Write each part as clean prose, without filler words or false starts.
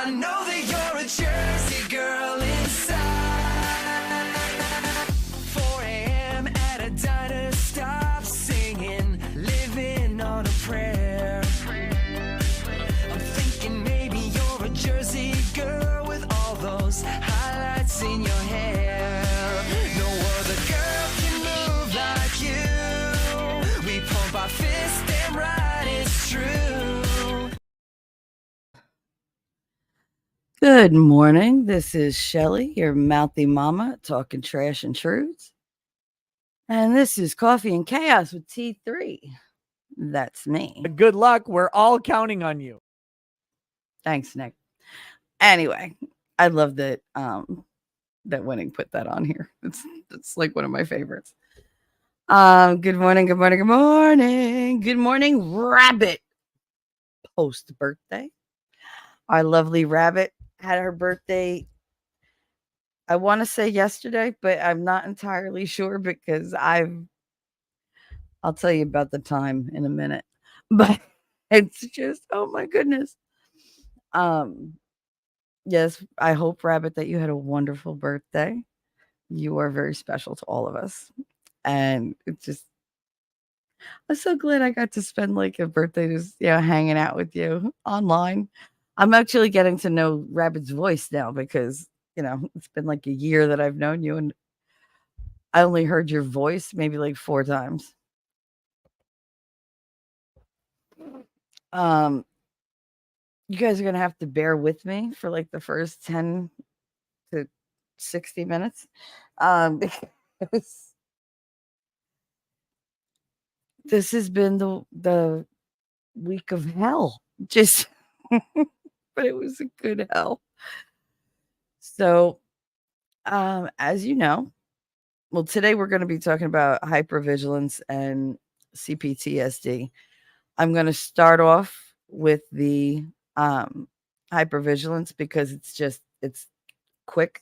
I know that you're a Jersey girl inside. 4 a.m. at a diner, stop singing, living on a prayer. I'm thinking maybe you're a Jersey girl with all those highlights in your hair. No other girl can move like you. We pump our fists, damn right, it's true. Good morning. This is Shelly, your mouthy mama, talking trash and truths. And this is Coffee and Chaos with T3. That's me. Good luck. We're all counting on you. Thanks, Nick. Anyway, I love that that Winning put that on here. It's like one of my favorites. Good morning, good morning, good morning. Good morning, Rabbit. Post birthday. Our lovely Rabbit had her birthday, I want to say yesterday, but I'm not entirely sure because I'll tell you about the time in a minute. But it's just, oh my goodness. Um yes, I hope, Rabbit, that you had a wonderful birthday. You are very special to all of us. And it's just, I'm so glad I got to spend like a birthday just, hanging out with you online. I'm actually getting to know Rabbit's voice now because, it's been like a year that I've known you and I only heard your voice maybe like 4 times. Um you guys are going to have to bear with me for like the first 10 to 60 minutes. Because this has been the week of hell. Just but it was a good hell. So, as you know, well, today we're going to be talking about hypervigilance and C-PTSD. I'm going to start off with the hypervigilance because it's quick,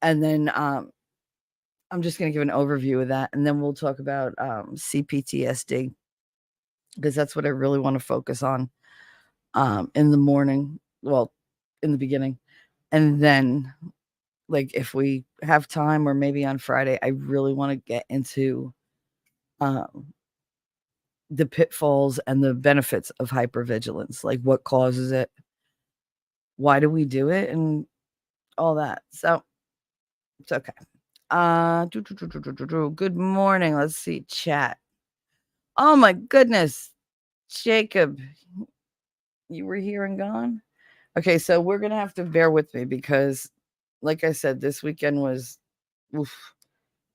and then I'm just going to give an overview of that, and then we'll talk about C-PTSD because that's what I really want to focus on in the morning. Well, in the beginning, and then like if we have time or maybe on Friday, I really want to get into the pitfalls and the benefits of hypervigilance, like what causes it, why do we do it, and all that. So it's okay. Good morning. Let's see, chat. Oh my goodness, Jacob, you were here and gone. Okay, so we're gonna have to bear with me because, like I said, this weekend was, oof,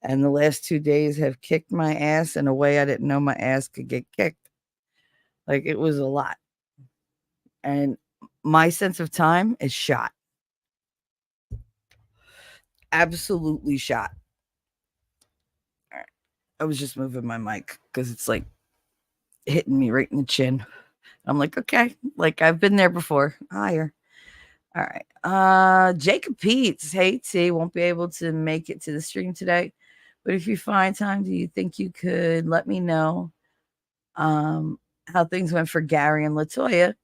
and the last 2 days have kicked my ass in a way I didn't know my ass could get kicked. Like it was a lot, and my sense of time is shot. Absolutely shot. All right. I was just moving my mic because it's like hitting me right in the chin. I'm like, okay, like I've been there before. Higher. All right. Jacob Peets, hey T, won't be able to make it to the stream today. But if you find time, do you think you could let me know how things went for Gary and Latoya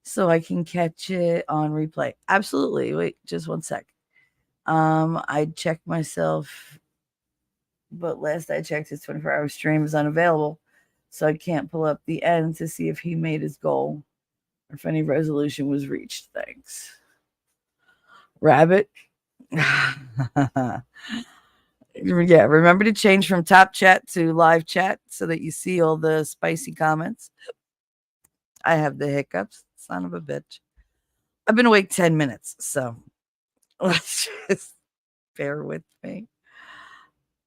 so I can catch it on replay? Absolutely. Wait, just one sec. I checked myself, but last I checked, his 24-hour stream is unavailable. So I can't pull up the end to see if he made his goal or if any resolution was reached. Thanks. Rabbit. Yeah, remember to change from top chat to live chat so that you see all the spicy comments. I have the hiccups. Son of a bitch. I've been awake 10 minutes, so let's just bear with me.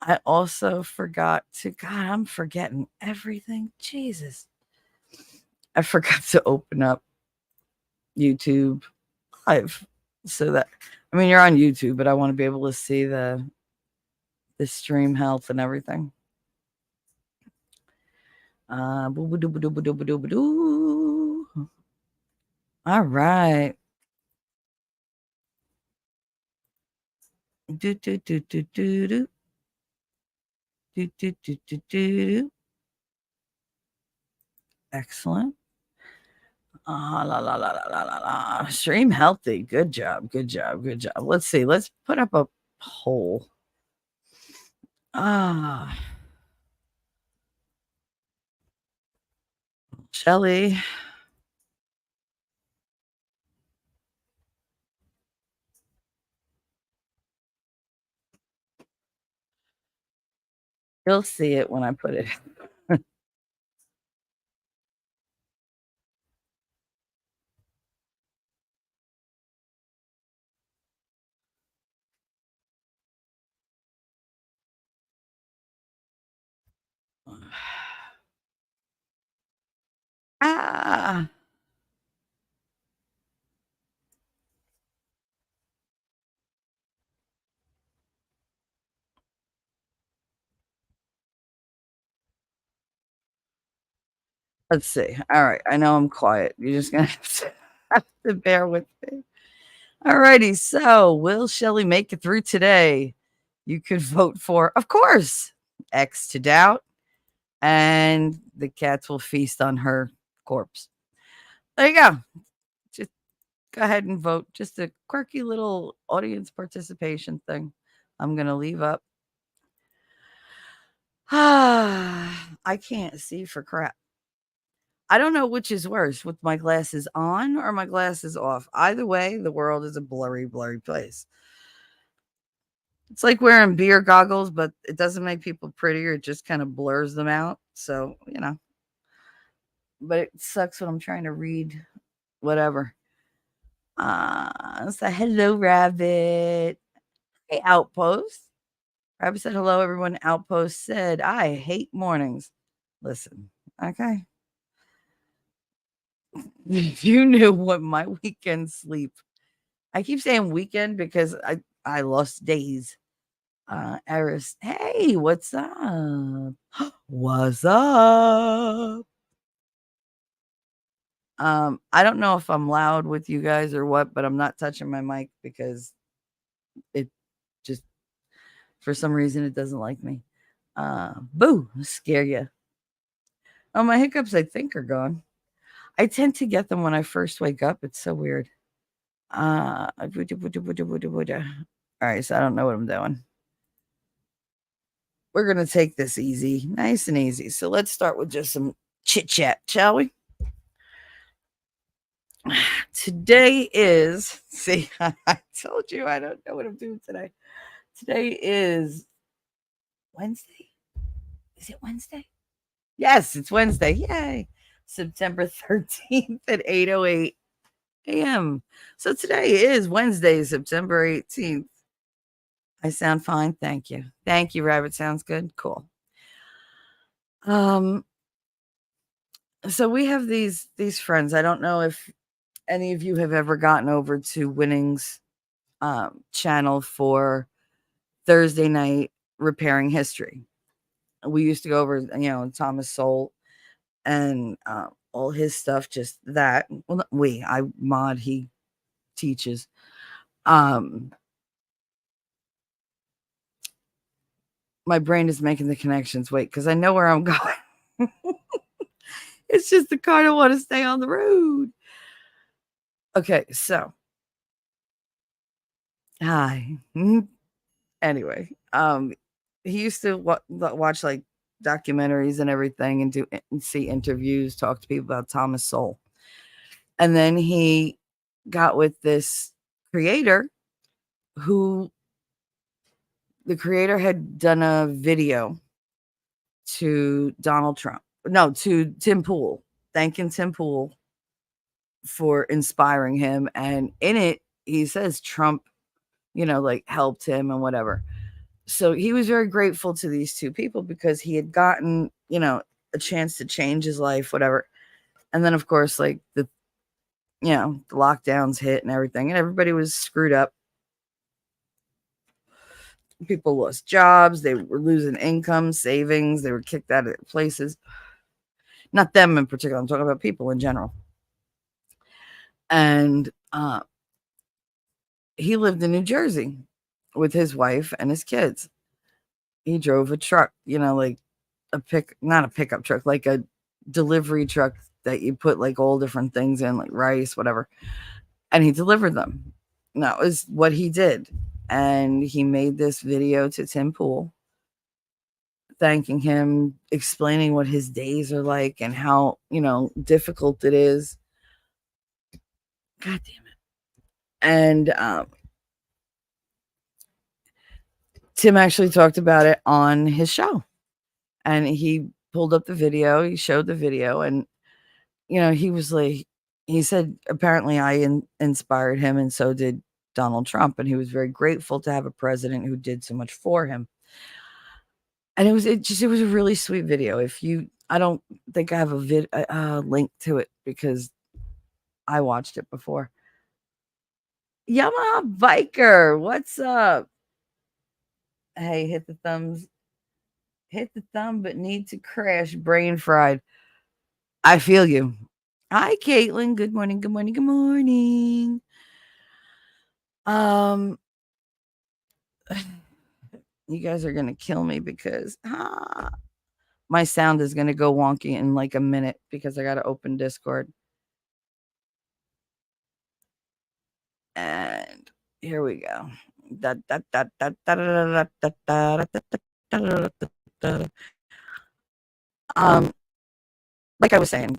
I also forgot to, God, I'm forgetting everything. Jesus. I forgot to open up YouTube Live so that, I mean, you're on YouTube, but I want to be able to see the stream health and everything. All right. Do, do, do, do, do, do. Do, do, do, do, do, do. Excellent. La, la, la, la, la, la, la. Stream healthy. Good job. Good job. Good job. Let's see. Let's put up a poll. Shelly. You'll see it when I put it. Ah. Let's see. All right. I know I'm quiet. You're just going to have to bear with me. All righty. So, will Shelly make it through today? You could vote for, of course, X to doubt, and the cats will feast on her corpse. There you go. Just go ahead and vote. Just a quirky little audience participation thing. I'm going to leave up. I can't see for crap. I don't know which is worse, with my glasses on or my glasses off. Either way, the world is a blurry, blurry place. It's like wearing beer goggles, but it doesn't make people prettier. It just kind of blurs them out. So, but it sucks when I'm trying to read whatever. So hello, Rabbit. Hey, Outpost. Rabbit said hello, everyone. Outpost said, I hate mornings. Listen, okay. If you knew what my weekend sleep, I keep saying weekend because I lost days. Eris, hey, what's up? What's up? I don't know if I'm loud with you guys or what, but I'm not touching my mic because it just, for some reason, it doesn't like me. Boo, scare you. Oh, my hiccups, I think, are gone. I tend to get them when I first wake up. It's so weird. All right, so I don't know what I'm doing. We're going to take this easy, nice and easy. So let's start with just some chit chat, shall we? Today is, see, I told you I don't know what I'm doing today. Today is Wednesday. Is it Wednesday? Yes, it's Wednesday. Yay. September 13th at 8:08 a.m. So today is Wednesday, September 18th. I sound fine. Thank you. Thank you, Rabbit. Sounds good. Cool. So we have these friends. I don't know if any of you have ever gotten over to Winning's channel for Thursday night repairing history. We used to go over, Thomas Sowell and all his stuff, just that. Well, I mod, he teaches. My brain is making the connections. Wait, because I know where I'm going. It's just the car don't want to stay on the road. Okay, so hi. Anyway, he used to watch like documentaries and everything and see interviews, talk to people about Thomas Sowell. And then he got with this creator who the creator had done a video to Donald Trump. No, to Tim Pool, thanking Tim Pool for inspiring him. And in it, he says Trump, like helped him and whatever. So he was very grateful to these two people because he had gotten, a chance to change his life, whatever. And then, of course, like the lockdowns hit and everything, and everybody was screwed up. People lost jobs. They were losing income, savings. They were kicked out of places. Not them in particular. I'm talking about people in general. And he lived in New Jersey with his wife and his kids. He drove a truck, like not a pickup truck, like a delivery truck that you put like all different things in, like rice, whatever. And he delivered them. And that was what he did. And he made this video to Tim Pool, thanking him, explaining what his days are like and how, difficult it is. God damn it. And Tim actually talked about it on his show. And he pulled up the video, he showed the video, and he was like, he said apparently I inspired him, and so did Donald Trump, and he was very grateful to have a president who did so much for him. And it was a really sweet video. I don't think I have a link to it because I watched it before. Yamaha Biker, what's up? Hey, hit the thumb, but need to crash, brain fried. I feel you. Hi, Caitlin. Good morning. Good morning. Good morning. You guys are gonna kill me because my sound is gonna go wonky in like a minute because I gotta open Discord. And here we go. Like I was saying,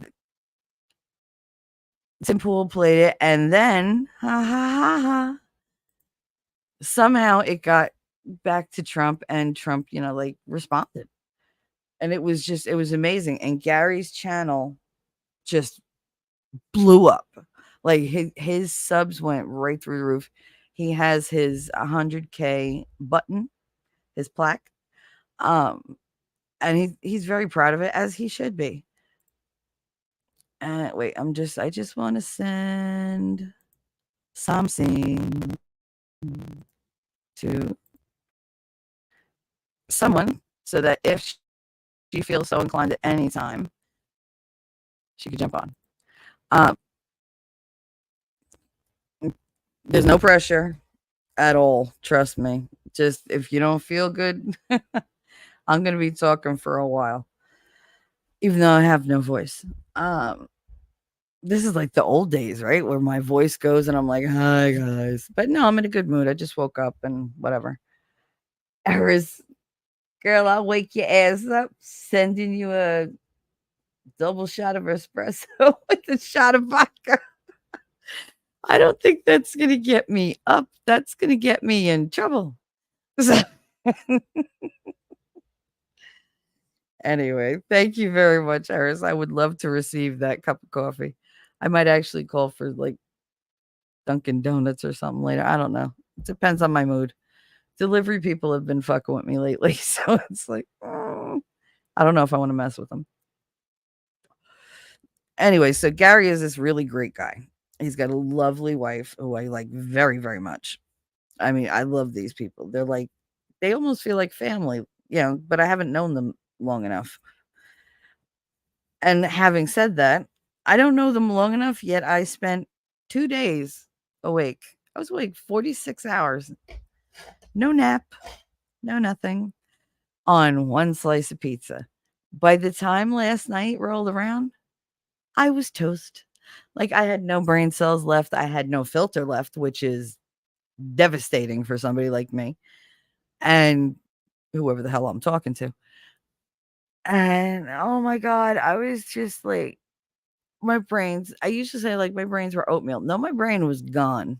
Tim Pool played it, and then somehow it got back to Trump, and Trump, like responded. And it was amazing. And Gary's channel just blew up. Like his subs went right through the roof. He has his 100K button, his plaque. And he's very proud of it, as he should be. Wait, I just want to send something to someone so that if she feels so inclined at any time, she could jump on. There's no pressure at all. Trust me. Just if you don't feel good, I'm going to be talking for a while, even though I have no voice. This is like the old days, right? Where my voice goes and I'm like, hi guys. But no, I'm in a good mood. I just woke up and whatever. Eris, girl, I'll wake your ass up, sending you a double shot of espresso with a shot of vodka. I don't think that's going to get me up. That's going to get me in trouble. Anyway, thank you very much, Eris. I would love to receive that cup of coffee. I might actually call for like Dunkin' Donuts or something later. I don't know. It depends on my mood. Delivery people have been fucking with me lately. So it's like, I don't know if I want to mess with them. Anyway, so Gary is this really great guy. He's got a lovely wife who I like very, very much. I mean, I love these people. They're like, they almost feel like family, but I haven't known them long enough. And having said that, I don't know them long enough yet. I spent 2 days awake. I was awake 46 hours. No nap, no nothing, on one slice of pizza. By the time last night rolled around, I was toast. Like I had no brain cells left. I had no filter left, which is devastating for somebody like me and whoever the hell I'm talking to. And oh my God, I was just like, my brains, I used to say like my brains were oatmeal. No, my brain was gone.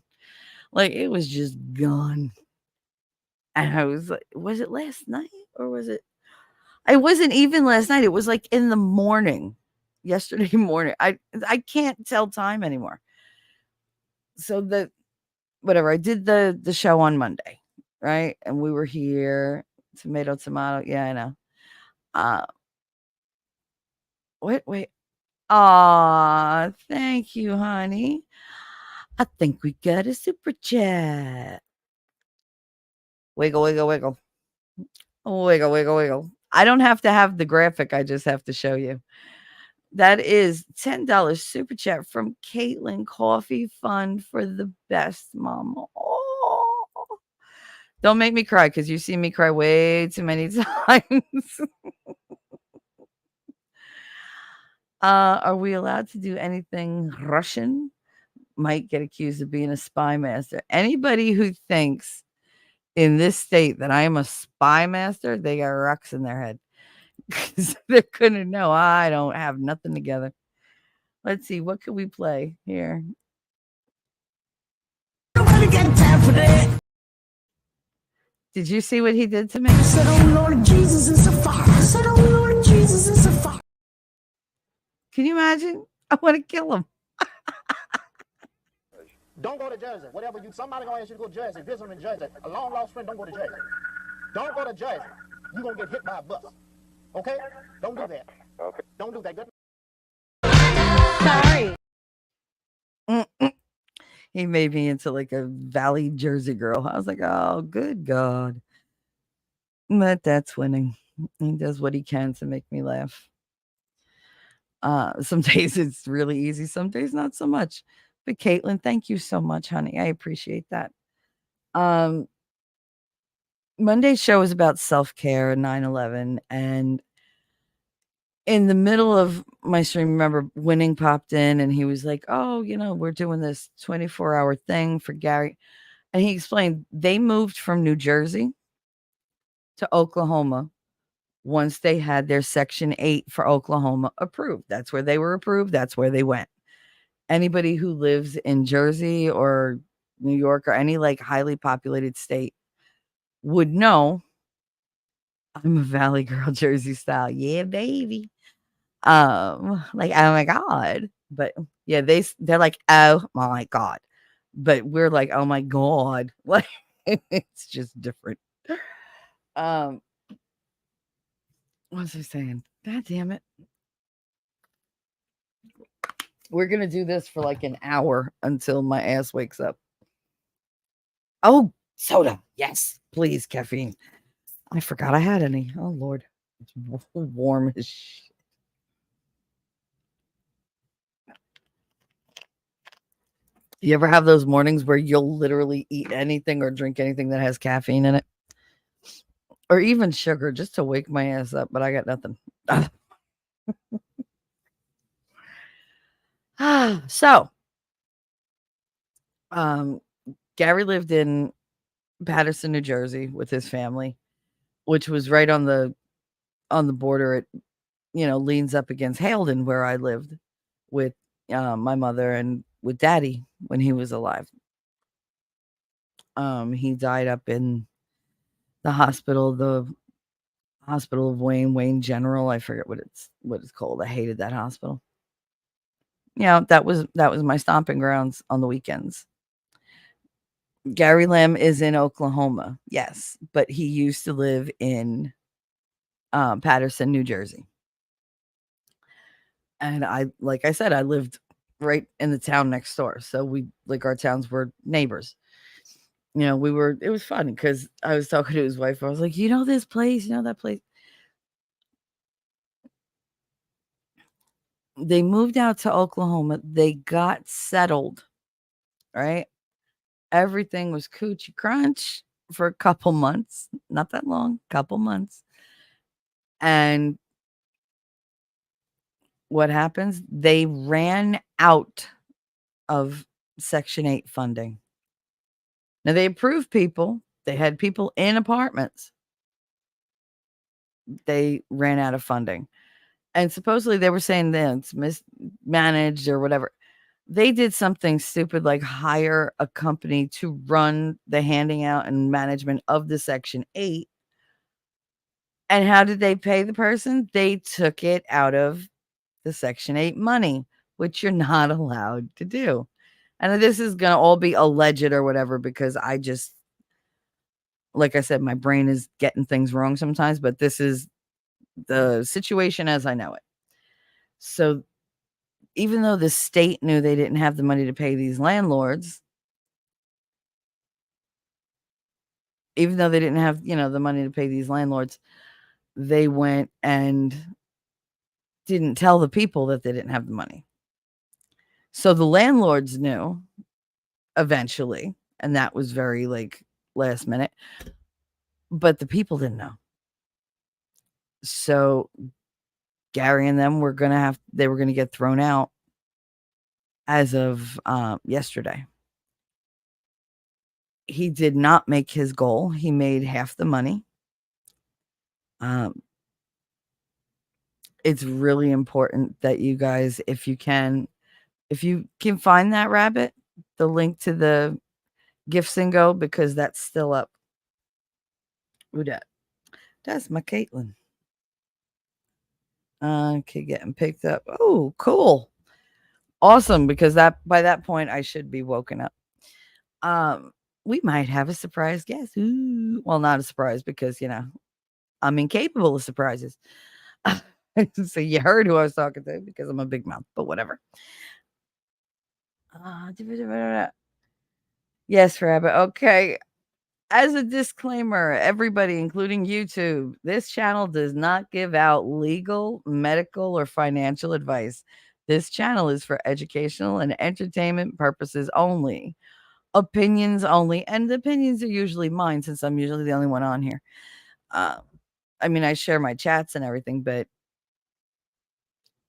Like it was just gone. And I was like, was it last night or was it? It wasn't even last night. It was like in the morning, yesterday morning. I can't tell time anymore. So whatever, I did the show on Monday, right? And we were here, tomato. Yeah, I know. Wait. Aw, thank you, honey. I think we got a super chat. Wiggle, wiggle, wiggle. Wiggle, wiggle, wiggle. I don't have to have the graphic. I just have to show you. That is $10 super chat from Caitlin. Coffee Fund for the best, mama. Oh, don't make me cry because you see me cry way too many times. Are we allowed to do anything Russian? Might get accused of being a spy master. Anybody who thinks in this state that I am a spy master, they got rocks in their head. 'Cause they're gonna know I don't have nothing together. Let's see, what can we play here? Nobody got time for that. Did you see what he did to me? I said, oh Lord Jesus, it's a fire. I said, oh Lord Jesus, it's a fire. Can you imagine? I want to kill him. Don't go to Jersey. Whatever you, somebody gonna ask you to go to Jersey. Visit them in Jersey. A long lost friend, don't go to Jersey. Don't go to Jersey. You're gonna get hit by a bus. Okay? Don't do that. Okay. Don't do that. Good. Sorry. He made me into like a Valley Jersey girl. I was like, oh, good God. But that's winning. He does what he can to make me laugh. Some days it's really easy, some days not so much. But Caitlin, thank you so much, honey. I appreciate that. Monday's show is about self-care and 9/11. And in the middle of my stream, remember Winning popped in and he was like, oh, we're doing this 24-hour thing for Gary. And he explained they moved from New Jersey to Oklahoma once they had their Section 8 for Oklahoma approved. That's where they were approved. That's where they went. Anybody who lives in Jersey or New York or any like highly populated state would know I'm a Valley girl, Jersey style. Yeah, baby. Like, oh my God. But yeah, they're like, oh my God. But we're like, oh my God. Like, it's just different. What was I saying? God damn it. We're gonna do this for like an hour until my ass wakes up. Oh, soda. Yes, please, caffeine. I forgot I had any. Oh Lord. It's warm as shit. You ever have those mornings where you'll literally eat anything or drink anything that has caffeine in it? Or even sugar just to wake my ass up, but I got nothing. So, Gary lived in Paterson, New Jersey with his family, which was right on the border. It, leans up against Haledon where I lived with my mother and with Daddy when he was alive. He died up in the hospital of Wayne General. I forget what it's called. I hated that hospital. That was my stomping grounds on the weekends. Gary Lamb is in Oklahoma, yes, but he used to live in Paterson, New Jersey. And like I said, I lived right in the town next door. So our towns were neighbors. It was fun because I was talking to his wife. I was like, this place, that place. They moved out to Oklahoma. They got settled, right? Everything was coochie crunch for a couple months. Not that long, couple months. And what happens? They ran out of Section 8 funding. Now, they approved people. They had people in apartments. They ran out of funding. And supposedly they were saying that it's mismanaged or whatever. They did something stupid like hire a company to run the handing out and management of the Section 8. And how did they pay the person? They took it out of the Section 8 money, which you're not allowed to do. And this is going to all be alleged or whatever, because I just, like I said, my brain is getting things wrong sometimes, but this is the situation as I know it. So even though the state knew they didn't have the money to pay these landlords, even though they didn't have, the money to pay these landlords, they went and didn't tell the people that they didn't have the money. So the landlords knew eventually, and that was very last minute, but the people didn't know. So Gary and them were they were gonna get thrown out as of yesterday. He did not make his goal. He made half the money. It's really important that you guys, if you can find that rabbit, the link to the Gifts and Go, because that's still up. Who that? That's my Caitlin. Okay, getting picked up. Oh, cool. Awesome, because by that point I should be woken up. We might have a surprise guest. Ooh. Well, not a surprise because, I'm incapable of surprises. So you heard who I was talking to because I'm a big mouth, but whatever. Yes, Rabbit. Okay. As a disclaimer, everybody, including YouTube, this channel does not give out legal, medical, or financial advice. This channel is for educational and entertainment purposes only. Opinions only. And the opinions are usually mine since I'm usually the only one on here. I mean, I share my chats and everything, but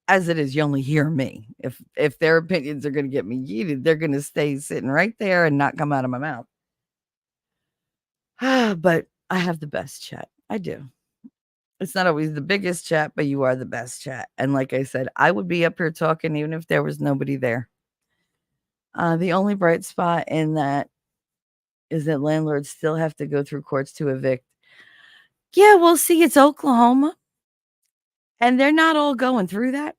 as it is, you only hear me. If their opinions are going to get me heated, they're going to stay sitting right there and not come out of my mouth. But I have the best chat. I do. It's not always the biggest chat, but you are the best chat. And like I said, I would be up here talking even if there was nobody there. The only bright spot in that is that landlords still have to go through courts to evict. Yeah, well, see, it's Oklahoma. And they're not all going through that.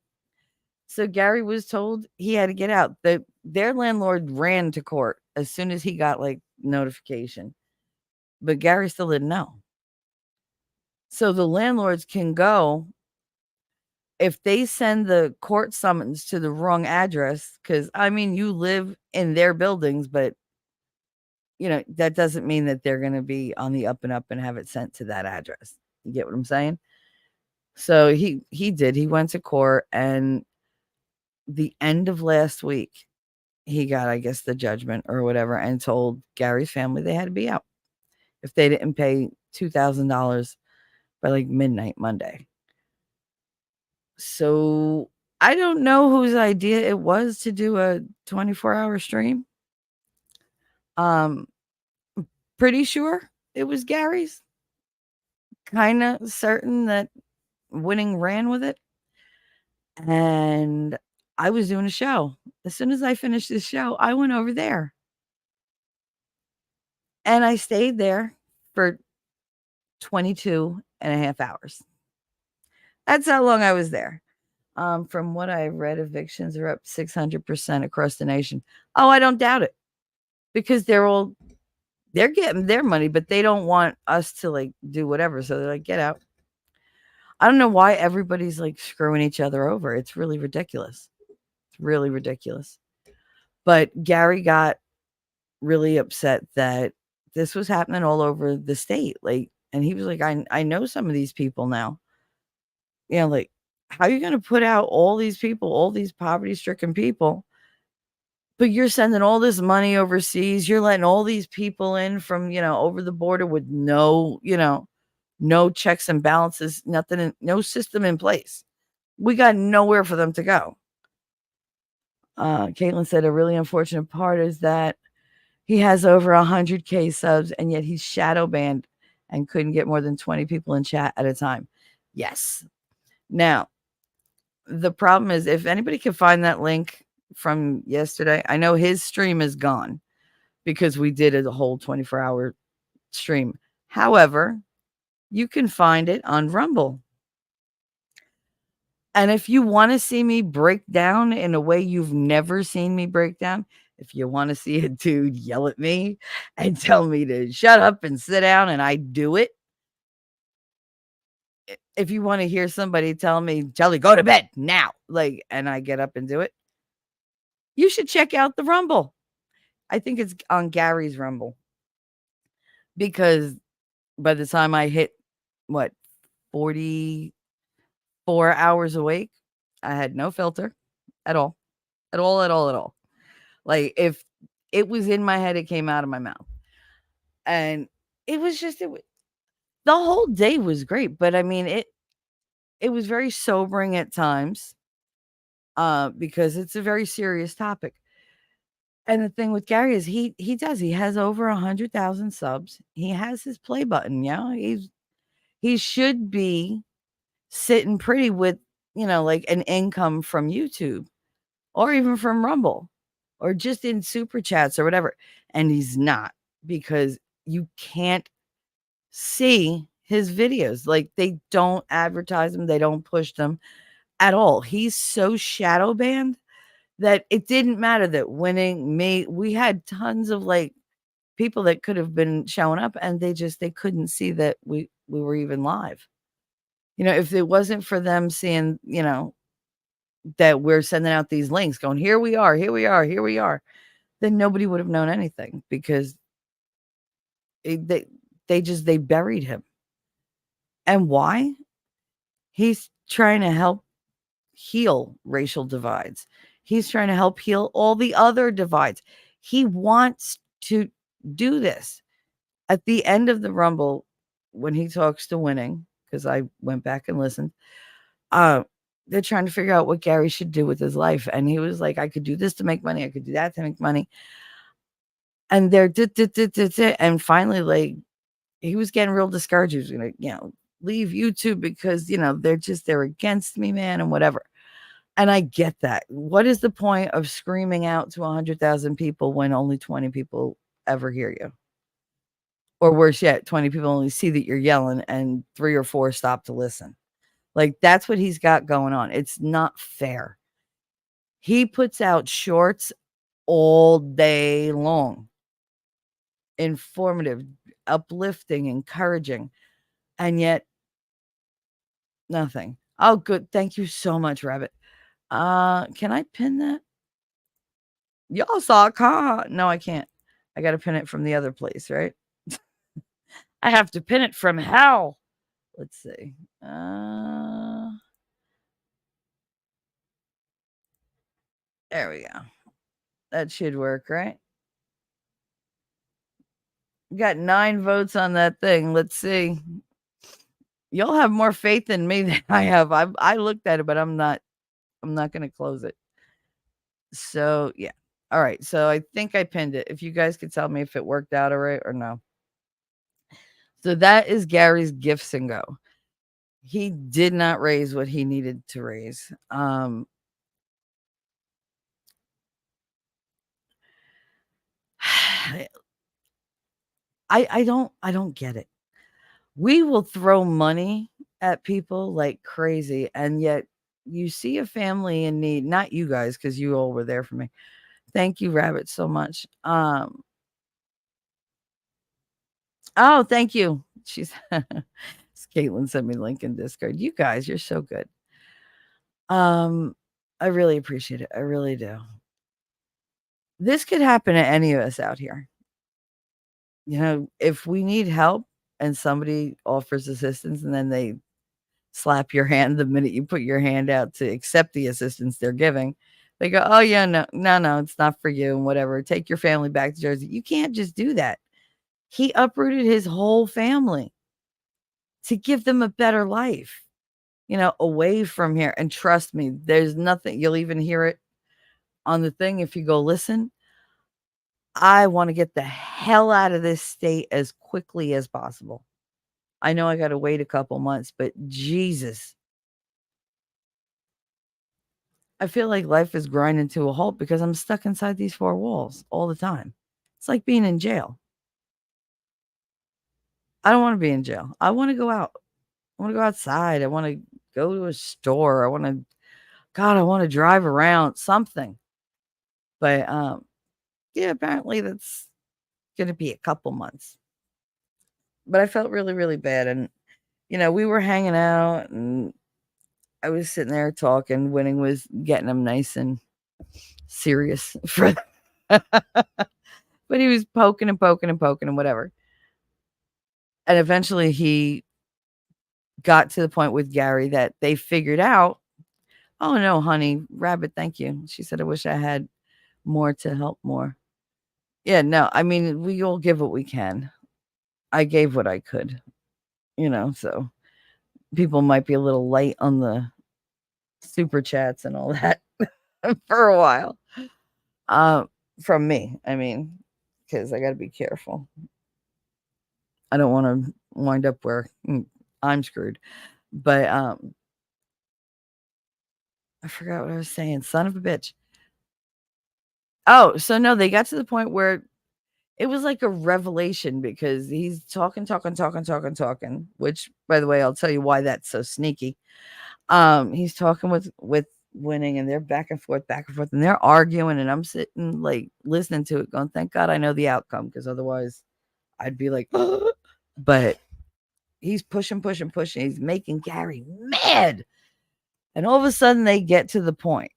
So Gary was told he had to get out. Their landlord ran to court as soon as he got notification. But Gary still didn't know. So the landlords can go if they send the court summons to the wrong address, because I mean, you live in their buildings, but that doesn't mean that they're going to be on the up and up and have it sent to that address. You get what I'm saying? So he did. He went to court, and the end of last week, he got, I guess, the judgment or whatever, and told Gary's family they had to be out if they didn't pay $2,000 by midnight Monday. So I don't know whose idea it was to do a 24-hour stream. Pretty sure it was Gary's. Kind of certain that Winning ran with it. And I was doing a show. As soon as I finished this show, I went over there. And I stayed there for 22 and a half hours. That's how long I was there. From what I read, evictions are up 600% across the nation. Oh, I don't doubt it. Because they're getting their money, but they don't want us to do whatever. So they're like, get out. I don't know why everybody's screwing each other over. It's really ridiculous. It's really ridiculous. But Gary got really upset that this was happening all over the state. And he was like, I know some of these people now. How are you going to put out all these people, all these poverty-stricken people, but you're sending all this money overseas. You're letting all these people in from, over the border with no checks and balances, nothing, no system in place. We got nowhere for them to go. Caitlin said a really unfortunate part is that he has over 100K subs, and yet he's shadow banned and couldn't get more than 20 people in chat at a time. Yes. Now, the problem is, if anybody can find that link from yesterday, I know his stream is gone because we did a whole 24-hour stream. However, you can find it on Rumble. And if you want to see me break down in a way you've never seen me break down, if you want to see a dude yell at me and tell me to shut up and sit down and I do it, if you want to hear somebody tell me, Jelly, go to bed now, and I get up and do it, you should check out the Rumble. I think it's on Gary's Rumble. Because by the time I hit, 44 hours awake, I had no filter at all. At all. If it was in my head, it came out of my mouth. And it was just, the whole day was great. But I mean, it was very sobering at times, because it's a very serious topic. And the thing with Gary is he has over 100,000 subs. He has his play button. Yeah, he should be sitting pretty with, like an income from YouTube or even from Rumble or just in super chats or whatever. And he's not, because you can't see his videos. Like, they don't advertise them, they don't push them at all. He's so shadow banned that it didn't matter that we had tons of like people that could have been showing up, and they couldn't see that we were even live. If it wasn't for them seeing, that we're sending out these links going, here we are, here we are, here we are, then nobody would have known anything, because they buried him. And why? He's trying to help heal racial divides. He's trying to help heal all the other divides. He wants to do this. At the end of the Rumble, when he talks to Winning, because I went back and listened, they're trying to figure out what Gary should do with his life. And he was like, I could do this to make money. I could do that to make money. And they're and finally, like, he was getting real discouraged. He was going to, leave YouTube because, they're against me, man, and whatever. And I get that. What is the point of screaming out to 100,000 people when only 20 people ever hear you? Or worse yet, 20 people only see that you're yelling and 3 or 4 stop to listen. Like, that's what he's got going on. It's not fair. He puts out shorts all day long. Informative, uplifting, encouraging. And yet, nothing. Oh, good. Thank you so much, Rabbit. Can I pin that? Y'all saw it, no, I can't. I got to pin it from the other place, right? I have to pin it from hell. Let's see. There we go. That should work, right? Got 9 votes on that thing. Let's see. Y'all have more faith in me than I have. I looked at it, but I'm not going to close it. So, yeah. All right. So I think I pinned it. If you guys could tell me if it worked out all right or no. So that is Gary's Gifts and Go. He did not raise what he needed to raise. I don't get it. We will throw money at people like crazy, and yet you see a family in need, not you guys, because you all were there for me. Thank you, Rabbit, so much. Oh, thank you. She's Caitlin sent me a link in Discord. You guys, you're so good. I really appreciate it. I really do. This could happen to any of us out here. If we need help and somebody offers assistance and then they slap your hand the minute you put your hand out to accept the assistance they're giving, they go, oh yeah, no, it's not for you and whatever. Take your family back to Jersey. You can't just do that. He uprooted his whole family to give them a better life, away from here. And trust me, there's nothing, you'll even hear it on the thing if you go listen. I want to get the hell out of this state as quickly as possible. I know I got to wait a couple months, but Jesus. I feel like life is grinding to a halt because I'm stuck inside these 4 walls all the time. It's like being in jail. I don't want to be in jail. I want to go out. I want to go outside. I want to go to a store. I want to drive around, something. But yeah, apparently that's going to be a couple months. But I felt really, really bad. And, we were hanging out and I was sitting there talking. Winning was getting him nice and serious for but he was poking and whatever. And eventually he got to the point with Gary that they figured out, oh no, honey, Rabbit, thank you. She said, I wish I had more to help more. Yeah, no, I mean, we all give what we can. I gave what I could, so people might be a little light on the super chats and all that for a while. From me, I mean, because I got to be careful. I don't want to wind up where I'm screwed. But I forgot what I was saying. Son of a bitch. Oh, so no, they got to the point where it was like a revelation because he's talking, which, by the way, I'll tell you why that's so sneaky. He's talking with Winning, and they're back and forth, and they're arguing, and I'm sitting like listening to it, going, "Thank God I know the outcome, because otherwise I'd be like," but he's pushing. He's making Gary mad, and all of a sudden they get to the point.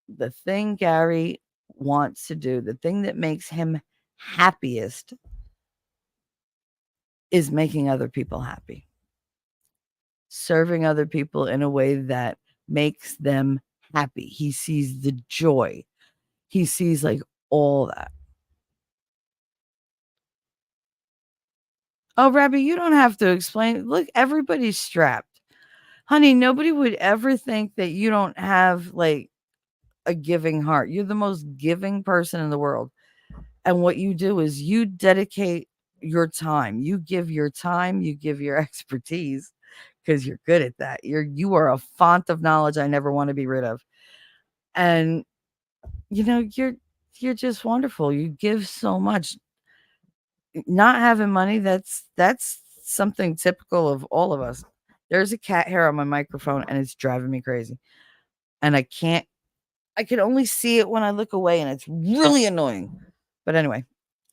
The thing Gary wants to do, the thing that makes him happiest, is making other people happy, serving other people in a way that makes them happy. He sees the joy. He sees like all that. Oh, Rabbi, you don't have to explain. Look, everybody's strapped. Honey, nobody would ever think that you don't have like a giving heart. You're the most giving person in the world. And what you do is you dedicate your time. You give your time, you give your expertise, because you're good at that. You are a font of knowledge I never want to be rid of. And you're just wonderful. You give so much. Not having money, that's something typical of all of us. There's a cat hair on my microphone and it's driving me crazy. And I can only see it when I look away, and it's really annoying. But anyway,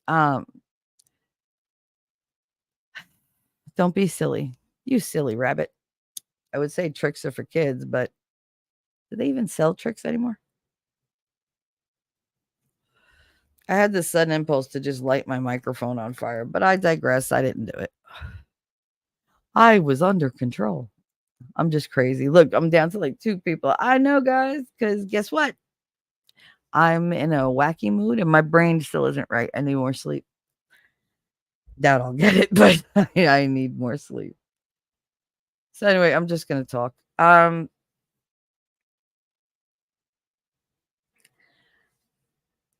don't be silly. You silly rabbit. I would say tricks are for kids, but do they even sell tricks anymore? I had this sudden impulse to just light my microphone on fire, but I digress. I didn't do it. I was under control. I'm just crazy. Look, I'm down to like 2 people. I know, guys, because guess what? I'm in a wacky mood and my brain still isn't right. I need more sleep. Doubt I'll get it, but I need more sleep. So anyway, I'm just going to talk.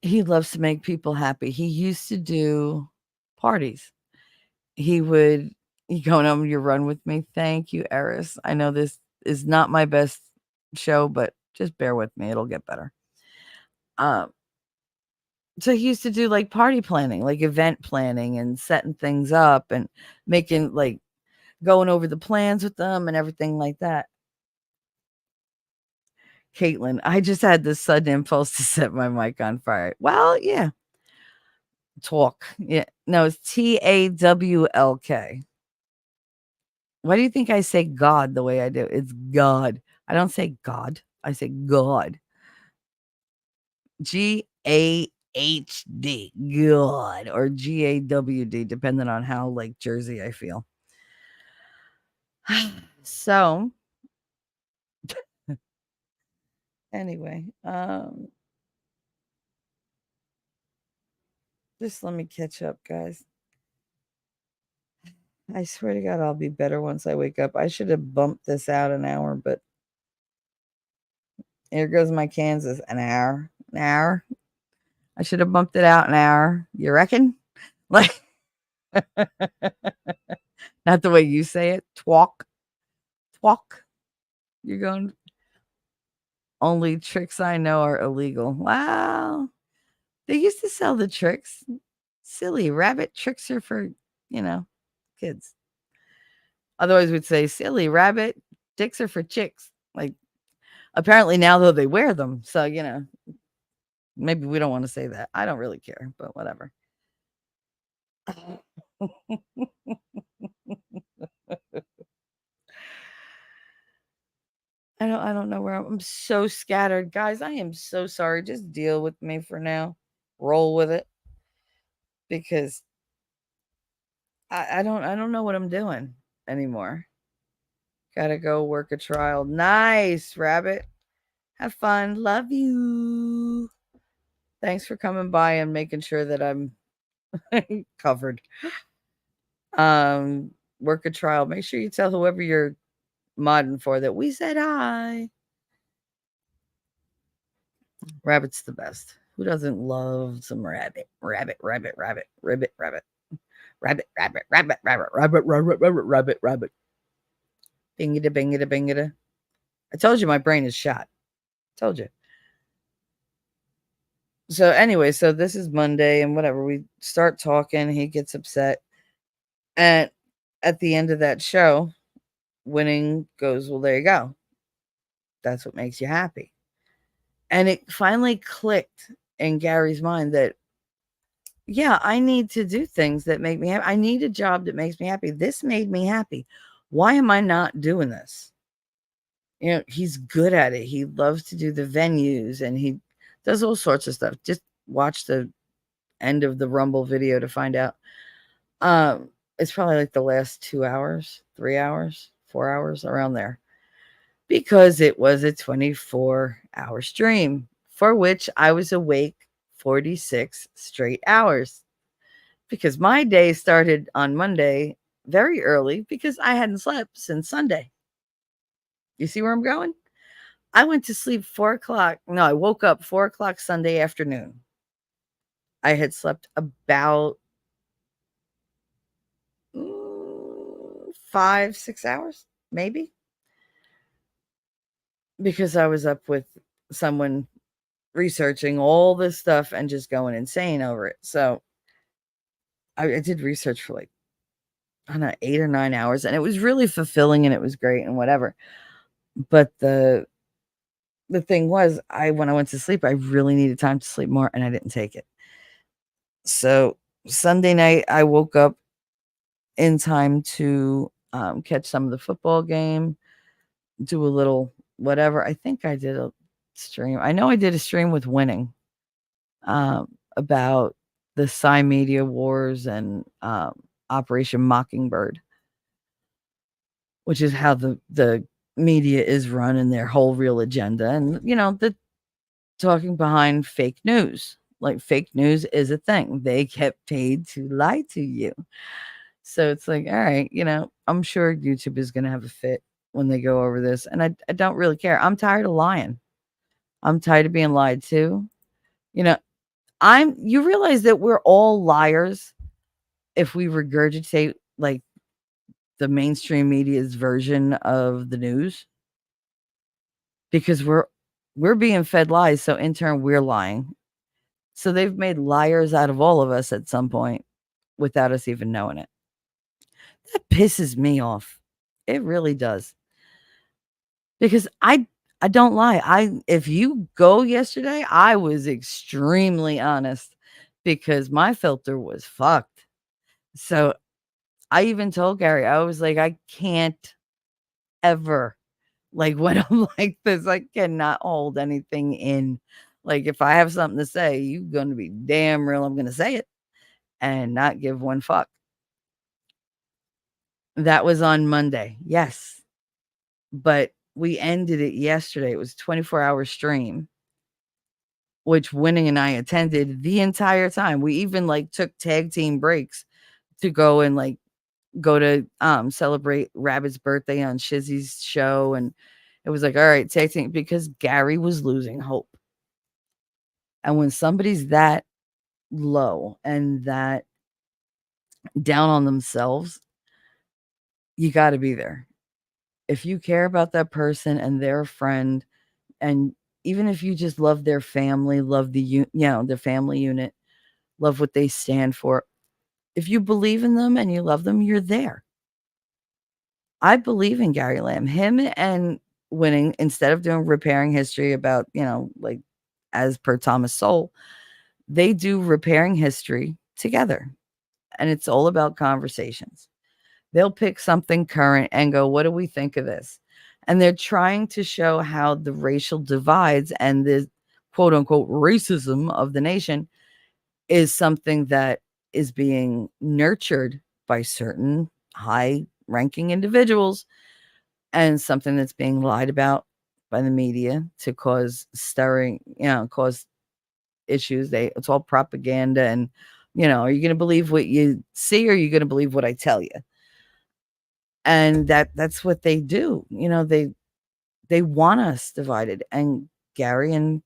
He loves to make people happy. He used to do parties. He would, you going on your run with me? Thank you, Eris. I know this is not my best show, but just bear with me. It'll get better. So he used to do like party planning, like event planning and setting things up and making like going over the plans with them and everything like that. Caitlin, I just had this sudden impulse to set my mic on fire. Well, yeah. Talk. Yeah. No, it's TAWLK. Why do you think I say God the way I do? It's God. I don't say God. I say God. GAHD. God. Or GAWD, depending on how like Jersey I feel. So anyway, just let me catch up, guys. I swear to God, I'll be better once I wake up. I should have bumped this out an hour, but here goes my Kansas. An hour. I should have bumped it out an hour. You reckon? Like, not the way you say it. Twalk. You're going, only tricks I know are illegal. Wow. They used to sell the tricks. Silly rabbit. Tricks are for, kids. Otherwise, we'd say silly rabbit. Dicks are for chicks. Like, apparently now, though, they wear them. So, maybe we don't want to say that. I don't really care, but whatever. I don't know where I'm so scattered. Guys, I am so sorry. Just deal with me for now. Roll with it. Because I don't know what I'm doing anymore. Gotta go work a trial. Nice, rabbit. Have fun. Love you. Thanks for coming by and making sure that I'm covered. work a trial, make sure you tell whoever you're modding for that we said hi. Rabbit's the best. Who doesn't love some rabbit? Rabbit, rabbit, rabbit, ribbit, rabbit. Rabbit, rabbit, rabbit, rabbit, rabbit, rabbit, rabbit, rabbit, rabbit. Bingita, bingita, bingita. I told you my brain is shot. Told you. So anyway, so this is Monday and whatever. We start talking. He gets upset. And at the end of that show, Winning goes, well, there you go. That's what makes you happy. And it finally clicked in Gary's mind that, yeah, I need to do things that make me happy. I need a job that makes me happy. This made me happy. Why am I not doing this? You know, he's good at it. He loves to do the venues and he does all sorts of stuff. Just watch the end of the Rumble video to find out. It's probably like the last 2 hours, 3 hours, 4 hours, around there. Because it was a 24-hour stream for which I was awake 46 straight hours. Because my day started on Monday very early because I hadn't slept since Sunday. You see where I'm going? I went to sleep 4 o'clock. No, I woke up 4 o'clock Sunday afternoon. I had slept about 5, 6 hours, maybe. Because I was up with someone researching all this stuff and just going insane over it. So I did research for like, I don't know, 8 or 9 hours, and it was really fulfilling and it was great and whatever. But the thing was, when I went to sleep, I really needed time to sleep more and I didn't take it. So Sunday night, I woke up in time to catch some of the football game, do a little whatever. I think I did a stream. I know I did a stream with Winning about the Psy Media Wars and Operation Mockingbird, which is how the media is run and their whole real agenda. And, you know, the talking behind fake news. Like, fake news is a thing. They get paid to lie to you. So it's like, all right, you know, I'm sure YouTube is going to have a fit when they go over this. And I don't really care. I'm tired of lying. I'm tired of being lied to. You know, you realize that we're all liars if we regurgitate like the mainstream media's version of the news, because we're being fed lies. So in turn, we're lying. So they've made liars out of all of us at some point without us even knowing it. That pisses me off. It really does. Because I don't lie. If you go yesterday, I was extremely honest because my filter was fucked. So I even told Gary, I was like, I can't ever, like, when I'm like this, I cannot hold anything in. Like, if I have something to say, you're going to be damn real. I'm going to say it and not give one fuck. That was on Monday. Yes. But we ended it yesterday. It was a 24-hour stream, which Winning and I attended the entire time. We even like took tag team breaks to go and like go to celebrate Rabbit's birthday on Shizzy's show. And it was like, all right, tag team, because Gary was losing hope. And when somebody's that low and that down on themselves, you got to be there. If you care about that person and their friend, and even if you just love their family, love their family unit, love what they stand for, if you believe in them and you love them, you're there. I believe in Gary Lamb. Him and Winning, instead of doing repairing history about, like as per Thomas Sowell, they do repairing history together. And it's all about conversations. They'll pick something current and go, what do we think of this? And they're trying to show how the racial divides and the quote unquote racism of the nation is something that is being nurtured by certain high ranking individuals and something that's being lied about by the media to cause cause issues. It's all propaganda. And, are you going to believe what you see, or are you going to believe what I tell you? And that's what they do. They want us divided. And Gary and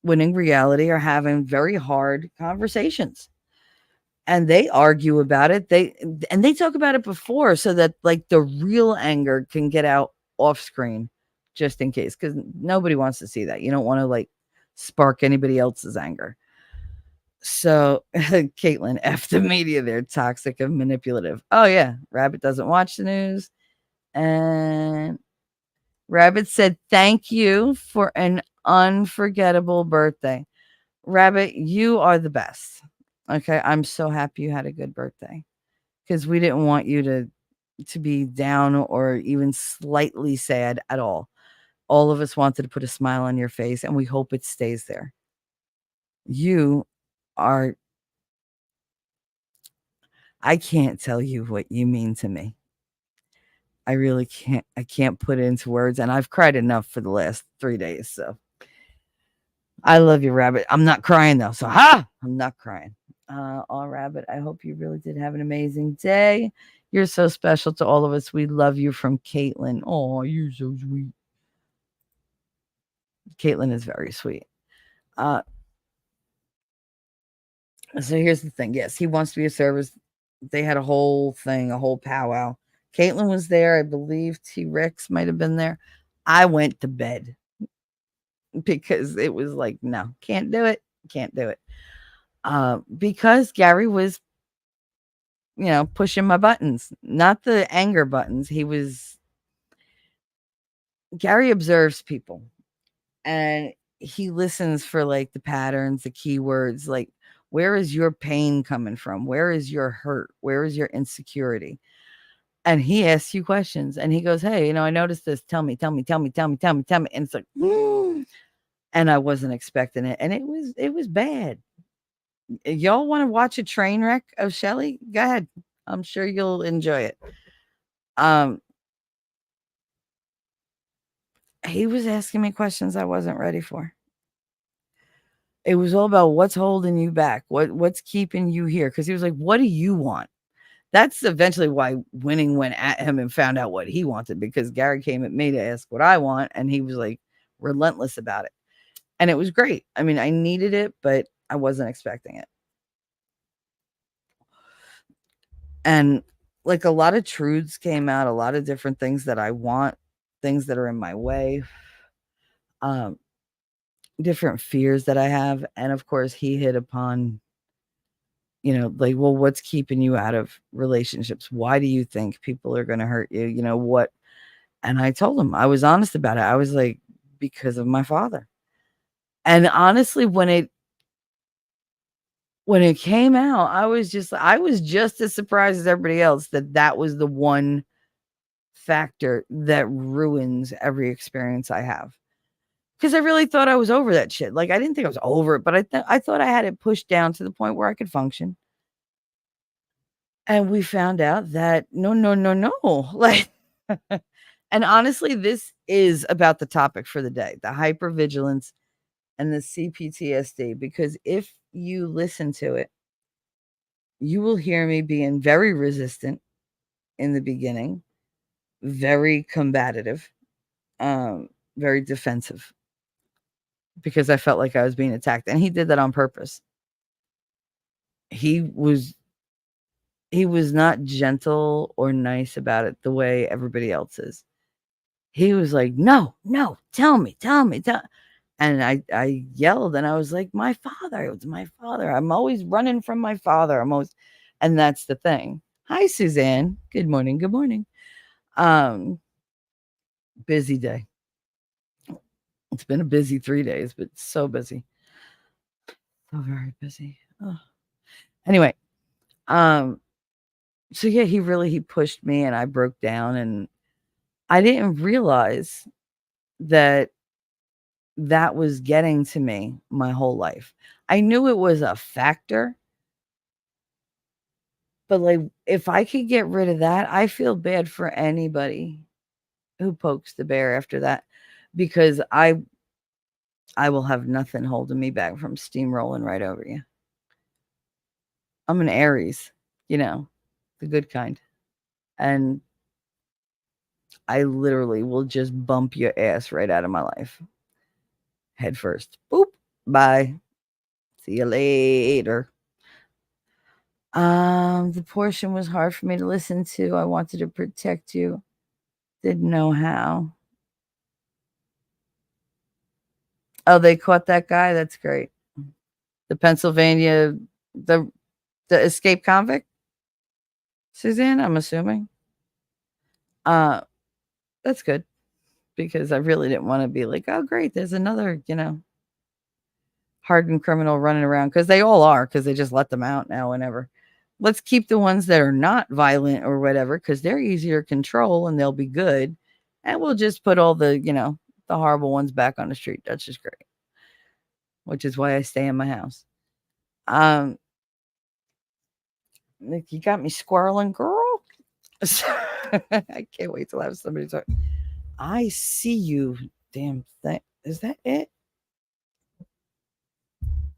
Winning Reality are having very hard conversations. And they argue about it. They talk about it before so that like the real anger can get out off screen just in case, because nobody wants to see that. You don't want to like spark anybody else's anger. So Caitlin, F the media, they're toxic and manipulative. Oh yeah, Rabbit doesn't watch the news. And Rabbit said, "Thank you for an unforgettable birthday." Rabbit, you are the best. Okay, I'm so happy you had a good birthday because we didn't want you to be down or even slightly sad at all. All of us wanted to put a smile on your face, and we hope it stays there. You are, I can't tell you what you mean to me. I really can't. I can't put it into words, and I've cried enough for the last 3 days, so I love you, Rabbit. I'm not crying though, so I'm not crying. Rabbit, I hope you really did have an amazing day. You're so special to all of us. We love you, from Caitlin. Oh, you're so sweet. Caitlin is very sweet. So here's the thing. Yes, he wants to be a service. They had a whole thing, a whole powwow. Caitlin was there. I believe T Rex might have been there. I went to bed because it was like, no, can't do it. Can't do it. Because Gary was, pushing my buttons, not the anger buttons. Gary observes people and he listens for like the patterns, the keywords, like, where is your pain coming from? Where is your hurt? Where is your insecurity? And he asks you questions and he goes, "Hey, I noticed this. Tell me, tell me, tell me, tell me, tell me, tell me." And it's like, and I wasn't expecting it. And it was bad. Y'all want to watch a train wreck of Shelly? Go ahead. I'm sure you'll enjoy it. He was asking me questions I wasn't ready for. It was all about what's holding you back, what's keeping you here. Because he was like, "What do you want?" That's eventually why Winning went at him and found out what he wanted, because Gary came at me to ask what I want, and he was like relentless about it. And it was great. I mean, I needed it, but I wasn't expecting it. And like a lot of truths came out, a lot of different things that I want, things that are in my way, different fears that I have. And of course, he hit upon, like, well, what's keeping you out of relationships? Why do you think people are going to hurt you? What? And I told him, I was honest about it. I was like, because of my father. And honestly, when it came out, I was just as surprised as everybody else that was the one factor that ruins every experience I have. Because I really thought I was over that shit. Like, I didn't think I was over it, but I thought I had it pushed down to the point where I could function. And we found out that no. Like, and honestly, this is about the topic for the day, the hypervigilance and the C-PTSD. Because if you listen to it, you will hear me being very resistant in the beginning, very combative, very defensive, because I felt like I was being attacked. And he did that on purpose. He was not gentle or nice about it the way everybody else is. He was like, no, tell me. And I yelled and I was like, my father, it was my father. I'm always running from my father. And that's the thing. Hi, Suzanne. Good morning. Good morning. Busy day. It's been a busy 3 days, but so busy. So very busy. Oh. Anyway, so yeah, he pushed me and I broke down, and I didn't realize that was getting to me my whole life. I knew it was a factor, but like, if I could get rid of that, I feel bad for anybody who pokes the bear after that, because I will have nothing holding me back from steamrolling right over you. I'm an Aries, the good kind. And I literally will just bump your ass right out of my life. Head first. Boop. Bye. See you later. The portion was hard for me to listen to. I wanted to protect you. Didn't know how. Oh, they caught that guy? That's great. The Pennsylvania, the escaped convict? Suzanne, I'm assuming. That's good. Because I really didn't want to be like, oh great, there's another, hardened criminal running around. Because they all are, because they just let them out now whenever. Let's keep the ones that are not violent or whatever, because they're easier to control and they'll be good. And we'll just put all the, the horrible ones back on the street. That's just great. Which is why I stay in my house. You got me squirreling, girl. I can't wait till I have somebody talk. I see you. Damn thing. Is that it?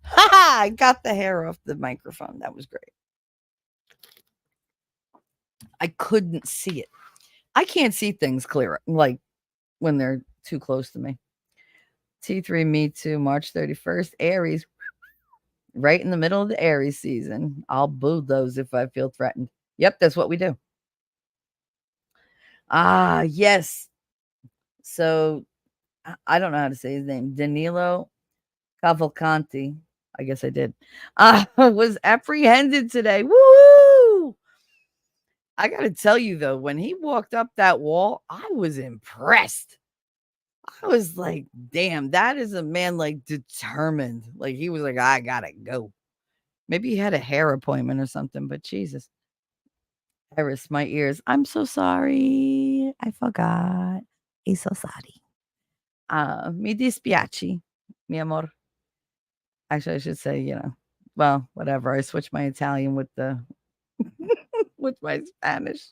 Ha ha! I got the hair off the microphone. That was great. I couldn't see it. I can't see things clear, like when they're too close to me. T3, me too. March 31st, Aries. Right in the middle of the Aries season. I'll boo those if I feel threatened. Yep, that's what we do. Ah, yes. So, I don't know how to say his name. Danilo Cavalcanti. I guess I did. Was apprehended today. Woo! I got to tell you, though, when he walked up that wall, I was impressed. I was like, damn, that is a man like determined. Like he was like, I gotta go. Maybe he had a hair appointment or something, but Jesus. Iris, my ears. I'm so sorry. I forgot. He's so sorry. Mi dispiace, mi amor. Actually, I should say, well, whatever. I switched my Italian with the with my Spanish.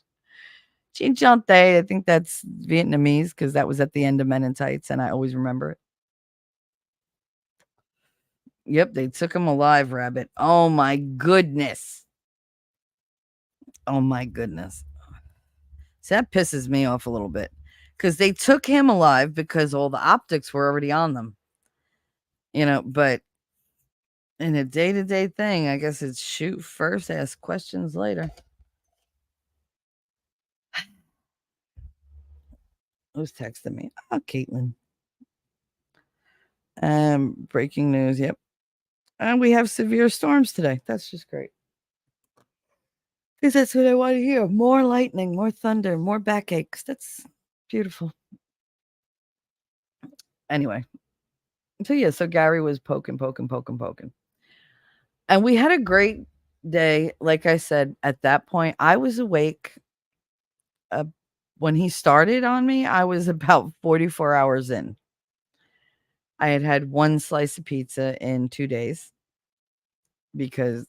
Chinchante, I think that's Vietnamese because that was at the end of Men in Tights, and I always remember it. Yep, they took him alive, Rabbit. Oh my goodness. Oh my goodness. So that pisses me off a little bit because they took him alive because all the optics were already on them. But in a day-to-day thing, I guess it's shoot first, ask questions later. Who's texting me? Oh, Caitlin. Breaking news. Yep. And we have severe storms today. That's just great. Because that's what I want to hear. More lightning, more thunder, more backaches. That's beautiful. Anyway. So Gary was poking. And we had a great day. Like I said, at that point, I was awake. When he started on me, I was about 44 hours in. I had one slice of pizza in 2 days because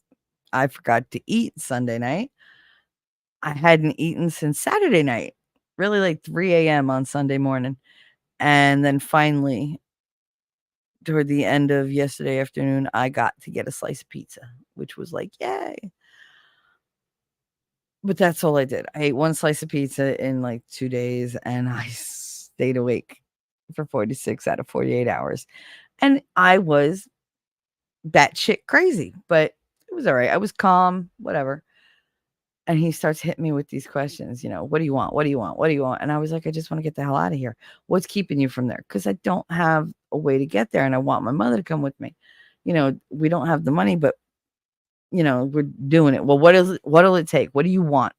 I forgot to eat Sunday night. I hadn't eaten since Saturday night, really like 3 a.m. on Sunday morning. And then finally, toward the end of yesterday afternoon, I got to get a slice of pizza, which was like, yay. But that's all I did. I ate one slice of pizza in like 2 days and I stayed awake for 46 out of 48 hours. And I was batshit crazy, but it was all right. I was calm, whatever. And he starts hitting me with these questions, what do you want? What do you want? What do you want? And I was like, I just want to get the hell out of here. What's keeping you from there? Because I don't have a way to get there and I want my mother to come with me. We don't have the money, but we're doing it. Well, what'll it take? What do you want?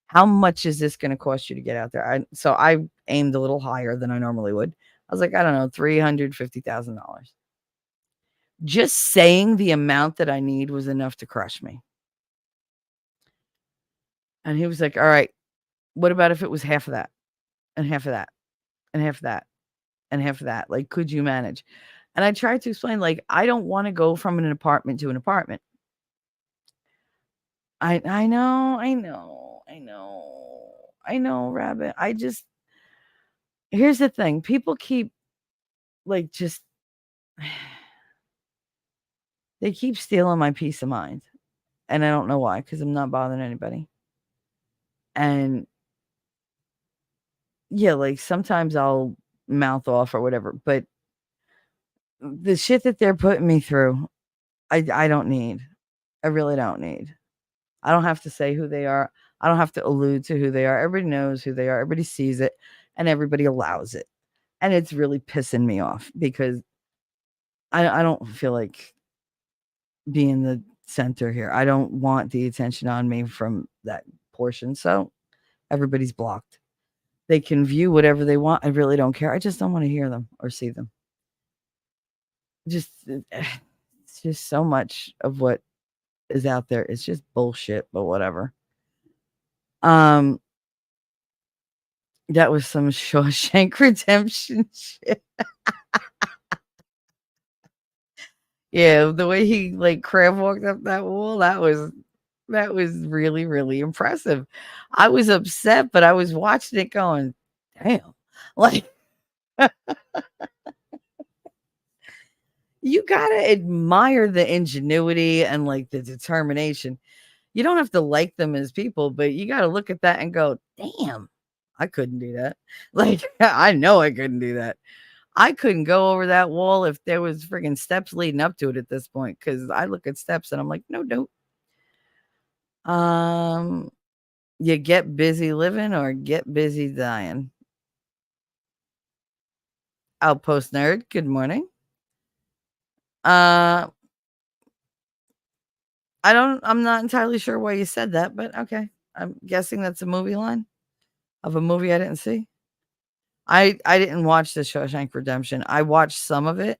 How much is this going to cost you to get out there? So I aimed a little higher than I normally would. I was like, I don't know, $350,000. Just saying the amount that I need was enough to crush me. And he was like, all right, what about if it was half of that and half of that and half of that and half of that? Like, could you manage? And I tried to explain, like, I don't want to go from an apartment to an apartment. I know, Rabbit. Here's the thing. People keep like they keep stealing my peace of mind. And I don't know why, because I'm not bothering anybody. And yeah, like sometimes I'll mouth off or whatever, but the shit that they're putting me through, I don't need. I really don't need. I don't have to say who they are. I don't have to allude to who they are. Everybody knows who they are. Everybody sees it and everybody allows it. And it's really pissing me off because I don't feel like being the center here. I don't want the attention on me from that portion. So everybody's blocked. They can view whatever they want. I really don't care. I just don't want to hear them or see them. Just it's just so much of what is out there. It's just bullshit, but whatever. That was some Shawshank Redemption shit. Yeah, the way he like crab walked up that wall, that was really, really impressive. I was upset, but I was watching it going, damn. Like you gotta admire the ingenuity and like the determination. You don't have to like them as people, but you gotta look at that and go, damn, I couldn't do that. Like I know I couldn't do that. I couldn't go over that wall if there was friggin' steps leading up to it at this point. Cause I look at steps and I'm like, no, no. You get busy living or get busy dying. Outpost nerd, good morning. I'm not entirely sure why you said that, but okay. I'm guessing that's a movie line of a movie I didn't see. I didn't watch the Shawshank Redemption. I watched some of it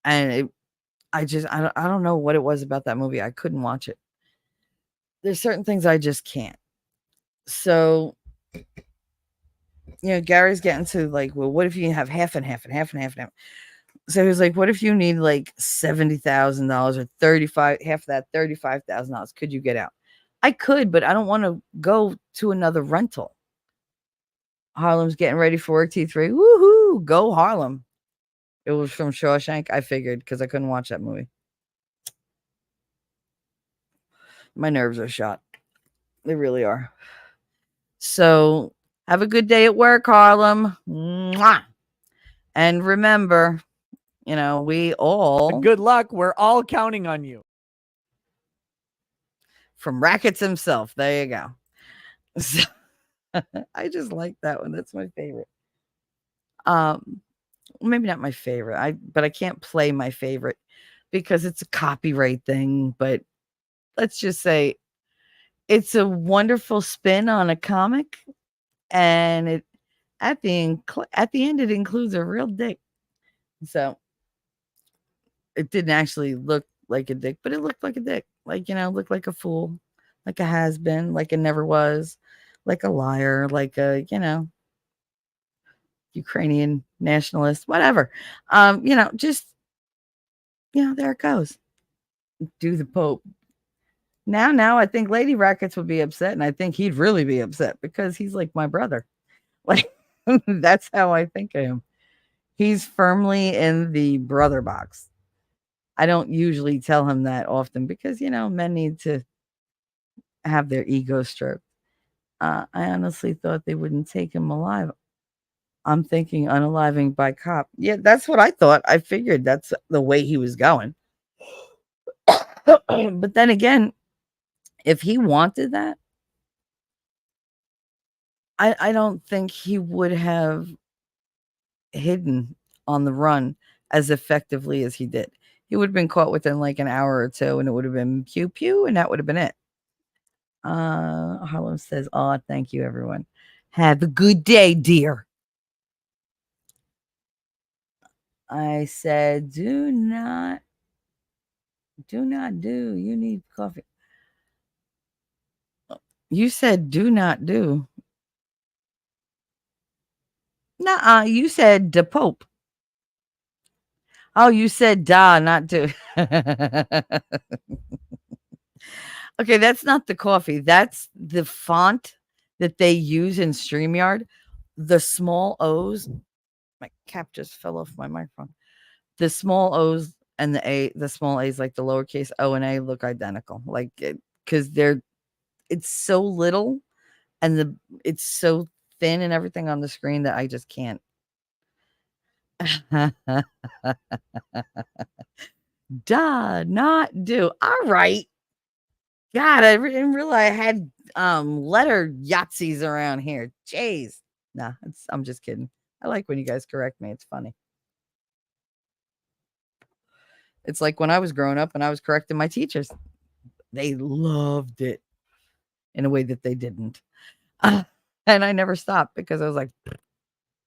and I don't know what it was about that movie. I couldn't watch it. There's certain things I just can't. So, Gary's getting to like, well, what if you have half and half and half and half and half? So he was like, what if you need like $70,000 or 35, half of that $35,000? Could you get out? I could, but I don't want to go to another rental. Harlem's getting ready for work. T3. Woohoo! Go Harlem. It was from Shawshank. I figured because I couldn't watch that movie. My nerves are shot. They really are. So have a good day at work, Harlem. Mwah! And remember, we all. Good luck. We're all counting on you. From Rackets himself. There you go. So, I just like that one. That's my favorite. Maybe not my favorite. But I can't play my favorite because it's a copyright thing. But let's just say it's a wonderful spin on a comic, and it at the end it includes a real dick. So it didn't actually look like a dick, but it looked like a dick. Like, looked like a fool, like a has-been, like a never was, like a liar, like a, Ukrainian nationalist, whatever. Just, there it goes. Do the Pope. Now I think Lady Rackets would be upset, and I think he'd really be upset because he's like my brother. Like, that's how I think of him. He's firmly in the brother box. I don't usually tell him that often because, men need to have their ego stroked. I honestly thought they wouldn't take him alive. I'm thinking unaliving by cop. Yeah, that's what I thought. I figured that's the way he was going. But then again, if he wanted that, I don't think he would have hidden on the run as effectively as he did. He would have been caught within like an hour or two, and it would have been pew pew, and that would have been it. Harlem says, "Oh, thank you, everyone. Have a good day, dear." I said, "Do not do. You need coffee." You said, "Do not do." Nuh-uh, you said the Pope. Oh, you said da, not do. Okay, that's not the coffee. That's the font that they use in StreamYard. The small O's. My cap just fell off my microphone. The small O's and the small A's, like the lowercase O and A, look identical. Like, because it's so little and it's so thin and everything on the screen that I just can't. Duh, not do. All right. God, I didn't realize I had letter Yahtzees around here. Jeez. Nah, I'm just kidding. I like when you guys correct me. It's funny. It's like when I was growing up and I was correcting my teachers. They loved it in a way that they didn't. And I never stopped because I was like,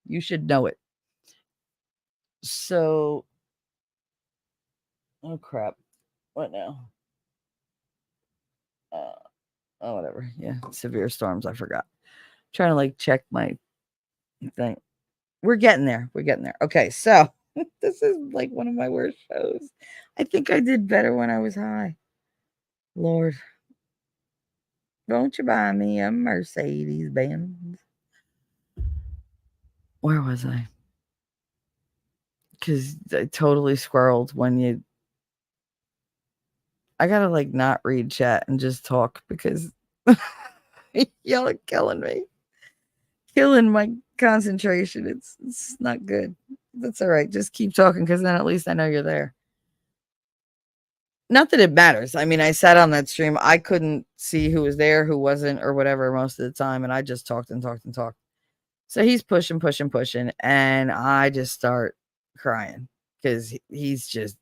you should know it. So, oh crap. What now? Oh, whatever. Yeah, severe storms. I forgot. Trying to like check my thing. We're getting there. We're getting there. Okay, so this is like one of my worst shows. I think I did better when I was high. Lord, won't you buy me a Mercedes Benz? Where was I? Because I totally squirreled when you. I gotta like not read chat and just talk because y'all are killing me. Killing my concentration. It's not good. That's all right. Just keep talking because then at least I know you're there. Not that it matters. I mean, I sat on that stream. I couldn't see who was there, who wasn't, or whatever most of the time. And I just talked and talked and talked. So he's pushing. And I just start crying because he's just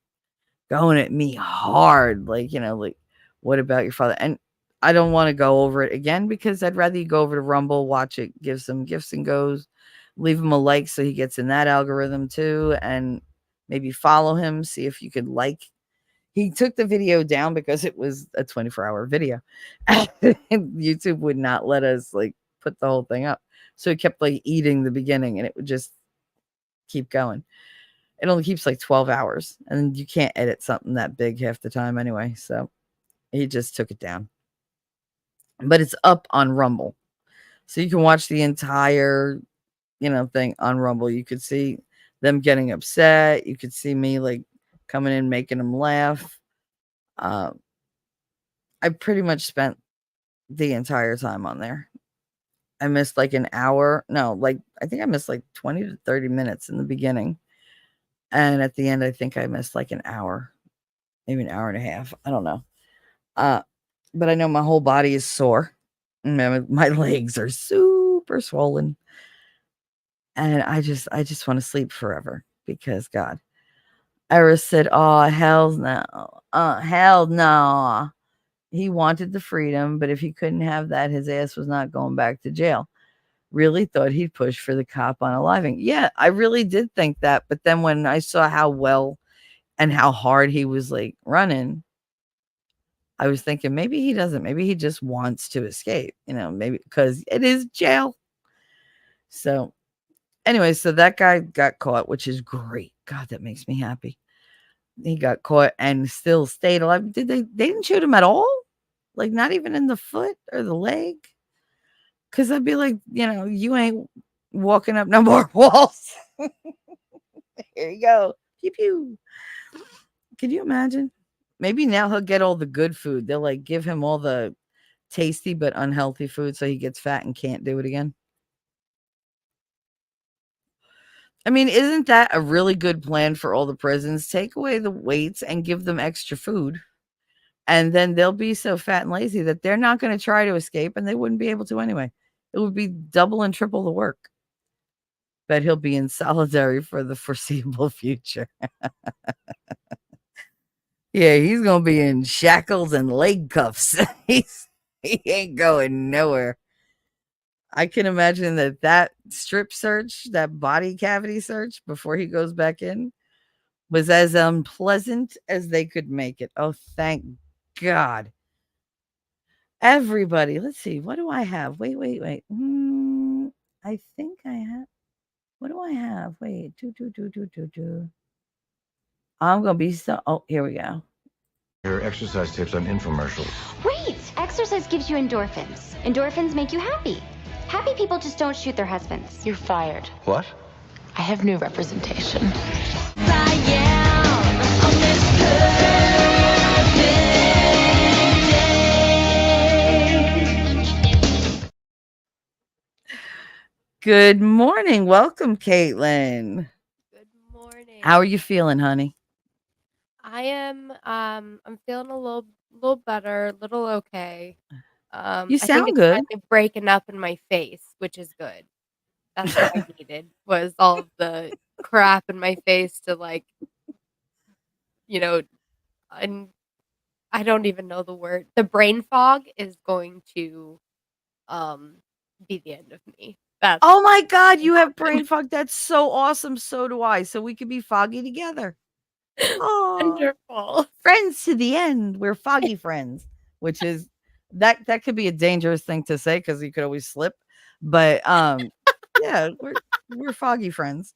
going at me hard. Like, like, what about your father? And I don't want to go over it again because I'd rather you go over to Rumble, watch it, give some gifts and goes, leave him a like so he gets in that algorithm too, and maybe follow him, see if you could like. He took the video down because it was a 24-hour video. YouTube would not let us like put the whole thing up. So it kept like eating the beginning and it would just keep going. It only keeps like 12 hours and you can't edit something that big half the time anyway. So he just took it down. But it's up on Rumble. So you can watch the entire, thing on Rumble. You could see them getting upset. You could see me like coming in, making them laugh. I pretty much spent the entire time on there. I missed like an hour. No, like I think I missed like 20 to 30 minutes in the beginning. And at the end, I think I missed like an hour, maybe an hour and a half. I don't know. But I know my whole body is sore. My legs are super swollen. And I just want to sleep forever because God. Iris said, oh, hell no. Hell no. He wanted the freedom, but if he couldn't have that, his ass was not going back to jail. Really thought he'd push for the cop unaliving. Yeah, I really did think that. But then when I saw how well and how hard he was like running, I was thinking maybe he doesn't. Maybe he just wants to escape, maybe because it is jail. So anyway, so that guy got caught, which is great. God, that makes me happy. He got caught and still stayed alive. They didn't shoot him at all? Like not even in the foot or the leg? Because I'd be like, you ain't walking up no more walls. Here you go. Pew pew. Can you imagine? Maybe now he'll get all the good food. They'll like give him all the tasty but unhealthy food so he gets fat and can't do it again. I mean, isn't that a really good plan for all the prisons? Take away the weights and give them extra food. And then they'll be so fat and lazy that they're not going to try to escape and they wouldn't be able to anyway. It would be double and triple the work. But he'll be in solitary for the foreseeable future. Yeah, he's going to be in shackles and leg cuffs. He ain't going nowhere. I can imagine that strip search, that body cavity search before he goes back in was as unpleasant as they could make it. Oh, thank God. Everybody, let's see. What do I have? Wait. I think I have. What do I have? Wait. I'm going to be so. Oh, here we go. Your exercise tips on infomercials. Wait! Exercise gives you endorphins. Endorphins make you happy. Happy people just don't shoot their husbands. You're fired. What? I have new representation. Good morning. Welcome, Caitlin. Good morning. How are you feeling, honey? I am I'm feeling a little better, a little okay. You I think sound it's good. finally breaking up in my face, which is good. That's what I needed was all of the crap in my face to like, you know, and I don't even know the word. The brain fog is going to um be the end of me. That's Oh my God, you have happen. brain fog. That's so awesome. So do I. So we could be foggy together. Oh, Wonderful. friends to the end. We're foggy friends, which is that could be a dangerous thing to say because you could always slip. But yeah, we're foggy friends.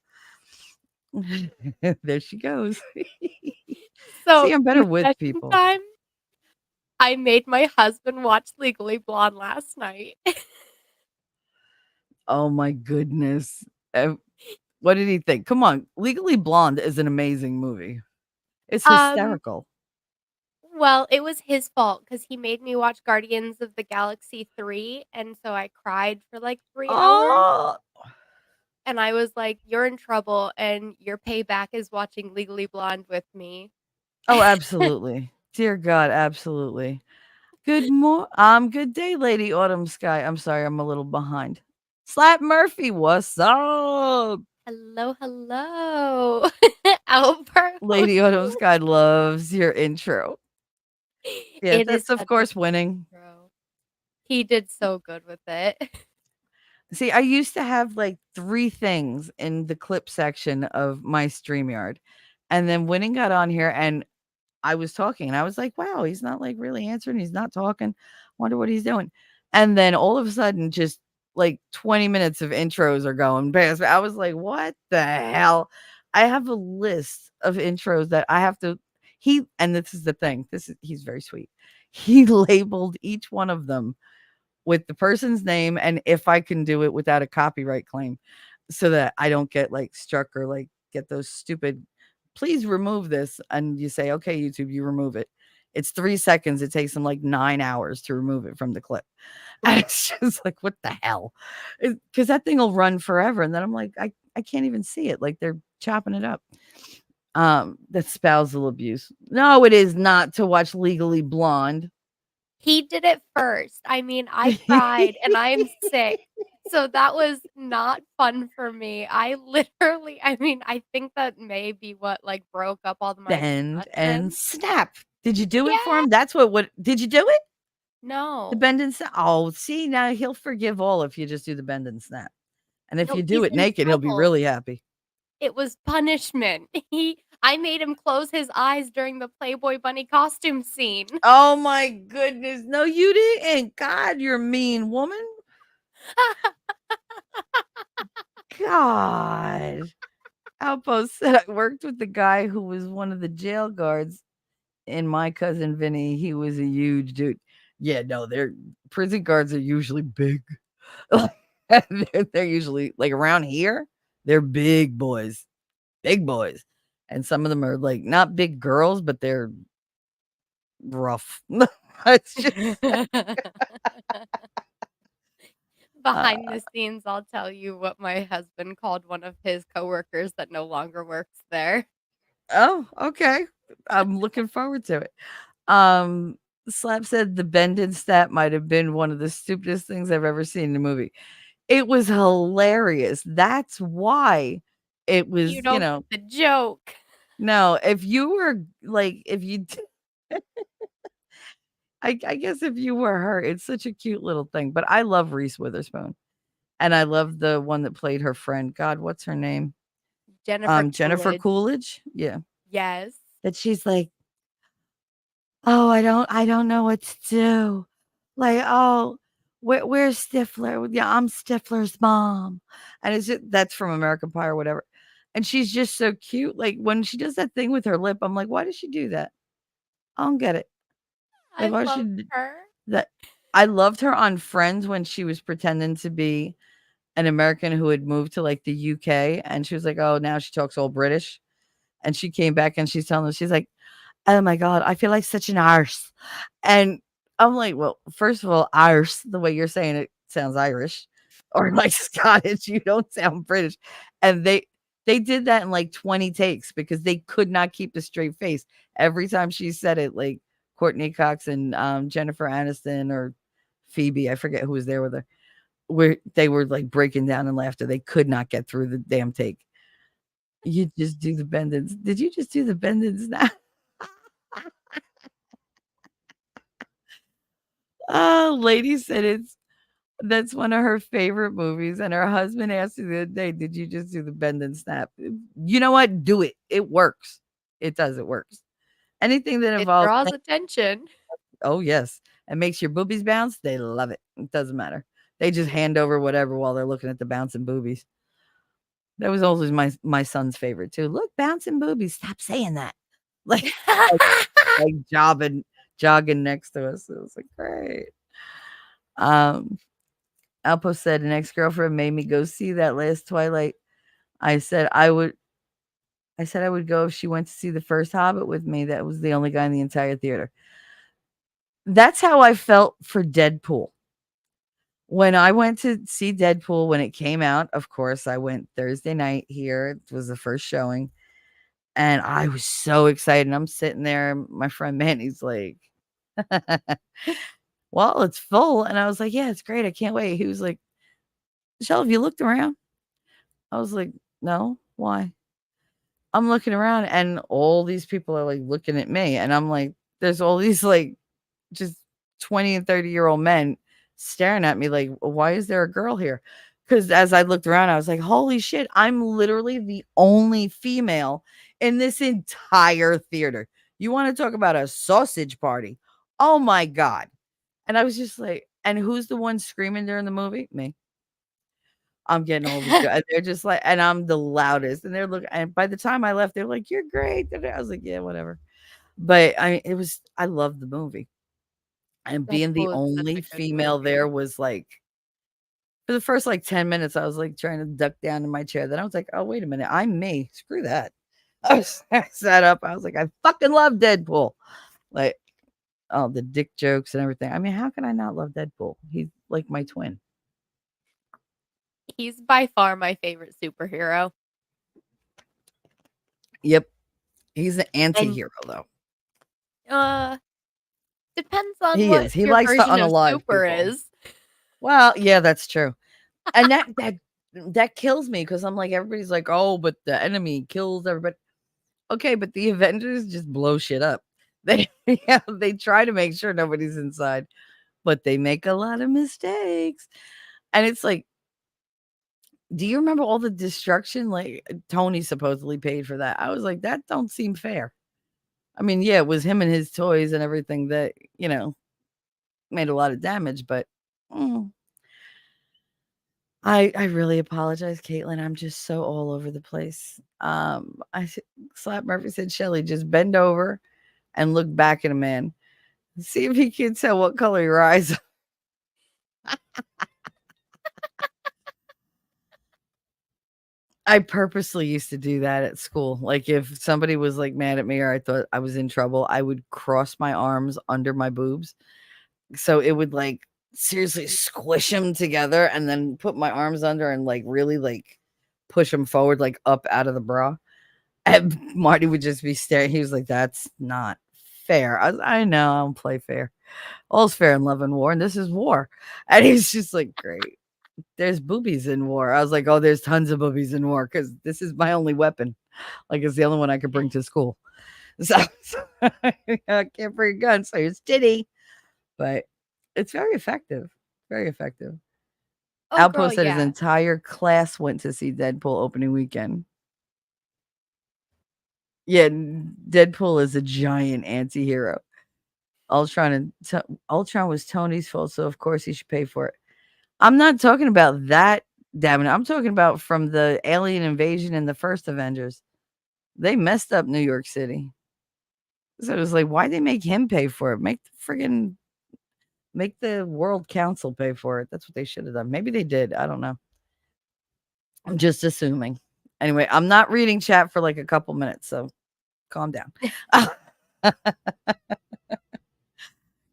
There she goes. So See, I'm better with confession people. time. I made my husband watch Legally Blonde last night. Oh my goodness. What did he think? Come on. Legally Blonde is an amazing movie. It's Um, hysterical. well, it was his fault because he made me watch Guardians of the Galaxy 3, and so I cried for, like, 3 hours, Oh, and I was like, "You're in trouble, and your payback is watching Legally Blonde with me." oh, absolutely. Dear God, absolutely. Good day, Lady Autumn Sky. I'm sorry, I'm a little behind. Slap Murphy, what's up? Hello, hello. Albert Lady Autumn hosting. Sky loves your intro. Yeah, It is that's of such a course good winning. intro. He did so good with it. See, I used to have like 3 things in the clip section of my StreamYard. And then Winning got on here and I was talking and I was like, wow, he's not like really answering. He's not talking. Wonder what he's doing. And then all of a sudden, just like 20 minutes of intros are going past. I was like, what the hell? I have a list of intros that I have to. And this is the thing. He's very sweet. He labeled each one of them with the person's name and if I can do it without a copyright claim so that I don't get like struck or like get those stupid please remove this and you say okay YouTube you remove it. It's 3 seconds. It takes them like 9 hours to remove it from the clip. And it's just like what the hell? Cuz that thing will run forever and then I'm like I can't even see it like they're chopping it up. That's spousal abuse. No, it is not to watch Legally Blonde. He did it first. I mean, I cried and I'm sick. So that was not fun for me. I mean, I think that may be what, like, broke up all my Bend and discussion. snap. Did you do it for Yeah. him? That's what did you do it? The No. bend and snap. Oh, see, now he'll forgive all if you just do the bend and snap. And if No, you do he's it in naked, he'll be trouble. really happy. It was punishment. I made him close his eyes during the Playboy bunny costume scene. Oh my goodness. No, you didn't. God, you're a mean woman. God. Outpost said I worked with the guy who was one of the jail guards in My Cousin Vinny. He was a huge dude. Yeah, no, they're prison guards are usually big. They're usually like around here, they're big boys. And some of them are like not big girls, but they're rough. It's just uh, Behind the scenes, I'll tell you what my husband called one of his coworkers that no longer works there. oh, okay. I'm looking forward to it. Um, Slap said the bend and snap might have been one of the stupidest things I've ever seen in a movie. It was hilarious. That's why it You was, don't get the joke. no, if you were like, if you, I guess if you were her, it's such a cute little thing. But I love Reese Witherspoon, and I love the one that played her friend. God, what's her name? Jennifer Jennifer Coolidge. Coolidge. Yeah, Yes. that she's like, oh, I don't know what to do. Like, oh, where's Stifler? Yeah, I'm Stifler's mom, and it's just, that's from American Pie or whatever. And she's just so cute. Like when she does that thing with her lip, I'm like, why does she do that? I don't get it. I Like, why love should her. that? I loved her on Friends when she was pretending to be an American who had moved to like the UK, and she was like, oh, now she talks all British. And she came back and she's telling us, she's like, oh my God, I feel like such an arse. And I'm like, well, first of all, arse, the way you're saying it sounds Irish. or like Scottish. You don't sound British. And they did that in like 20 takes because they could not keep a straight face. Every time she said it, like Courtney Cox and Jennifer Aniston or Phoebe, I forget who was there with her, where they were like breaking down in laughter. They could not get through the damn take. You just do the bend and did you just do the bend and snap? Oh, lady said that's one of her favorite movies. And her husband asked her the other day, did you just do the bend and snap? You know what? Do it. It works. It does. It works. Anything that It involves, draws attention. oh, yes, and makes your boobies bounce, they love it. It doesn't matter. They just hand over whatever while they're looking at the bouncing boobies. That was always my son's favorite too. Look, bouncing boobies. Stop saying that. Like, like jogging next to us. It was like great. Um, Alpo said an ex-girlfriend made me go see that last Twilight. I said I would go if she went to see the first Hobbit with me. That was the only guy in the entire theater. That's how I felt for Deadpool. When I went to see Deadpool when it came out, of course, I went Thursday night here. It was the first showing. And I was so excited. I'm sitting there. My friend Manny's like, well, it's full. And I was like, yeah, it's great. I can't wait. He was like, Michelle, have you looked around? I was like, no, why? I'm looking around and all these people are like looking at me. And I'm like, there's all these like just 20 and 30-year-old men staring at me like, why is there a girl here? Because as I looked around, I was like, holy shit, I'm literally the only female in this entire theater. You want to talk about a sausage party? Oh my God. And I was just like, and who's the one screaming during the movie? Me. I'm getting all the and they're just like, and I'm the loudest. And they're looking, and by the time I left, they're like, you're great. I was like, yeah, whatever. But I loved the movie. And being the Deadpool is such a only good female movie. there was like, for the first like 10 minutes, I was like trying to duck down in my chair. Then I was like, oh, wait a minute. I'm me. Screw that. I sat up. I was like, I fucking love Deadpool. Like, oh, the dick jokes and everything. I mean, how can I not love Deadpool? He's like my twin. He's by far my favorite superhero. Yep. He's an And anti-hero, though. depends on He what is. He your likes to version of unalive super people. is. Well, yeah, that's true. And that kills me because I'm like, everybody's like, oh, but the enemy kills everybody. Okay, but the Avengers just blow shit up. They try to make sure nobody's inside, but they make a lot of mistakes. And it's like, do you remember all the destruction? Like Tony supposedly paid for that. I was like, that don't seem fair. I mean, yeah, it was him and his toys and everything that, made a lot of damage, but I really apologize, Caitlin. I'm just so all over the place. Slap Murphy said, Shelly, just bend over and look back at a man. See if he can tell what color your eyes are. I purposely used to do that at school. Like if somebody was like mad at me or I thought I was in trouble, I would cross my arms under my boobs. So it would like seriously squish them together and then put my arms under and like really like push them forward, like up out of the bra. And Marty would just be staring. He was like, that's not fair. I know, I don't play fair. All's fair in love and war, and this is war. And he's just like, great. There's boobies in war. I was like, oh, there's tons of boobies in war because this is my only weapon. Like it's the only one I could bring to school. So I can't bring a gun, so it's titty. But it's very effective. Very effective. Oh, Alpo girl, said his yeah. entire class went to see Deadpool opening weekend. Yeah, Deadpool is a giant anti-hero. Ultron was Tony's fault, so of course he should pay for it. I'm not talking about that, damn it. I'm talking about from the alien invasion in the first Avengers. They messed up New York City. So it was like, why'd they make him pay for it? Make the World Council pay for it. That's what they should have done. Maybe they did. I don't know. I'm just assuming. Anyway, I'm not reading chat for like a couple minutes, so calm down.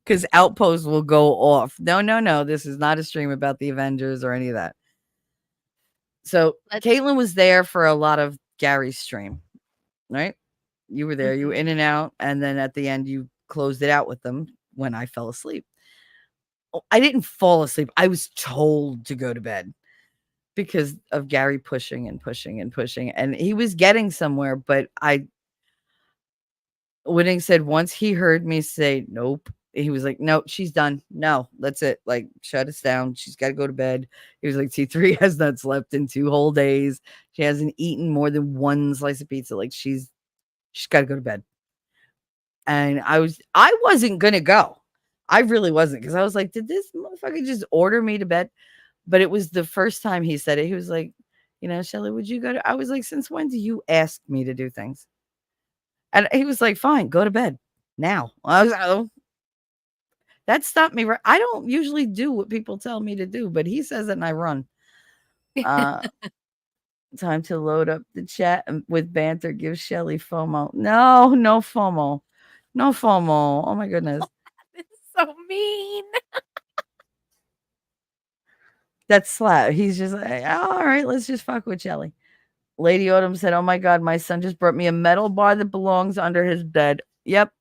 Because Outpost will go off. No. This is not a stream about the Avengers or any of that. So Let's Caitlin was there for a lot of Gary's stream, right? You were there, you were Mhm. in and out, and then at the end you closed it out with them when I fell asleep. Oh, I didn't fall asleep. I was told to go to bed because of Gary pushing and pushing and pushing. And he was getting somewhere, but Winning said once he heard me say nope, he was like, "No, she's done. No, that's it. Like, shut us down. She's got to go to bed." He was like, "T3 has not slept in 2 whole days. She hasn't eaten more than 1 slice of pizza. Like, she's got to go to bed." And I wasn't gonna go. I really wasn't because I was like, "Did this motherfucker just order me to bed?" But it was the first time he said it. He was like, "Shelly, would you go to?" I was like, "Since when do you ask me to do things?" And he was like, "Fine, go to bed now." I was like, "Oh." That stopped me. I don't usually do what people tell me to do, but he says it and I run. Uh, time to load up the chat with banter. Give Shelly FOMO. No, no FOMO. No FOMO. Oh my goodness. It's so mean. That's slap. He's just like, "Oh, all right, let's just fuck with Shelly." Lady Autumn said, "Oh my God, my son just brought me a metal bar that belongs under his bed." Yep.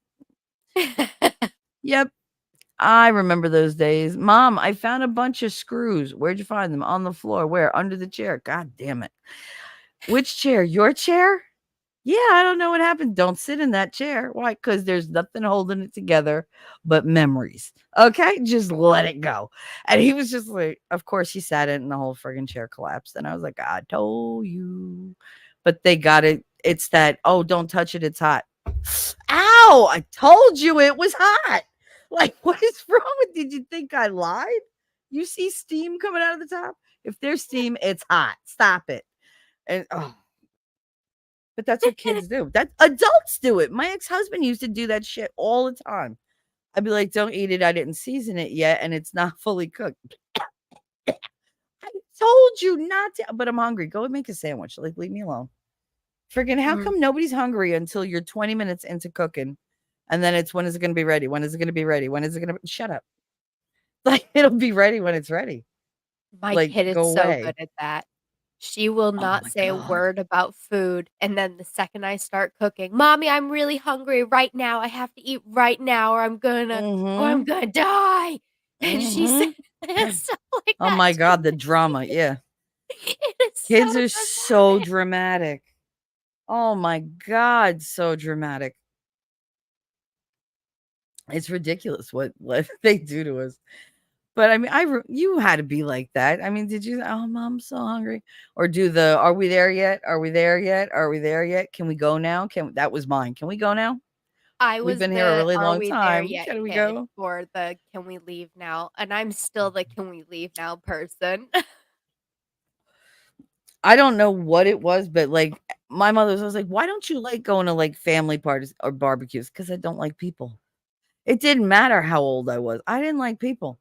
Yep. I remember those days. "Mom, I found a bunch of screws." "Where'd you find them?" "On the floor." "Where?" "Under the chair." God damn it. "Which chair? Your chair?" "Yeah, I don't know what happened." "Don't sit in that chair." "Why?" "Because there's nothing holding it together but memories." Okay, just let it go. And he was just like, of course, he sat in and the whole friggin' chair collapsed. And I was like, "I told you." But they got it. It's that, "Oh, don't touch it. It's hot." Ow! I told you it was hot. Like, what is wrong with? Did you think I lied? You see steam coming out of the top? If there's steam, it's hot. Stop it. And but that's what kids do. That adults do it. My ex-husband used to do that shit all the time. I'd be like, "Don't eat it. I didn't season it yet, and it's not fully cooked." I told you not to, but I'm hungry. Go and make a sandwich. Like, leave me alone. Freaking, how come nobody's hungry until you're 20 minutes into cooking? And then it's, when is it going to be ready? When is it going to be ready? When is it going to shut up? Like, it'll be ready when it's ready. My Like, kid is go so away. good at that. She will Oh not my say a God. word about food, and then the second I start cooking, "Mommy, I'm really hungry right now. I have to eat right now, or I'm Mm-hmm. gonna die." And she said Mm-hmm. stuff like Oh that my to God, the me. drama. Yeah. It is so Kids are so dramatic. dramatic. Oh my God, so dramatic. It's ridiculous what they do to us. But I mean, you had to be like that. I mean, did you? "Oh, Mom, I'm so hungry," or do the, "Are we there yet? Are we there yet? Are we there yet? Can we go now?" That was mine. "Can we go now? I We've was been here a the really "Are long we there time. yet" Can we kid go?" for the "Can we leave now?" And I'm still the "Can we leave now" person. I don't know what it was, but like my mother was like, "Why don't you like going to like family parties or barbecues?" "Because I don't like people." It didn't matter how old I was. I didn't like people.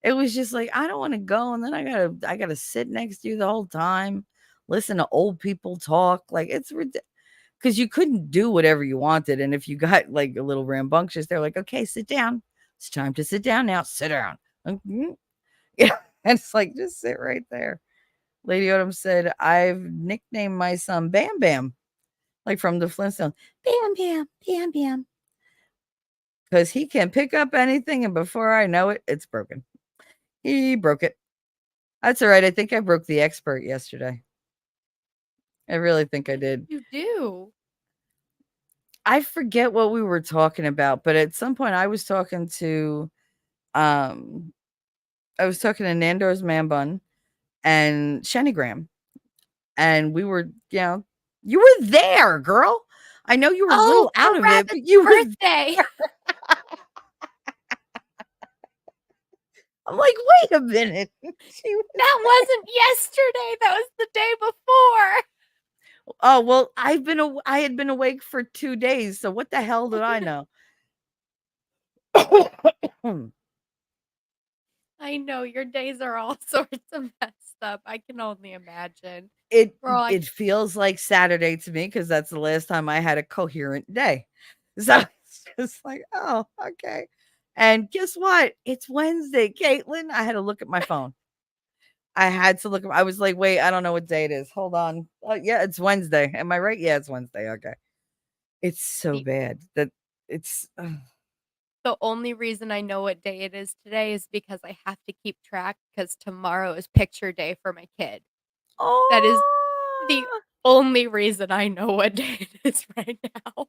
It was just like, I don't want to go, and then I gotta sit next to you the whole time, listen to old people talk. Like, it's because you couldn't do whatever you wanted. And if you got like a little rambunctious, they're like, "Okay, sit down. It's time to sit down now. Sit down." Mhm. Yeah. And it's like, just sit right there. Lady Odom said, "I've nicknamed my son Bam Bam, like from the Flintstones. Bam Bam, Bam Bam. Because he can pick up anything, and before I know it, it's broken." He broke it. That's all right. I think I broke the expert yesterday. I really think I did. You do. I forget what we were talking about, but at some point um I was talking to Nando's Man Bun and Shenigram, and we were, you were there, girl. I know you were a Oh, little out for of it, but Rabbit's you were birthday. I'm like, "Wait a minute." She was That wasn't yesterday, that was the day before. Oh, well, I had been awake for 2 days, so what the hell did I know? I know, your days are all sorts of messed up, I can only imagine. It We're all like, it feels like Saturday to me because that's the last time I had a coherent day. So it's just like, "Oh, okay." And guess what? It's Wednesday, Caitlin. I had to look at my phone. I had to look. I was like, wait, I don't know what day it is. Hold on. Oh, yeah, it's Wednesday. Am I right? Yeah, it's Wednesday. Okay. It's so The bad that it's. the only reason I know what day it is today is because I have to keep track because tomorrow is picture day for my kid. That is the Oh, only reason I know what day it is right now.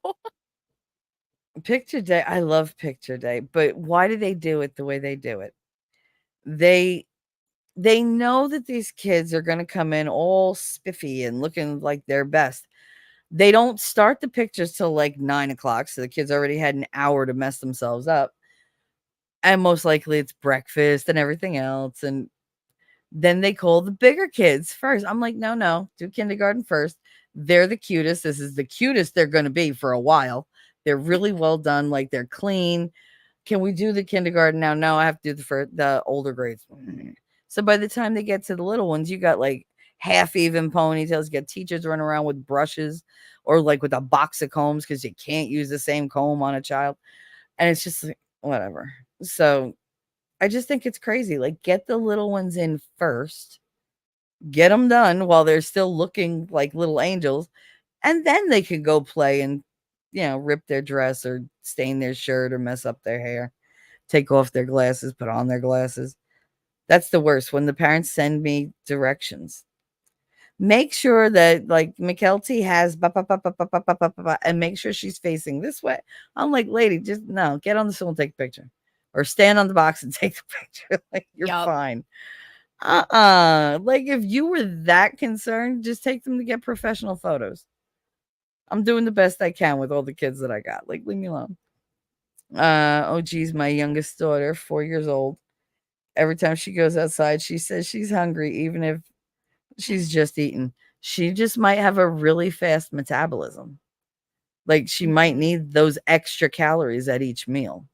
picture day. I love picture day, but why do they do it the way they do it? They they know that these kids are going to come in all spiffy and looking like their best. They don't start the pictures till like 9 o'clock, so the kids already had an hour to mess themselves up, and most likely it's breakfast and everything else, and then they call the bigger kids first. I'm like, no, no, do kindergarten first. They're the cutest. This is the cutest they're going to be for a while. They're really well done. Like they're clean. Can we do the kindergarten now? No, I have to do the older grades. So by the time they get to the little ones, you got like half even ponytails. You got teachers running around with brushes or like with a box of combs because you can't use the same comb on a child. And it's just like, whatever. So I just think it's crazy. Like, get the little ones in first, get them done while they're still looking like little angels, and then they can go play and, rip their dress or stain their shirt or mess up their hair, take off their glasses, put on their glasses. That's the worst when the parents send me directions. Make sure that like McKelty has and make sure she's facing this way. I'm like, lady, just no, get on the stool and take a picture. Or stand on the box and take the picture. Like you're Yup. fine. Like if you were that concerned, just take them to get professional photos. I'm doing the best I can with all the kids that I got. Like, leave me alone. Oh geez, my youngest daughter, 4 years old. Every time she goes outside, she says she's hungry, even if she's just eaten. She just might have a really fast metabolism. Like she might Mhm. need those extra calories at each meal,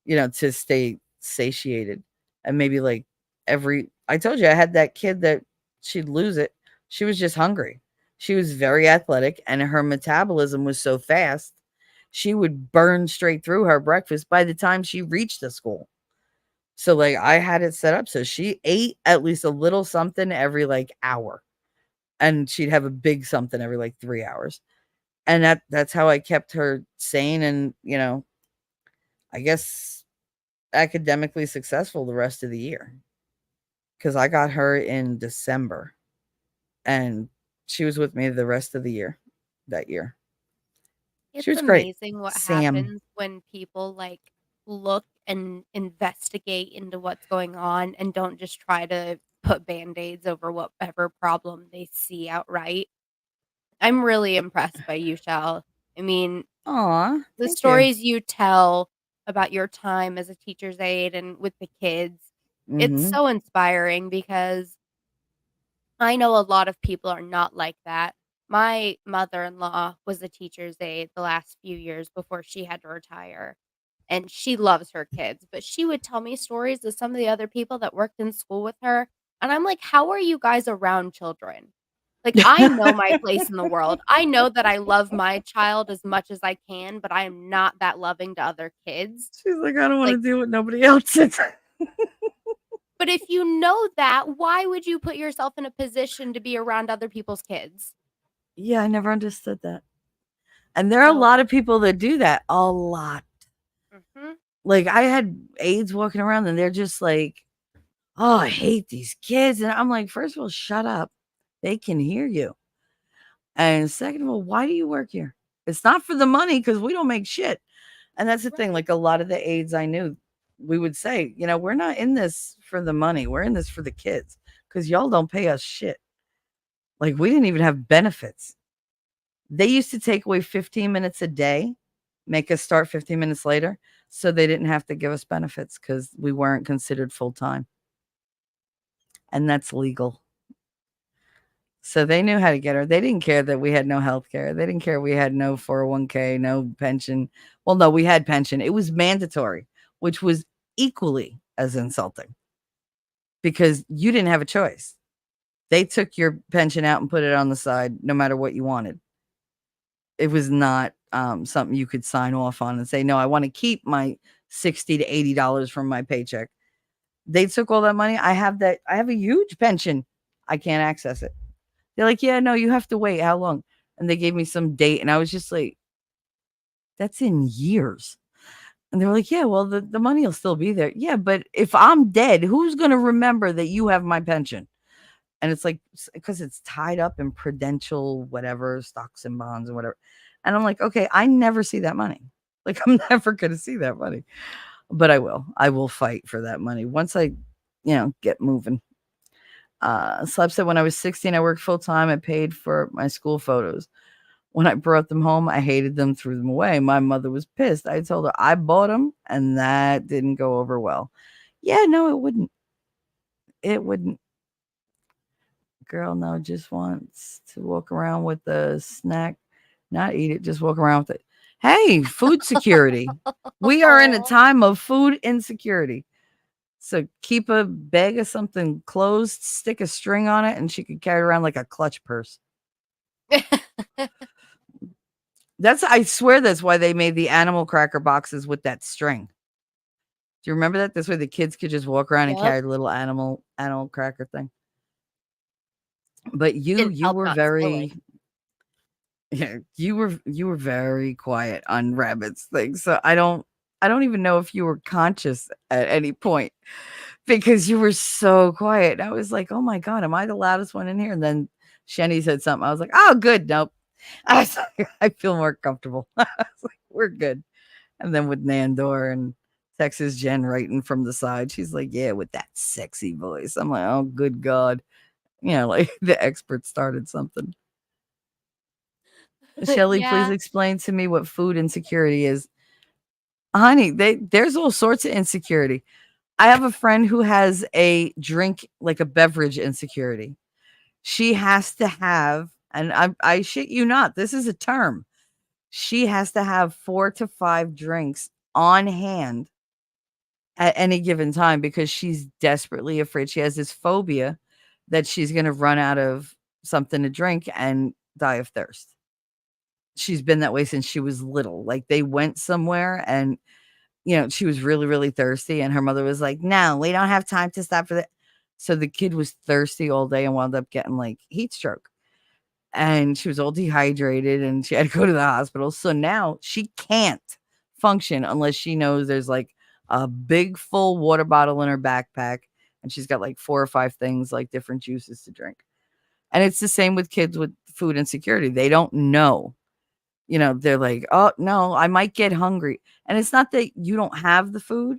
to stay satiated. And maybe like I told you I had that kid that she'd lose it. She was just hungry. She was very athletic and her metabolism was so fast, she would burn straight through her breakfast by the time she reached the school. So like I had it set up so she ate at least a little something every like hour and she'd have a big something every like 3 hours. And that's how I kept her sane and, I guess academically successful the rest of the year. Cuz I got her in December and she was with me the rest of the year that year. She It's was great. amazing what Sam. happens when people, like, look and investigate into what's going on and don't just try to put Band-Aids over whatever problem they see outright. I'm really impressed by you, Shell. I mean, Aw, the thank you. stories you tell about your time as a teacher's aide and with the kids, it's Mhm. so inspiring because I know a lot of people are not like that. My mother-in-law was a teacher's aide the last few years before she had to retire, and she loves her kids, but she would tell me stories of some of the other people that worked in school with her, and I'm like, "How are you guys around children?" Like, I know my place in the world. I know that I love my child as much as I can, but I am not that loving to other kids. She's like, I don't want Like, to do what nobody else is. but if you know that, why would you put yourself in a position to be around other people's kids? Yeah, I never understood that. And there are a So lot of people that do that. A lot. mhm. Like I had aides walking around and they're just like, "Oh, I hate these kids." And I'm like, first of all, shut up. They can hear you. And second of all, why do you work here? It's not for the money because we don't make shit. And that's the thing. Right. Like a lot of the aides I knew, we would say, we're not in this for the money. We're in this for the kids because y'all don't pay us shit. Like we didn't even have benefits. They used to take away 15 minutes a day, make us start 15 minutes later, so they didn't have to give us benefits because we weren't considered full time. And that's legal. So they knew how to get her. They didn't care that we had no health care. They didn't care we had no 401k, no pension. Well, no, we had pension. It was mandatory, which was equally as insulting because you didn't have a choice. They took your pension out and put it on the side no matter what you wanted. It was not something you could sign off on and say, no, I want to keep my $60 to $80 from my paycheck. They took all that money. I have a huge pension. I can't access it. They're like, yeah, no, you have to wait. How long? And they gave me some date. And I was just like, that's in years. And they were like, yeah, well, the money will still be there. Yeah, but if I'm dead, who's going to remember that you have my pension? And it's like, because it's tied up in prudential, whatever, stocks and bonds and whatever. And I'm like, okay, I never see that money. Like, I'm never going to see that money. But I will. I will fight for that money once I, get moving. Slap said, when I was 16, I worked full time. I paid for my school photos. When I brought them home, I hated them, threw them away. My mother was pissed. I told her I bought them, and that didn't go over well. Yeah, no, it wouldn't. It wouldn't. Girl, no, just wants to walk around with the snack, not eat it, just walk around with it. Hey, food security. We are in a time of food insecurity. So keep a bag of something closed, stick a string on it, and she could carry around like a clutch purse. I swear that's why they made the animal cracker boxes with that string. Do you remember that? This way the kids could just walk around and carry the little animal cracker thing. But you were very yeah, you were very quiet on Rabbit's thing. So I don't even know if you were conscious at any point because you were so quiet. I was like, oh my God, am I the loudest one in here? And then Shenny said something. I was like, oh, good. Nope. I was like, I feel more comfortable. I was like, we're good. And then with Nandor and Texas Jen writing from the side, she's like, yeah, with that sexy voice. I'm like, oh, good God. Like the expert started something. Shelly, please explain to me what food insecurity is. Honey, there's all sorts of insecurity. I have a friend who has a drink, like a beverage insecurity. She has to have, and I shit you not, this is a term. She has to have 4 to 5 drinks on hand at any given time because she's desperately afraid. She has this phobia that she's going to run out of something to drink and die of thirst. She's been that way since she was little. Like they went somewhere and, she was really, really thirsty. And her mother was like, no, we don't have time to stop for that. So the kid was thirsty all day and wound up getting like heat stroke. And she was all dehydrated and she had to go to the hospital. So now she can't function unless she knows there's like a big full water bottle in her backpack. And she's got like 4 or 5 things, like different juices to drink. And it's the same with kids with food insecurity. They don't know. They're like, oh, no, I might get hungry. And it's not that you don't have the food.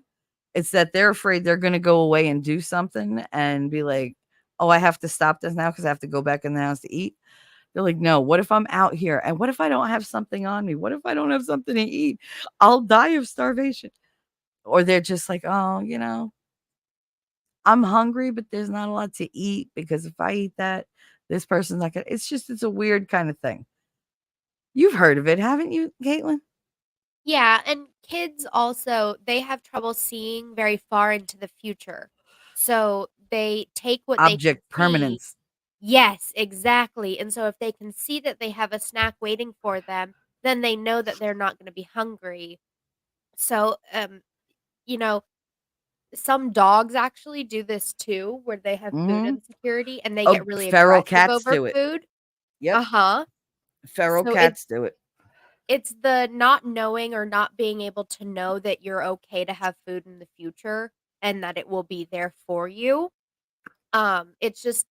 It's that they're afraid they're going to go away and do something and be like, oh, I have to stop this now because I have to go back in the house to eat. They're like, no, what if I'm out here? And what if I don't have something on me? What if I don't have something to eat? I'll die of starvation. Or they're just like, oh, I'm hungry, but there's not a lot to eat because if I eat that, this person's not going to. It's a weird kind of thing. You've heard of it, haven't you, Caitlin? Yeah, and kids also, they have trouble seeing very far into the future. So they take what they can Object see. permanence. Yes, exactly. And so if they can see that they have a snack waiting for them, then they know that they're not going to be hungry. So, you know, some dogs actually do this too, where they have food insecurity and they Oh, get really feral aggressive cats over do it. food. Yep. Uh-huh. Feral So cats do it. it's the not knowing or not being able to know that you're okay to have food in the future and that it will be there for you. It's just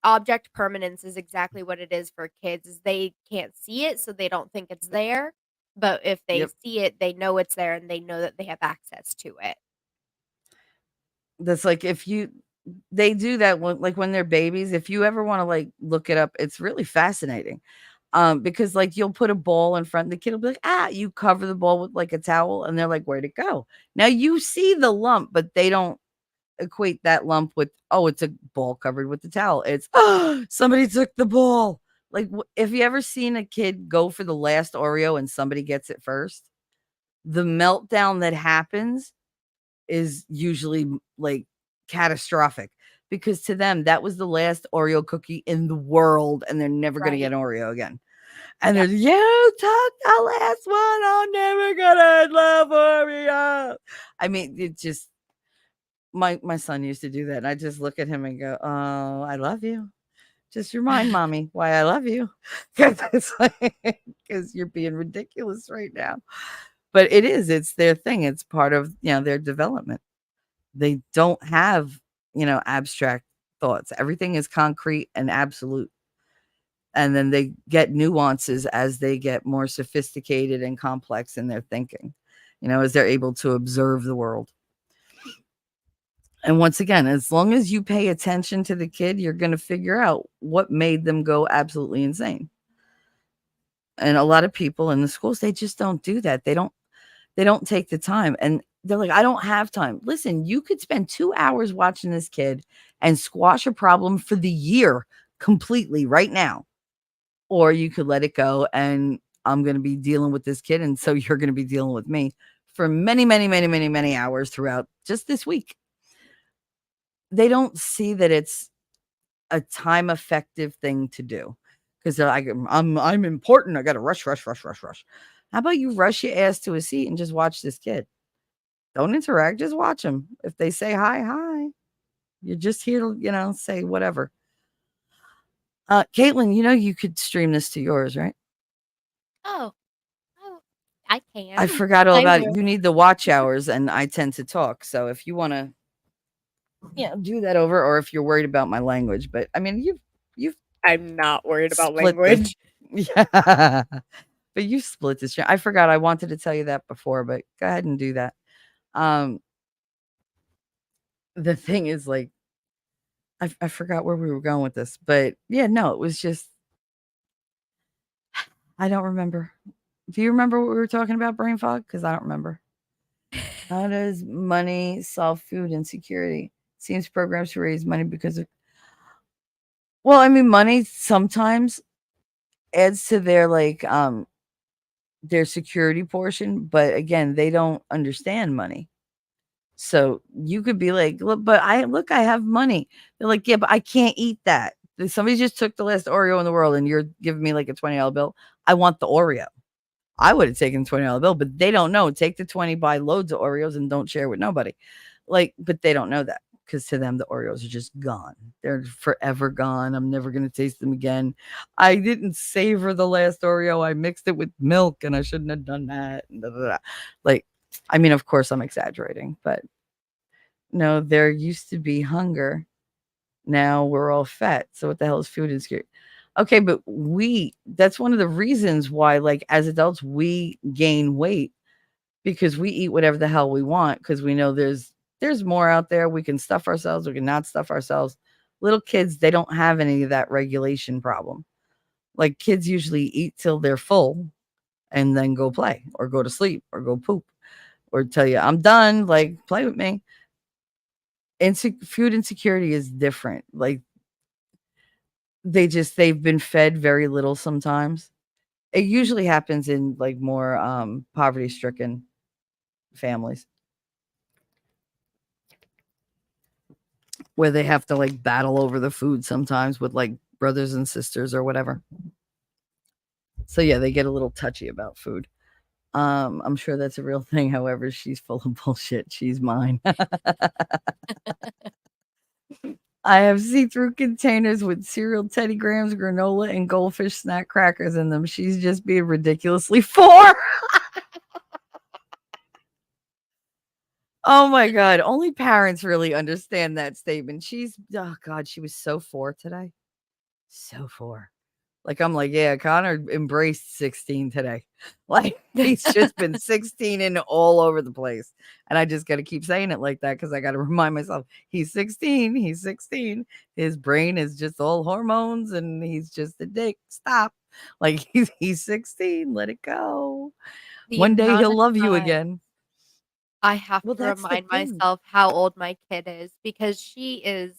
object permanence is exactly what it is for kids. Is they can't see it, so they don't think it's there. But if they Yep. see it, they know it's there and they know that they have access to it. That's like they do that when they're babies. If you ever want to like look it up, it's really fascinating. Because like you'll put a ball in front, the kid will be like, you cover the ball with like a towel, and they're like, where'd it go? Now you see the lump, but they don't equate that lump with, oh, it's a ball covered with the towel. It's, oh, somebody took the ball. Like, if you ever seen a kid go for the last Oreo and somebody gets it first, the meltdown that happens is usually like catastrophic because to them, that was the last Oreo cookie in the world and they're never going to get an Oreo again. And they're, you took the last one. I'm never going to love Oreo. I mean, it just, My son used to do that, and I just look at him and go, "Oh, I love you. Just remind mommy why I love you." 'Cause it's like, 'cause you're being ridiculous right now. But it's their thing. It's part of, their development. They don't have, abstract thoughts. Everything is concrete and absolute. And then they get nuances as they get more sophisticated and complex in their thinking, as they're able to observe the world. And once again, as long as you pay attention to the kid, you're going to figure out what made them go absolutely insane. And a lot of people in the schools, they just don't do that. They don't take the time. And they're like, I don't have time. Listen, you could spend 2 hours watching this kid and squash a problem for the year completely right now. Or you could let it go, and I'm going to be dealing with this kid, and so you're going to be dealing with me for many, many, many, many, many hours throughout just this week. They don't see that it's a time effective thing to do, because they're like, I'm important. I got to rush, rush, rush, rush, rush. How about you rush your ass to a seat and just watch this kid? Don't interact. Just watch them. If they say hi, hi. You're just here to, say whatever. Caitlin, you could stream this to yours, right? Oh, I can. I forgot all I about it. will. You need the watch hours, and I tend to talk. So if you want to, do that over, or if you're worried about my language, but I mean, you've I'm not worried about split language. this. Yeah, but you split this. I forgot. I wanted to tell you that before, but go ahead and do that. The thing is, like, I forgot where we were going with this, but yeah, no, it was just I don't remember. Do you remember what we were talking about, brain fog? Because I don't remember. How does money solve food insecurity? Seems programs to raise money because of. Well, I mean, money sometimes adds to their security portion, but again, they don't understand money. So you could be like, look, I have money. They're like, yeah, but I can't eat that. Somebody just took the last Oreo in the world, and you're giving me like a $20 bill. I want the Oreo. I would have taken the $20 bill, but they don't know. Take the 20, buy loads of Oreos, and don't share with nobody. But they don't know that, because to them, the Oreos are just gone. They're forever gone. I'm never going to taste them again. I didn't savor the last Oreo. I mixed it with milk, and I shouldn't have done that. I mean, of course, I'm exaggerating, but no, there used to be hunger. Now we're all fat. So what the hell is food insecurity? Okay, but that's one of the reasons why, like, as adults, we gain weight, because we eat whatever the hell we want, because we know there's more out there. We can stuff ourselves, we can not stuff ourselves. Little kids, they don't have any of that regulation problem. Like, kids usually eat till they're full and then go play or go to sleep or go poop or tell you, I'm done, like, play with me. Food insecurity is different. Like, they've been fed very little sometimes. It usually happens in like more poverty stricken families, where they have to like battle over the food sometimes with like brothers and sisters or whatever. So yeah, they get a little touchy about food. I'm sure that's a real thing. However, she's full of bullshit. She's mine. I have see-through containers with cereal, Teddy Grahams, granola, and goldfish snack crackers in them. She's just being ridiculously poor. Oh my God. Only parents really understand that statement. Oh God, she was so 4 today. So 4. Like, I'm like, yeah, Connor embraced 16 today. Like, he's just been 16 and all over the place. And I just got to keep saying it like that, because I got to remind myself, he's 16. He's 16. His brain is just all hormones, and he's just a dick. Stop. Like, he's 16. Let it go. The One day amount he'll of love you time again. I have Well, to that's the remind thing. myself how old my kid is, because she is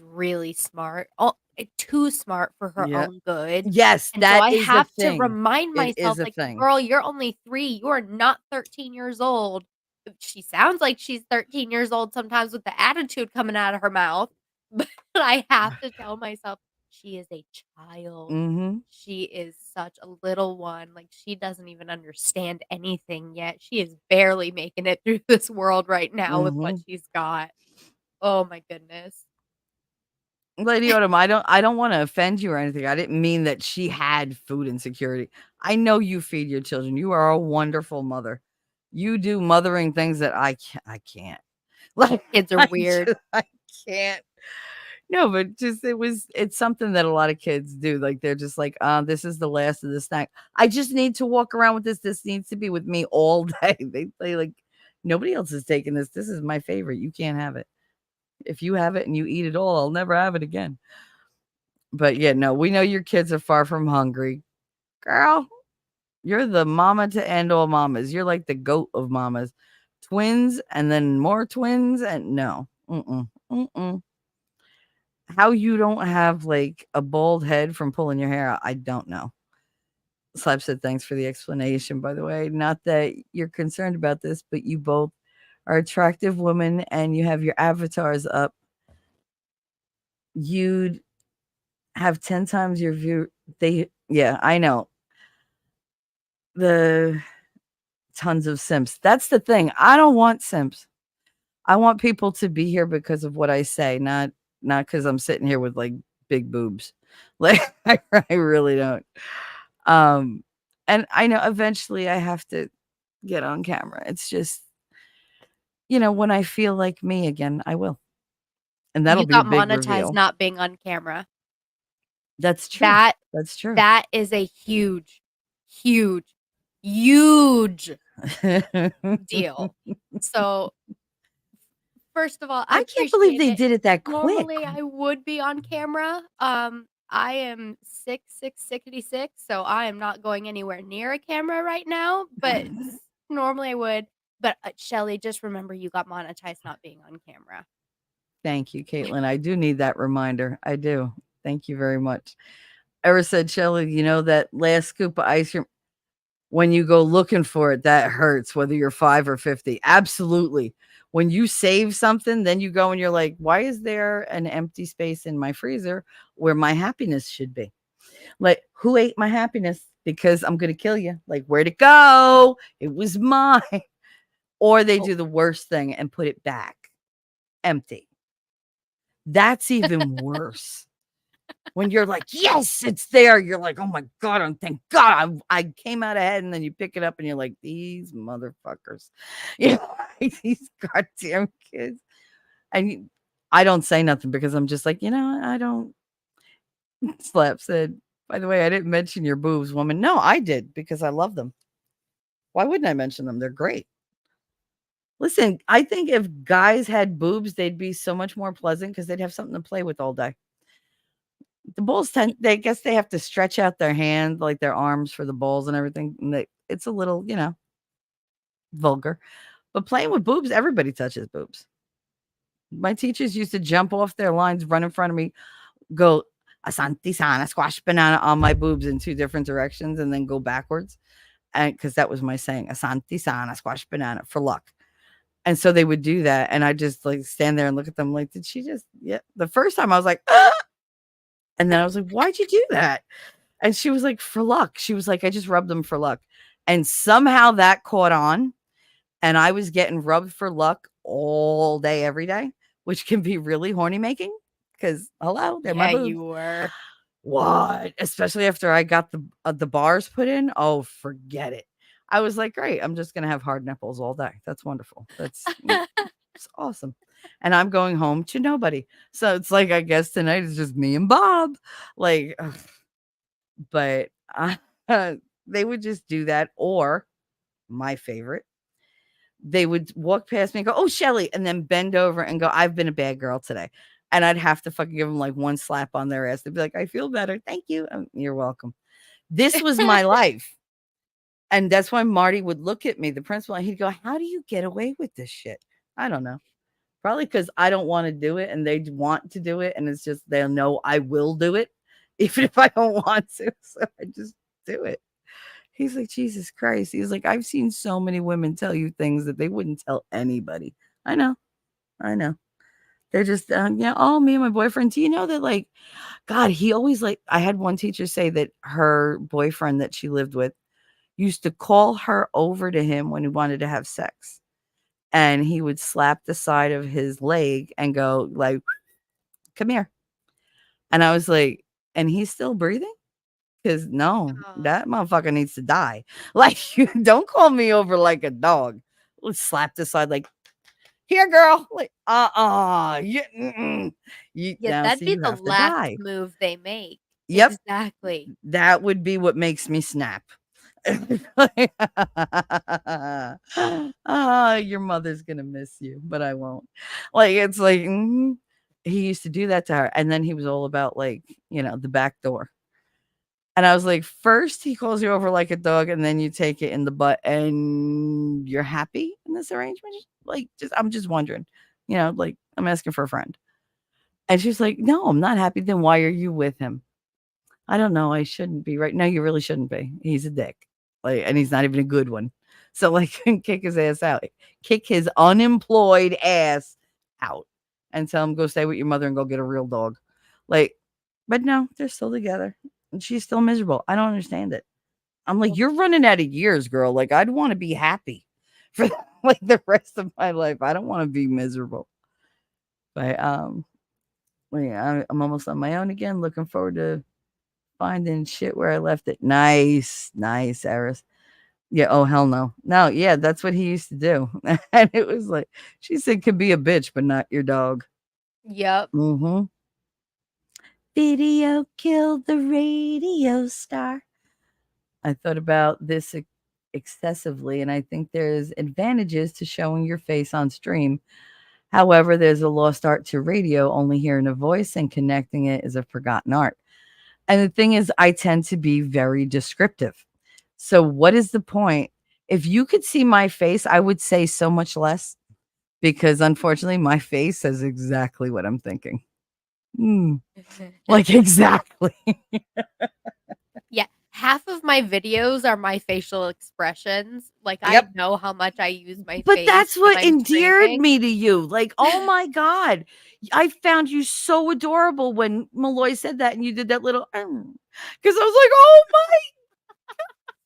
really smart. Too smart for her Yeah. own good. Yes, And so that I is a have to thing. remind It myself, is a like, thing. "Girl, you're only 3. You are not 13 years old." She sounds like she's 13 years old sometimes with the attitude coming out of her mouth, but I have to tell myself, she is a child. Mm-hmm. She is such a little one. Like, she doesn't even understand anything yet. She is barely making it through this world right now with what Mm-hmm. she's got. Oh my goodness. Lady Autumn, I don't want to offend you or anything. I didn't mean that she had food insecurity. I know you feed your children. You are a wonderful mother. You do mothering things that I can't. Like Kids are weird. I can't. No, but just it's something that a lot of kids do. Like they're just like, this is the last of the snack. I just need to walk around with this. This needs to be with me all day. They like nobody else is taking this. This is my favorite. You can't have it. If you have it and you eat it all, I'll never have it again. But yeah, no, we know your kids are far from hungry. Girl, you're the mama to end all mamas. You're like the goat of mamas. Twins and then more twins and no. Mm-mm. Mm-mm. How you don't have like a bald head from pulling your hair out, I don't know. Slap said, thanks for the explanation, by the way. Not that you're concerned about this, but you both are attractive women and you have your avatars up. You'd have 10 times your view. Yeah, I know. The tons of simps. That's the thing. I don't want simps. I want people to be here because of what I say, not because I'm sitting here with like big boobs. Like I really don't. Um, and I know eventually I have to get on camera. It's just, when I feel like me again, I will. And that'll You be a got big monetized reveal. not being on camera. That's true. That That's true. that is a huge, huge, huge deal. So, first of all, I I can't believe appreciate they it. did it that quick. Normally, I would be on camera. I am sick, so I am not going anywhere near a camera right now. But normally I would. But Shelly, just remember you got monetized not being on camera. Thank you, Caitlin. I do need that reminder. I do. Thank you very much. Ever said, Shelly, that last scoop of ice cream, when you go looking for it, that hurts, whether you're 5 or 50. Absolutely. When you save something, then you go and you're like, why is there an empty space in my freezer where my happiness should be? Like, who ate my happiness? Because I'm going to kill you. Like, where'd it go? It was mine. Or they do the worst thing and put it back empty. That's even worse. When you're like, yes, it's there. You're like, oh my God, thank God I came out ahead. And then you pick it up and you're like, these motherfuckers. These goddamn kids. And I don't say nothing because I'm just like, I don't. Slap said, by the way, I didn't mention your boobs, woman. No, I did because I love them. Why wouldn't I mention them? They're great. Listen, I think if guys had boobs, they'd be so much more pleasant because they'd have something to play with all day. The bulls they guess they have to stretch out their hand, like their arms for the balls and everything. And it's a little, vulgar. But playing with boobs, everybody touches boobs. My teachers used to jump off their lines, run in front of me, go Asante Sana, squash banana on my boobs in 2 different directions, and then go backwards. And because that was my saying, Asante Sana, squash banana for luck. And so they would do that. And I just like stand there and look at them like, did she just, yeah. The first time I was like, ah! And then I was like, why'd you do that? And she was like, for luck. She was like, I just rubbed them for luck. And somehow that caught on. And I was getting rubbed for luck all day, every day, which can be really horny making. Because hello, they're my boobs. You were. What? Especially after I got the bars put in. Oh, forget it. I was like, great. I'm just gonna have hard nipples all day. That's wonderful. That's it's awesome. And I'm going home to nobody. So it's like, I guess tonight is just me and Bob. Like, ugh. But they would just do that. Or my favorite, they would walk past me and go, oh, Shelly, and then bend over and go, I've been a bad girl today. And I'd have to fucking give them like one slap on their ass. They'd be like, I feel better. Thank you. You're welcome. This was my life. And that's why Marty would look at me, the principal, and he'd go, how do you get away with this shit? I don't know. Probably because I don't want to do it and they want to do it. And it's just, they'll know I will do it, even if I don't want to. So I just do it. He's like, Jesus Christ. He's like, I've seen so many women tell you things that they wouldn't tell anybody. I know. They're just, yeah, oh, me and my boyfriend. Do you know that, like, God, he always, like, I had one teacher say that her boyfriend that she lived with used to call her over to him when he wanted to have sex. And he would slap the side of his leg and go, like, come here. And I was like, and he's still breathing? Because no, that motherfucker needs to die. Like, you don't call me over like a dog. Let's slap the side, like, here, girl. Like, you Yeah, now that'd see be you the have to last die. move they make. Yep. Exactly. That would be what makes me snap. Your mother's gonna miss you, but I won't. Like, it's like, he used to do that to her, and then he was all about, like, the back door. And I was like, first he calls you over like a dog, and then you take it in the butt, and you're happy in this arrangement? Like, I'm just wondering, like, I'm asking for a friend. And she's like, no, I'm not happy. Then why are you with him? I don't know. I shouldn't be, right now. You really shouldn't be. He's a dick. Like, and he's not even a good one. So, like, kick his ass out. Kick his unemployed ass out and tell him, go stay with your mother and go get a real dog. Like, but no, they're still together. And she's still miserable. I don't understand it. I'm like, you're running out of years, girl. Like, I'd want to be happy for like the rest of my life. I don't want to be miserable. But yeah, I'm almost on my own again. Looking forward to finding shit where I left it. Nice, Eris. Yeah. Oh, hell no. No, yeah, that's what he used to do. And it was like, she said, could be a bitch, but not your dog. Yep. Mm-hmm. Video killed the radio star. I thought about this excessively, and I think there's advantages to showing your face on stream. However, there's a lost art to radio. Only hearing a voice and connecting it is a forgotten art. And the thing is, I tend to be very descriptive. So what is the point? If you could see my face, I would say so much less, because unfortunately my face says exactly what I'm thinking. Like, exactly. Yeah. Half of my videos are my facial expressions. Like, Yep. I know how much I use my But face. that's when what I'm endeared screaming. me to you. Like, oh my God. I found you so adorable when Malloy said that and you did that little, because I was like, oh my,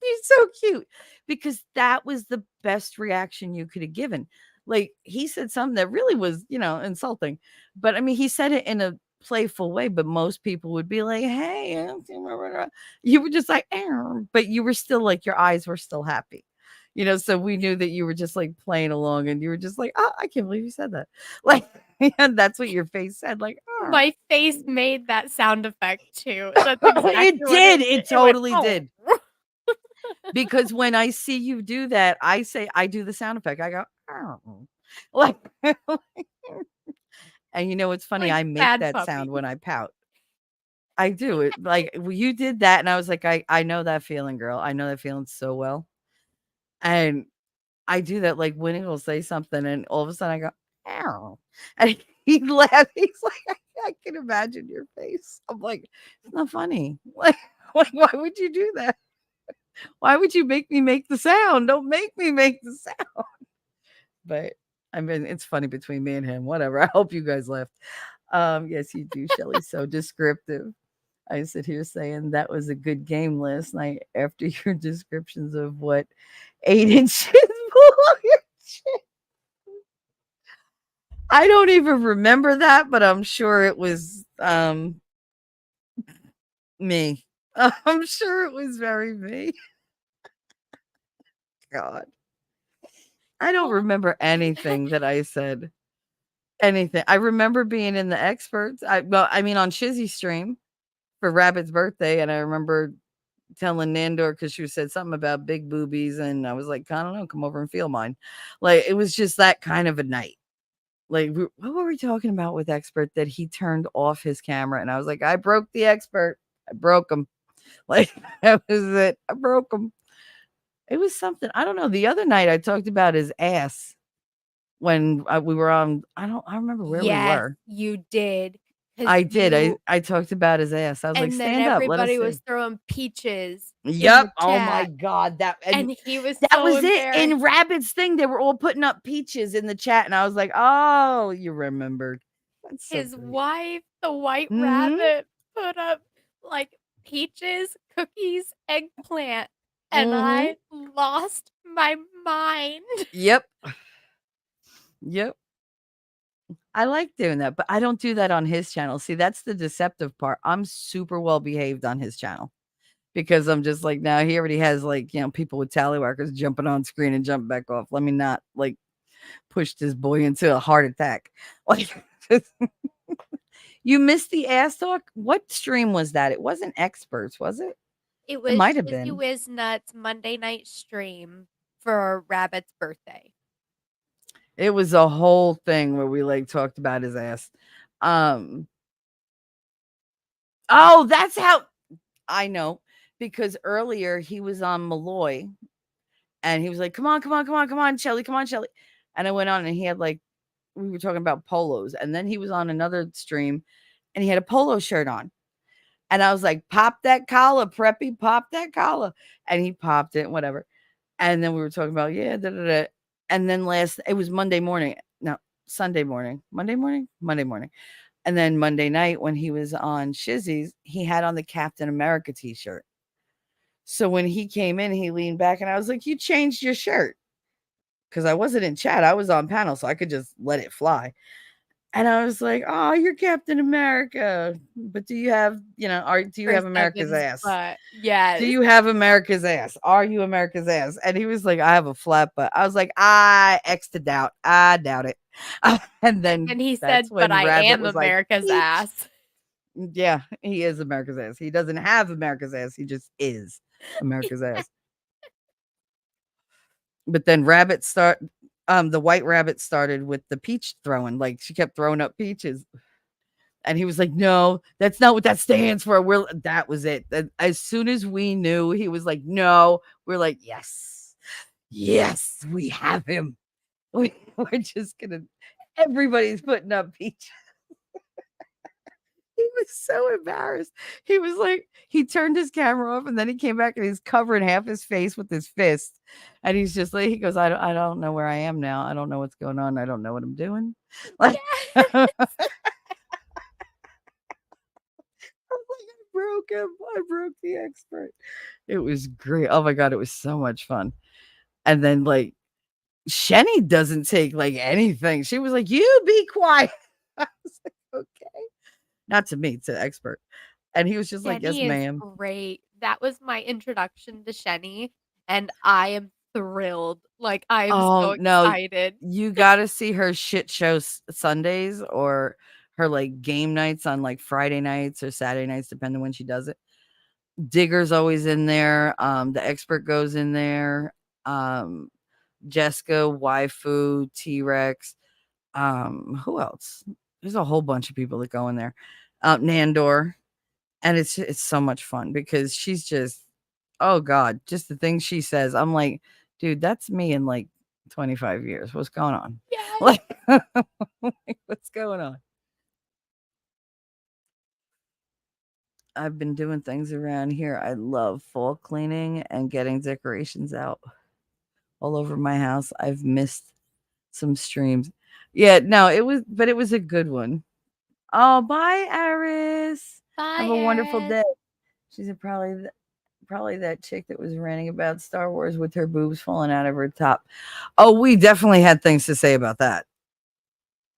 he's so cute. Because that was the best reaction you could have given. Like, he said something that really was, insulting. But I mean, he said it in a playful way, but most people would be like, hey, you were just like, but you were still like, your eyes were still happy. So we knew that you were just like playing along, and you were just like, oh, I can't believe you said that. Like, and that's what your face said. Like, My face made that sound effect too. That's exactly it what did. It went, totally "Oh." did. Because when I see you do that, I do the sound effect. I go, oh. Like, and it's funny. Like I make bad that puppy. sound when I pout. I do it. Like, you did that, and I was like, I know that feeling, girl. I know that feeling so well. And I do that, like, when he'll say something, and all of a sudden I go, ow. And he laughs. He's like, I can imagine your face. I'm like, it's not funny. Like, why would you do that? Why would you make me make the sound? Don't make me make the sound. But I mean, it's funny between me and him. Whatever. I hope you guys laughed. Yes, you do, Shelly. So descriptive. I sit here saying that was a good game last night after your descriptions of what 8 inches below your chin. I don't even remember that, but I'm sure it was me. I'm sure it was very me. God. I don't remember anything that I said. Anything. I remember being in the experts. I mean, on Shizzy's stream for Rabbit's birthday, and I remember telling Nandor, because she said something about big boobies, and I was like, I don't know, come over and feel mine. Like, it was just that kind of a night. Like, what were we talking about with expert that he turned off his camera, and I was like, I broke the expert. I broke him. Like, that was it. I broke him. It was something. I don't know. The other night I talked about his ass when we were on. I remember where we were. You did. I did. I talked about his ass. I was like, And then stand up. Let us everybody see. was throwing peaches in the Yep. Oh my chat, God. and he was that so was it. In embarrassed. Rabbit's thing, they were all putting up peaches in the chat, and I was like, oh, you remembered. That's so his great. wife, the white Mhm. rabbit, put up like peaches, cookies, eggplant, and Mhm. I lost my mind. Yep. Yep. I like doing that, but I don't do that on his channel. See, that's the deceptive part. I'm super well behaved on his channel because I'm just like, now he already has like, people with tallywhackers jumping on screen and jump back off. Let me not like push this boy into a heart attack. Like, you missed the ass talk. What stream was that? It wasn't experts, was it? It It was might have Shizzy been. Whiz Nuts Monday night stream for Rabbit's birthday. It was a whole thing where we like talked about his ass. Oh, that's how I know, because earlier he was on Malloy and he was like, come on, come on, come on, come on, Shelly, come on, Shelly. And I went on and he had like, we were talking about polos. And then he was on another stream and he had a polo shirt on. And I was like, pop that collar, Preppy, pop that collar. And he popped it, whatever. And then we were talking about, yeah, da, da, da. And then it was Monday morning. No, Sunday morning. Monday morning? Monday morning. And then Monday night when he was on Shizzy's, he had on the Captain America t-shirt. So when he came in, he leaned back and I was like, you changed your shirt. Because I wasn't in chat. I was on panel, so I could just let it fly. And I was like, oh, you're Captain America. But do you have, do you have Chris America's Evans' ass? butt. Do Yes. you have America's ass? Are you America's ass? And he was like, I have a flat butt. I was like, I X to doubt. I doubt it. And then And he that's said, but when I Rabbit am was like, America's "Peach." ass. Yeah, he is America's ass. He doesn't have America's ass. He just is America's ass. But then the white rabbit started with the peach throwing. Like she kept throwing up peaches. And he was like, no, that's not what that stands for. That was it. As soon as we knew, he was like, no, we're like, yes, we have him. We're just gonna, everybody's putting up peaches. He was so embarrassed. He was like, he turned his camera off and then he came back and he's covering half his face with his fist. And he's just like, he goes, I don't know where I am now. I don't know what's going on. I don't know what I'm doing. Like, Yes. I broke him. I broke the expert. It was great. Oh my God. It was so much fun. And then like Shenny doesn't take like anything. She was like, you be quiet. I was like, okay. Not to me, to expert. And he was just like, yes, Shenny is ma'am. great. That was my introduction to Shenny, and I am thrilled. Like, I am so Oh no, excited. you gotta see her shit show Sundays or her like game nights on like Friday nights or Saturday nights, depending when she does it. Digger's always in there. The expert goes in there. Jessica, Waifu, T-Rex. Who else? There's a whole bunch of people that go in there. Nandor. And it's so much fun because she's just, oh God, just the things she says. I'm like, dude, that's me in like 25 years. What's going on? Yes. Like, what's going on? I've been doing things around here. I love fall cleaning and getting decorations out all over my house. I've missed some streams. Yeah, no, it was a good one. Oh, bye, Iris. Bye, Have a wonderful Erin. day. She's probably that chick that was ranting about Star Wars with her boobs falling out of her top. Oh, we definitely had things to say about that.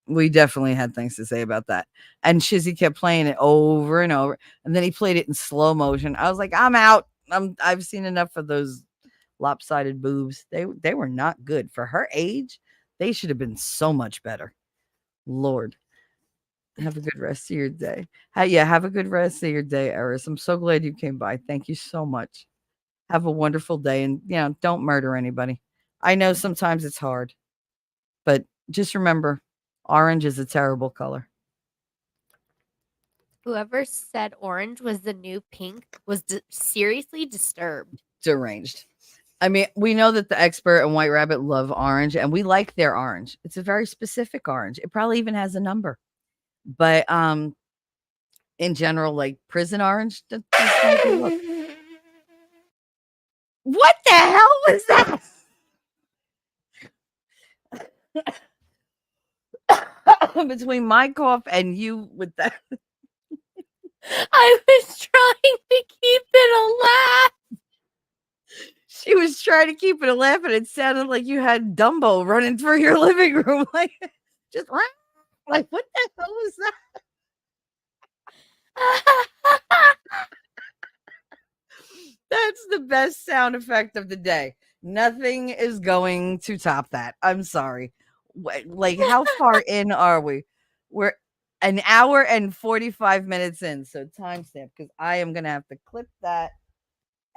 We definitely had things to say about that. And Shizzy kept playing it over and over. And then he played it in slow motion. I was like, I'm out. I've seen enough of those lopsided boobs. They were not good for her age. They should have been so much better. Lord. Have a good rest of your day. Have a good rest of your day, Eris. I'm so glad you came by. Thank you so much. Have a wonderful day and don't murder anybody. I know sometimes it's hard, but just remember, orange is a terrible color. Whoever said orange was the new pink was seriously disturbed. Deranged. I mean, we know that the expert and White Rabbit love orange and we like their orange. It's a very specific orange. It probably even has a number. But in general, like prison orange, that's not a good look. What the hell was that? between my cough and you with that. I was trying to keep it a laugh. She was trying to keep it a laugh, and it sounded like you had Dumbo running through your living room, like just like what the hell was that? That's the best sound effect of the day. Nothing is going to top that. I'm sorry. Like, how far in are we? We're an hour and 45 minutes in. So timestamp, because I am gonna have to clip that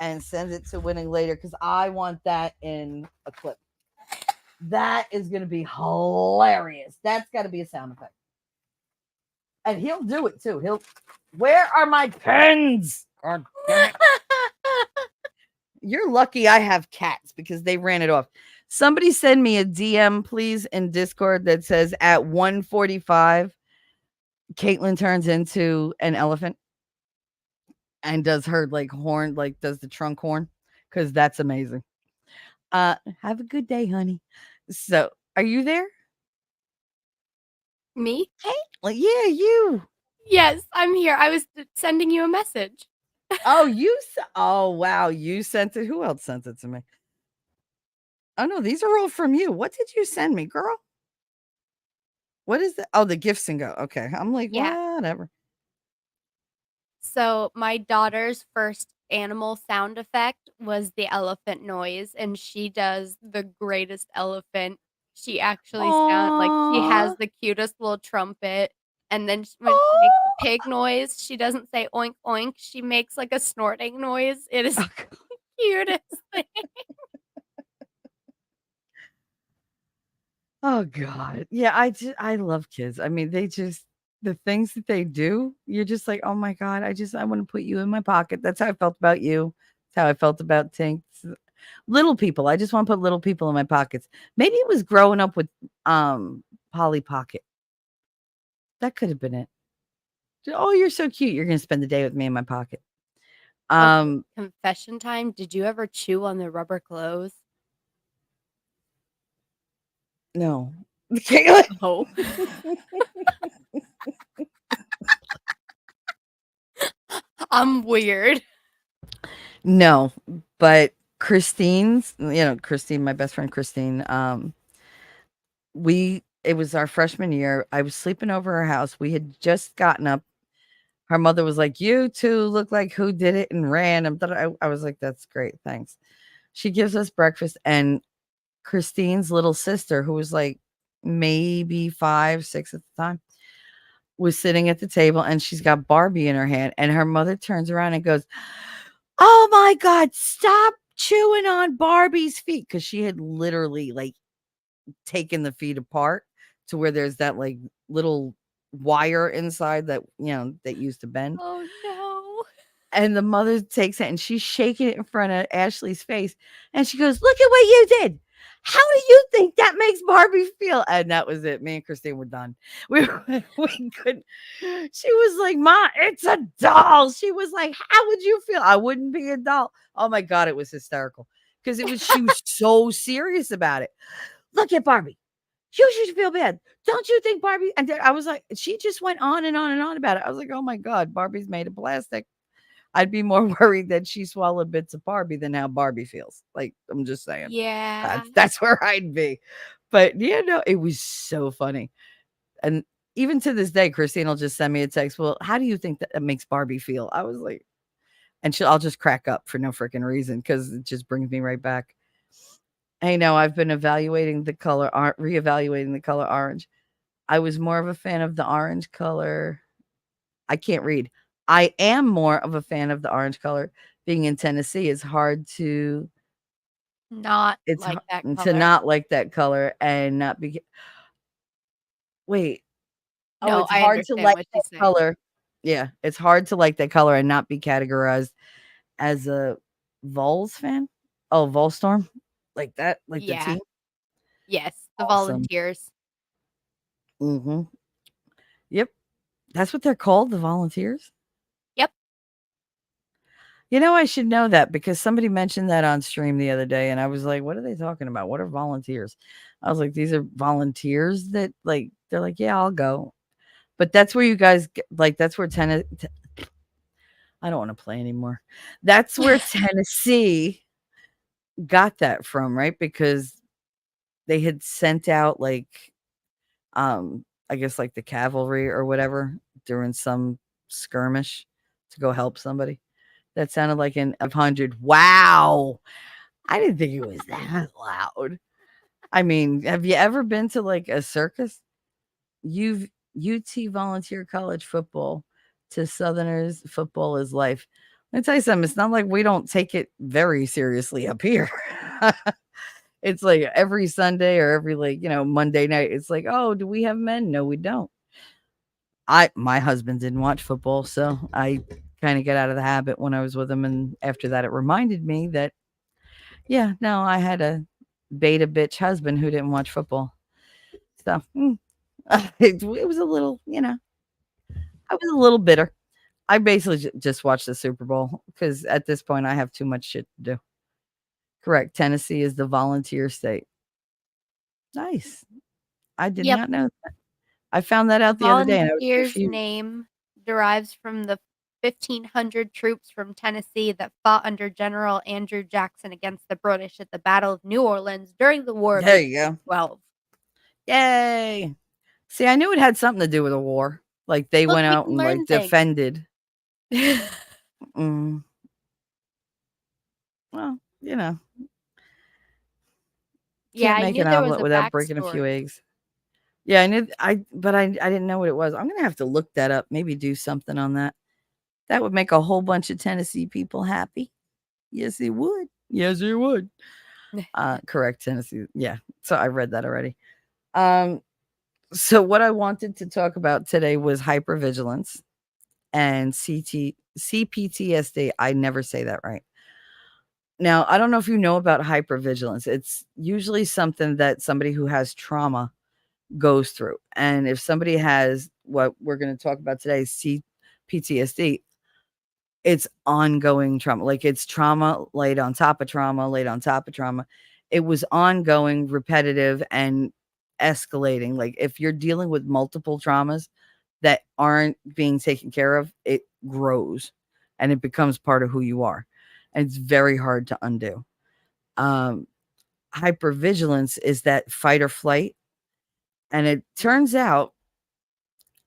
and send it to Winning later because I want that in a clip. That is gonna be hilarious. That's gotta be a sound effect. And he'll do it too. Where are my pens? God damn it. You're lucky I have cats because they ran it off. Somebody send me a DM, please, in Discord that says at 1:45, Caitlin turns into an elephant and does her like horn, like does the trunk horn, because that's amazing. Have a good day, honey. So, are you there? Me? Like, yeah, you. Yes, I'm here. I was sending you a message. Oh, oh wow, you sent it. Who else sent it to me? Oh no, these are all from you. What did you send me, girl? What is that? Oh, the gifts and go. Okay. I'm like, Yeah. whatever. So my daughter's first animal sound effect was the elephant noise, and she does the greatest elephant. She actually sounds like she has the cutest little trumpet. And then when she makes the pig noise, she doesn't say oink oink. She makes like a snorting noise. It is the cutest thing. Oh God. Yeah, I love kids. I mean, the things that they do, you're just like, oh my God, I want to put you in my pocket. That's how I felt about you. That's how I felt about Tink. Little people. I just want to put little people in my pockets. Maybe it was growing up with Polly Pocket. That could have been it. Oh, you're so cute. You're gonna spend the day with me in my pocket. Okay, confession time. Did you ever chew on the rubber clothes? No. Caitlin. Oh. I'm weird. No, but Christine's, Christine, my best friend Christine, it was our freshman year. I was sleeping over her house. We had just gotten up. Her mother was like, "You two look like who did it," and ran. I was like, "That's great, thanks." She gives us breakfast, and Christine's little sister, who was like maybe 5, 6 at the time, was sitting at the table, and she's got Barbie in her hand, and her mother turns around and goes, "Oh my God, stop chewing on Barbie's feet," because she had literally like taken the feet apart to where there's that like little wire inside that that used to bend. Oh no. And the mother takes it and she's shaking it in front of Ashley's face, and she goes, "Look at what you did. How do you think that makes Barbie feel?" And that was it. Me and Christine were done. We couldn't. She was like, "Ma, it's a doll." She was like, "How would you feel?" I wouldn't be a doll. Oh my God, it was hysterical because she was so serious about it. "Look at Barbie. You should feel bad. Don't you think Barbie?" And then I was like, she just went on and on and on about it. I was like, oh my God, Barbie's made of plastic. I'd be more worried that she swallowed bits of Barbie than how Barbie feels. Like, I'm just saying. Yeah. That's where I'd be. But yeah, no, it was so funny. And even to this day, Christine will just send me a text. "Well, how do you think that makes Barbie feel?" I was like, and I'll just crack up for no freaking reason because it just brings me right back. I know I've been reevaluating the color orange. I was more of a fan of the orange color. I can't read. I am more of a fan of the orange color. Being in Tennessee is hard to Not it's like that to color. not like that color and not be wait. Oh, No, it's I hard to understand like what that she's saying. color. Yeah, it's hard to like that color and not be categorized as a Vols fan. Oh, Volstorm. Like that, like the Yeah. team. Yes, the Awesome. volunteers. Mm-hmm. Yep. That's what they're called, the volunteers? Yep. I should know that because somebody mentioned that on stream the other day, and I was like, "What are they talking about? What are volunteers?" I was like, "These are volunteers that like They're like, yeah, I'll go. But that's where you guys like. That's where I don't want to play anymore. That's where Tennessee got that from, right? Because they had sent out like I guess like the cavalry or whatever during some skirmish to go help somebody. That sounded like an 500. Wow. I didn't think it was that loud. I mean, have you ever been to like a circus? You've UT volunteer college football to Southerners, football is life. Let me tell you something. It's not like we don't take it very seriously up here. It's like every Sunday or every like, Monday night. It's like, oh, do we have men? No, we don't. My husband didn't watch football, so I kind of get out of the habit when I was with him. And after that, it reminded me that, yeah, no, I had a beta bitch husband who didn't watch football. So it was a little, I was a little bitter. I basically just watched the Super Bowl because at this point I have too much shit to do. Correct. Tennessee is the volunteer state. Nice. I did Yep. not know that. I found that out the other day. And I was Volunteers' confused. name derives from the 1,500 troops from Tennessee that fought under General Andrew Jackson against the British at the Battle of New Orleans during the War of There you go. 1812. Yay. See, I knew it had something to do with a war. Like they Look, went we out can and learn like things. defended. Mm. Well, Yeah, can't I make knew an there was omelet a without breaking a few backstory. eggs. Yeah, I knew but I didn't know what it was. I'm gonna have to look that up, maybe do something on that. That would make a whole bunch of Tennessee people happy. Yes, it would. Yes, it would. Correct, Tennessee. Yeah. So I read that already. So what I wanted to talk about today was hypervigilance and CPTSD. I never say that right. Now, I don't know if you know about hypervigilance. It's usually something that somebody who has trauma goes through. And if somebody has what we're going to talk about today, CPTSD, it's ongoing trauma. Like it's trauma laid on top of trauma, laid on top of trauma. It was ongoing, repetitive, and escalating. Like if you're dealing with multiple traumas that aren't being taken care of, it grows and it becomes part of who you are. And it's very hard to undo. Hypervigilance is that fight or flight. And it turns out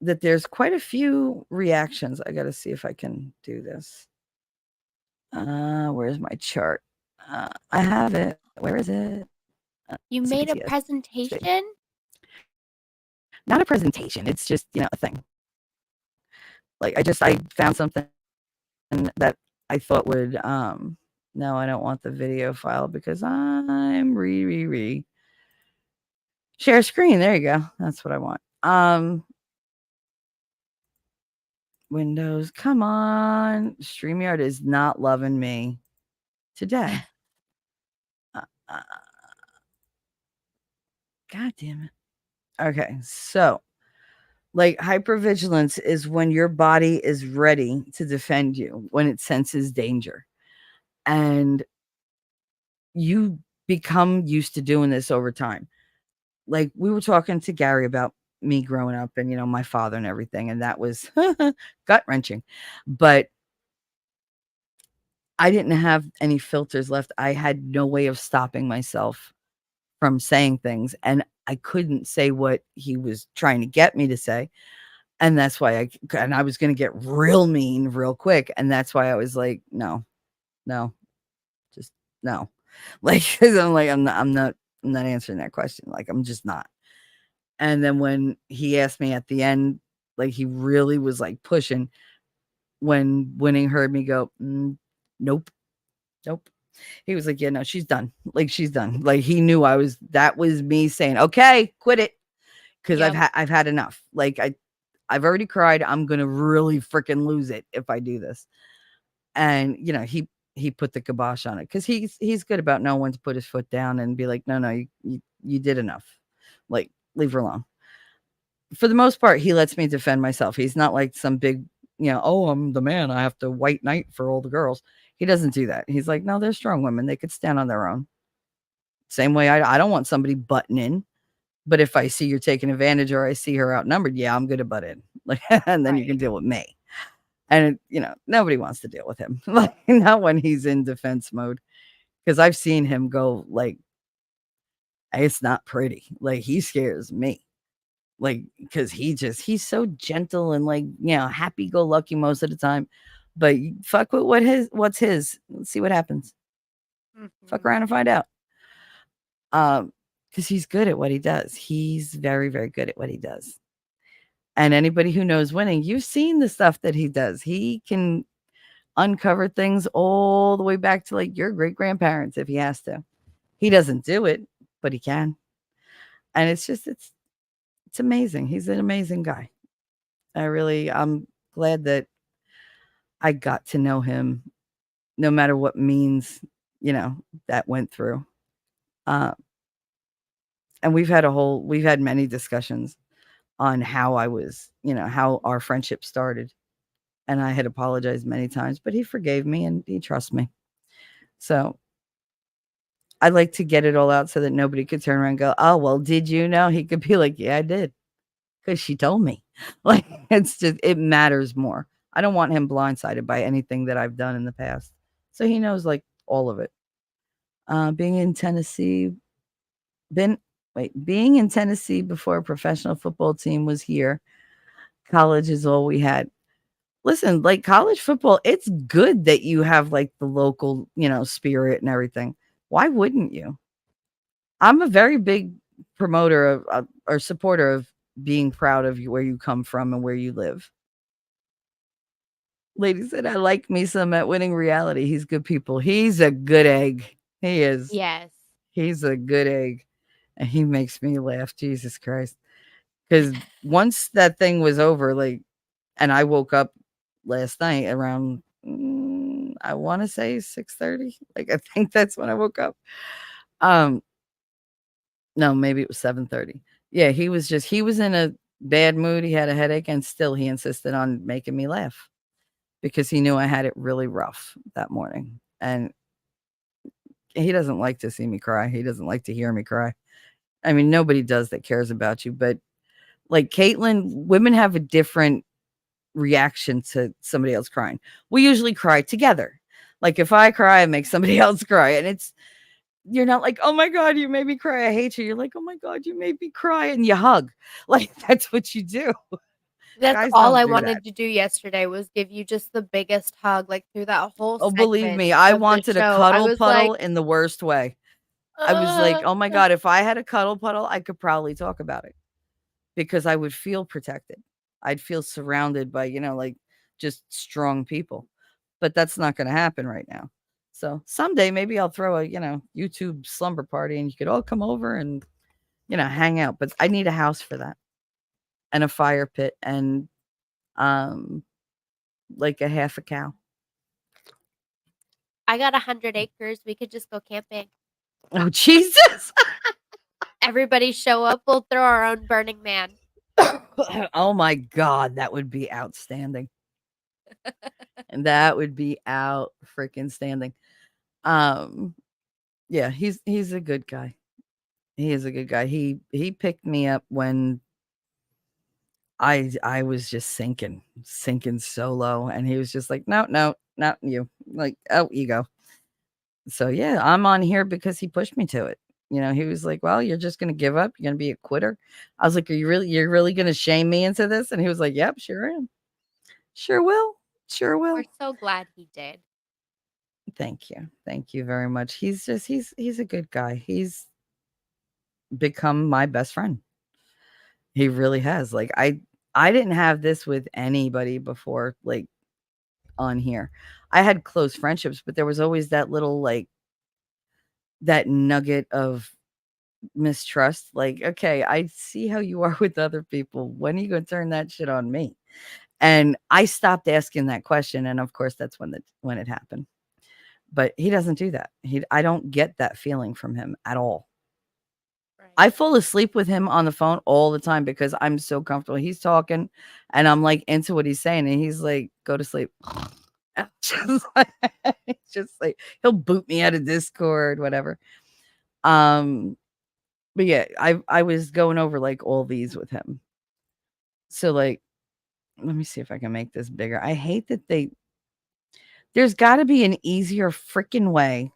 that there's quite a few reactions. I got to see if I can do this. Where's my chart? I have it. Where is it? You made a CPTSD. presentation? Not a presentation. It's just, a thing. Like I found something that I thought would, no, I don't want the video file because I'm share screen. There you go. That's what I want. Windows, come on. StreamYard is not loving me today. God damn it. Okay, so like hypervigilance is when your body is ready to defend you when it senses danger. And you become used to doing this over time. Like we were talking to Gary about me growing up and, my father and everything. And that was gut wrenching. But I didn't have any filters left. I had no way of stopping myself from saying things. And I couldn't say what he was trying to get me to say. And that's why I was going to get real mean real quick. And that's why I was like, no, just no. Like, cause I'm not answering that question. Like, I'm just not. And then when he asked me at the end, like he really was like pushing when Winning heard me go, nope. He was like, yeah, no, she's done. Like, she's done. Like he knew that was me saying, okay, quit it. Cause Yep. I've had enough. Like I've already cried. I'm going to really freaking lose it if I do this. And, he put the kibosh on it because he's good about knowing when to put his foot down and be like, no, you did enough. Like, leave her alone. For the most part, he lets me defend myself. He's not like some big, oh, I'm the man. I have to white knight for all the girls. He doesn't do that. He's like, no, they're strong women. They could stand on their own. Same way I don't want somebody butting in. But if I see you're taking advantage or I see her outnumbered, yeah, I'm gonna butt in. Like, and then you can Right. deal with me. And nobody wants to deal with him. Like, not when he's in defense mode. Because I've seen him go like, it's not pretty. Like, he scares me. Like, because he's so gentle and like, happy go lucky most of the time. But you fuck with what's his. Let's see what happens. Fuck Mhm. around and find out. Because he's good at what he does. He's very, very good at what he does. And anybody who knows winning, you've seen the stuff that he does. He can uncover things all the way back to like your great grandparents if he has to. He doesn't do it, but he can. And it's amazing. He's an amazing guy. I'm glad that I got to know him, no matter what means, that went through. Uh, and we've had many discussions on how how our friendship started. And I had apologized many times, but he forgave me and he trusts me. So I like to get it all out so that nobody could turn around and go, oh, well, did you know? He could be like, yeah, I did. Because she told me. Like, it matters more. I don't want him blindsided by anything that I've done in the past. So he knows like all of it. Being in Tennessee, being in Tennessee before a professional football team was here. College is all we had. Listen, like college football, it's good that you have like the local, spirit and everything. Why wouldn't you? I'm a very big promoter of or supporter of being proud of where you come from and where you live. Lady said, I like me some at Winning Reality. He's good people. He's a good egg. He is. Yes. He's a good egg. And he makes me laugh. Jesus Christ. Because once that thing was over, like, and I woke up last night around, I want to say 6:30. Like, I think that's when I woke up. No, maybe it was 7:30. Yeah, he was in a bad mood. He had a headache, and still he insisted on making me laugh because he knew I had it really rough that morning. And he doesn't like to see me cry. He doesn't like to hear me cry. I mean, nobody does that cares about you, but like Caitlin, women have a different reaction to somebody else crying. We usually cry together. Like if I cry, I make somebody else cry. And you're not like, oh my God, you made me cry. I hate you. You're like, oh my God, you made me cry. And you hug. Like that's what you do. That's Guys all don't I do that. wanted to do yesterday was give you just the biggest hug, like through that whole Oh, believe me, segment I of the wanted a show. I cuddle was puddle like, in the worst way. I was like, oh my God, if I had a cuddle puddle, I could probably talk about it because I would feel protected. I'd feel surrounded by, like just strong people. But that's not going to happen right now. So someday maybe I'll throw a, YouTube slumber party and you could all come over and, hang out. But I need a house for that and a fire pit and like a half a cow. I got 100 acres. We could just go camping. Oh, Jesus. Everybody show up. We'll throw our own Burning Man. Oh my God, that would be outstanding. And that would be out freaking standing. Yeah, he's a good guy. He is a good guy. He picked me up when I was just sinking so low, and he was just like, no, not you. Like, oh, you go. So yeah, I'm on here because he pushed me to it. He was like, well, you're just gonna give up. You're gonna be a quitter. I was like, you're really gonna shame me into this? And he was like, yep, sure am. Sure will. Sure will. We're so glad he did. Thank you. Thank you very much. He's a good guy. He's become my best friend. He really has. Like I didn't have this with anybody before, like on here. I had close friendships, but there was always that little like that nugget of mistrust. Like, okay, I see how you are with other people. When are you going to turn that shit on me? And I stopped asking that question, and of course, that's when it happened. But he doesn't do that. I don't get that feeling from him at all. Right. I fall asleep with him on the phone all the time because I'm so comfortable. He's talking and I'm like into what he's saying. And he's like, go to sleep. Just like he'll boot me out of Discord, whatever. But yeah, I was going over like all these with him. So like, let me see if I can make this bigger. I hate that there's got to be an easier freaking way.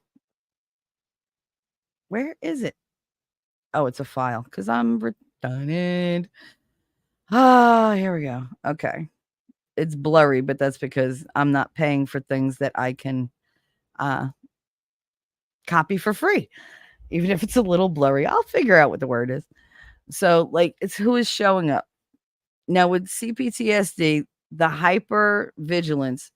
Where is it? Oh, it's a file because I'm redundant. Ah, here we go. Okay. It's blurry, but that's because I'm not paying for things that I can copy for free. Even if it's a little blurry, I'll figure out what the word is. So, like, it's who is showing up. Now, with C-PTSD, the hyper vigilance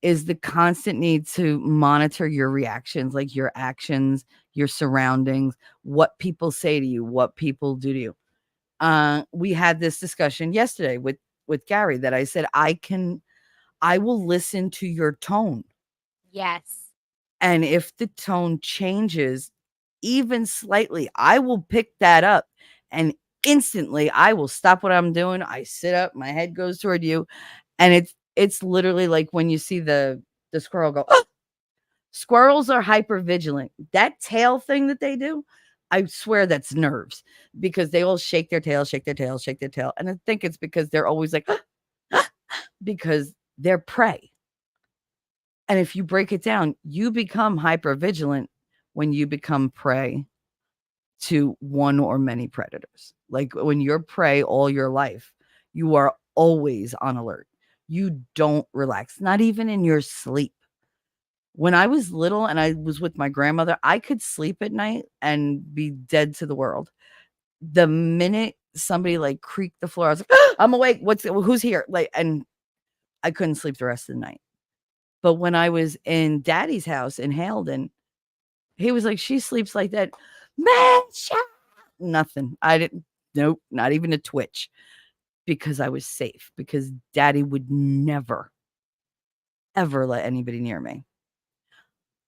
is the constant need to monitor your reactions, like your actions, your surroundings, what people say to you, what people do to you. We had this discussion yesterday with Gary that I said I will listen to your tone. Yes. And if the tone changes even slightly, I will pick that up and instantly I will stop what I'm doing. I sit up, my head goes toward you, and it's literally like when you see the squirrel go, "Oh!" Squirrels are hyper vigilant. That tail thing that they do, I swear that's nerves because they all shake their tail, shake their tail, shake their tail. And I think it's because they're always like, because they're prey. And if you break it down, you become hyper vigilant when you become prey to one or many predators. Like when you're prey all your life, you are always on alert. You don't relax, not even in your sleep. When I was little and I was with my grandmother, I could sleep at night and be dead to the world. The minute somebody like creaked the floor, I was like, I'm awake. Who's here? Like, and I couldn't sleep the rest of the night. But when I was in daddy's house in Halden, he was like, she sleeps like that. Man, nothing. I didn't, nope, not even a twitch because I was safe because daddy would never, ever let anybody near me.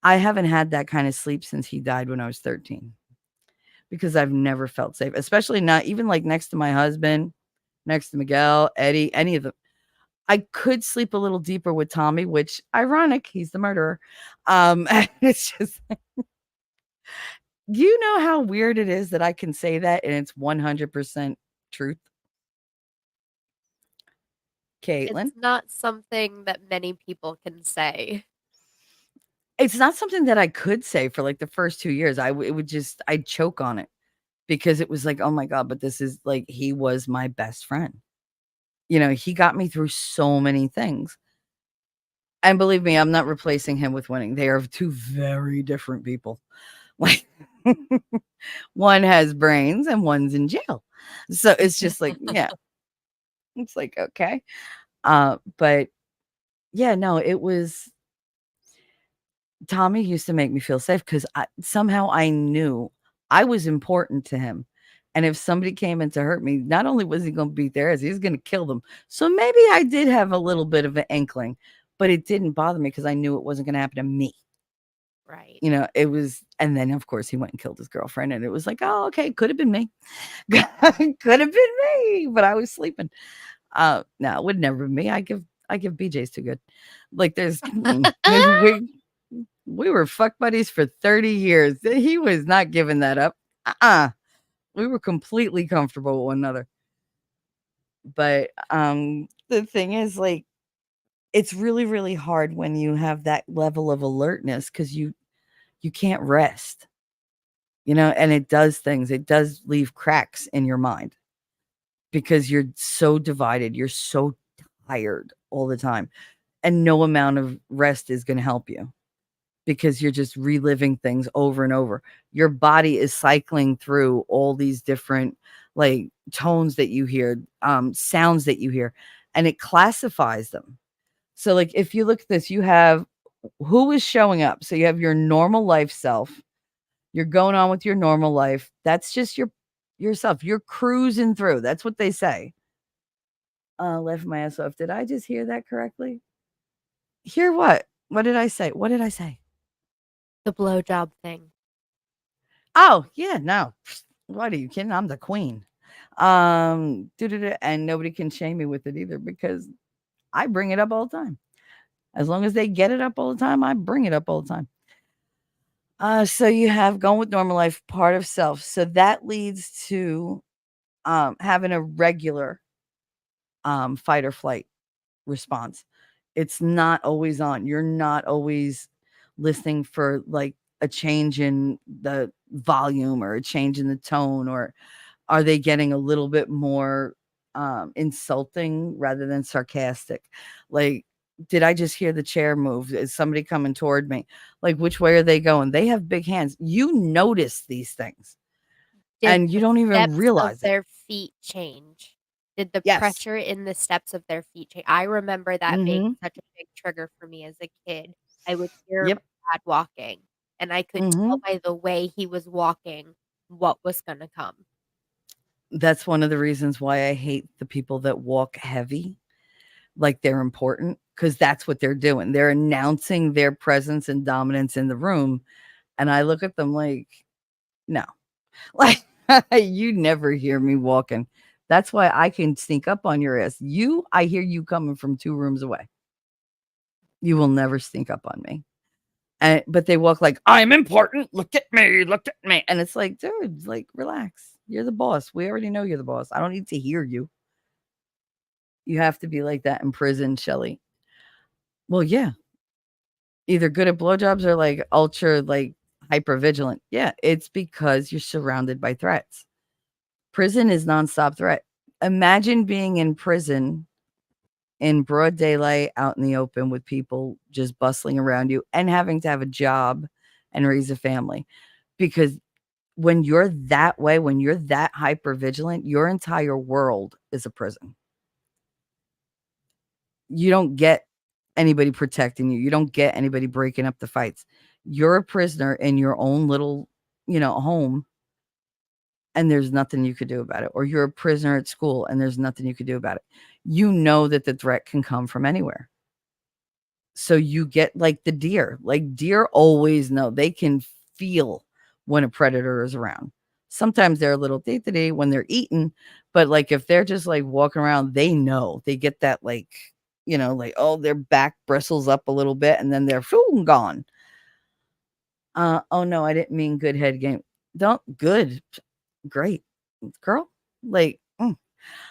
I haven't had that kind of sleep since he died when I was 13 because I've never felt safe, especially not even like next to my husband, next to Miguel, Eddie, any of them. I could sleep a little deeper with Tommy, which ironic, he's the murderer. It's just, you know how weird it is that I can say that and it's 100% truth. Caitlin, It's not something that many people can say. it's not something that I could say for like the first 2 years. I'd choke on it because it was like, oh my God, but this is like, he was my best friend. You know, he got me through so many things. And believe me, I'm not replacing him with winning. They are two very different people. Like, one has brains and one's in jail. So it's just like, yeah, it's like, okay. But yeah, no, it was Tommy used to make me feel safe because somehow I knew I was important to him. And if somebody came in to hurt me, not only was he going to beat theirs, he was going to kill them. So maybe I did have a little bit of an inkling, but it didn't bother me because I knew it wasn't going to happen to me. Right. You know, it was, and then of course he went and killed his girlfriend, and it was like, oh, okay, could have been me. Could have been me, but I was sleeping. No, it would never be me. I give BJ's too good. Like there's we were fuck buddies for 30 years. He was not giving that up. We were completely comfortable with one another. But the thing is, like, it's really, really hard when you have that level of alertness because you can't rest. You know, and it does things. It does leave cracks in your mind because you're so divided. You're so tired all the time. And no amount of rest is going to help you because you're just reliving things over and over. Your body is cycling through all these different like tones that you hear, sounds that you hear, and it classifies them. So like if you look at this, you have who is showing up. So you have your normal life self. You're going on with your normal life. That's just yourself. You're cruising through. That's what they say. Left my ass off. Did I just hear that correctly? Hear what? What did I say? What did I say? The blowjob thing. Oh, yeah, no. What are you kidding? I'm the queen. And nobody can shame me with it either because I bring it up all the time. As long as they get it up all the time, I bring it up all the time. So you have going with normal life, part of self. So that leads to having a regular fight or flight response. It's not always on. You're not always listening for like a change in the volume or a change in the tone, or are they getting a little bit more insulting rather than sarcastic? Like, did I just hear the chair move? Is somebody coming toward me? Like, which way are they going? They have big hands. You notice these things Did and you the don't even steps of realize it. their feet change? Did the Yes. pressure in the steps of their feet change? I remember that being Mm-hmm. such a big trigger for me as a kid. I would hear Yep. my dad walking, and I could Mm-hmm. tell by the way he was walking what was gonna come. That's one of the reasons why I hate the people that walk heavy, like they're important, because that's what they're doing. They're announcing their presence and dominance in the room. And I look at them like, no, like you never hear me walking. That's why I can sneak up on your ass. I hear you coming from 2 rooms away. You will never sneak up on me. But they walk like, I'm important. Look at me. Look at me. And it's like, dude, like, relax. You're the boss. We already know you're the boss. I don't need to hear you. You have to be like that in prison, Shelly. Well, yeah. Either good at blowjobs or like ultra, like hyper vigilant. Yeah. It's because you're surrounded by threats. Prison is nonstop threat. Imagine being in prison in broad daylight out in the open with people just bustling around you and having to have a job and raise a family. Because when you're that way, when you're that hyper vigilant, your entire world is a prison. You don't get anybody protecting you. You don't get anybody breaking up the fights. You're a prisoner in your own little, home, and there's nothing you could do about it. Or you're a prisoner at school and there's nothing you could do about it. You know that the threat can come from anywhere. So you get like the deer. Like deer always know. They can feel when a predator is around. Sometimes they're a little day when they're eating, but like if they're just like walking around, they know. They get that like, like, oh, their back bristles up a little bit and then they're gone. Oh no, I didn't mean good head game. Don't good. Great. Girl. Like,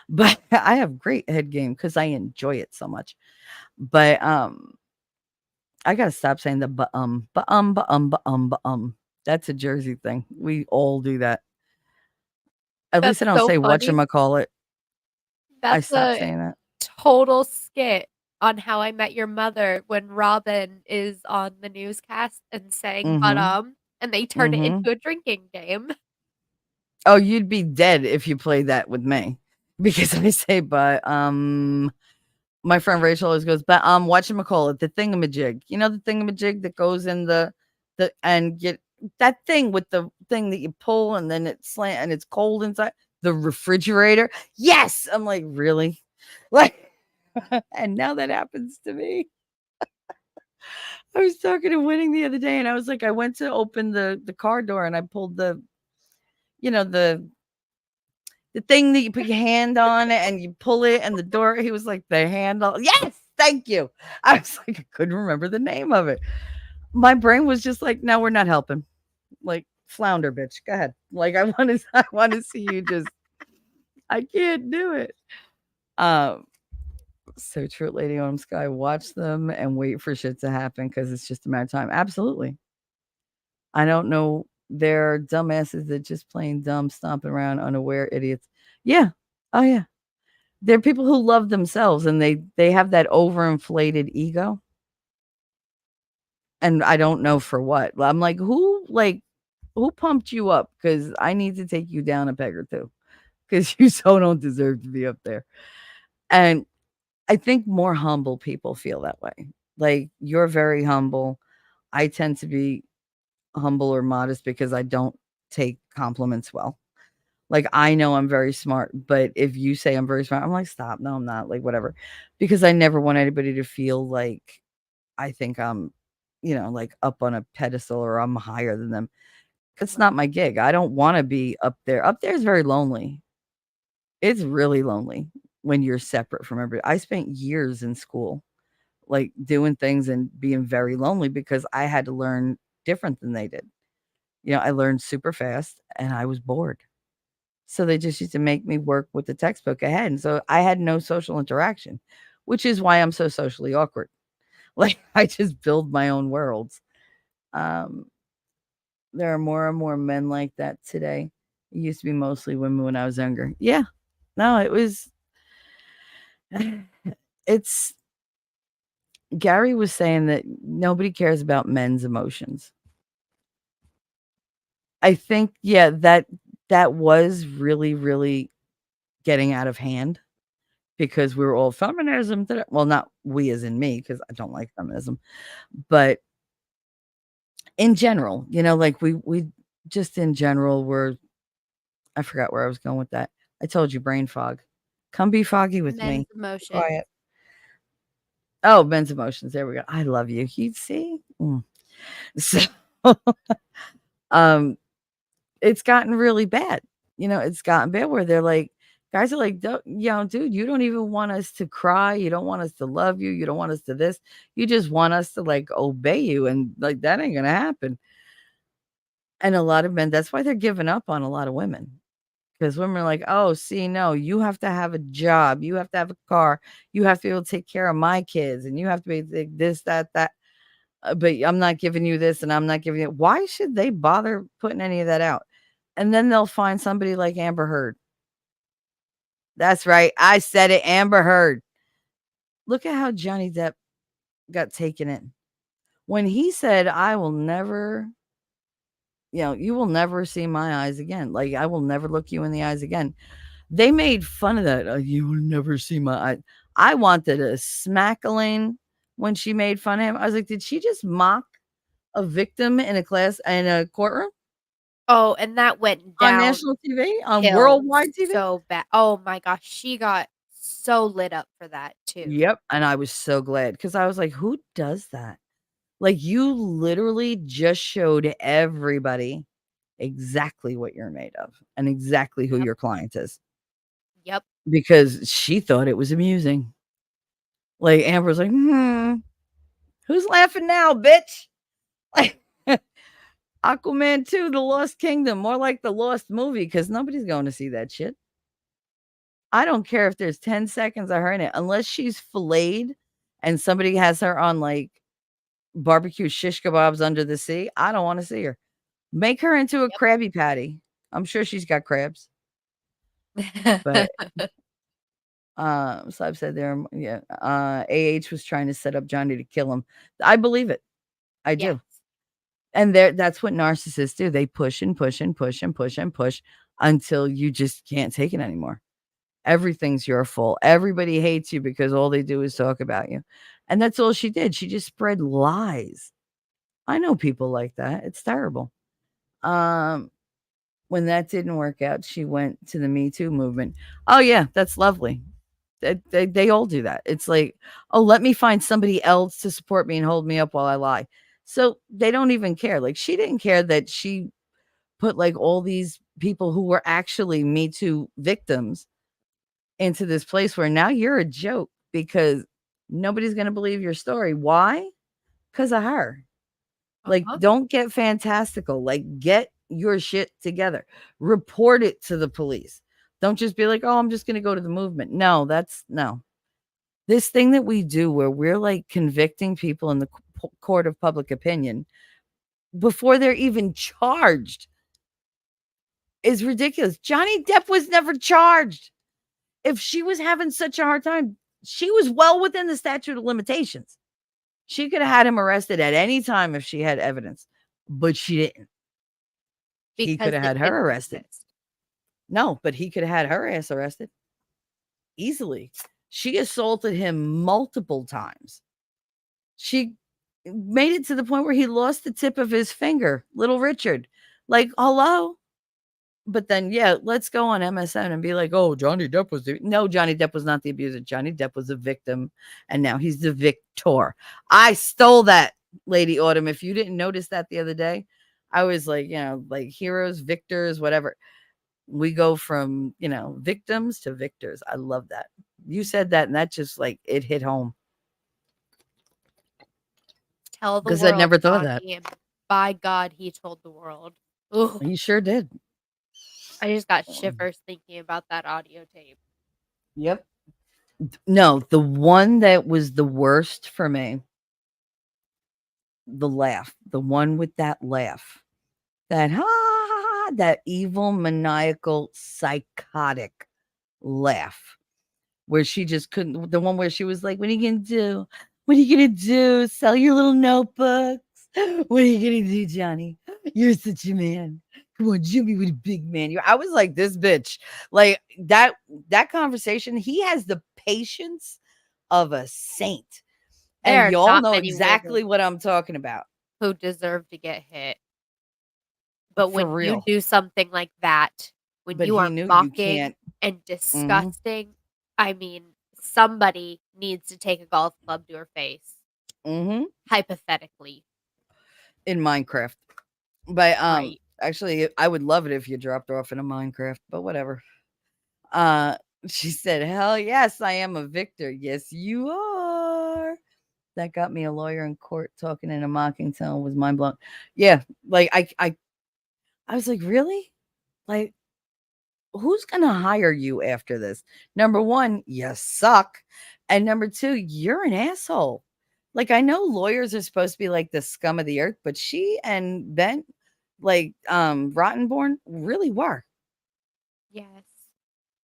but I have great head game because I enjoy it so much. But I gotta stop saying the but. That's a Jersey thing. We all do that. At least That's I don't so say funny. whatchamacallit. I That's stopped a saying that. total skit on How I Met Your Mother when Robin is on the newscast and saying Mhm. and they turn it Mhm. into a drinking game. Oh, you'd be dead if you played that with me. Because I say, but my friend Rachel always goes, but whatchamacallit, the thingamajig. You know the thingamajig that goes in the and get that thing with the thing that you pull and then it's slant and it's cold inside the refrigerator. Yes. I'm like, really? Like, and now that happens to me. I was talking to Winning the other day and I was like, I went to open the car door and I pulled you know, the thing that you put your hand on and you pull it and the door. He was like, the handle. Yes, thank you. I was like, I couldn't remember the name of it. My brain was just like, no, we're not helping. Like, flounder, bitch. Go ahead. Like, I want to see you just. I can't do it. Um, so true, Lady Autumn Sky. Watch them and wait for shit to happen because it's just a matter of time. Absolutely. I don't know. They're dumbasses that just plain dumb, stomping around, unaware idiots. Yeah. Oh yeah. They're people who love themselves and they have that overinflated ego. And I don't know for what. I'm like, who pumped you up? Because I need to take you down a peg or two. Because you so don't deserve to be up there. And I think more humble people feel that way. Like you're very humble. I tend to be humble or modest because I don't take compliments well. Like I know I'm very smart, but if you say I'm very smart, I'm like, stop. No, I'm not. Like whatever. Because I never want anybody to feel like I think I'm, like up on a pedestal or I'm higher than them. It's not my gig. I don't want to be up there. Up there is very lonely. It's really lonely when you're separate from everybody. I spent years in school, like doing things and being very lonely because I had to learn different than they did. I learned super fast and I was bored. So they just used to make me work with the textbook ahead. And so I had no social interaction, which is why I'm so socially awkward. Like I just build my own worlds. Um, there are more and more men like that today. It used to be mostly women when I was younger. Yeah. No, it was it's Gary was saying that nobody cares about men's emotions. I think, yeah, that was really, really getting out of hand because we were all feminism. Well, not we as in me, because I don't like feminism, but in general, like we just in general were. I forgot where I was going with that. I told you brain fog. Come be foggy with Men's me. emotions. Quiet. Oh, men's emotions. There we go. I love you. You see? So, um, it's gotten really bad. It's gotten bad where they're like, guys are like, dude, you don't even want us to cry. You don't want us to love you. You don't want us to this. You just want us to like obey you. And like, that ain't going to happen. And a lot of men, that's why they're giving up on a lot of women. Because women are like, oh, see, no, you have to have a job. You have to have a car. You have to be able to take care of my kids. And you have to be this, that. But I'm not giving you this and I'm not giving you. Why should they bother putting any of that out? And then they'll find somebody like Amber Heard. That's right. I said it, Amber Heard. Look at how Johnny Depp got taken in. When he said, I will never, you will never see my eyes again. Like, I will never look you in the eyes again. They made fun of that. You will never see my eyes. I wanted to smack Elaine when she made fun of him. I was like, did she just mock a victim in a courtroom? Oh, and that went On down national TV? On hill worldwide TV? so bad. Oh my gosh, she got so lit up for that too. Yep, and I was so glad because I was like, "Who does that?" Like, you literally just showed everybody exactly what you're made of and exactly who Yep. your client is Yep. because she thought it was amusing. Like, Amber's like, who's laughing now, bitch?" Like, Aquaman 2, The Lost Kingdom, more like the Lost movie because nobody's going to see that shit. I don't care if there's 10 seconds of her in it, unless she's filleted and somebody has her on like barbecue shish kebabs under the sea. I don't want to see her. Make her into a Yep. Krabby Patty. I'm sure she's got crabs. But so I've said there, yeah. AH was trying to set up Johnny to kill him. I believe it. I do. Yes. And that's what narcissists do. They push and push and push and push and push until you just can't take it anymore. Everything's your fault. Everybody hates you because all they do is talk about you. And that's all she did. She just spread lies. I know people like that. It's terrible. When that didn't work out, she went to the Me Too movement. Oh yeah, that's lovely. They all do that. It's like, oh, let me find somebody else to support me and hold me up while I lie. So they don't even care. Like, she didn't care that she put like all these people who were actually Me Too victims into this place where now you're a joke because nobody's going to believe your story. Why? Because of her. Like, don't get fantastical. Like, get your shit together. Report it to the police. Don't just be like, oh, I'm just going to go to the movement. No, no. This thing that we do where we're like convicting people in the court of public opinion before they're even charged is ridiculous. Johnny Depp was never charged. If she was having such a hard time, she was well within the statute of limitations. She could have had him arrested at any time if she had evidence, but she didn't. He could have had her arrested. No, but he could have had her ass arrested easily. She assaulted him multiple times. She made it to the point where he lost the tip of his finger, little Richard. Like, hello? But then, yeah, let's go on MSN and be like, oh, Johnny Depp was no, Johnny Depp was not the abuser. Johnny Depp was a victim, and now he's the victor. I stole that, Lady Autumn. If you didn't notice that the other day, I was like, like heroes, victors, whatever. We go from, victims to victors. I love that. You said that, and that just like it hit home. Tell the world. Because I never thought of that. By God, he told the world. Ooh, He sure did. I just got shivers thinking about that audio tape. Yep. No, the one that was the worst for me, the laugh, the one with that laugh, that that evil, maniacal, psychotic laugh, where she just couldn't. The one where she was like, "What are you gonna do? What are you gonna do? Sell your little notebooks? What are you gonna do, Johnny? You're such a man. Come on, Jimmy, with a big man." I was like, this bitch, like that conversation. He has the patience of a saint. There And are y'all not know many exactly women what I'm talking about. who deserve to get hit. But For when you real. do something like that, when But you he are knew you mocking can't. and Mhm, disgusting, I mean, somebody needs to take a golf club to her face, mhm. hypothetically. In Minecraft. But Right. actually I would love it if you dropped her off in a Minecraft, but whatever. Uh she said, "Hell yes, I am a victor." Yes, you are. That got me a lawyer in court talking in a mocking tone was mind blown. Yeah, like I was like, "Really? Like who's gonna hire you after this?" Number one, you suck. And number two, you're an asshole. Like, I know lawyers are supposed to be like the scum of the earth, but she and Ben, like Rottenborn, really were. Yes.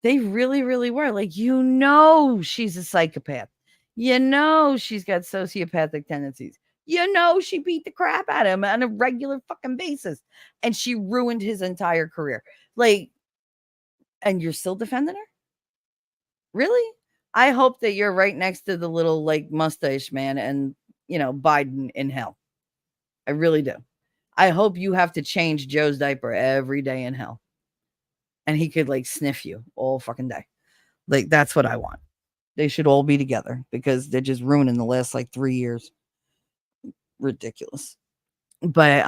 They really, really were. Like, she's a psychopath. She's got sociopathic tendencies. She beat the crap out of him on a regular fucking basis. And she ruined his entire career. Like, and you're still defending her? Really? I hope that you're right next to the little like mustache man and Biden in hell. I really do. I hope you have to change Joe's diaper every day in hell. And he could like sniff you all fucking day. Like that's what I want. They should all be together because they're just ruining the last like 3 years. Ridiculous. But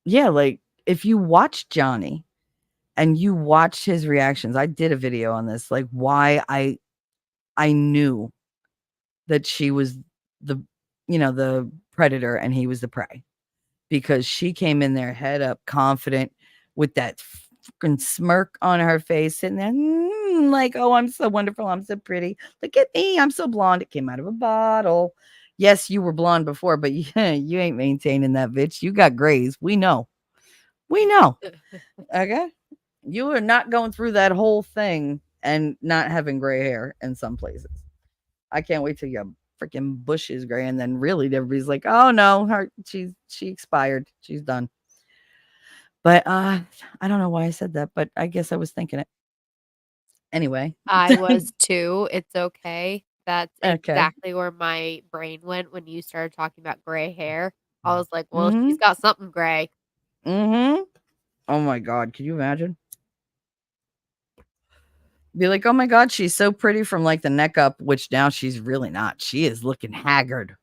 yeah, like if you watch Johnny and you watch his reactions, I did a video on this, like why I knew that she was the the predator and he was the prey, because she came in there head up, confident, with that fucking smirk on her face, sitting there like, "Oh, I'm so wonderful, I'm so pretty, look at me, I'm so blonde, it came out of a bottle." Yes, you were blonde before, but yeah, you ain't maintaining that, bitch. You got grays. We know. Okay, you are not going through that whole thing and not having gray hair in some places. I can't wait till your freaking bush is gray, and then really everybody's like, "Oh no, she expired. She's done." But I don't know why I said that, but I guess I was thinking it. Anyway. I was too. It's okay. That's Okay. exactly where my brain went when you started talking about gray hair. I was like, well, she's Mhm. got something gray. Mhm. Oh my god, can you imagine? Be like, "Oh my god, she's so pretty from like the neck up," which now she's really not. She is looking haggard. Yeah.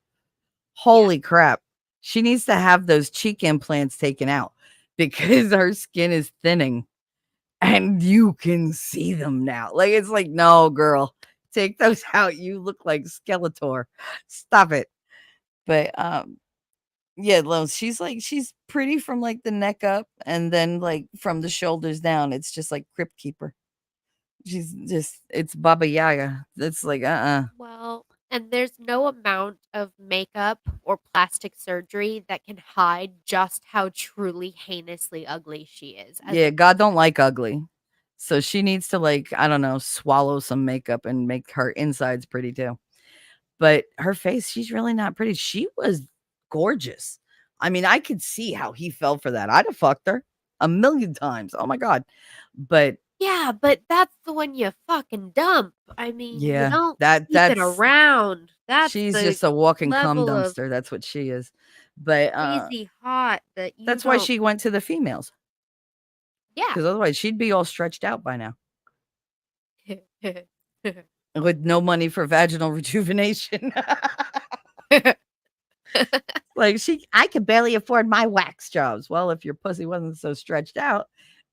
Holy crap. She needs to have those cheek implants taken out because her skin is thinning and you can see them now. Like, it's like, "No, girl, take those out. You look like Skeletor. Stop it." But yeah, Lo, she's pretty from like the neck up, and then like from the shoulders down, it's just like Crypt Keeper. She's just it's Baba Yaga. It's like Well, and there's no amount of makeup or plastic surgery that can hide just how truly heinously ugly she is as Yeah, a God don't person. like ugly. So she needs to like, I don't know, swallow some makeup and make her insides pretty too. But her face, she's really not pretty. She was gorgeous. I mean, I could see how he fell for that. I'd have fucked her a million times. Oh my god. But Yeah, but that's the one you fucking dump. I mean, you yeah, don't that keep it that's around. That's she's the just a walking cum level of dumpster. That's what she is. But crazy hot that you that's why don't. she went to the females, Yeah. because otherwise she'd be all stretched out by now with no money for vaginal rejuvenation. Like I could barely afford my wax jobs. Well, if your pussy wasn't so stretched out,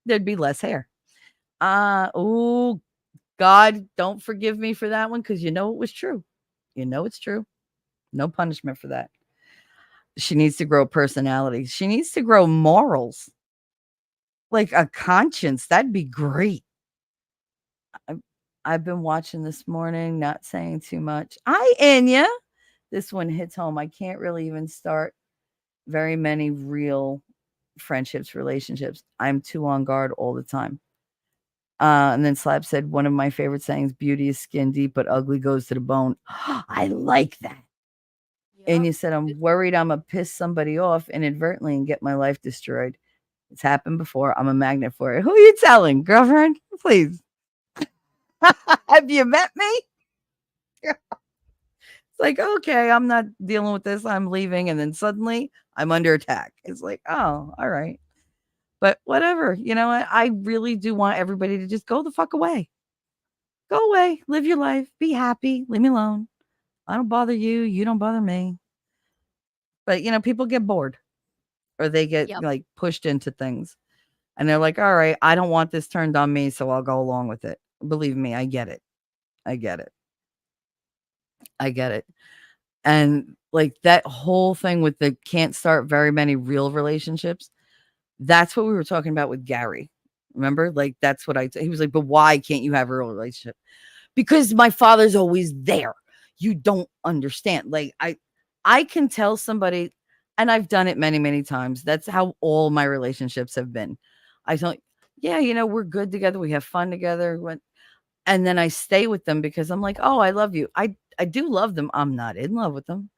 there'd be less hair. Oh God, don't forgive me for that one, because it was true. It's true. No punishment for that. She needs to grow personality. She needs to grow morals, like a conscience. That'd be great. I've been watching this morning, not saying too much. Hi, Anya. This one hits home. I can't really even start very many real friendships, relationships. I'm too on guard all the time. And then Slab said, one of my favorite sayings, beauty is skin deep, but ugly goes to the bone. I like that. And you said, I'm worried I'm going to piss somebody off inadvertently and get my life destroyed. It's happened before. I'm a magnet for it. Who are you telling, girlfriend? Please. Have you met me? It's like, okay, I'm not dealing with this. I'm leaving. And then suddenly I'm under attack. It's like, oh, all right. But whatever. You know what? I really do want everybody to just go the fuck away. Go away. Live your life. Be happy. Leave me alone. I don't bother you. You don't bother me. But, people get bored or they get like pushed into things. And they're like, all right, I don't want this turned on me, so I'll go along with it. Believe me, I get it. I get it. I get it. And like that whole thing with the can't start very many real relationships, that's what we were talking about with Gary. Remember? Like, that's what he was like, but why can't you have a real relationship? Because my father's always there. You don't understand. Like, I can tell somebody, and I've done it many, many times. That's how all my relationships have been. I tell, yeah, we're good together. We have fun together. And then I stay with them because I'm like, oh, I love you. I do love them. I'm not in love with them.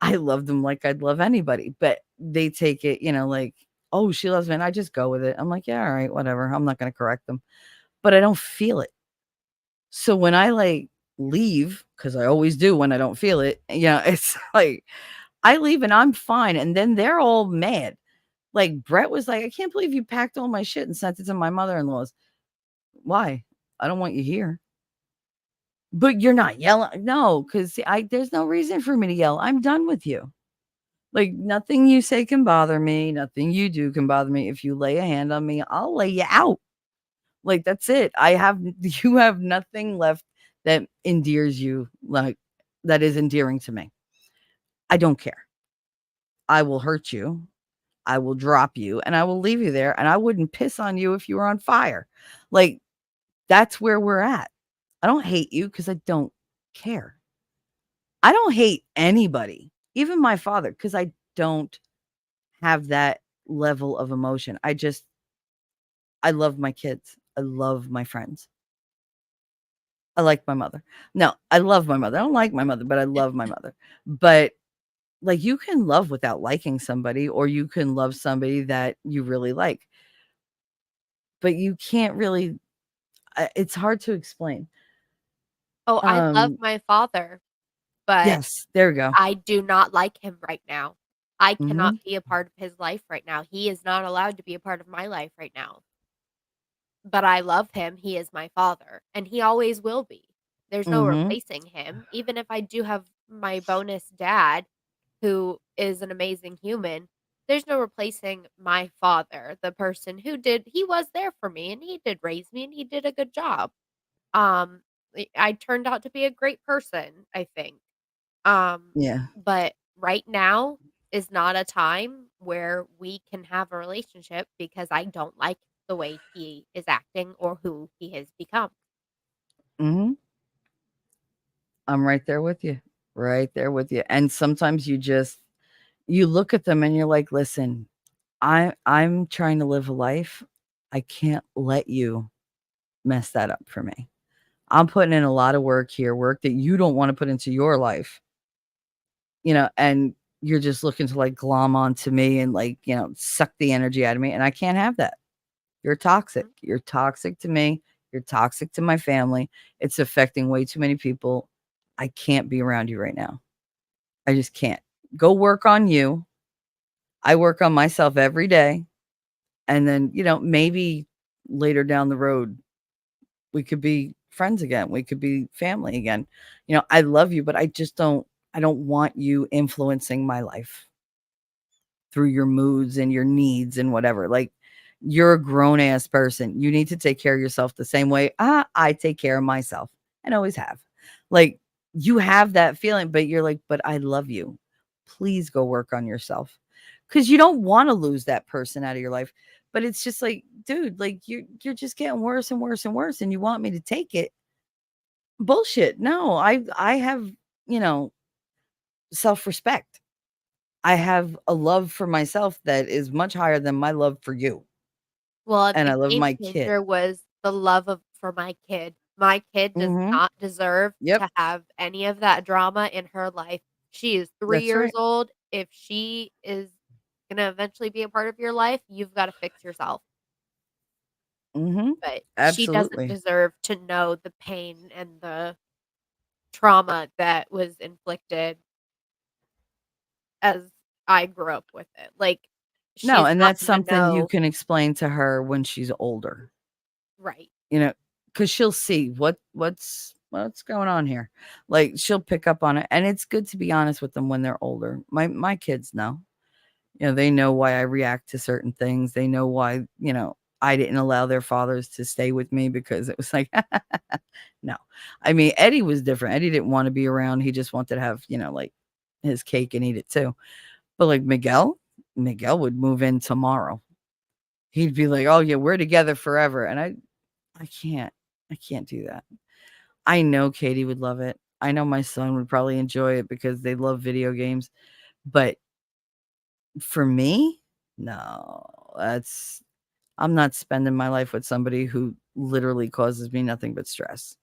I love them like I'd love anybody, but they take it, like, oh, she loves me. And I just go with it. I'm like, yeah, all right, whatever. I'm not going to correct them, but I don't feel it. So when I like leave, because I always do when I don't feel it, it's like I leave and I'm fine. And then they're all mad. Like Brett was like, I can't believe you packed all my shit and sent it to my mother-in-law's. Why? I don't want you here. But you're not yelling. No, because there's no reason for me to yell. I'm done with you. Like nothing you say can bother me. Nothing you do can bother me. If you lay a hand on me, I'll lay you out. Like that's it. You have nothing left that endears you, like that is endearing to me. I don't care. I will hurt you. I will drop you and I will leave you there. And I wouldn't piss on you if you were on fire. Like that's where we're at. I don't hate you because I don't care. I don't hate anybody, even my father, because I don't have that level of emotion. I love my kids. I love my friends. I like my mother. No, I love my mother. I don't like my mother, but I love my mother. But like you can love without liking somebody, or you can love somebody that you really like. But you can't really, it's hard to explain. Oh, I love my father, but yes, there we go. I do not like him right now. I cannot Mhm. be a part of his life right now. He is not allowed to be a part of my life right now. But I love him. He is my father, and he always will be. There's no Mhm. replacing him. Even if I do have my bonus dad, who is an amazing human, there's no replacing my father, the person he was there for me and he did raise me and he did a good job. Um, I turned out to be a great person, I think. Yeah. But right now is not a time where we can have a relationship because I don't like the way he is acting or who he has become. Mhm. I'm right there with you. Right there with you. And sometimes you look at them and you're like, "Listen, I'm trying to live a life. I can't let you mess that up for me. I'm putting in a lot of work here, work that you don't want to put into your life, and you're just looking to like glom onto me and like, suck the energy out of me. And I can't have that. You're toxic. Mhm. You're toxic to me. You're toxic to my family. It's affecting way too many people. I can't be around you right now. I just can't. Go work on you. I work on myself every day. And then, maybe later down the road, we could be friends again. We could be family again. I love you, but I don't want you influencing my life through your moods and your needs and whatever. Like you're a grown ass person. You need to take care of yourself the same way I take care of myself and always have. Like you have that feeling, but you're like, but I love you. please go work on yourself. Because you don't want to lose that person out of your life. But it's just like, dude, like you're just getting worse and worse and worse, and you want me to take it. Bullshit. No, I have, you know, self-respect. I have a love for myself that is much higher than my love for you. Well, And the I love game my kid. changer was the love for my kid. My kid does not deserve to have any of that drama in her life. She is 3 That's years right. old. If she is gonna eventually be a part of your life, you've got to fix yourself. But she doesn't Absolutely. deserve to know the pain and the trauma that was inflicted as I grew up with it. Like, No, she's and not that's gonna something you know. can explain to her when she's older. Right. You know, because she'll see what's going on here. Like, she'll pick up on it, and it's good to be honest with them when they're older. My kids know. You know, they know why I react to certain things. They know why, you know, I didn't allow their fathers to stay with me because it was like, no. I mean, Eddie was different. Eddie didn't want to be around. He just wanted to have, you know, like his cake and eat it too. But like Miguel would move in tomorrow. He'd be like, "Oh yeah, we're together forever." And I can't do that. I know Katie would love it. I know my son would probably enjoy it because they love video games. But for me, no, I'm not spending my life with somebody who literally causes me nothing but stress.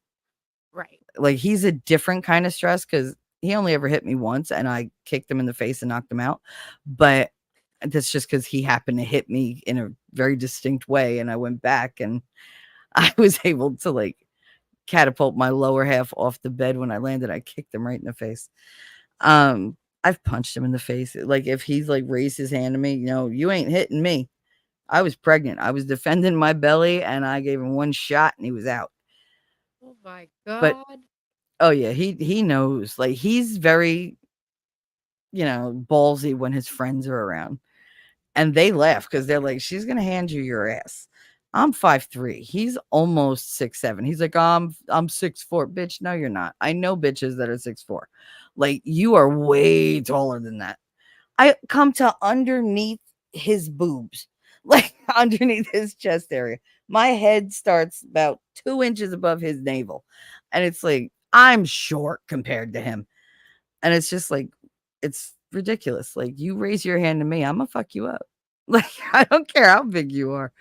Right. Like, he's a different kind of stress because he only ever hit me once and I kicked him in the face and knocked him out. But that's just because he happened to hit me in a very distinct way. And I went back and I was able to like catapult my lower half off the bed. When I landed, I kicked him right in the face. I've punched him in the face. Like, if he's like raised his hand to me, you know, you ain't hitting me. I was pregnant. I was defending my belly and I gave him one shot and he was out. Oh my But god. oh yeah, he knows. Like, he's very, you know, ballsy when his friends are around. And they laugh because they're like, she's gonna hand you your ass. I'm 5'3". He's almost 6'7". He's like, I'm 6'4". Bitch, no, you're not. I know bitches that are 6'4". Like, you are way taller than that. I come to underneath his boobs, like underneath his chest area. My head starts about 2 inches above his navel. And it's like, I'm short compared to him. And it's just like, it's ridiculous. Like, you raise your hand to me, I'm gonna fuck you up. Like, I don't care how big you are.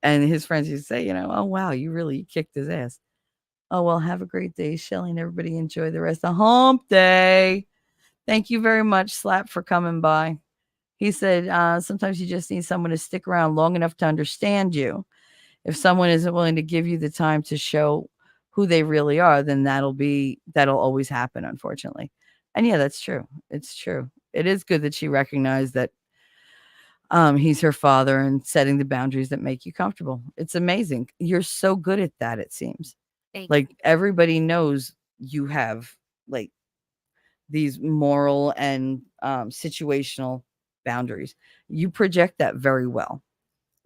And his friends used to say, you know, oh wow, you kicked his ass. Oh well, have a great day, Shelly, and everybody enjoy the rest of Hump Day. Thank you very much, Slap, for coming by. He said, sometimes you just need someone to stick around long enough to understand you. If someone isn't willing to give you the time to show who they really are, then that'll always happen, unfortunately. And yeah, that's true. It's true. It is good that she recognized that he's her father and setting the boundaries that make you comfortable. It's amazing. You're so good at that, it seems. Thank Like, you. everybody knows you have like these moral and situational boundaries. You project that very well.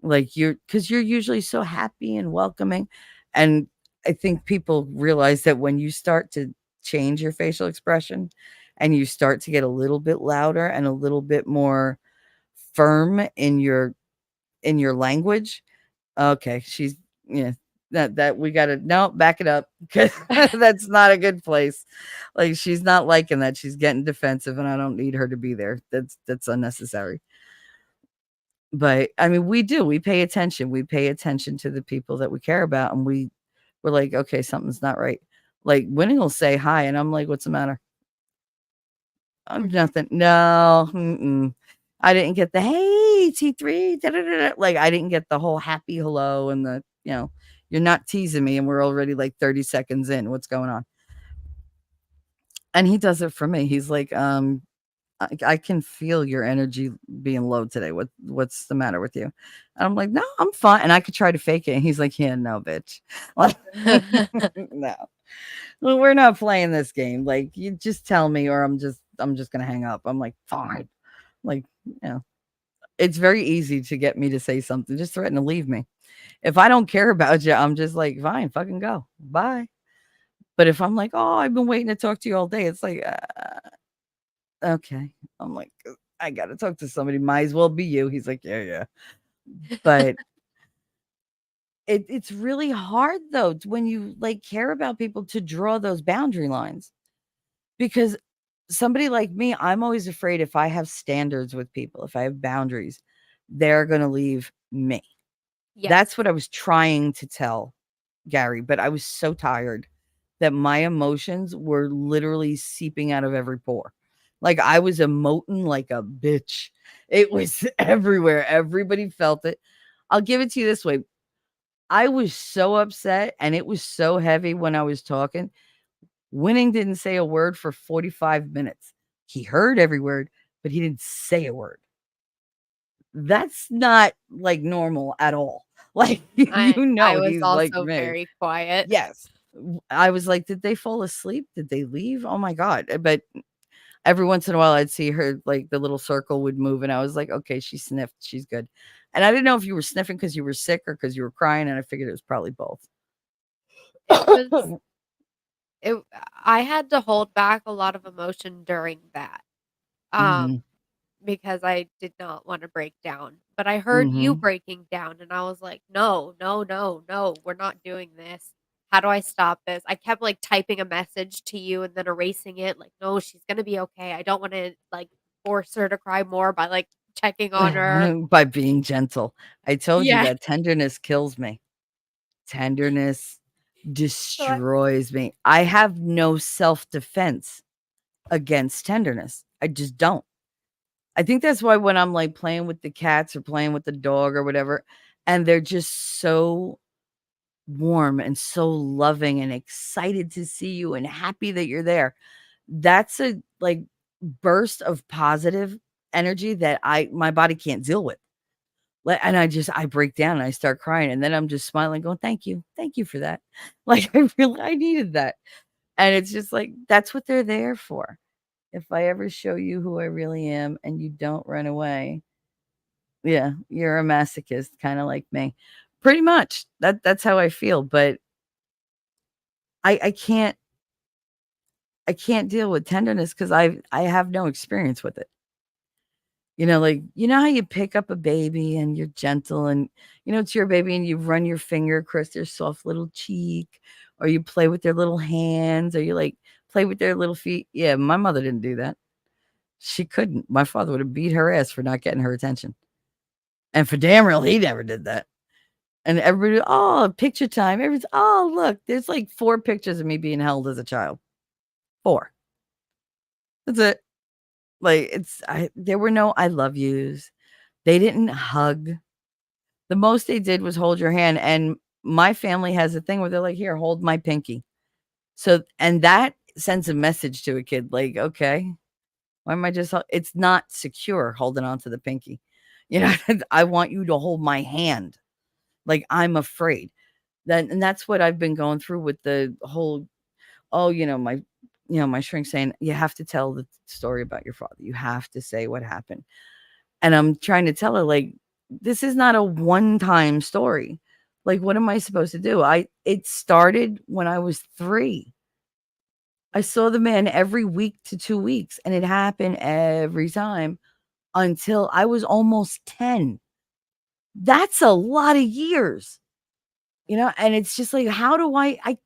Like, because you're usually so happy and welcoming. And I think people realize that when you start to change your facial expression and you start to get a little bit louder and a little bit more firm in your language. Okay, she's yeah, that we gotta no back it up because that's not a good place. Like, she's not liking that. She's getting defensive, and I don't need her to be there. That's unnecessary. But I mean, we pay attention. We pay attention to the people that we care about, and we're like, okay, something's not right. Like, Winnie will say hi, and I'm like, what's the matter? Nothing. No. I didn't get the hey T3. Like, I didn't get the whole happy hello and the, you know, you're not teasing me and we're already like 30 seconds in. What's going on? And he does it for me. He's like, I can feel your energy being low today. What's the matter with you? And I'm like, no, I'm fine. And I could try to fake it. And he's like, yeah, no, bitch. Like, no. Well, we're not playing this game. Like, you just tell me or I'm just gonna hang up. I'm like, fine. Like, you know, it's very easy to get me to say something. Just threaten to leave me. If I don't care about you, I'm just like, fine, fucking go. Bye. But if I'm like, oh, I've been waiting to talk to you all day, it's like, Okay. I'm like, I got to talk to somebody. Might as well be you. He's like, yeah, yeah. But it's really hard though when you like care about people to draw those boundary lines because somebody like me, I'm always afraid if I have standards with people, if I have boundaries, they're going to leave me. Yes. That's what I was trying to tell Gary, but I was so tired that my emotions were literally seeping out of every pore. Like I was emoting like a bitch. It was everywhere. Everybody felt it. I'll give it to you this way. I was so upset and it was so heavy when I was talking. Winning didn't say a word for 45 minutes. He heard every word, but he didn't say a word. That's not like normal at all. Like, I was he's like also me. very quiet. Yes. I was like, did they fall asleep? Did they leave? Oh my God. But every once in a while, I'd see her, like the little circle would move. And I was like, okay, she sniffed. She's good. And I didn't know if you were sniffing because you were sick or because you were crying. And I figured it was probably both. It was it I had to hold back a lot of emotion during that. Mhm. Because I did not wanna break down, but I heard you Mhm. breaking down, and I was like, "No, no, no, no, we're not doing this. How do I stop this?" I kept, like, typing a message to you and then erasing it, like, "No, she's gonna be okay. I don't wanna, like, force her to cry more by, like, checking on her." By being gentle. I told you Yeah. that tenderness kills me. Tenderness So I destroys me. I have no self-defense against tenderness. I just don't. I think that's why when I'm, like, playing with the cats or playing with the dog or whatever, and they're just so warm and so loving and excited to see you and happy that you're there, that's a, like, burst of positive energy that my body can't deal with. Like, and I break down and I start crying, and then I'm just smiling going, Thank you for that." Like, I needed that. And it's just like, that's what they're there for. If I ever show you who I really am and you don't run away, yeah, you're a masochist, kinda like me. Pretty much. That's how I feel, but I I can't I can't deal with tenderness because I have no experience with it. Like, how you pick up a baby and you're gentle and, it's your baby and you run your finger across their soft little cheek, or you play with their little hands, or you like play with their little feet. Yeah, my mother didn't do that. She couldn't. My father would have beat her ass for not getting her attention. And for damn real, he never did that. And everybody, oh, picture time. Everyone's, oh, look, there's like 4 pictures of me being held as a child. 4. That's it. Like, there were no I love yous. They didn't hug. The most they did was hold your hand, and my family has a thing where they're like, "Here, hold my pinky." So and that sends a message to a kid like, "Okay, why am I just it's not secure holding on to the pinky." I want you to hold my hand. Like, I'm afraid. That's what I've been going through with the whole, oh, my shrink saying, "You have to tell the story about your father. You have to say what happened." And I'm trying to tell her, like, this is not a one-time story. Like, what am I supposed to do? It started when I was 3. I saw the man every week to 2 weeks, and it happened every time until I was almost 10. That's a lot of years, and it's just like, how do I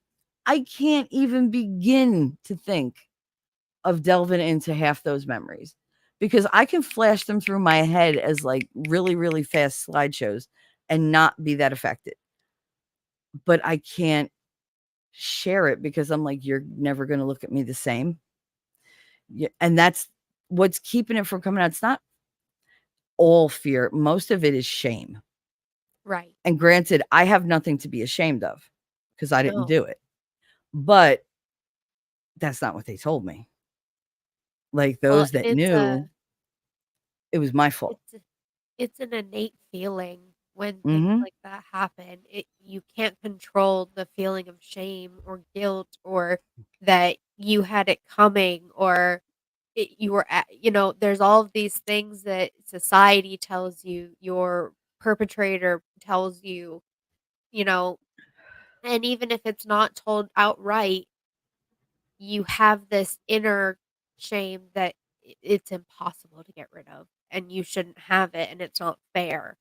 can't even begin to think of delving into half those memories because I can flash them through my head as like really, really fast slideshows and not be that affected. But I can't share it because I'm like, you're never going to look at me the same. Yeah, and that's what's keeping it from coming out. It's not all fear, most of it is shame. Right. And granted, I have nothing to be ashamed of because I didn't No. do it. But that's not what they told me. Like Well, those that knew, it was my fault. it's an innate feeling when things Mhm. like that happen. You can't control the feeling of shame or guilt or that you had it coming or you were at, there's all of these things that society tells you, your perpetrator tells you, you know, and even if it's not told outright, you have this inner shame that it's impossible to get rid of, and you shouldn't have it, and it's not fair.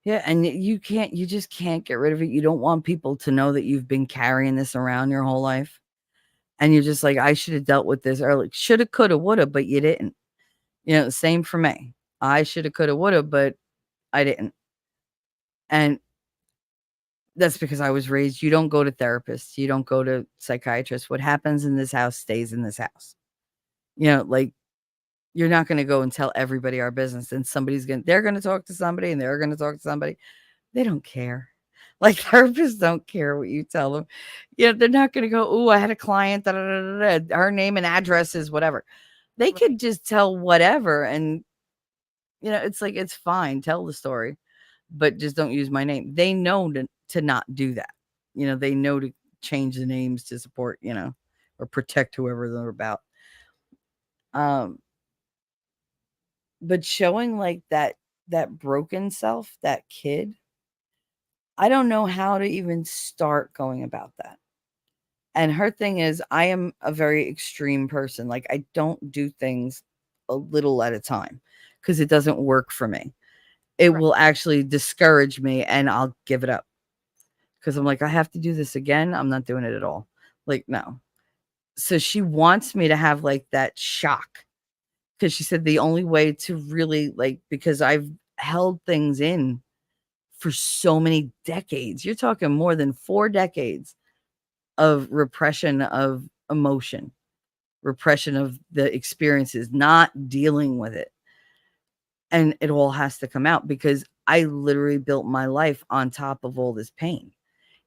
Yeah, and you just can't get rid of it. You don't want people to know that you've been carrying this around your whole life. And you're just like, I should have dealt with this early. Shoulda, coulda, woulda, but you didn't. Same for me. I shoulda, coulda, woulda, but I didn't. And that's because I was raised, you don't go to therapists, you don't go to psychiatrists. What happens in this house stays in this house. Like, you're not going to go and tell everybody our business, and they're going to talk to somebody, and they're going to talk to somebody. They don't care. Like, therapists don't care what you tell them. They're not going to go, oh, I had a client, her name and address is whatever. They could just tell whatever, and it's like, it's fine, tell the story, but just don't use my name. They know to not do that. They know to change the names to support, or protect whoever they're about. But showing like that broken self, that kid, I don't know how to even start going about that. And her thing is, I am a very extreme person. Like, I don't do things a little at a time because it doesn't work for me. It will actually discourage me, and I'll give it up because I'm like, I have to do this again. I'm not doing it at all. Like, no. So she wants me to have like that shock, because she said the only way to really, like, because I've held things in for so many decades. You're talking more than 4 decades of repression of emotion, repression of the experiences, not dealing with it. And it all has to come out because I literally built my life on top of all this pain.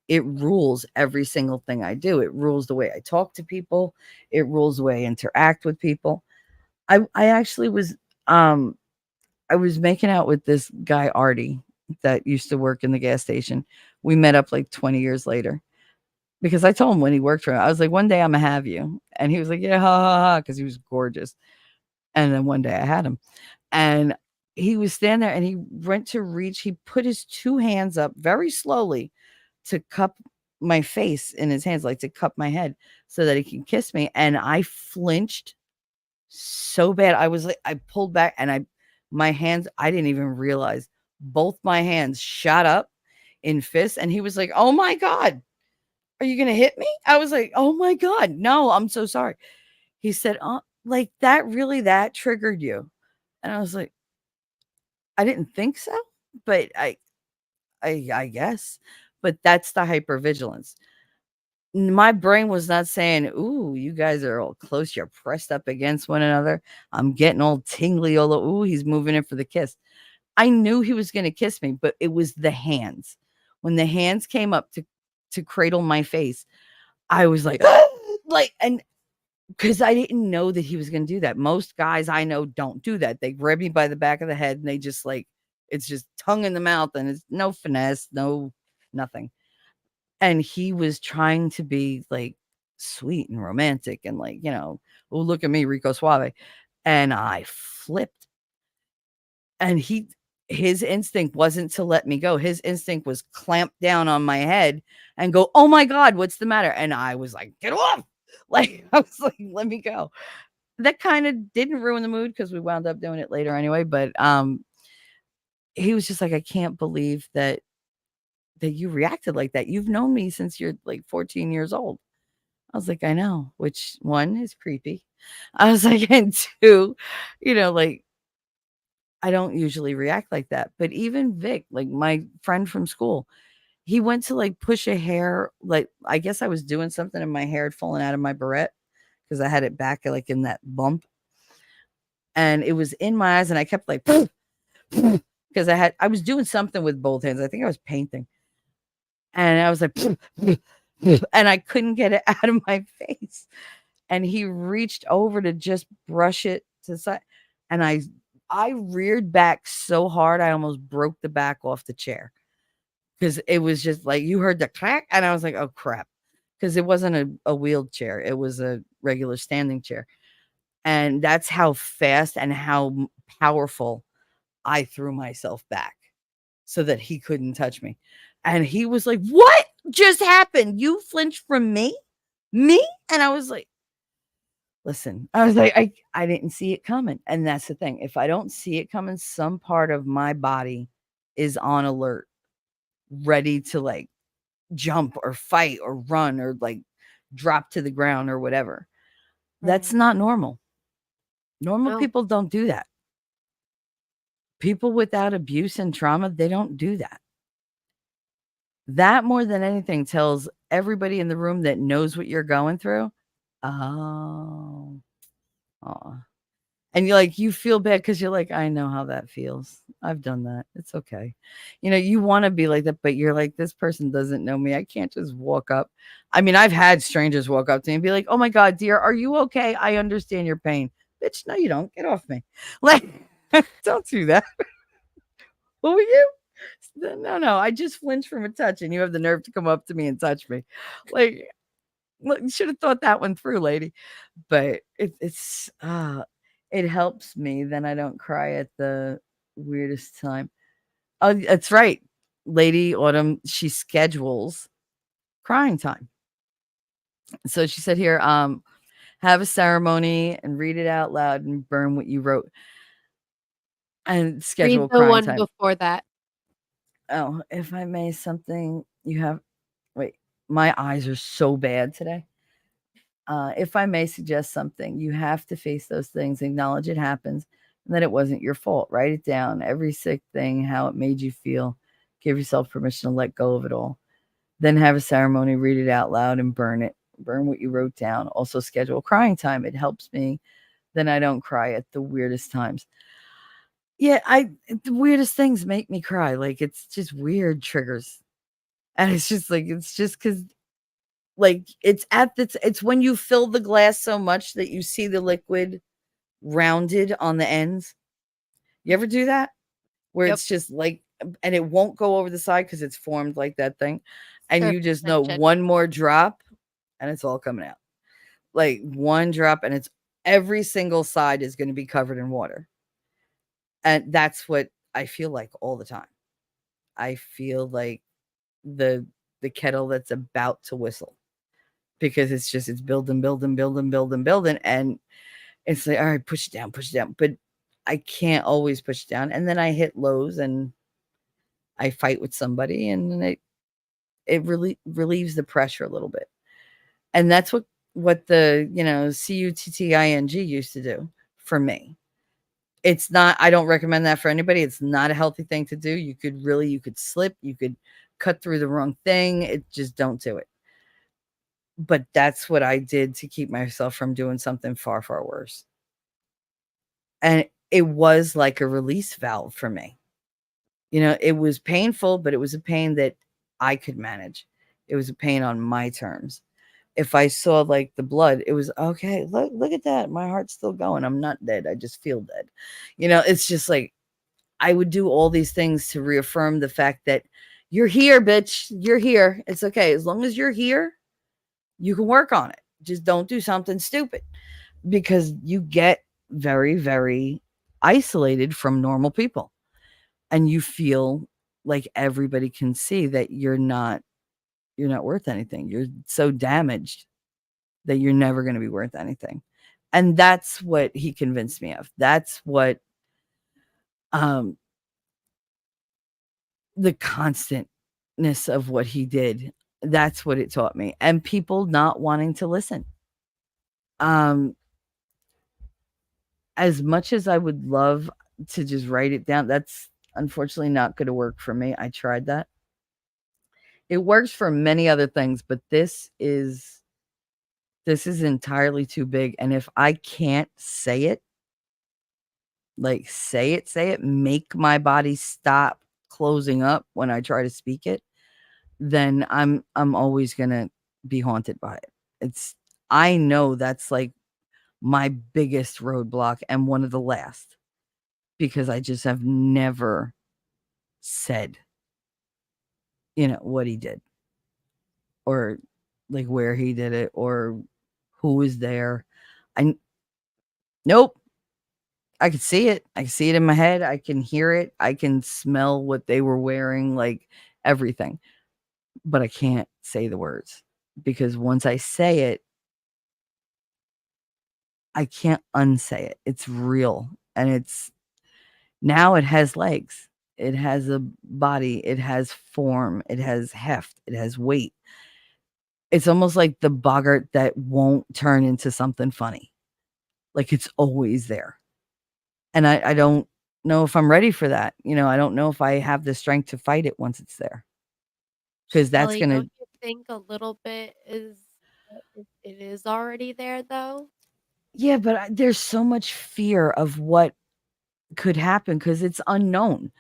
It rules every single thing I do. It rules the way I talk to people. It rules the way I interact with people. I actually was I was making out with this guy, Artie, that used to work in the gas station. We met up like 20 years later because I told him when he worked for him, I was like, one day I'm going to have you. And he was like, yeah, ha, ha, ha, because he was gorgeous. And then one day I had him. And he was standing there, and he went to reach. He put his 2 hands up very slowly to cup my face in his hands, like to cup my head so that he can kiss me. And I flinched so bad. I was like, I pulled back, and my hands, I didn't even realize both my hands shot up in fists. And he was like, oh my God, are you going to hit me? I was like, oh my God, no, I'm so sorry. He said, oh, like that triggered you. And I was like, I didn't think so, but I guess, but that's the hypervigilance. My brain was not saying, ooh, you guys are all close. You're pressed up against one another. I'm getting all tingly. Ooh, he's moving in for the kiss. I knew he was going to kiss me, but it was the hands. When the hands came up to cradle my face, I was like, like, and because I didn't know that he was going to do that. Most guys I know don't do that. They grab me by the back of the head, and they just like, it's just tongue in the mouth, and it's no finesse, no nothing. And he was trying to be like sweet and romantic and like, oh, look at me, Rico Suave. And I flipped. And his instinct wasn't to let me go. His instinct was clamp down on my head and go, oh my God, what's the matter? And I was like, get off. Like, I was like, let me go. That kind of didn't ruin the mood because we wound up doing it later anyway. But he was just like, I can't believe that you reacted like that. You've known me since you're like 14 years old. I was like, I know, which one is creepy. I was like, and 2, like, I don't usually react like that. But even Vic, like my friend from school, he went to like push a hair. Like, I guess I was doing something and my hair had fallen out of my barrette because I had it back like in that bump. And it was in my eyes, and I kept like, because I was doing something with both hands. I think I was painting. And I was like, and I couldn't get it out of my face. And he reached over to just brush it to the side. And I reared back so hard, I almost broke the back off the chair. Because it was just like, you heard the crack. And I was like, oh, crap. Because it wasn't a wheelchair. It was a regular standing chair. And that's how fast and how powerful I threw myself back so that he couldn't touch me. And he was like, what just happened? You flinched from me? Me? And I was like, Listen, I was like, I didn't see it coming. And that's the thing. If I don't see it coming, some part of my body is on alert, ready to like jump or fight or run or like drop to the ground or whatever. That's Right. not normal. Normal No. people don't do that. People without abuse and trauma, they don't do that. That more than anything tells everybody in the room that knows what you're going through. Oh, aw. And you're like, you feel bad because you're like, I know how that feels. I've done that. It's okay. You know, you want to be like that, but you're like, this person doesn't know me. I can't just walk up. I mean, I've had strangers walk up to me and be like, oh my God, dear, are you okay? I understand your pain. Bitch, no, you don't. Get off me. Like, don't do that. Who are you? No. I just flinched from a touch and you have the nerve to come up to me and touch me. Like, look, you should have thought that one through, lady. But it helps me. Then I don't cry at the weirdest time. Oh, that's right. Lady Autumn, she schedules crying time. So she said here, have a ceremony and read it out loud and burn what you wrote. And schedule Read the crying one time. before that. Oh, if I may something you have wait, my eyes are so bad today. If I may suggest something, you have to face those things, acknowledge it happens, and that it wasn't your fault. Write it down, every sick thing, how it made you feel. Give yourself permission to let go of it all. Then have a ceremony, read it out loud, and burn it. Burn what you wrote down. Also, schedule crying time. It helps me. Then I don't cry at the weirdest times. Yeah, the weirdest things make me cry. Like it's just weird triggers. And it's just like, it's just because like it's when you fill the glass so much that you see the liquid rounded on the ends. You ever do that? Where Yep. it's just like, and it won't go over the side because it's formed like that thing. And you Surface just know tension. one more drop and it's all coming out. Like one drop and it's every single side is going to be covered in water. And that's what I feel like all the time. I feel like the kettle that's about to whistle because it's building, and it's like, all right, push it down, but I can't always push it down, and then I hit lows and I fight with somebody, and then it really relieves the pressure a little bit, and that's what the CUTTING used to do for me. It's not, I don't recommend that for anybody. It's not a healthy thing to do. You could slip, you could cut through the wrong thing. It just don't do it. But that's what I did to keep myself from doing something far, far worse. And it was like a release valve for me. It was painful, but it was a pain that I could manage. It was a pain on my terms. If I saw like the blood, it was okay. Look at that. My heart's still going. I'm not dead. I just feel dead. It's just like I would do all these things to reaffirm the fact that you're here, bitch. You're here. It's okay. As long as you're here, you can work on it. Just don't do something stupid because you get very, very isolated from normal people and you feel like everybody can see that you're not worth anything. You're so damaged that you're never going to be worth anything. And that's what he convinced me of. That's what the constantness of what he did, that's what it taught me. And people not wanting to listen. As much as I would love to just write it down, that's unfortunately not going to work for me. I tried that. It works for many other things, but this is entirely too big. And if I can't say it, like say it, make my body stop closing up when I try to speak it, then I'm always gonna be haunted by it. I know that's like my biggest roadblock and one of the last because I just have never said, what he did or like where he did it or who was there. Nope. I could see it. I can see it in my head. I can hear it. I can smell what they were wearing, like everything. But I can't say the words because once I say it, I can't unsay it. It's real. And it's now it has legs. It has a body. It has form. It has heft. It has weight. It's almost like the boggart that won't turn into something funny. Like it's always there. And I don't know if I'm ready for that. I don't know if I have the strength to fight it once it's there. Because that's Ellie, going to, don't you think a little bit it is already there though? yeah, but there's so much fear of what could happen because it's unknown.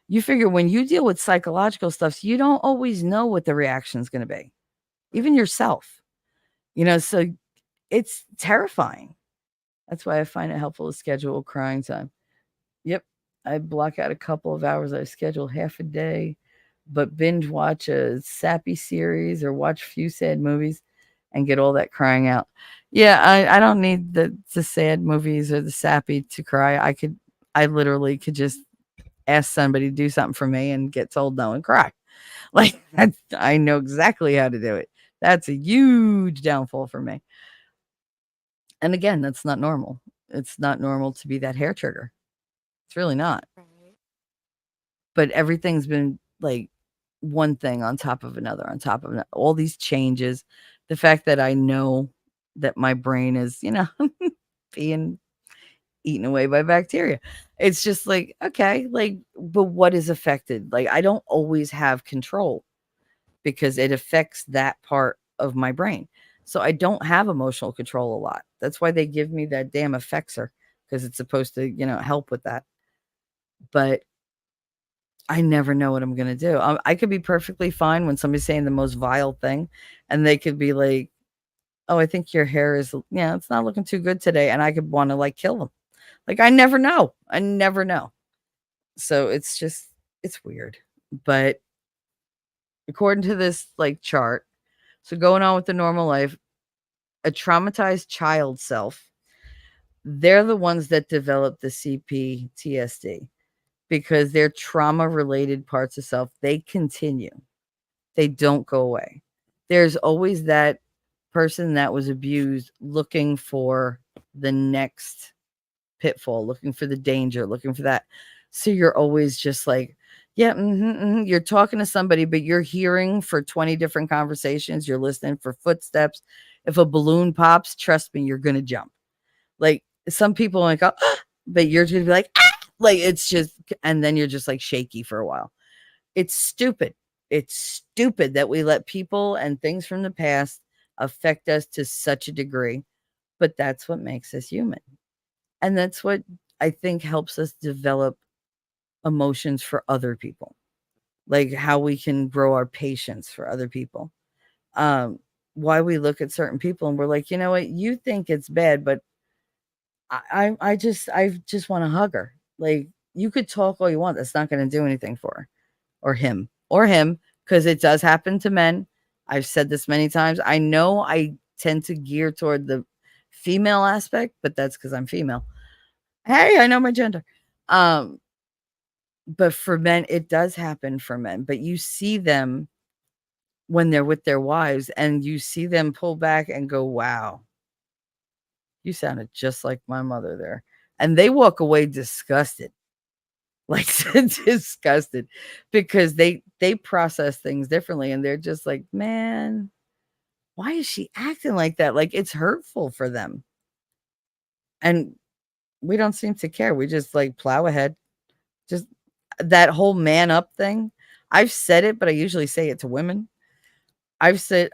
You figure when you deal with psychological stuff, you don't always know what the reaction is going to be, even yourself, so it's terrifying. That's why I find it helpful to schedule crying time. Yep. I block out a couple of hours. I schedule half a day, but binge watch a sappy series or watch a few sad movies and get all that crying out. Yeah, I don't need the sad movies or the sappy to cry. I literally could just ask somebody to do something for me and get told no and cry. Like I know exactly how to do it. That's a huge downfall for me. And again, that's not normal. It's not normal to be that hair trigger. It's really not. Right. But everything's been like one thing on top of another, on top of all these changes. The fact that I know that my brain is, being eaten away by bacteria. It's just like, okay, like, but what is affected? Like, I don't always have control because it affects that part of my brain. So I don't have emotional control a lot. That's why they give me that damn effexor because it's supposed to, help with that. But I never know what I'm going to do. I could be perfectly fine when somebody's saying the most vile thing and they could be like, oh, I think your hair is, it's not looking too good today. And I could want to like kill them. Like, I never know. I never know. So it's weird. But according to this like chart, so going on with the normal life, a traumatized child self, they're the ones that develop the C-PTSD because their trauma related parts of self, they continue. They don't go away. There's always that person that was abused looking for the next pitfall, looking for the danger, looking for that. So you're always just like, yeah, you're talking to somebody, but you're hearing for 20 different conversations. You're listening for footsteps. If a balloon pops, trust me, you're going to jump. Like some people like, oh, but you're going to be like, ah! Like it's just, and then you're just like shaky for a while. It's stupid. It's stupid that we let people and things from the past affect us to such a degree, but that's what makes us human. And that's what I think helps us develop emotions for other people, like how we can grow our patience for other people. Why we look at certain people and we're like, you know what, you think it's bad, but I just want to hug her. Like you could talk all you want. That's not going to do anything for her or him, because it does happen to men. I've said this many times. I know I tend to gear toward the female aspect, but that's because I'm female. Hey, I know my gender. But for men, it does happen for men. But you see them when they're with their wives and you see them pull back and go, wow, you sounded just like my mother there. And they walk away disgusted. Like disgusted because they process things differently and they're just like, man, why is she acting like that? Like it's hurtful for them. And we don't seem to care. We just like plow ahead. Just that whole man up thing. I've said it, but I usually say it to women. I've said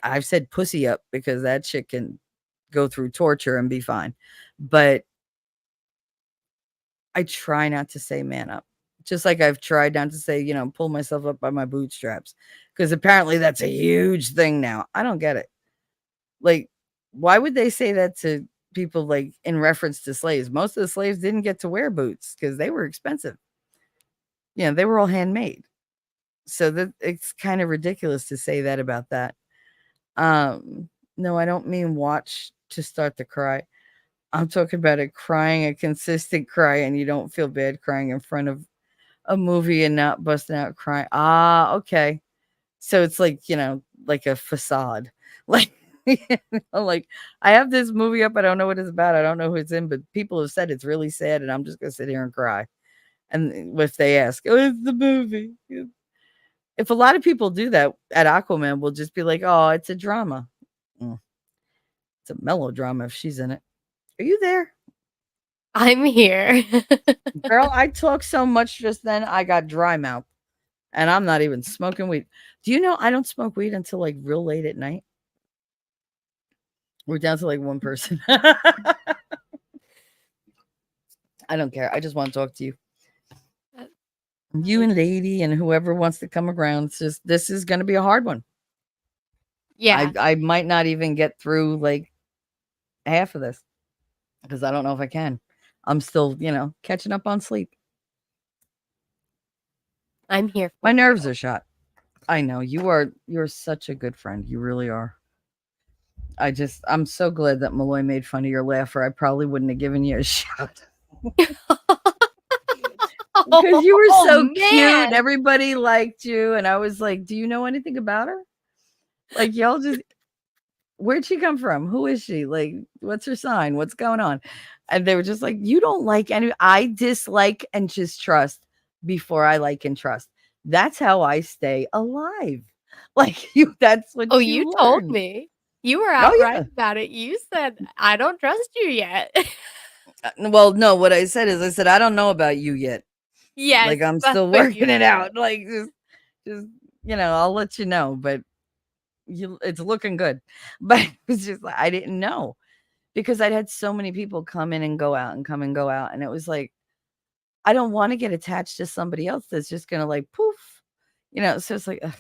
pussy up because that shit can go through torture and be fine. But I try not to say man up. Just like I've tried not to say, pull myself up by my bootstraps. Because apparently that's a huge thing now. I don't get it. Like, why would they say that to people like in reference to slaves? Most of the slaves didn't get to wear boots because they were expensive. They were all handmade. So that it's kind of ridiculous to say that about that. No, I don't mean watch to start to cry. I'm talking about a consistent cry, and you don't feel bad crying in front of a movie and not busting out crying. Ah, okay. So it's like, like a facade. Like Like, I have this movie up. I don't know what it's about. I don't know who it's in, but people have said it's really sad, and I'm just gonna sit here and cry. And if they ask, "Oh, it's the movie." If a lot of people do that at Aquaman, we'll just be like, "Oh, it's a drama." Mm, it's a melodrama if she's in it. Are you there? I'm here. Girl, I talked so much just then, I got dry mouth, and I'm not even smoking weed. Do you know I don't smoke weed until like real late at night? We're down to like one person. I don't care. I just want to talk to you. You and lady and whoever wants to come around. It's just this is going to be a hard one. Yeah. I might not even get through like half of this because I don't know if I can. I'm still, catching up on sleep. I'm here for My you. nerves are shot. I know you're such a good friend. You really are. I'm so glad that Malloy made fun of your laugh, or I probably wouldn't have given you a shot. Because you were so cute. Man. Everybody liked you. And I was like, do you know anything about her? Like, y'all just, where'd she come from? Who is she? Like, what's her sign? What's going on? And they were just like, you don't like any, I dislike and just trust before I like and trust. That's how I stay alive. Like, that's what Oh, you you told learn. me. You were Oh, outright yeah. about it. You said, I don't trust you yet. Well, no, what I said is, I said, I don't know about you yet. Yes. Like, I'm that's still what you working it said. out. Like, just, I'll let you know, but it's looking good. But it was just like, I didn't know because I'd had so many people come in and go out and come and go out. And it was like, I don't want to get attached to somebody else that's just going to like poof, so it's like, ugh.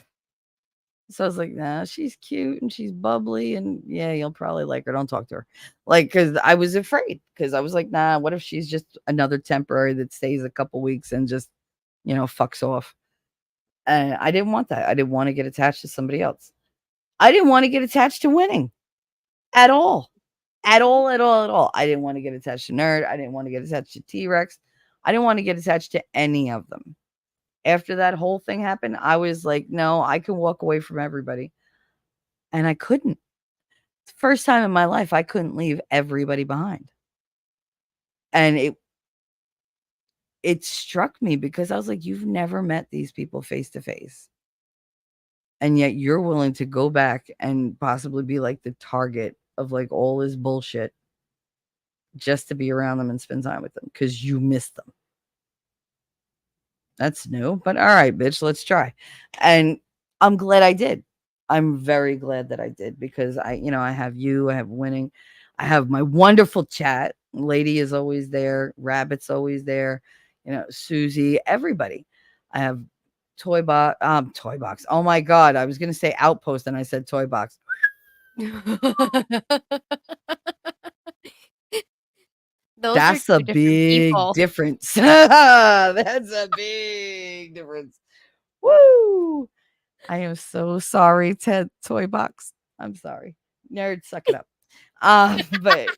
So I was like, nah, she's cute and she's bubbly and yeah, you'll probably like her. Don't talk to her. Like, cause I was afraid because I was like, nah, what if she's just another temporary that stays a couple weeks and just, fucks off. And I didn't want that. I didn't want to get attached to somebody else. I didn't want to get attached to winning at all. At all, at all, at all. I didn't want to get attached to Nerd. I didn't want to get attached to T-Rex. I didn't want to get attached to any of them. After that whole thing happened, I was like, no, I can walk away from everybody. And I couldn't. It's the first time in my life I couldn't leave everybody behind. And it struck me because I was like, you've never met these people face to face. And yet you're willing to go back and possibly be like the target of like all this bullshit just to be around them and spend time with them because you miss them. That's new, but all right, bitch, let's try. And I'm glad I did. I'm very glad that I did because I have you, I have winning, I have my wonderful chat. Lady is always there, Rabbit's always there, Susie, everybody. I have toy box. Oh my god, I was gonna say outpost and I said toy box. Those That's are a two different big people. difference. That's a big difference. Woo! I am so sorry, Ted Toy Box. I'm sorry. Nerd, suck it up. But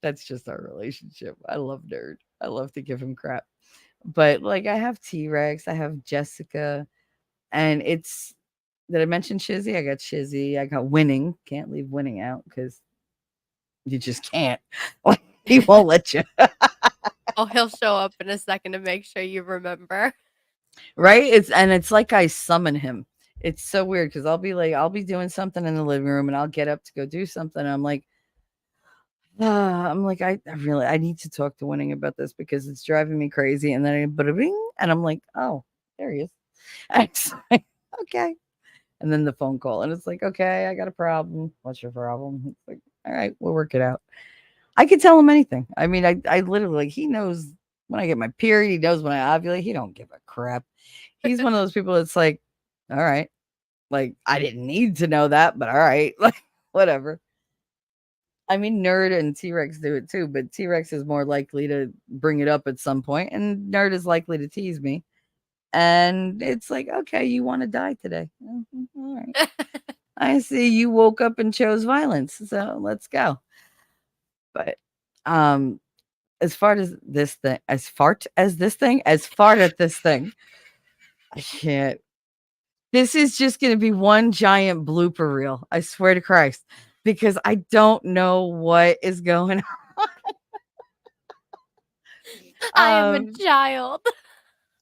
that's just our relationship. I love Nerd. I love to give him crap. But like I have T-Rex, I have Jessica, and did I mention Shizzy? I got Shizzy, I got winning. Can't leave winning out because you just can't. He won't let you. Oh, he'll show up in a second to make sure you remember. Right? It's like I summon him. It's so weird because I'll be doing something in the living room and I'll get up to go do something. I'm like, I need to talk to Winning about this because it's driving me crazy. And then bada bing, and I'm like, oh, there he is. And it's like, okay. And then the phone call, and it's like, okay, I got a problem. What's your problem? It's like, all right, we'll work it out. I can tell him anything. I mean, I literally he knows when I get my period. He knows when I ovulate. He don't give a crap. He's one of those people that's like, all right, like I didn't need to know that, but all right, like whatever. I mean, Nerd and T-Rex do it too, but T-Rex is more likely to bring it up at some point, and Nerd is likely to tease me. And it's like, okay, you want to die today. All right. I see you woke up and chose violence. So let's go. But as far as this thing, as fart at this thing, I can't. This is just going to be one giant blooper reel. I swear to Christ, because I don't know what is going on. I am a child.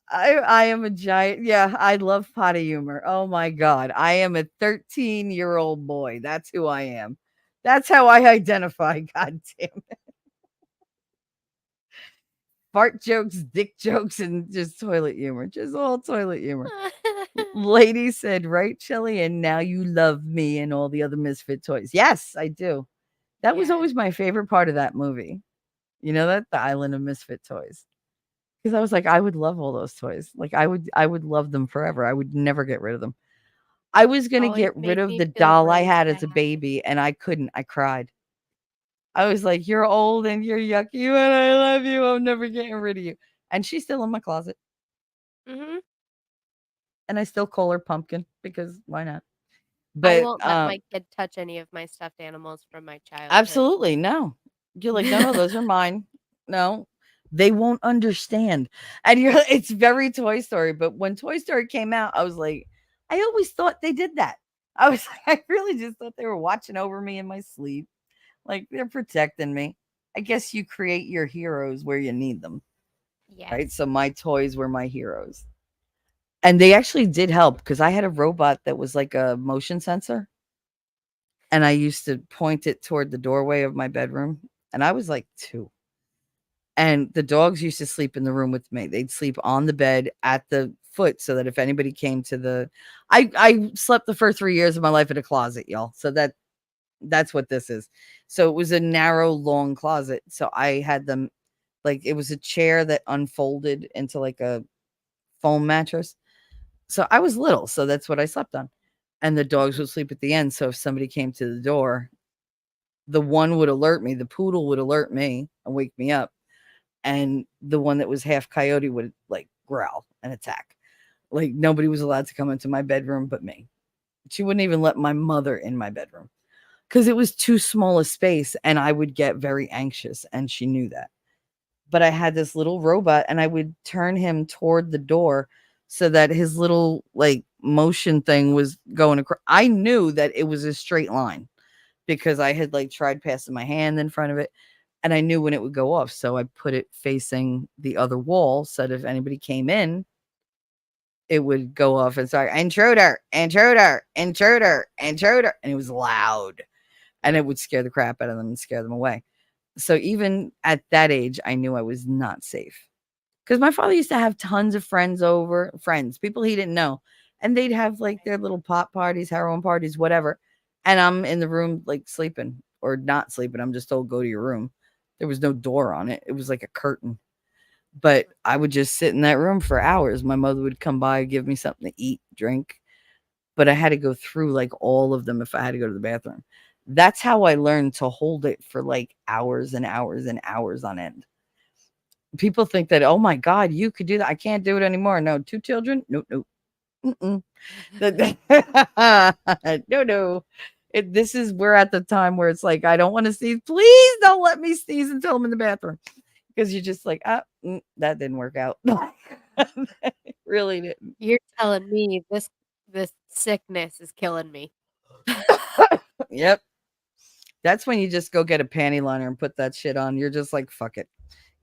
I am a giant. Yeah, I love potty humor. Oh my God. I am a 13-year-old boy. That's who I am. That's how I identify. God damn it. Fart jokes, dick jokes, and just toilet humor. Just all toilet humor. Lady said, right, Shelly? And now you love me and all the other Misfit toys. Yes, I do. That was Yeah. always my favorite part of that movie. You know that? The Island of Misfit Toys. Because I was like, I would love all those toys. Like I would love them forever. I would never get rid of them. I was gonna Always get rid made of me the feel doll I really had as a sad. baby, and I couldn't. I cried. I was like, "You're old and you're yucky, and I love you. I'm never getting rid of you." And she's still in my closet, Mhm. and I still call her Pumpkin because why not? I But won't let my kid touch any of my stuffed animals from my childhood. absolutely no. You're like, no, those are mine. No, they won't understand. And you're, it's very Toy Story. But when Toy Story came out, I was like, I always thought they did that. I was like, I really just thought they were watching over me in my sleep. Like they're protecting me. I guess you create your heroes where you need them, right? Yes. So my toys were my heroes. And they actually did help because I had a robot that was like a motion sensor. And I used to point it toward the doorway of my bedroom. And I was like 2. And the dogs used to sleep in the room with me. They'd sleep on the bed at the foot so that if anybody came to the I slept the first 3 years of my life in a closet, y'all. So that's what this is. So it was a narrow, long closet. So I had them like it was a chair that unfolded into like a foam mattress. So I was little, so that's what I slept on. And the dogs would sleep at the end. So if somebody came to the door, the one would alert me, the poodle would alert me and wake me up. And the one that was half coyote would like growl and attack. Like nobody was allowed to come into my bedroom but me. She wouldn't even let my mother in my bedroom because it was too small a space and I would get very anxious and she knew that. But I had this little robot and I would turn him toward the door so that his little like motion thing was going across. I knew that it was a straight line because I had like tried passing my hand in front of it and I knew when it would go off. So I put it facing the other wall so that if anybody came in, it would go off and start intruder, intruder, intruder, intruder. And it was loud and it would scare the crap out of them and scare them away. So even at that age, I knew I was not safe because my father used to have tons of friends over, friends, people he didn't know. And they'd have like their little pot parties, heroin parties, whatever. And I'm in the room like sleeping or not sleeping. I'm just told, go to your room. There was no door on it. It was like a curtain. But I would just sit in that room for hours. My mother would come by, give me something to eat, drink. But I had to go through like all of them if I had to go to the bathroom. That's how I learned to hold it for like hours and hours and hours on end. People think that, oh my God, you could do that. I can't do it anymore. No, 2 children? No, no. Mm-mm. No, no. This is we're at the time where it's like, I don't want to sneeze. Please don't let me sneeze until I'm in the bathroom. Because you're just like, that didn't work out. It really didn't. You're telling me this sickness is killing me. Yep. That's when you just go get a panty liner and put that shit on. You're just like, fuck it.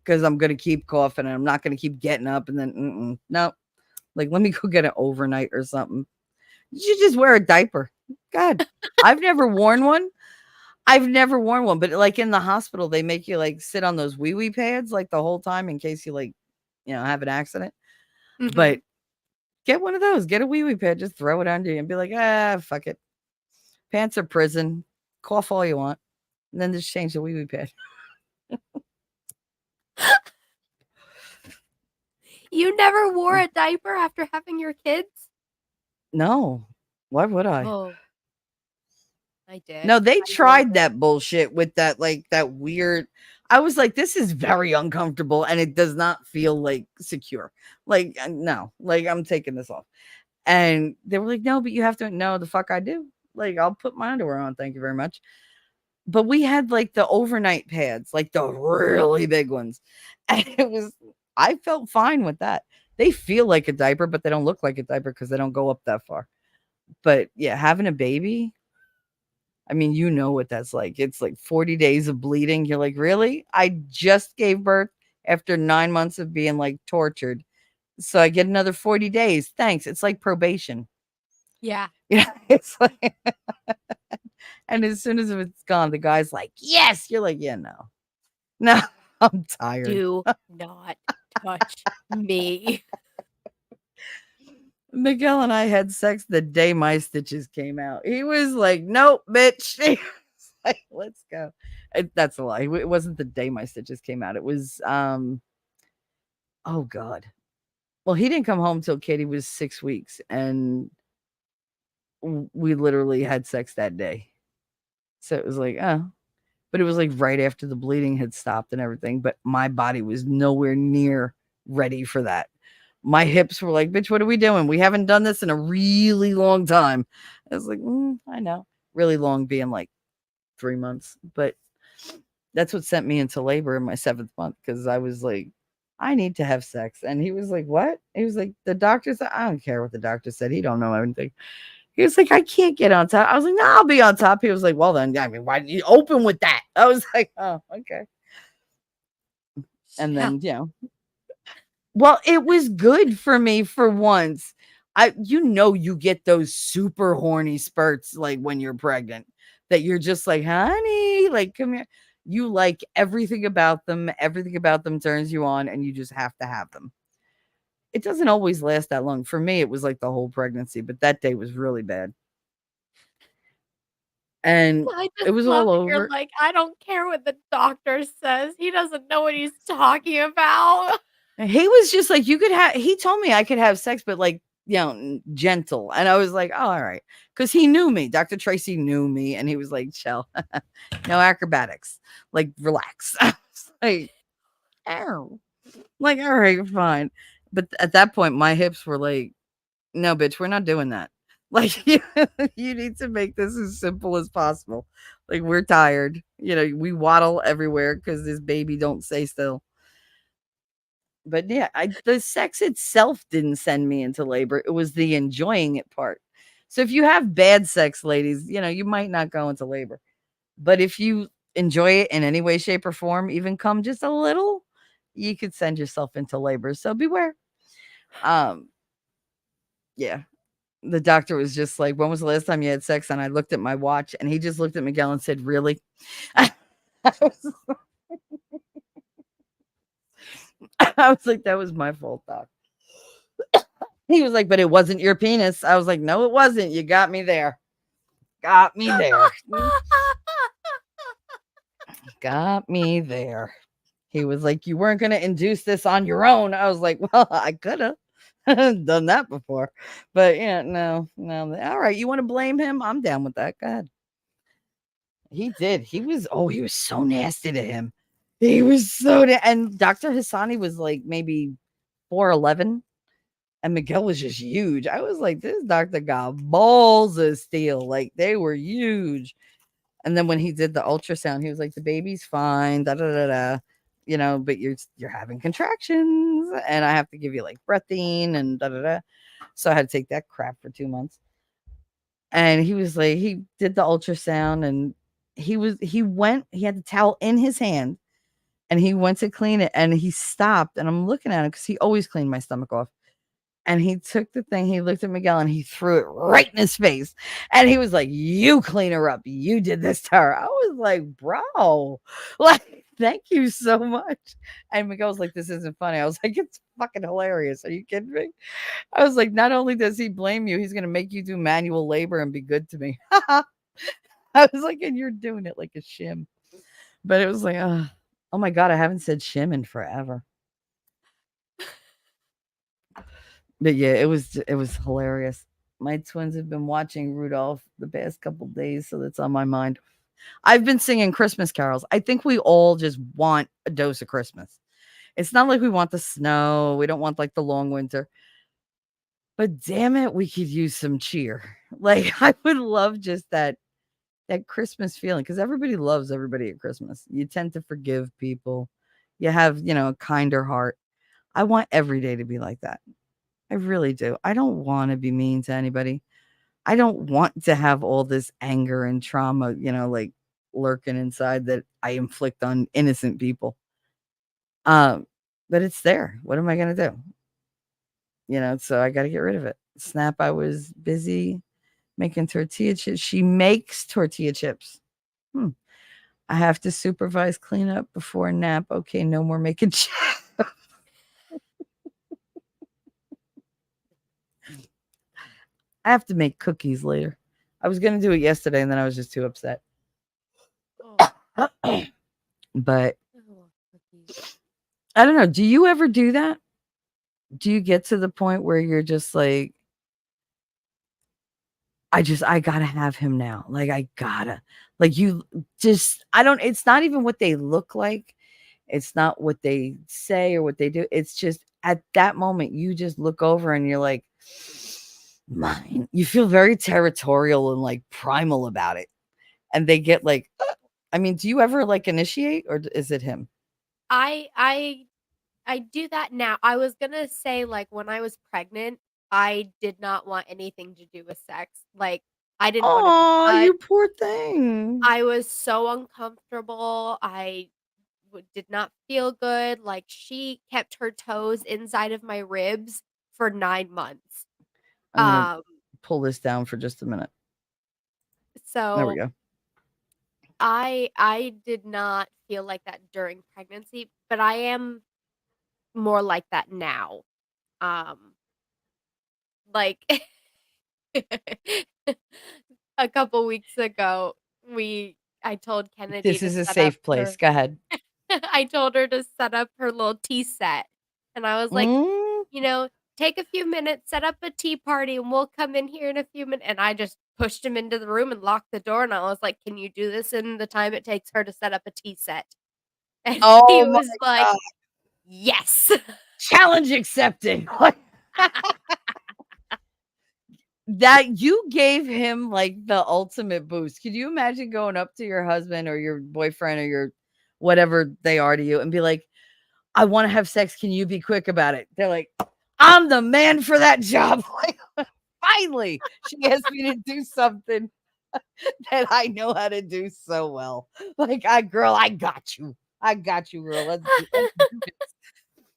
Because I'm going to keep coughing and I'm not going to keep getting up. And then, no. Like, let me go get an overnight or something. You just wear a diaper. God, I've never worn one. But like in the hospital, they make you like sit on those wee pads like the whole time in case you like, have an accident. Mhm. But get one of those, get a wee pad, just throw it under you and be like, fuck it. Pants are prison. Cough all you want. And then just change the wee pad. You never wore a diaper after having your kids? No. Why would I? Oh. I did. No, they I wore tried them. that bullshit with that, like that weird. I was like, this is very uncomfortable and it does not feel like secure. Like, no, like I'm taking this off. And they were like, no, but you have to know the fuck I do. Like, I'll put my underwear on. Thank you very much. But we had like the overnight pads, like the really big ones. And I felt fine with that. They feel like a diaper, but they don't look like a diaper because they don't go up that far. But yeah, having a baby, I mean, you know what that's like. It's like 40 days of bleeding. You're like, really? I just gave birth after 9 months of being like tortured. So I get another 40 days. Thanks. It's like probation. Yeah. Yeah. It's like, and as soon as it's gone, the guy's like, yes. You're like, yeah, no. No, I'm tired. Do not touch me. Miguel and I had sex the day my stitches came out. He was like, nope, bitch. He was like, let's go. That's a lie. It wasn't the day my stitches came out. It was, oh God. Well, he didn't come home till Katie was 6 weeks, and we literally had sex that day. So it was like, oh, but it was like right after the bleeding had stopped and everything. But my body was nowhere near ready for that. My hips were like, bitch, what are we doing? We haven't done this in a really long time. I was like, I know. Really long being like 3 months. But that's what sent me into labor in my 7th month, because I was like, I need to have sex. And he was like, what? He was like, the doctor said, I don't care what the doctor said. He don't know anything. He was like, I can't get on top. I was like, no, I'll be on top. He was like, well, then, I mean, why did you open with that? I was like, oh, okay. And then, well, it was good for me for once. You get those super horny spurts like when you're pregnant, that you're just like, honey, like, come here. You like everything about them. Everything about them turns you on, and you just have to have them. It doesn't always last that long. For me, it was like the whole pregnancy, but that day was really bad. And I just it was love all that you're over. like, I don't care what the doctor says. He doesn't know what he's talking about. He was just like, he told me I could have sex, but like, gentle. And I was like, oh, all right. Because he knew me. Dr. Tracy knew me. And he was like, chill. No acrobatics. Like, relax. I was like, ow. Like, all right, fine. But at that point, my hips were like, no, bitch, we're not doing that. Like, you need to make this as simple as possible. Like, we're tired. We waddle everywhere because this baby don't stay still. But yeah, the sex itself didn't send me into labor. It was the enjoying it part. So if you have bad sex, ladies, you might not go into labor. But if you enjoy it in any way, shape, or form, even come just a little, you could send yourself into labor. So beware. Yeah. The doctor was just like, when was the last time you had sex? And I looked at my watch, and he just looked at Miguel and said, really? I was like, that was my fault, doc. He was like, but it wasn't your penis. I was like, no, it wasn't. You got me there. Got me there. Got me there. He was like, you weren't going to induce this on your own. I was like, well, I could have done that before. But yeah, no. All right. You want to blame him? I'm down with that. Go ahead. He did. He was so nasty to him. He was and Dr. Hassani was like maybe 4'11", and Miguel was just huge. I was like, this doctor got balls of steel. Like, they were huge. And then when he did the ultrasound, he was like, the baby's fine, da da da da. But you're having contractions, and I have to give you like breathing and da da da. So I had to take that crap for 2 months. And he was like, he did the ultrasound, and he had the towel in his hand, and he went to clean it, and he stopped, and I'm looking at him because he always cleaned my stomach off. And he took the thing, he looked at Miguel, and he threw it right in his face. And he was like, you clean her up. You did this to her. I was like, bro, like, thank you so much. And Miguel was like, this isn't funny. I was like, it's fucking hilarious. Are you kidding me? I was like, not only does he blame you, he's going to make you do manual labor and be good to me. I was like, and you're doing it like a shim. But it was like, oh my God, I haven't said shim in forever. But yeah, it was hilarious. My twins have been watching Rudolph the past couple days, so that's on my mind. I've been singing Christmas carols. I think we all just want a dose of Christmas. It's not like we want the snow. We don't want like the long winter. But damn it, we could use some cheer. Like, I would love just that Christmas feeling, because everybody loves everybody at Christmas. You tend to forgive people. You have, a kinder heart. I want every day to be like that. I really do. I don't want to be mean to anybody. I don't want to have all this anger and trauma, like lurking inside that I inflict on innocent people. Um, but it's there. What am I gonna do? So I got to get rid of it. Snap, I was busy making tortilla chips. She makes tortilla chips. Hmm. I have to supervise cleanup before nap. Okay, no more making chips. I have to make cookies later. I was gonna do it yesterday, and then I was just too upset. Oh, But I love cookies. I don't know. Do you ever do that? Do you get to the point where you're just like, I gotta have him now. Like, I gotta. Like, you just, I don't, it's not even what they look like. It's not what they say or what they do. It's just at that moment, you just look over and you're like, mine. You feel very territorial and like primal about it. And they get like, I mean, do you ever like initiate or is it him? I do that now. I was gonna say, like, when I was pregnant, I did not want anything to do with sex. Like, I didn't want to be Oh, touched. you poor thing. I was so uncomfortable. I did not feel good. Like, she kept her toes inside of my ribs for 9 months. I'm gonna Um, pull this down for just a minute. There we so go. I did not feel like that during pregnancy, but I am more like that now. Um, like a couple weeks ago, I told Kennedy This to is a set up safe place. her Go ahead. I told her to set up her little tea set. And I was like, Mm, take a few minutes, set up a tea party, and we'll come in here in a few minutes. And I just pushed him into the room and locked the door. And I was like, can you do this in the time it takes her to set up a tea set? And he oh my was like, god. yes. Challenge accepted. That you gave him like the ultimate boost. Could you imagine going up to your husband or your boyfriend or your whatever they are to you and be like, I want to have sex. Can you be quick about it? They're like, I'm the man for that job. Like, finally, she asked me to do something that I know how to do so well. Like, girl, I got you. I got you, girl. Let's do this.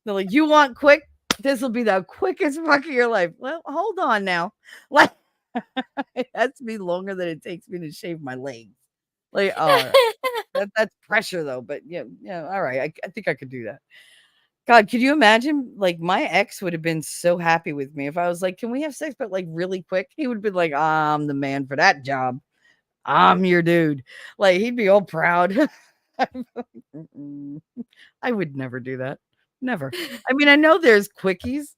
They're like, you want quick? This will be the quickest fuck of your life. Well, hold on now. Like, it has to be longer than it takes me to shave my legs. Like, all right. That's pressure though. But yeah, all right. I think I could do that. God, could you imagine? Like, my ex would have been so happy with me if I was like, "Can we have sex, but like really quick?" He would be like, "I'm the man for that job. I'm your dude." Like, he'd be all proud. Mm-mm. I would never do that. Never. I mean, I know there's quickies,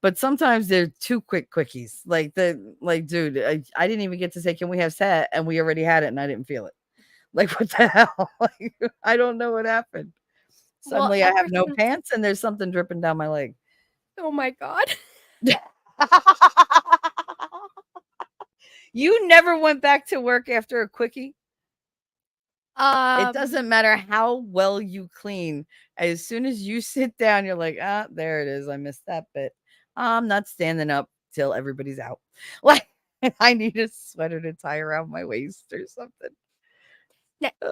but sometimes they're too quick quickies. Like, dude, I didn't even get to say, "Can we have sex?" And we already had it, and I didn't feel it. Like, what the hell? Like, I don't know what happened. Well, Suddenly, I ever have no since pants, and there's something dripping down my leg. oh my god. You never went back to work after a quickie? It Um, doesn't matter how well you clean. As soon as you sit down, you're like, "Ah, there it is. I missed that bit. I'm not standing up till everybody's out." Like, I need a sweater to tie around my waist or something.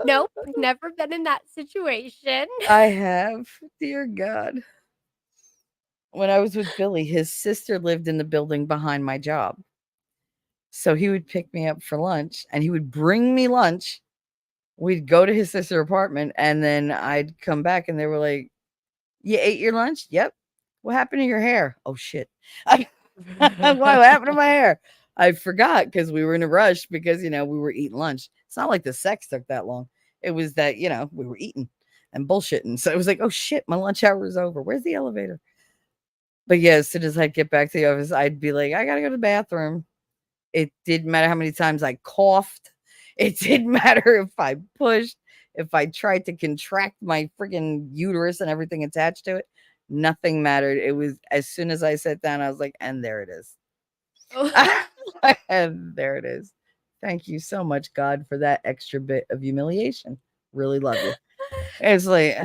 nope, never been in that situation. I have. Dear God. When I was with Billy, his sister lived in the building behind my job. So he would pick me up for lunch and he would bring me lunch. We'd go to his sister's apartment and then I'd come back and they were like, "You ate your lunch?" "Yep." "What happened to your hair?" "Oh shit." What happened to my hair?" I forgot because we were in a rush because we were eating lunch. It's not like the sex took that long. It was that, we were eating and bullshitting. So it was like, "Oh shit, my lunch hour is over. Where's the elevator?" But yeah, as soon as I'd get back to the office, I'd be like, "I gotta go to the bathroom." It didn't matter how many times I coughed. It didn't matter if I pushed, if I tried to contract my freaking uterus and everything attached to it. Nothing mattered. It was as soon as I sat down, I was like, and there it is. And there it is. Thank you so much, God, for that extra bit of humiliation. Really love you. It's like,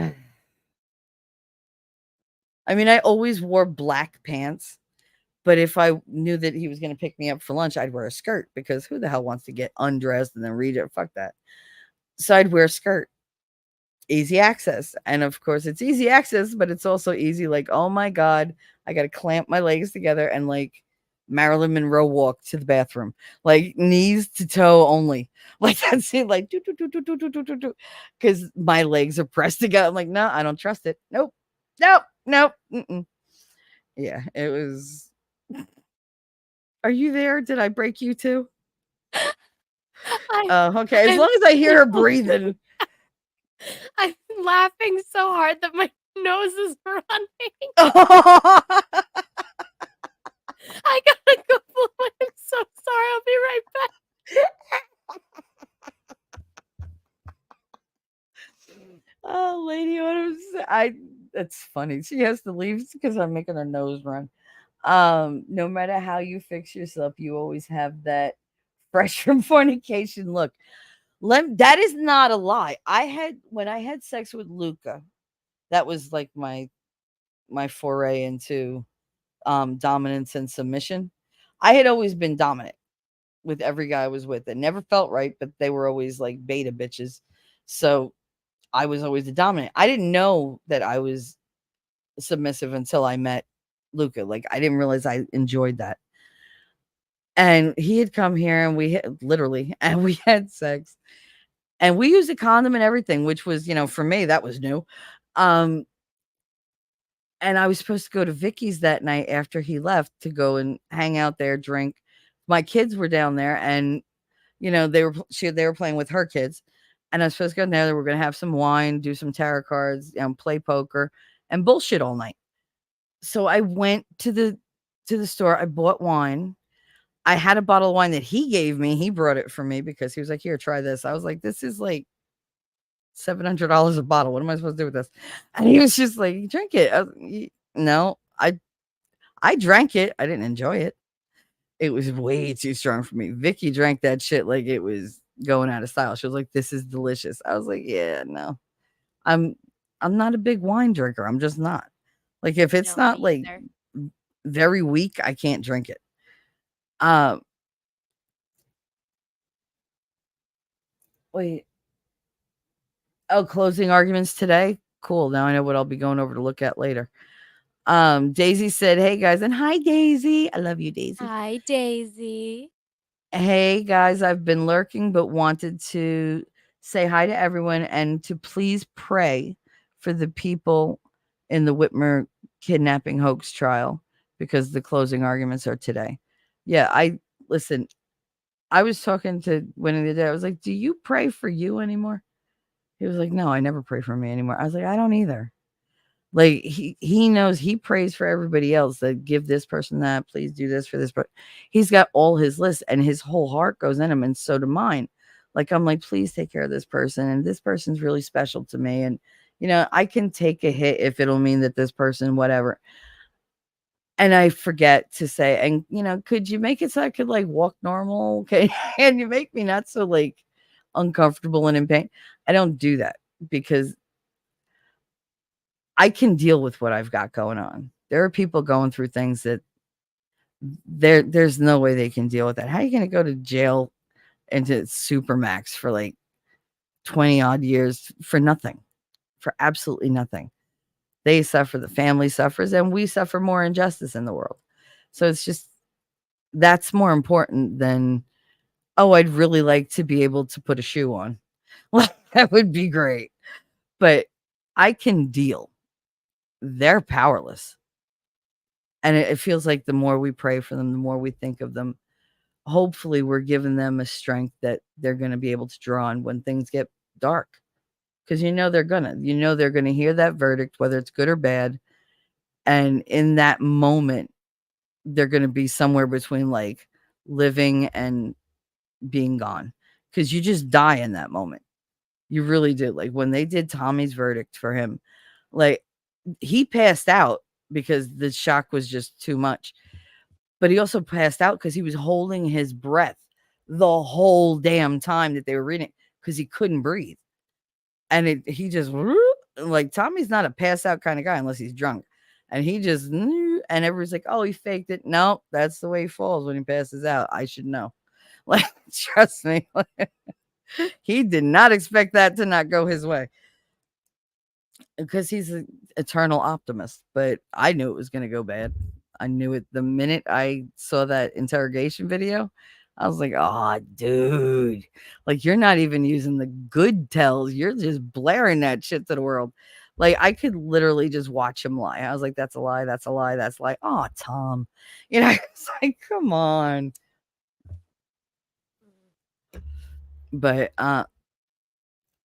I mean, I always wore black pants, but if I knew that he was going to pick me up for lunch, I'd wear a skirt because who the hell wants to get undressed and then read it? Fuck that. So I'd wear a skirt. Easy access. And of course, it's easy access, but it's also easy like, oh my God, I got to clamp my legs together and like Marilyn Monroe walk to the bathroom, like knees to toe only. Like that's it, like because my legs are pressed together. I'm like, no, I don't trust it. Nope, nope, nope. Mm-mm. Yeah, it was. Are you there? Did I break you too? Okay. As long as I hear her breathing. I'm laughing so hard that my nose is running. I gotta go. I'm so sorry. I'll be right back. Oh, Lady Autumn, that's funny. She has to leave because I'm making her nose run. No matter how you fix yourself, you always have that fresh from fornication look. That is not a lie. When I had sex with Luca, that was like my foray into dominance and submission. I had always been dominant with every guy I was with. It never felt right, but they were always like beta bitches. So I was always the dominant. I didn't know that I was submissive until I met Luca. Like I didn't realize I enjoyed that. And he had come here and we had sex. And we used a condom and everything, which was, for me, that was new. And I was supposed to go to Vicky's that night after he left to go and hang out there, drink. My kids were down there and, they were playing with her kids. And I was supposed to go there. We're going to have some wine, do some tarot cards, play poker and bullshit all night. So I went to the store. I bought wine. I had a bottle of wine that he gave me. He brought it for me because he was like, here, try this. I was like, this is like $700 a bottle. What am I supposed to do with this? And he was just like, drink it. No, I drank it. I didn't enjoy it. It was way too strong for me. Vicky drank that shit like it was going out of style. She was like, this is delicious. I was like, yeah, no. I'm not a big wine drinker. I'm just not. Like if it's not like very weak, I can't drink it. Wait. Oh, closing arguments today? Cool. Now I know what I'll be going over to look at later. Daisy said, hey guys, and hi Daisy. I love you, Daisy. Hi, Daisy. Hey guys, I've been lurking but wanted to say hi to everyone and to please pray for the people in the Whitmer kidnapping hoax trial because the closing arguments are today. Yeah, I was talking to Winnie the day. I was like, do you pray for you anymore? He was like, no, I never pray for me anymore. I was like, I don't either. Like he knows he prays for everybody else that give this person that, please do this for this. But he's got all his lists and his whole heart goes in him. And so do mine. Like, I'm like, please take care of this person. And this person's really special to me. And, I can take a hit if it'll mean that this person, whatever. And I forget to say, and, could you make it so I could like walk normal? Okay. And you make me not so like uncomfortable and in pain. I don't do that because I can deal with what I've got going on. There are people going through things that there's no way they can deal with that. How are you going to go to jail into Supermax for like 20 odd years for nothing, for absolutely nothing? They suffer, the family suffers, and we suffer more injustice in the world. So it's just, that's more important than, oh, I'd really like to be able to put a shoe on. Like, that would be great. But I can deal. They're powerless. And it feels like the more we pray for them, the more we think of them, hopefully we're giving them a strength that they're going to be able to draw on when things get dark. Because they're going to hear that verdict, whether it's good or bad. And in that moment, they're going to be somewhere between like living and being gone. Because you just die in that moment. You really do. Like when they did Tommy's verdict for him, like he passed out because the shock was just too much. But he also passed out because he was holding his breath the whole damn time that they were reading because he couldn't breathe. And he just like Tommy's not a pass out kind of guy unless he's drunk. And he just, and everybody's like, oh, he faked it. No, that's the way he falls when he passes out. I should know. Like, trust me. He did not expect that to not go his way because he's an eternal optimist. But I knew it was going to go bad. I knew it the minute I saw that interrogation video. I was like, oh, dude, like you're not even using the good tells. You're just blaring that shit to the world. Like I could literally just watch him lie. I was like, that's a lie. That's a lie. That's a lie. Oh, Tom, it's like, come on. But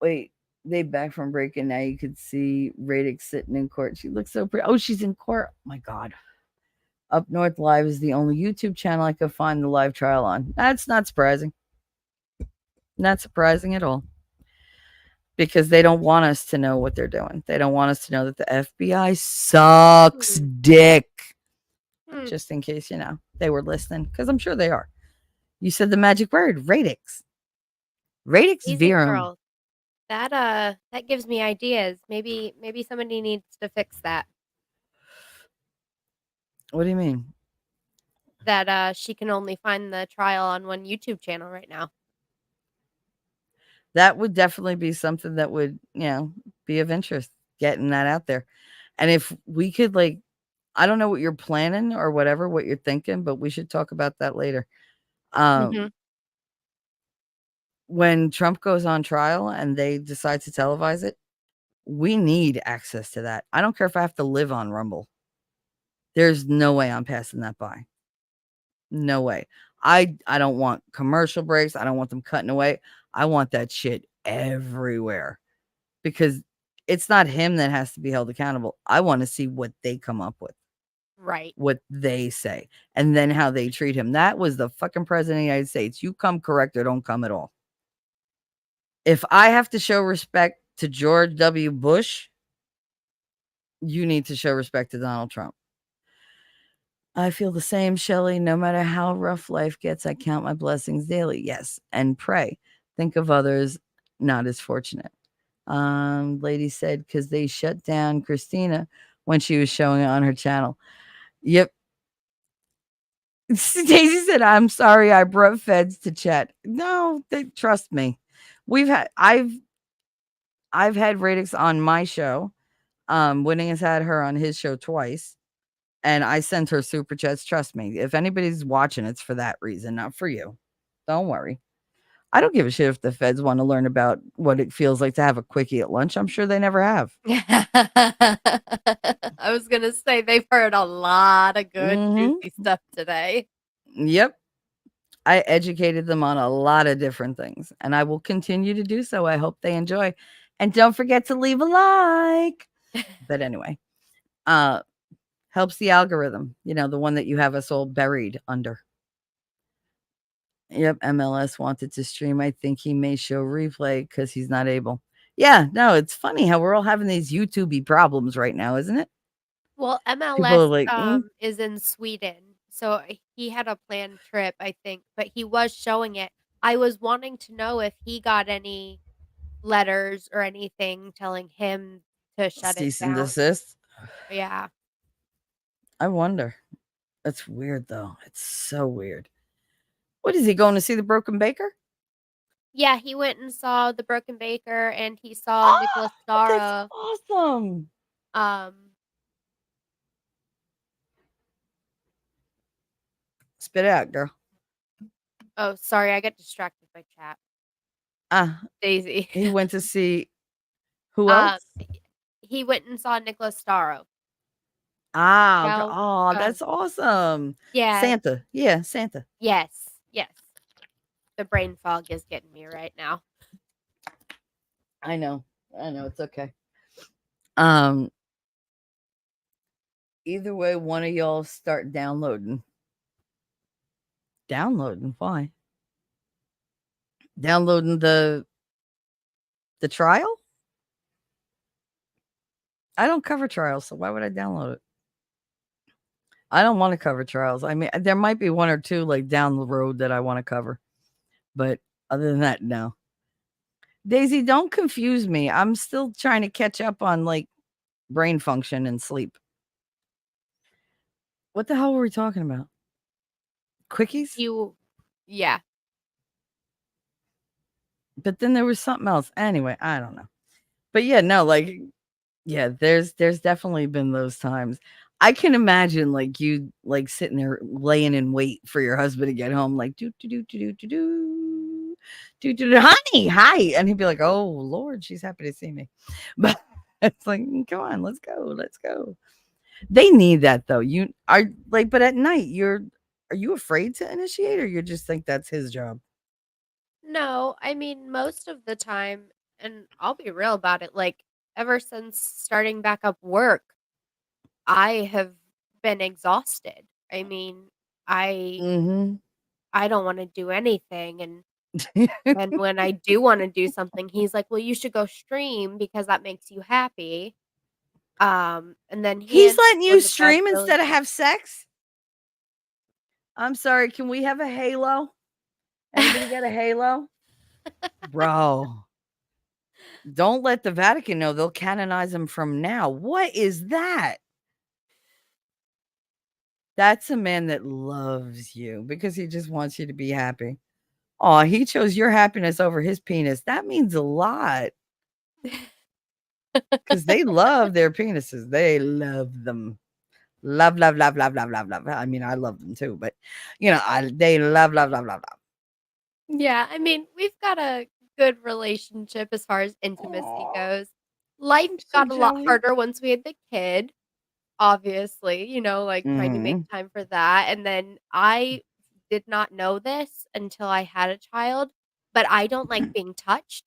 wait, they back from break and now you could see Radix sitting in court. She looks so pretty. Oh, she's in court. Oh my God. Up North Live is the only YouTube channel I could find the live trial on. That's not surprising. Not surprising at all. Because they don't want us to know what they're doing. They don't want us to know that the FBI sucks dick. Just in case, they were listening. Because I'm sure they are. You said the magic word, Radix. Radix Easy Verum. girl. That gives me ideas. Maybe somebody needs to fix that. What do you mean? That she can only find the trial on one YouTube channel right now. That would definitely be something that would, be of interest, getting that out there. And if we could, I don't know what you're planning or whatever, what you're thinking, but we should talk about that later. When Trump goes on trial and they decide to televise it, we need access to that. I don't care if I have to live on Rumble. There's no way I'm passing that by. No way. I don't want commercial breaks. I don't want them cutting away. I want that shit everywhere because it's not him that has to be held accountable. I want to see what they come up with. Right. What they say and then how they treat him. That was the fucking president of the United States. You come correct or don't come at all. If I have to show respect to George W. Bush, you need to show respect to Donald Trump. I feel the same, Shelley. No matter how rough life gets, I count my blessings daily. Yes. And pray. Think of others not as fortunate. Lady said, because they shut down Christina when she was showing it on her channel. Yep. Daisy said, I'm sorry I brought feds to chat. No, trust me. I've had Radix on my show. Winning has had her on his show twice. And I sent her super chats. Trust me. If anybody's watching, it's for that reason, not for you. Don't worry. I don't give a shit if the feds want to learn about what it feels like to have a quickie at lunch. I'm sure they never have. I was going to say they've heard a lot of good, juicy stuff today. Yep. I educated them on a lot of different things, and I will continue to do so. I hope they enjoy. And don't forget to leave a like. But anyway, helps the algorithm, the one that you have us all buried under. Yep, MLS wanted to stream. I think he may show replay because he's not able. Yeah, no, it's funny how we're all having these YouTube-y problems right now, isn't it? Well, People MLS are like, is in Sweden, so he had a planned trip, I think, but he was showing it. I was wanting to know if he got any letters or anything telling him to shut it cease and down. desist. Yeah. I wonder. That's weird, though. It's so weird. What is he going to see the Broken Baker? Yeah, he went and saw the Broken Baker, and he saw Nicholas Dara. That's awesome. Spit it out, girl. Oh, sorry, I got distracted by chat. Daisy. He went to see who else? He went and saw Nicholas Dara. That's awesome. Yeah. Santa. Yeah, Santa. Yes. The brain fog is getting me right now. I know. It's okay. Either way, one of y'all start downloading. Downloading? Why? Downloading the trial? I don't cover trials, so why would I download it? I don't want to cover trials. I mean, there might be one or two down the road that I want to cover. But other than that, no. Daisy, don't confuse me. I'm still trying to catch up on brain function and sleep. What the hell were we talking about? Quickies? Yeah. But then there was something else. Anyway, I don't know. But yeah, no, like, yeah, there's definitely been those times. I can imagine like you like sitting there laying in wait for your husband to get home, like do do do do do do do do do, honey, hi, and he'd be like, "Oh Lord, she's happy to see me," but it's like, come on, let's go, let's go. They need that though. You are like, but at night, are you afraid to initiate, or you just think that's his job? No, I mean, most of the time, and I'll be real about it, like, ever since starting back up work, I have been exhausted. I mean, I Mm-hmm. I don't wanna do anything, and when I do wanna do something, he's like, "Well, you should go stream because that makes you happy." And then he He's ends up letting you going to bed stream really. instead of have sex. I'm sorry. Can we have a halo? Anybody got a halo? Bro, don't let the Vatican know. They'll canonize him from now. What is that? That's a man that loves you because he just wants you to be happy. Oh, he chose your happiness over his penis. That means a lot because they love their penises. They love them. Love, love, love, love, love, love, love. I mean, I love them too, but they love, love, love, love, love. Yeah, I mean, we've got a good relationship as far as intimacy Aw, goes. Life I'm so got a lot jelly. harder once we had the kid, obviously, like, trying to make Mhm. time for that, and then I did not know this until I had a child, but I don't like being touched.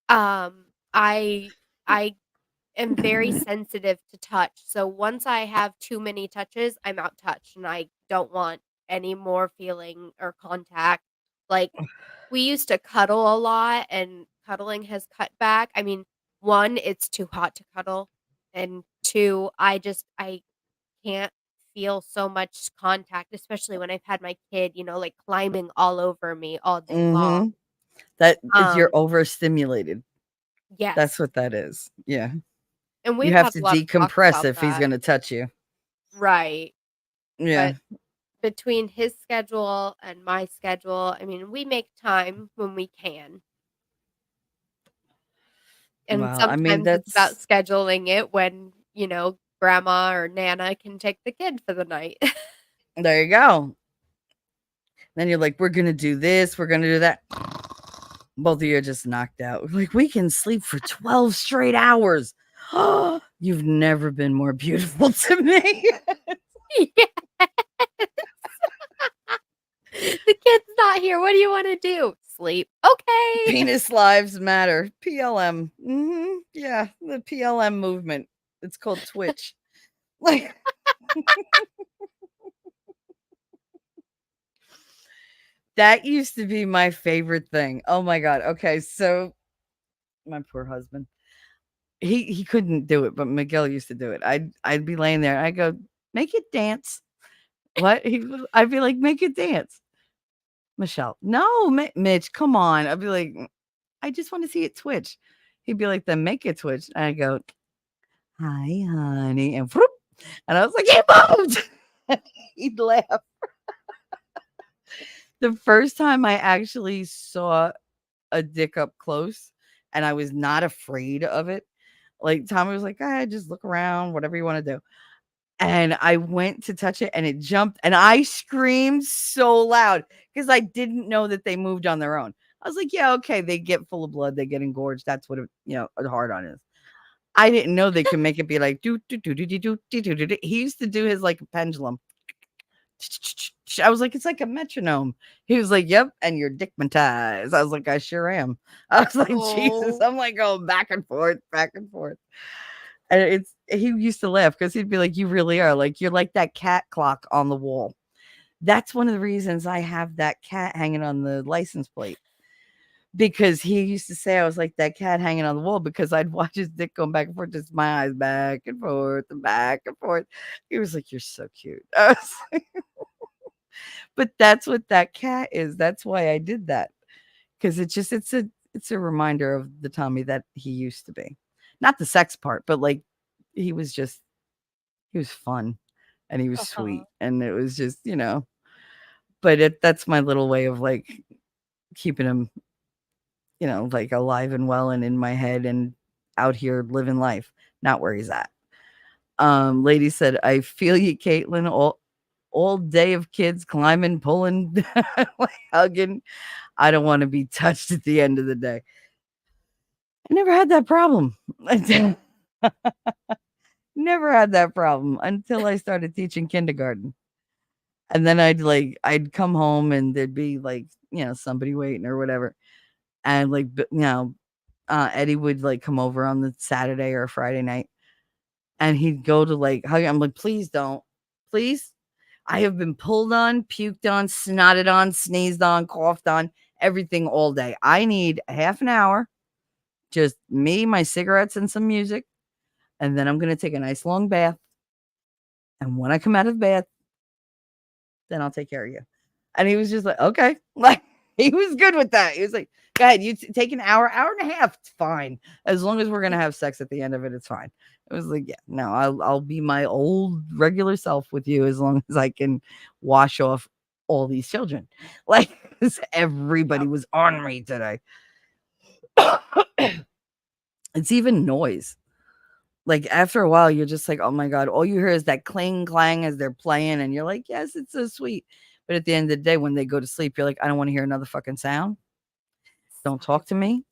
Um, I am very sensitive to touch, so once I have too many touches, I'm out touched, and I don't want any more feeling or contact. Like, we used to cuddle a lot, and cuddling has cut back. I mean, 1, it's too hot to cuddle, and 2, I can't feel so much contact, especially when I've had my kid, like, climbing all over me all day long. Mhm. That is you're Um, overstimulated. That's yes, what that is. Yeah. and You we've have had a to lot of talks decompress about if he's that. gonna touch you. Right, Yeah. but between his schedule and my schedule, I mean, we make time when we can, and Well, I mean, sometimes it's about that's scheduling it when, grandma or nana can take the kid for the night. there you go. Then you're like, "We're gonna do this, we're gonna do that." Both of you are just knocked out. Like, "We can sleep for 12 straight hours." You've never been more beautiful to me. Yes. The kid's not here, what do you wanna do? Sleep. Okay. Penis lives matter. PLM. Mhm. Yeah, the PLM movement. It's called Twitch. Like that used to be my favorite thing. Oh my god. Okay, so my poor husband. He couldn't do it, but Miguel used to do it. I'd be laying there. I go, "Make it dance." What? I'd be like, "Make it dance." Michelle. "No, Mitch, come on." I'd be like, I just want to see it twitch." He'd be like, "Then make it twitch." And I go, "Hi, honey." And whoop, and I was like, "It moved." He'd laugh. The first time I actually saw a dick up close and I was not afraid of it, like Tommy was like, "Ah, just look around, whatever you want to do." And I went to touch it and it jumped and I screamed so loud because I didn't know that they moved on their own. I was like, "Yeah, okay, they get full of blood, they get engorged. That's what a hard on is." I didn't know they could make it be like do do do do do do do do do. He used to do his like a pendulum. I was like, "It's like a metronome." He was like, "Yep, and you're dickmatized." I was like, "I sure am." I was like, "Jesus." Oh. I'm like going back and forth, back and forth. And he used to laugh because he'd be like, "You really are like you're like that cat clock on the wall." That's one of the reasons I have that cat hanging on the license plate. Because he used to say I was like that cat hanging on the wall because I'd watch his dick going back and forth, just my eyes back and forth and back and forth. He was like, "You're so cute." I was like, but that's what that cat is. That's why I did that. Because it's a reminder of the Tommy that he used to be. Not the sex part, but like he was fun, and he was sweet, and it was just, but that's my little way of like keeping him, like alive and well and in my head and out here living life, not where he's at. Lady said, I feel you, Caitlin. All day of kids climbing, pulling, like hugging. I don't want to be touched at the end of the day. I never had that problem. Never had that problem until I started teaching kindergarten. And then I'd come home and there'd be like, somebody waiting or whatever. And like, Eddie would like come over on the Saturday or Friday night and he'd go to like hug. I'm like, please don't, please. I have been pulled on, puked on, snotted on, sneezed on, coughed on, everything all day. I need a half an hour, just me, my cigarettes, and some music. And then I'm going to take a nice long bath. And when I come out of the bath, then I'll take care of you. And he was just like, okay. Like, he was good with that. He was like, go ahead, you take an hour and a half. It's fine. As long as we're going to have sex at the end of it, it's fine. It was like, yeah, no, I'll be my old regular self with you as long as I can wash off all these children. Like, everybody was on me today. It's even noise. Like, after a while, you're just like, oh my God, all you hear is that cling clang as they're playing. And you're like, yes, it's so sweet. But at the end of the day, when they go to sleep, you're like, I don't want to hear another fucking sound. Don't talk to me.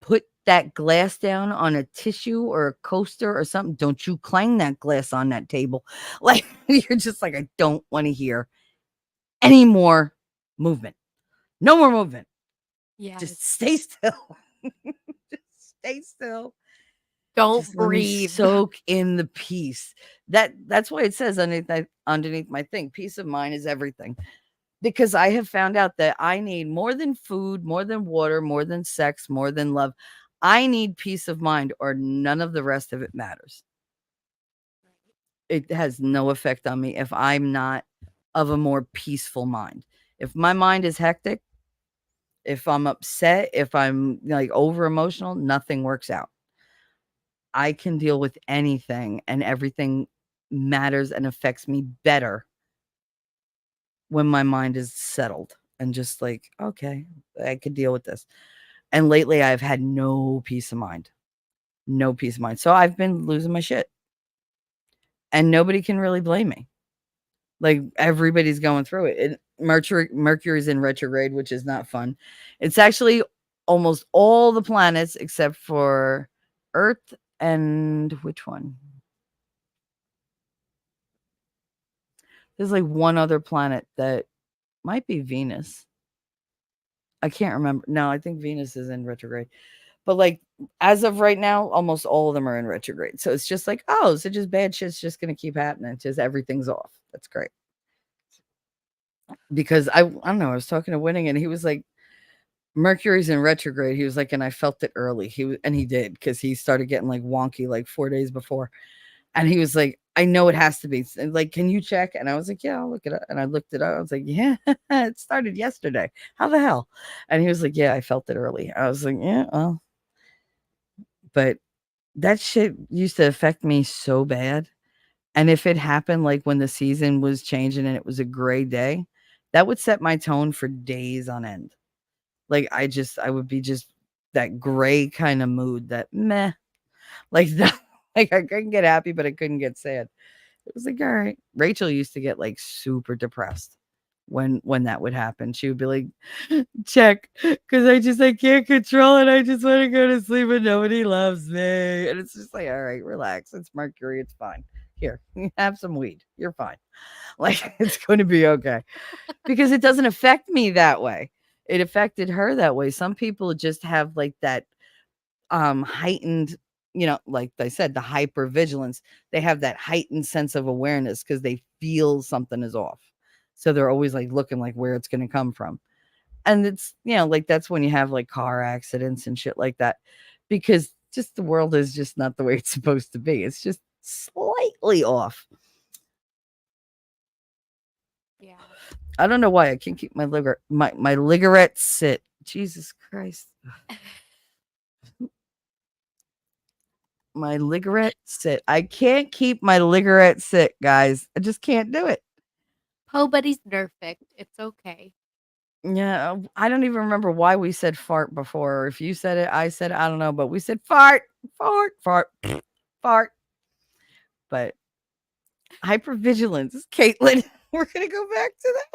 Put that glass down on a tissue or a coaster or something. Don't you clang that glass on that table. Like, you're just like, I don't want to hear any more movement. No more movement. Yeah. Just stay still. Just stay still. Don't Just let me breathe. soak in the peace. That's why it says underneath my thing, peace of mind is everything. Because I have found out that I need more than food, more than water, more than sex, more than love. I need peace of mind, or none of the rest of it matters. It has no effect on me if I'm not of a more peaceful mind. If my mind is hectic, if I'm upset, if I'm like over emotional, nothing works out. I can deal with anything and everything matters and affects me better when my mind is settled and just like, okay, I could deal with this. And lately I've had no peace of mind. No peace of mind. So I've been losing my shit. And nobody can really blame me. Like, everybody's going through it. Mercury's in retrograde, which is not fun. It's actually almost all the planets except for Earth and which one? There's like one other planet that might be Venus. I can't remember. No, I think Venus is in retrograde. But like, as of right now, almost all of them are in retrograde. So it's just like, oh, so just bad shit's just going to keep happening. Just everything's off. That's great. Because I don't know, I was talking to Winning and he was like, Mercury's in retrograde. He was like, and I felt it early. He did, because he started getting like wonky like 4 days before. And he was like, I know it has to be. And like, can you check? And I was like, yeah, I'll look it up. And I looked it up. I was like, yeah, it started yesterday. How the hell? And he was like, yeah, I felt it early. I was like, yeah, well. But that shit used to affect me so bad. And if it happened like when the season was changing and it was a gray day, that would set my tone for days on end. Like, I would be just that gray kind of mood, that meh. Like that, like I couldn't get happy, but I couldn't get sad. It was like, all right. Rachel used to get like super depressed when that would happen. She would be like, check, because I can't control it. I just want to go to sleep and nobody loves me. And it's just like, all right, relax. It's Mercury. It's fine. Here, have some weed. You're fine. Like, it's going to be okay. Because it doesn't affect me that way. It affected her that way. Some people just have like that heightened, like I said, the hypervigilance. They have that heightened sense of awareness because they feel something is off. So they're always like looking like where it's going to come from. And it's, like that's when you have like car accidents and shit like that, because just the world is just not the way it's supposed to be. It's just slightly off. Yeah. I don't know why I can't keep my ligarette sit. Jesus Christ. My ligarette sit. I can't keep my ligarette sit, guys. I just can't do it. Po Buddy's perfect. It's okay. Yeah, I don't even remember why we said fart before. If you said it, I said, I don't know, but we said fart, fart, fart, fart. But hypervigilance, Caitlin. We're gonna go back to that.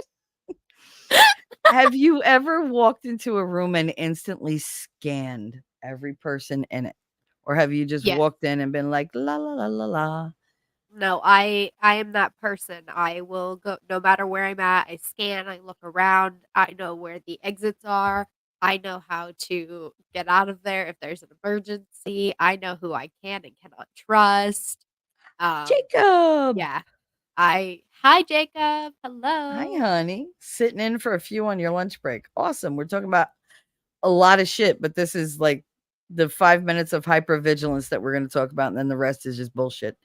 Have you ever walked into a room and instantly scanned every person in it? Or have you just Yes. walked in and been like, la la la la la? No, I am that person. I will go no matter where I'm at. I scan, I look around. I know where the exits are. I know how to get out of there if there's an emergency. I know who I can and cannot trust. Jacob. Yeah. Hi Jacob. Hi, Hello. honey. Sitting in for a few on your lunch break. Awesome. We're talking about a lot of shit, but this is like the 5 minutes of hypervigilance that we're going to talk about, and then the rest is just bullshit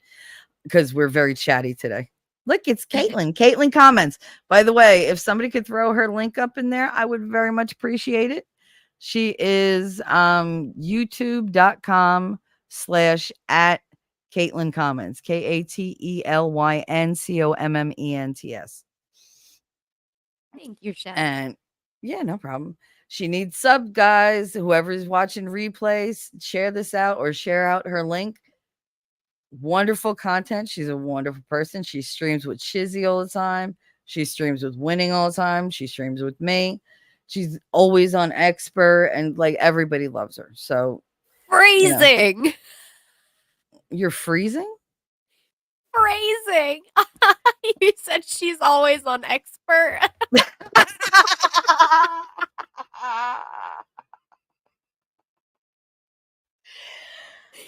because we're very chatty today. Look, it's Caitlin. Caitlin comments. By the way, if somebody could throw her link up in there, I would very much appreciate it. She is youtube.com/@ Caitlin Comments. KATELYNCOMMENTS. Thank you, Chef. And yeah, no problem. She needs sub, guys. Whoever's watching replays, share this out or share out her link. Wonderful content. She's a wonderful person. She streams with Shizzy all the time. She streams with Winning all the time. She streams with me. She's always on Expert, and like everybody loves her. So Freezing. You're freezing? Phrasing. You said she's always on Expert.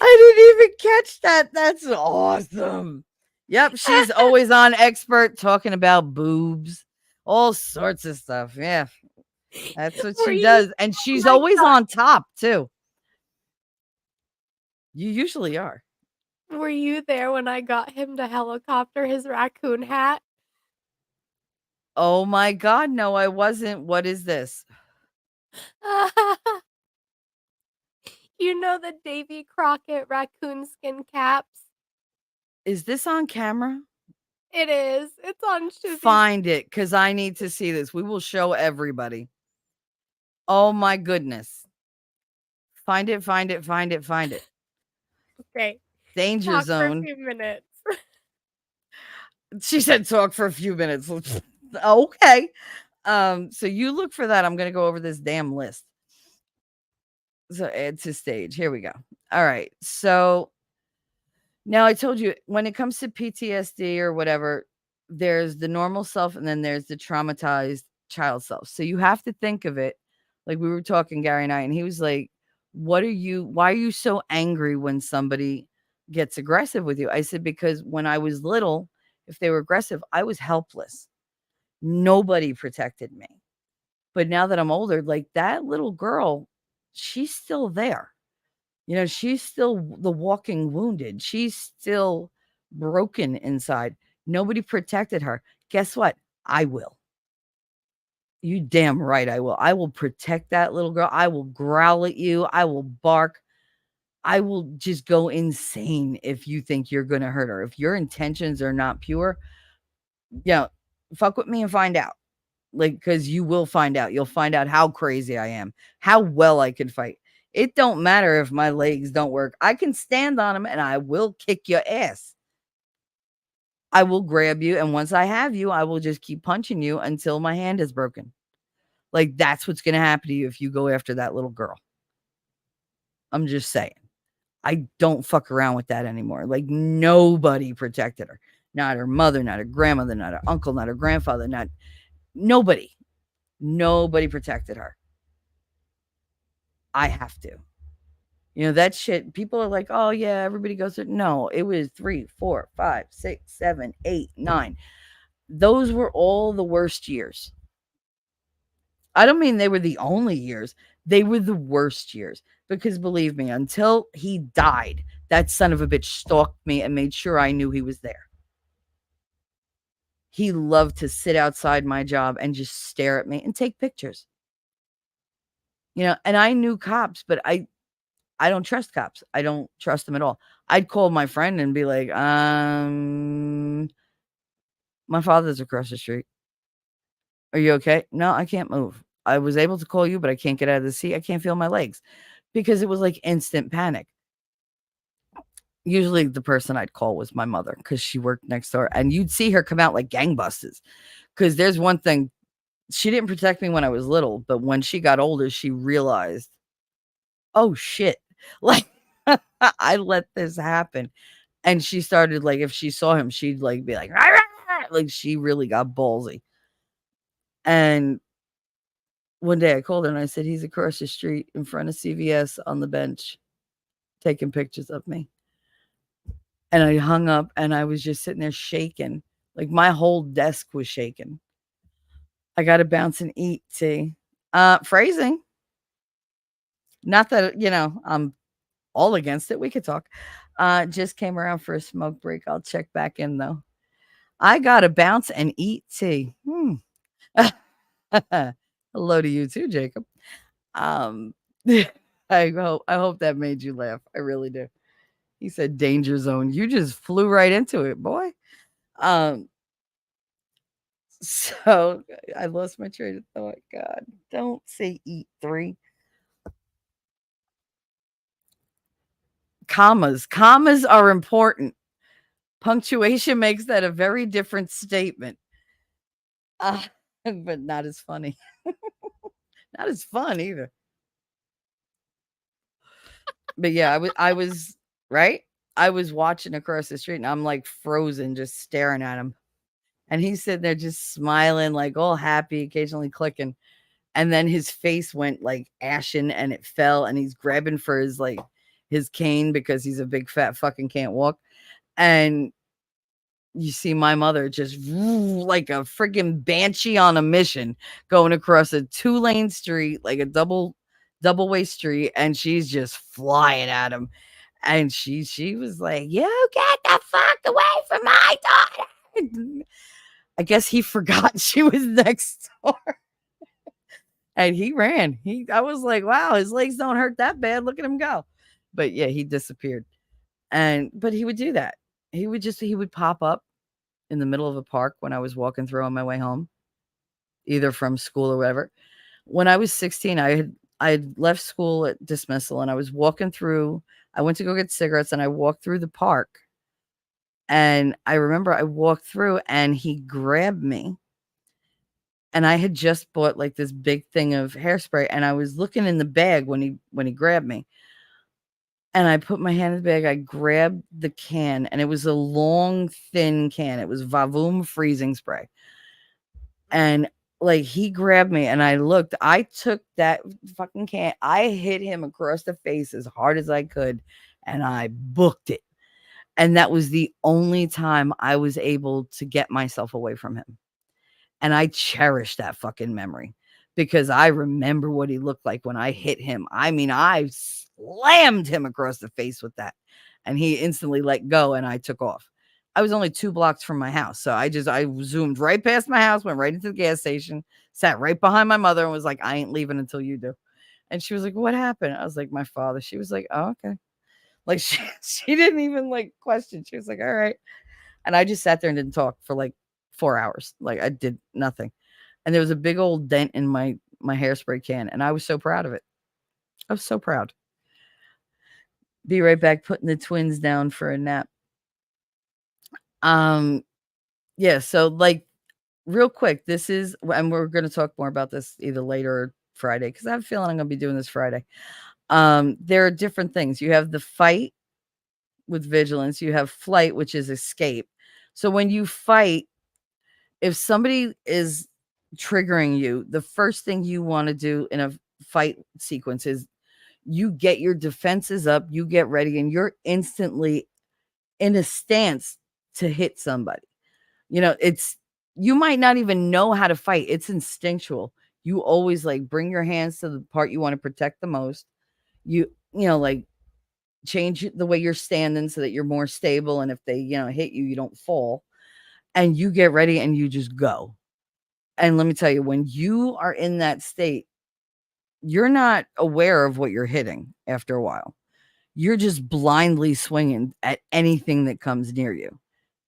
I didn't even catch that. That's awesome. Yep, she's always on Expert talking about boobs, all sorts of stuff. Yeah, that's what she does. And she's always on top, too. You usually are. Were you there when I got him to helicopter his raccoon hat? Oh my God, no, I wasn't. What is this? You know the Davy Crockett raccoon skin caps? Is this on camera? It is. It's on Shizzy's. Find it, because I need to see this. We will show everybody. Oh my goodness. Find it, find it, find it, find it. Okay. Danger Talk zone. for a few minutes. She said talk for a few minutes. Okay. So you look for that. I'm gonna go over this damn list. So add to stage. Here we go. All right. So now I told you when it comes to PTSD or whatever, there's the normal self and then there's the traumatized child self. So you have to think of it like we were talking, Gary and I, and he was like, why are you so angry when somebody gets aggressive with you? I said, because when I was little, if they were aggressive, I was helpless. Nobody protected me. But now that I'm older, like that little girl, she's still there. You know, she's still the walking wounded. She's still broken inside. Nobody protected her. Guess what? I will. You damn right I will. I will protect that little girl. I will growl at you. I will bark. I will just go insane if you think you're going to hurt her. If your intentions are not pure, fuck with me and find out. Like, because you will find out. You'll find out how crazy I am, how well I can fight. It don't matter if my legs don't work. I can stand on them and I will kick your ass. I will grab you. And once I have you, I will just keep punching you until my hand is broken. Like, that's what's going to happen to you if you go after that little girl. I'm just saying. I don't fuck around with that anymore. Like, nobody protected her. Not her mother, not her grandmother, not her uncle, not her grandfather, not nobody. Nobody protected her. I have to. You know, that shit, people are like, oh, yeah, everybody goes through. No, it was 3, 4, 5, 6, 7, 8, 9. Those were all the worst years. I don't mean they were the only years. They were the worst years. Because believe me, until he died, that son of a bitch stalked me and made sure I knew he was there. He loved to sit outside my job and just stare at me and take pictures. You know, and I knew cops, but I don't trust cops. I don't trust them at all. I'd call my friend and be like, my father's across the street. Are you okay? No, I can't move. I was able to call you, but I can't get out of the seat. I can't feel my legs because it was like instant panic. Usually the person I'd call was my mother because she worked next door, and you'd see her come out like gangbusters. Because there's one thing, she didn't protect me when I was little, but when she got older, she realized, oh shit, like I let this happen. And she started, like, if she saw him, she'd like be like, "Rah, rah, rah." Like she really got ballsy. And one day I called her and I said, he's across the street in front of CVS on the bench taking pictures of me. And I hung up and I was just sitting there shaking. Like my whole desk was shaking. I got to bounce and eat, see. Phrasing. Not that, I'm all against it. We could talk. Just came around for a smoke break. I'll check back in though. I got to bounce and eat tea. Hello to you too, Jacob. Um, I hope that made you laugh. I really do. He said danger zone. You just flew right into it, boy. So I lost my train of thought. God, don't say eat 3. Commas. Commas are important. Punctuation makes that a very different statement. But not as funny. Not as fun either. But yeah, I was right. I was watching across the street and I'm like frozen, just staring at him. And he's sitting there just smiling, like all happy, occasionally clicking. And then his face went like ashen and it fell, and he's grabbing for his cane because he's a big fat fucking can't walk. And you see my mother just like a freaking banshee on a mission going across a 2-lane street, like a double-way street, and she's just flying at him. And she was like, "You get the fuck away from my daughter." I guess he forgot she was next door. And he ran. I was like, wow, his legs don't hurt that bad. Look at him go. But yeah, he disappeared. But he would do that. He would pop up in the middle of a park when I was walking through on my way home, either from school or whatever. When I was 16, I had left school at dismissal and I was walking through. I went to go get cigarettes and I walked through the park. And I remember I walked through and he grabbed me. And I had just bought like this big thing of hairspray and I was looking in the bag when he grabbed me. And I put my hand in the bag. I grabbed the can and it was a long, thin can. It was Vavoom freezing spray. And like he grabbed me and I looked, I took that fucking can. I hit him across the face as hard as I could and I booked it. And that was the only time I was able to get myself away from him. And I cherish that fucking memory because I remember what he looked like when I hit him. I mean, I slammed him across the face with that and he instantly let go and I took off. I was only 2 blocks from my house. So I zoomed right past my house, went right into the gas station, sat right behind my mother and was like, I ain't leaving until you do. And she was like, what happened? I was like, my father. She was like, oh, okay. Like she didn't even like question. She was like, all right. And I just sat there and didn't talk for like 4 hours. Like I did nothing. And there was a big old dent in my hairspray can. And I was so proud of it. I was so proud. Be right back putting the twins down for a nap. Yeah, so like real quick, this is, and we're going to talk more about this either later or Friday, because I have a feeling I'm going to be doing this Friday. There are different things. You have the fight with vigilance. You have flight, which is escape. So when you fight, if somebody is triggering you, the first thing you want to do in a fight sequence is you get your defenses up, you get ready, and you're instantly in a stance to hit somebody. You might not even know how to fight. It's instinctual. You always like bring your hands to the part you want to protect the most. Like change the way you're standing so that you're more stable. And if they, hit you, you don't fall. And you get ready and you just go. And let me tell you, when you are in that state, you're not aware of what you're hitting after a while. you're just blindly swinging at anything that comes near you,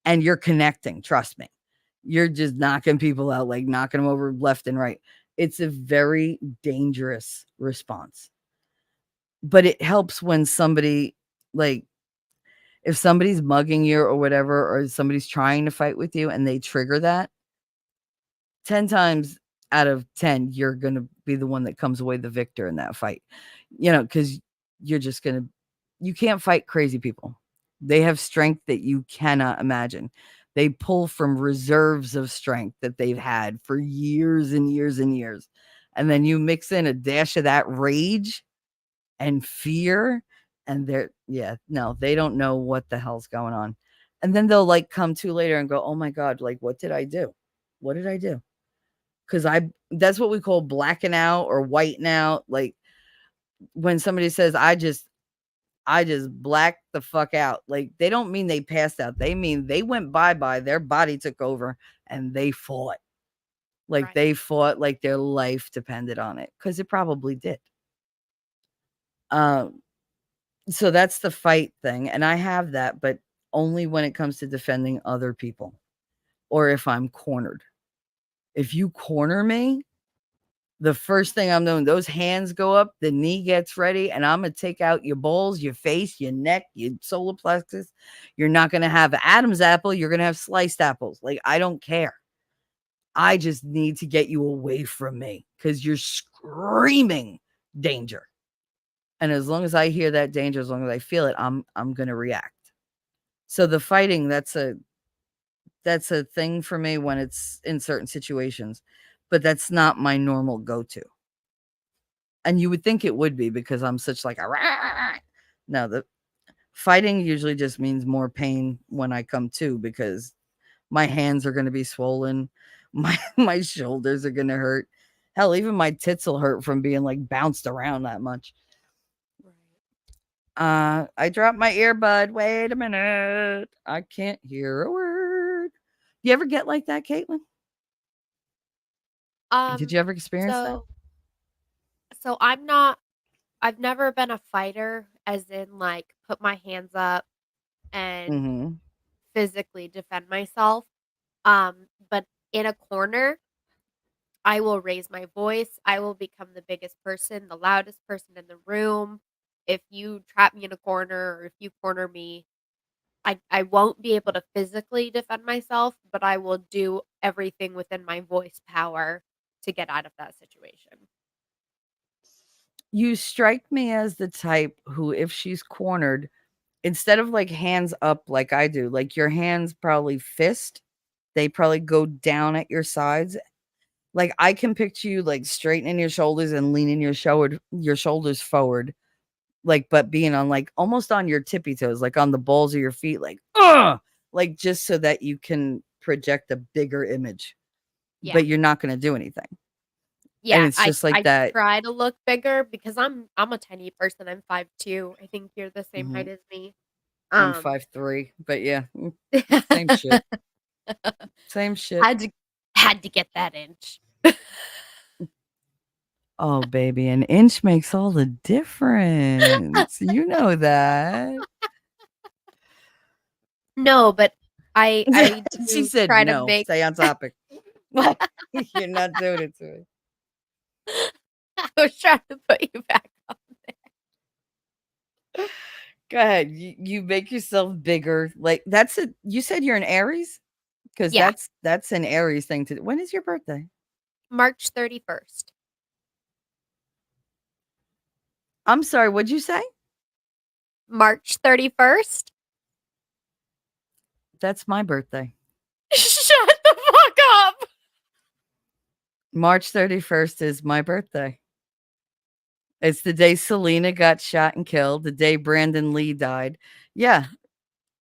and you're connecting. Trust me, you're just knocking people out, like knocking them over left and right. It's a very dangerous response, but it helps when somebody, like, if somebody's mugging you or whatever, or somebody's trying to fight with you and they trigger that, 10 times out of 10, you're going to be the one that comes away the victor in that fight. Because you're just going to, you can't fight crazy people. They have strength that you cannot imagine. They pull from reserves of strength that they've had for years and years and years. And then you mix in a dash of that rage and fear, and they don't know what the hell's going on. And then they'll like come to later and go, oh my God, like, what did I do? What did I do? Because that's what we call blacking out or whiting out. Like when somebody says, I just blacked the fuck out. Like, they don't mean they passed out. They mean they went bye-bye, their body took over, and they fought. Like, they fought like their life depended on it, because it probably did. So that's the fight thing. And I have that, but only when it comes to defending other people, or if I'm cornered. If you corner me, the first thing I'm doing, those hands go up, the knee gets ready, and I'm going to take out your balls, your face, your neck, your solar plexus. You're not going to have Adam's apple. You're going to have sliced apples. Like, I don't care. I just need to get you away from me, because you're screaming danger. And as long as I hear that danger, as long as I feel it, I'm going to react. So the fighting, that's a thing for me when it's in certain situations, but that's not my normal go-to. And you would think it would be, because I'm such like a rah. No, the fighting usually just means more pain when I come to, because my hands are going to be swollen. My shoulders are going to hurt. Hell, even my tits will hurt from being like bounced around that much. I dropped my earbud. Wait a minute. I can't hear a word. You ever get like that, Caitlin? Did you ever experience that? So I've never been a fighter, as in like put my hands up and physically defend myself. But in a corner, I will raise my voice. I will become the biggest person, the loudest person in the room. If you trap me in a corner, or if you corner me, I won't be able to physically defend myself, but I will do everything within my voice power to get out of that situation. You strike me as the type who, if she's cornered, instead of like hands up like I do, like your hands probably fist, they probably go down at your sides. Like, I can picture you like straightening your shoulders and leaning your shoulders forward, like, but being on like almost on your tippy toes, like on the balls of your feet, like, like just so that you can project a bigger image. Yeah. But you're not going to do anything. Yeah, and it's just like I that. try to look bigger because I'm a tiny person. I'm 5'2". I think you're the same height as me. I'm 5'3", but yeah, same shit. Same shit. Had to get that inch. Oh, baby, an inch makes all the difference. You know that. No, but I She do said try to no. make Stay on topic. You're not doing it to me. I was trying to put you back on there. Go ahead. You make yourself bigger. Like, that's it. You said you're an Aries? Because Yeah. that's an Aries thing to do. When is your birthday? March 31st. I'm sorry, what'd you say? March 31st? That's my birthday. Shut the fuck up. March 31st is my birthday. It's the day Selena got shot and killed, the day Brandon Lee died. Yeah.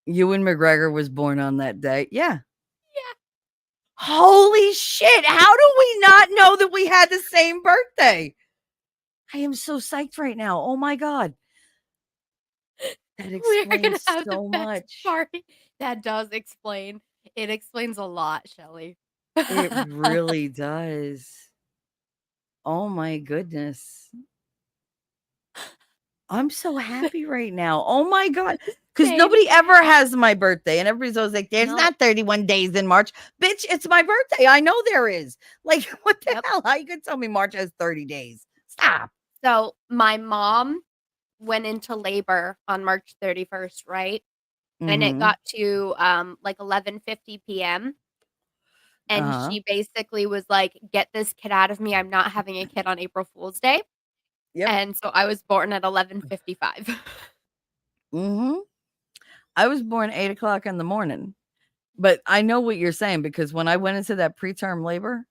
Ewan McGregor was born on that day. Yeah. Yeah. Holy shit. How do we not know that we had the same birthday? I am so psyched right now. Oh my God. That explains so much. Sorry. That does explain. It explains a lot, Shelly. It really does. Oh my goodness. I'm so happy right now. Oh my God. Because Same. nobody ever has my birthday. And everybody's always like, there's No. not 31 days in March. Bitch, it's my birthday. I know there is. Like, what the Yep. hell? How you could tell me March has 30 days? Stop. So my mom went into labor on March 31st, right? And it Mhm. got to like 11:50 p.m. And Uh-huh. she basically was like, "Get this kid out of me. I'm not having a kid on April Fool's Day." Yep. And so I was born at 11:55. Mhm. I was born 8 o'clock in the morning. But I know what you're saying because when I went into that preterm labor,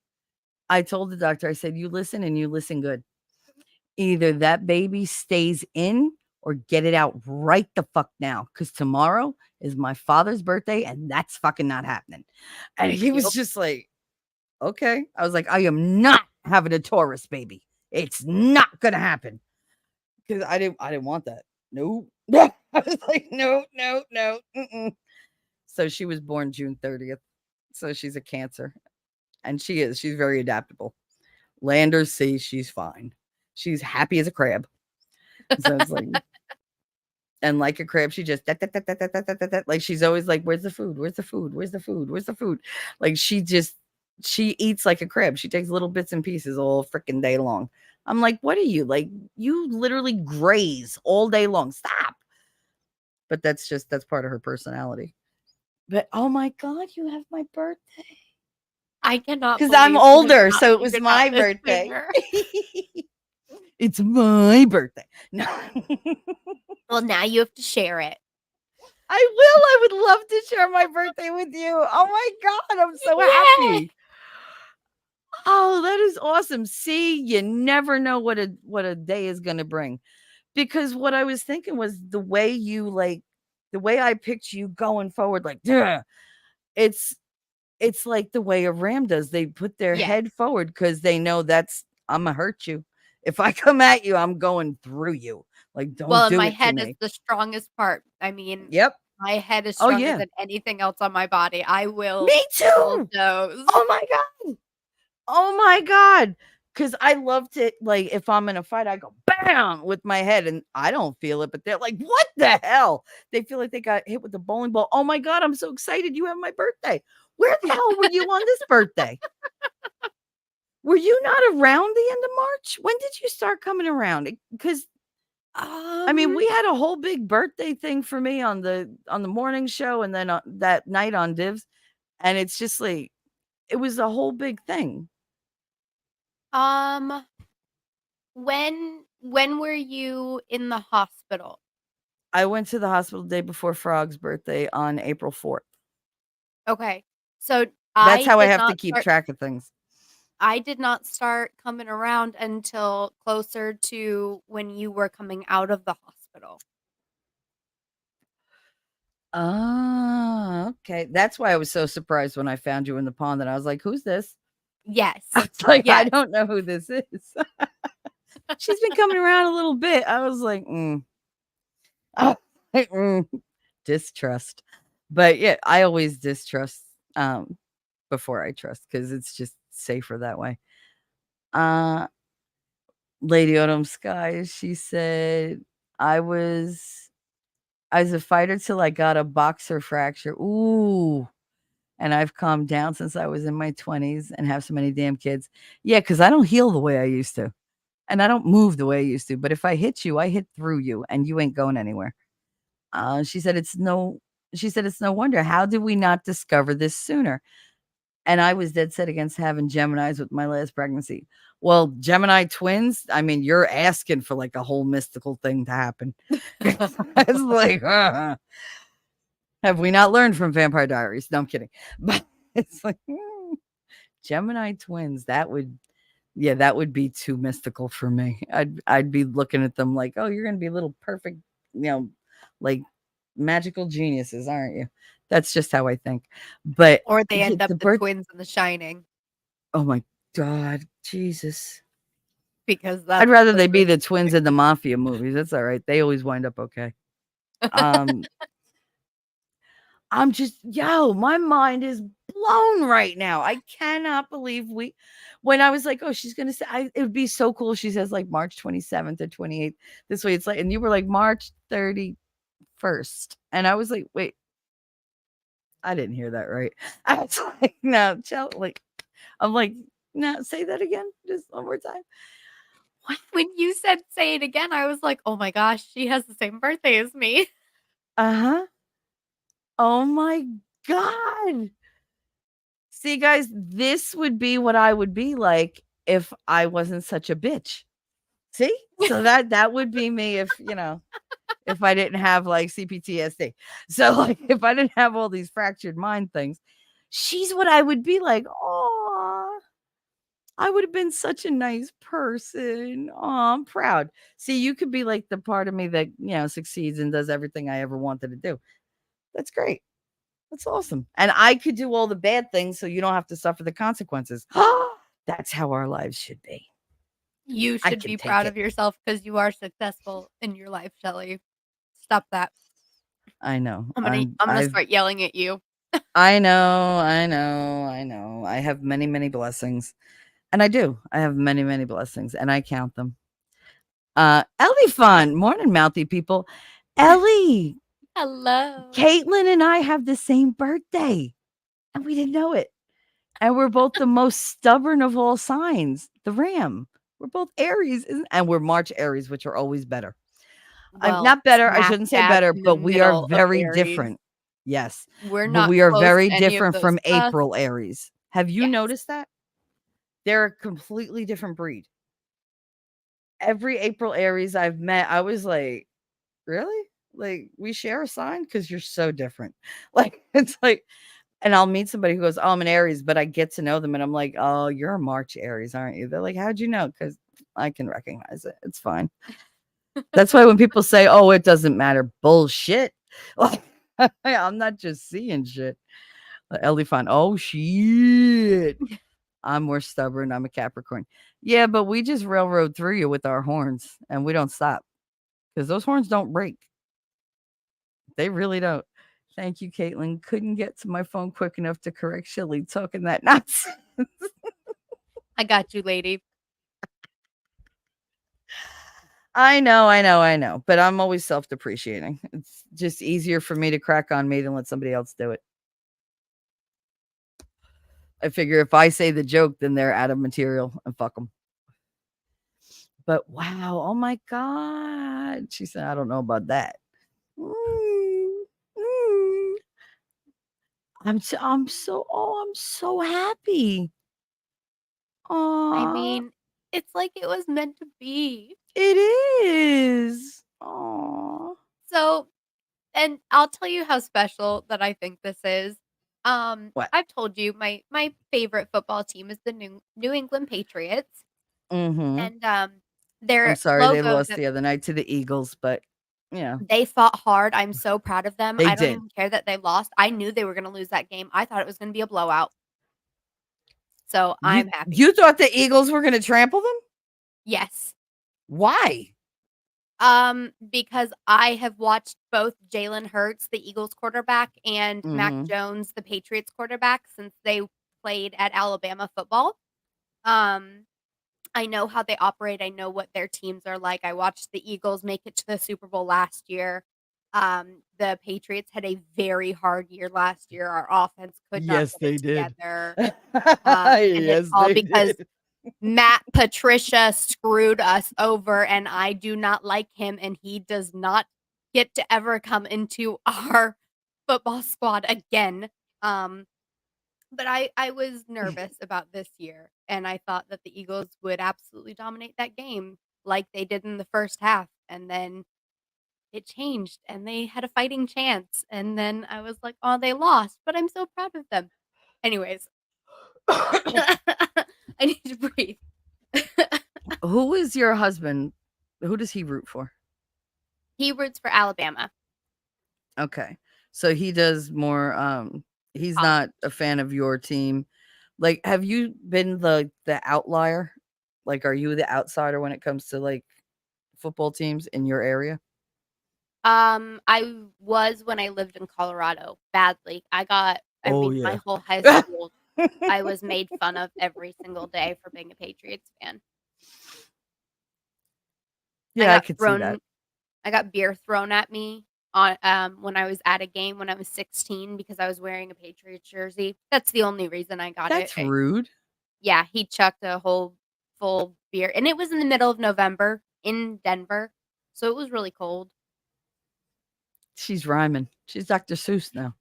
I told the doctor, I said, you listen and you listen good. Either that baby stays in or get it out right the fuck now. Because tomorrow is my father's birthday and that's fucking not happening. And he was Yep. just like, okay. I was like, I am not having a Taurus baby. It's not gonna happen. Because I didn't want that. No. I was like, no. Mm-mm. So she was born June 30th. So she's a Cancer. And she's very adaptable. Land or sea, she's fine. She's happy as a crab. So it's like, and like a crab, she just like she's always like, where's the food? Where's the food? Where's the food? Where's the food? Like she eats like a crab. She takes little bits and pieces all freaking day long. I'm like, what are you? Like, you literally graze all day long. Stop. But that's part of her personality. But oh my God, you have my birthday. I cannot Because believe I'm you have older, not so it was figured my out this birthday. sooner. It's my birthday. No. Well, now you have to share it. I will. I would love to share my birthday with you. Oh my God, I'm so happy. Oh, that is awesome. See, you never know what a day is going to bring. Because what I was thinking was the way I picked you going forward, like, duh, it's like the way a ram does. They put their Yeah. head forward because they know I'm gonna hurt you. If I come at you, I'm going through you. Like, don't Well, and do my it to head is me. the strongest part. I mean, Yep. my head is Oh stronger yeah. than anything else on my body. I will Me too. bulldoze. Oh my God. Oh my God. Because I love to, like, if I'm in a fight, I go bam with my head and I don't feel it, but they're like, what the hell? They feel like they got hit with a bowling ball. Oh my God, I'm so excited. You have my birthday. Where the hell were you on this birthday? Were you not around the end of March? When did you start coming around? Because I mean, we had a whole big birthday thing for me on the morning show and then that night on Divs. And it's just like, it was a whole big thing. When were you in the hospital? I went to the hospital the day before Frog's birthday on April 4th. Okay. So That's how I did have to not keep start track of things. I did not start coming around until closer to when you were coming out of the hospital. Oh, okay. That's why I was so surprised when I found you in the pond and I was like, who's this? Yes. I was like, I Yes. don't know who this is. She's been coming around a little bit. I was like, distrust. But yeah, I always distrust before I trust because it's just safer that way. Lady Autumn Skies, she said, I was a fighter till I got a boxer fracture. Ooh. And I've calmed down since I was in my 20s and have so many damn kids. Yeah, because I don't heal the way I used to. And I don't move the way I used to. But if I hit you, I hit through you and you ain't going anywhere. She said it's no wonder. How did we not discover this sooner? And I was dead set against having Geminis with my last pregnancy. Well, Gemini twins, I mean, you're asking for like a whole mystical thing to happen. It's like, have we not learned from Vampire Diaries? No, I'm kidding. But it's like, Gemini twins, that would be too mystical for me. I'd be looking at them like, oh, you're going to be little perfect, like magical geniuses, aren't you? That's just how I think. But Or they end up the the twins in The Shining. Oh my God, Jesus. Because I'd rather they be the twins in the mafia movies. That's all right. They always wind up okay. I'm just, my mind is blown. blown right now. I cannot believe when I was like, oh, she's gonna say it would be so cool. She says like March 27th or 28th. This way it's like, and you were like March 31st. And I was like, wait, I didn't hear that right. I was like, no, I'm like, no, say that again, just one more time. When you said say it again, I was like, oh my gosh, she has the same birthday as me. Uh-huh. Oh my God. See, guys, this would be what I would be like if I wasn't such a bitch. See? So that would be me if, if I didn't have like C-PTSD. So like if I didn't have all these fractured mind things, she's what I would be like. Oh, I would have been such a nice person. Oh, I'm proud. See, you could be like the part of me that, succeeds and does everything I ever wanted to do. That's great. That's awesome. And I could do all the bad things so you don't have to suffer the consequences. That's how our lives should be. You I should can be take proud it. of yourself because you are successful in your life, Shelly. Stop that. I know. I'm gonna start yelling at you. I know. I have many, many blessings. And I do. I have many, many blessings, and I count them. Ellie Fun. Morning, mouthy people. Ellie, Hello. Caitlin and I have the same birthday, and we didn't know it. And we're both the most stubborn of all signs, the Ram. We're both Aries, and we're March Aries, which are always better. I'm Well, not better. I smack shouldn't say dab better, in the but we are middle of very Aries. different. Yes. We're But not we are close very to any of different those from cusps. April Aries. Have you Yes. noticed that? They're a completely different breed. Every April Aries I've met, I was like, really? Like, we share a sign? Because you're so different. Like, it's like, and I'll meet somebody who goes, oh, I'm an Aries, but I get to know them. And I'm like, oh, you're a March Aries, aren't you? They're like, how'd you know? Because I can recognize it. It's fine. That's why when people say, oh, it doesn't matter, bullshit. Like, I'm not just seeing shit. Elephant, oh, shit. I'm more stubborn. I'm a Capricorn. Yeah, but we just railroad through you with our horns and we don't stop because those horns don't break. They really don't. Thank you, Caitlin. Couldn't get to my phone quick enough to correct Shelly talking that nonsense. I got you, lady. I know. But I'm always self-depreciating. It's just easier for me to crack on me than let somebody else do it. I figure if I say the joke, then they're out of material and fuck them. But wow, oh my God. She said, I don't know about that. I'm so happy. I Aw, mean, it's like it was meant to be. it is. Aw. So, and I'll tell you how special that I think this is. What? I've told you my favorite football team is the New England Patriots, Mm-hmm. and I'm their sorry they logo lost that the other night to the Eagles, but yeah, they fought hard. I'm so proud of them. they I don't did. even care that they lost. I knew they were going to lose that game. I thought it was going to be a blowout. So I'm happy. You thought the Eagles were going to trample them? Yes. Why? Because I have watched both Jalen Hurts, the Eagles quarterback, and Mac Mhm. Jones, the Patriots quarterback, since they played at Alabama football. I know how they operate. I know what their teams are like. I watched the Eagles make it to the Super Bowl last year. The Patriots had a very hard year last year. Our offense could not Yes, get they it did. together. And it's Yes, all they because did. Matt Patricia screwed us over, and I do not like him, and he does not get to ever come into our football squad again. But I was nervous about this year, and I thought that the Eagles would absolutely dominate that game like they did in the first half, and then it changed, and they had a fighting chance, and then I was like, "Oh, they lost," but I'm so proud of them. Anyways, I need to breathe. Who is your husband? Who does he root for? He roots for Alabama. Okay. So he does more he's College. not a fan of your team. Like, have you been the outlier? Like, are you the outsider when it comes to like football teams in your area? I was when I lived in Colorado badly. I got I Oh, mean, my yeah. whole high school, I was made fun of every single day for being a Patriots fan. Yeah, I could see that. I got beer thrown at me on when I was at a game when I was 16 because I was wearing a Patriots jersey. That's the only reason I got it. That's rude. Yeah, he chucked a whole full beer, and it was in the middle of November in Denver, so it was really cold. She's rhyming. She's Dr. Seuss now.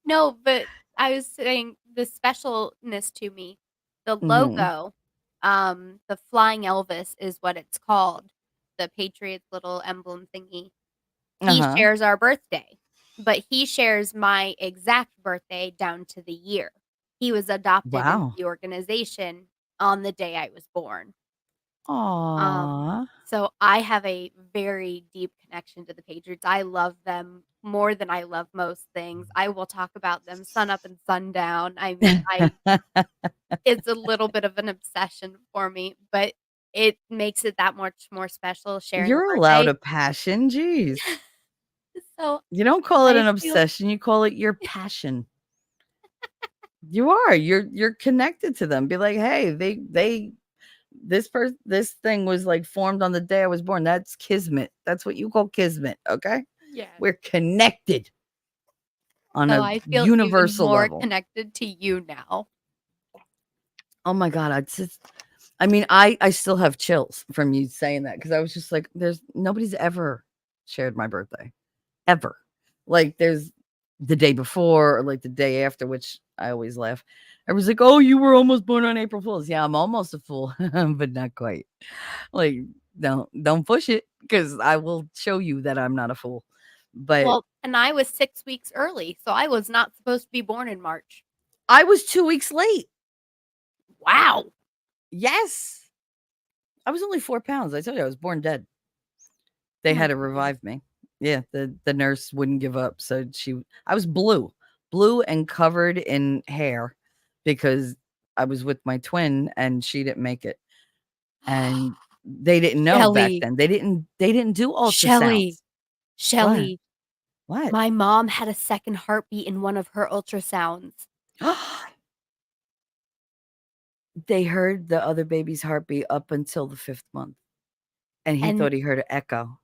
No, but I was saying the specialness to me, the Mhm. logo, the Flying Elvis is what it's called, the Patriots little emblem thingy. He Uh-huh. shares our birthday, but he shares my exact birthday down to the year. He was adopted into Wow. the organization on the day I was born. Aw. So I have a very deep connection to the Patriots. I love them more than I love most things. I will talk about them sun up and sundown. I mean, it's a little bit of an obsession for me, but it makes it that much more special sharing a You're allowed birthday. a passion, jeez. So You don't call it I an feel obsession, you call it your passion. You are. You're connected to them. Be like, "Hey, this thing was, like, formed on the day I was born. That's kismet. That's what you call kismet, okay? yes. We're connected on So a I feel even universal more level." connected to you now. Oh my god, I still have chills from you saying that because I was just like, "There's nobody's ever shared my birthday, ever." Like, there's the day before or, like, the day after, which I always laugh. Everyone's like, "Oh, you were almost born on April Fools." Yeah, I'm almost a fool, but not quite. Like, don't push it because I will show you that I'm not a fool. But Well, and I was 6 weeks early, so I was not supposed to be born in March. I was 2 weeks late. Wow. Yes. I was only 4 pounds. I told you I was born dead. Oh They my had to goodness. revive me. Yeah, the nurse wouldn't give up, so I was blue and covered in hair because I was with my twin and she didn't make it. And they didn't know back Shelly, then. They didn't do Shelly, ultrasounds. What? Shelly. What? My mom had a second heartbeat in one of her ultrasounds. They heard the other baby's heartbeat up until the 5th month, and he And thought he heard an echo.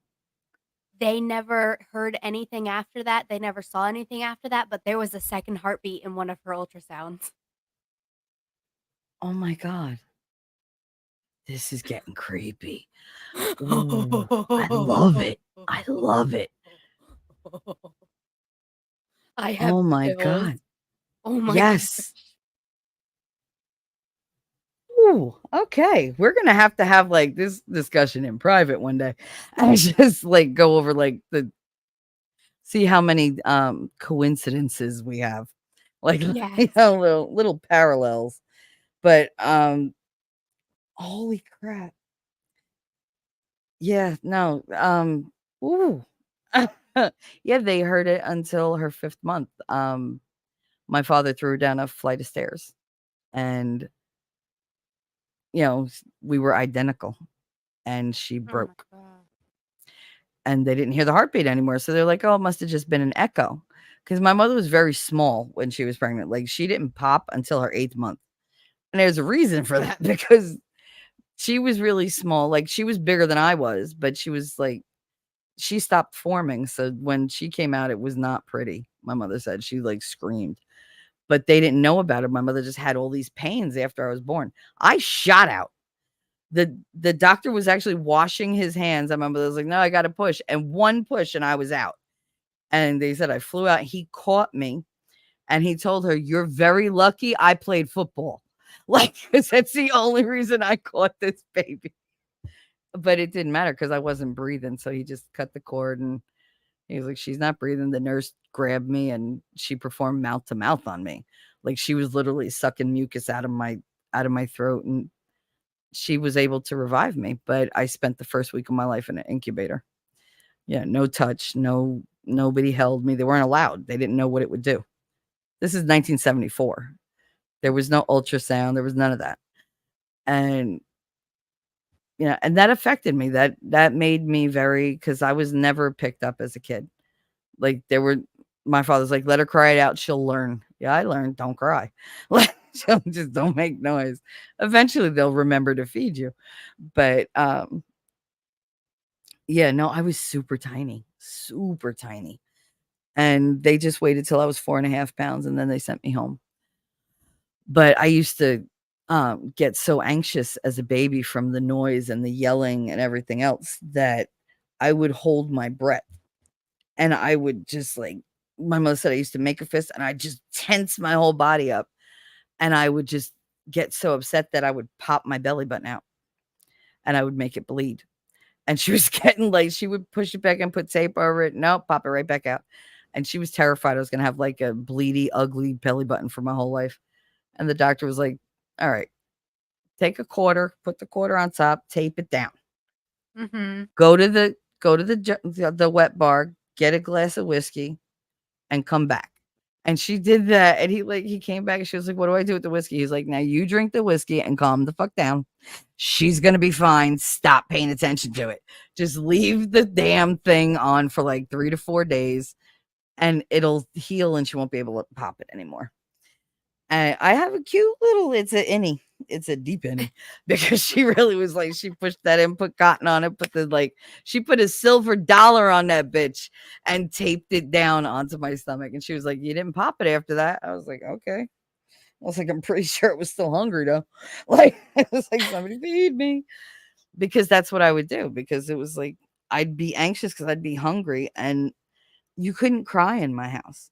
they never heard anything after that. They never saw anything after that, but there was a second heartbeat in one of her ultrasounds. Oh my god. This is getting creepy. Ooh, I love it. I love it. I have Oh my chills. god. Oh my Yes. Ooh, okay. We're gonna have to have, like, this discussion in private one day. I just, like, go over, like, see how many, coincidences we have. Like, Yes. little parallels. But, holy crap. Yeah, no, ooh. Yeah, they heard it until her 5th month. My father threw her down a flight of stairs, and, we were identical, and she Oh my broke, god. and they didn't hear the heartbeat anymore, so they're like, "Oh, it must have just been an echo," because my mother was very small when she was pregnant, like, she didn't pop until her 8th month, and there's a reason for that because she was really small, like, she was bigger than I was, but she was, like, she stopped forming, so when she came out, it was not pretty, my mother said, she, like, screamed, but they didn't know about it, my mother just had all these pains after I was born. I shot out. The doctor was actually washing his hands, and my mother was like, "No, I gotta push," and one push, and I was out, and they said I flew out, he caught me, and he told her, "You're very lucky I played football." Like, 'cause that's the only reason I caught this baby. But it didn't matter because I wasn't breathing, so he just cut the cord, and he was like, "She's not breathing." The nurse grabbed me, and she performed mouth to mouth on me. Like, she was literally sucking mucus out of my throat, and she was able to revive me, but I spent the first week of my life in an incubator. Yeah, no touch, nobody held me. They weren't allowed. They didn't know what it would do. This is 1974. There was no ultrasound, there was none of that. And and that affected me. That made me very because I was never picked up as a kid. Like my father's like, let her cry it out. She'll learn. Yeah, I learned. Don't cry. Like, just don't make noise. Eventually they'll remember to feed you. But yeah, no, I was super tiny, super tiny. And they just waited till I was 4.5 pounds and then they sent me home. But I used to get so anxious as a baby from the noise and the yelling and everything else that I would hold my breath. And I would just like, my mother said I used to make a fist and I just tense my whole body up. And I would just get so upset that I would pop my belly button out and I would make it bleed. And she was getting like, she would push it back and put tape over it. No, pop it right back out. And she was terrified I was going to have like a bleedy, ugly belly button for my whole life. And the doctor was like, all right, take a quarter, put the quarter on top, tape it down. Mm-hmm. Go to the wet bar, get a glass of whiskey, and come back. And she did that. And he came back and she was like, what do I do with the whiskey? He's like, now you drink the whiskey and calm the fuck down. She's going to be fine. Stop paying attention to it. Just leave the damn thing on for like 3 to 4 days and it'll heal and she won't be able to pop it anymore. And I have a cute little, it's a deep innie because she really was like, she pushed that in, put cotton on it, she put a silver dollar on that bitch and taped it down onto my stomach. And she was like, you didn't pop it after that. I was like, okay. I was like, I'm pretty sure it was still hungry though. Like, it was like, somebody feed me, because that's what I would do, because it was like, I'd be anxious because I'd be hungry and you couldn't cry in my house.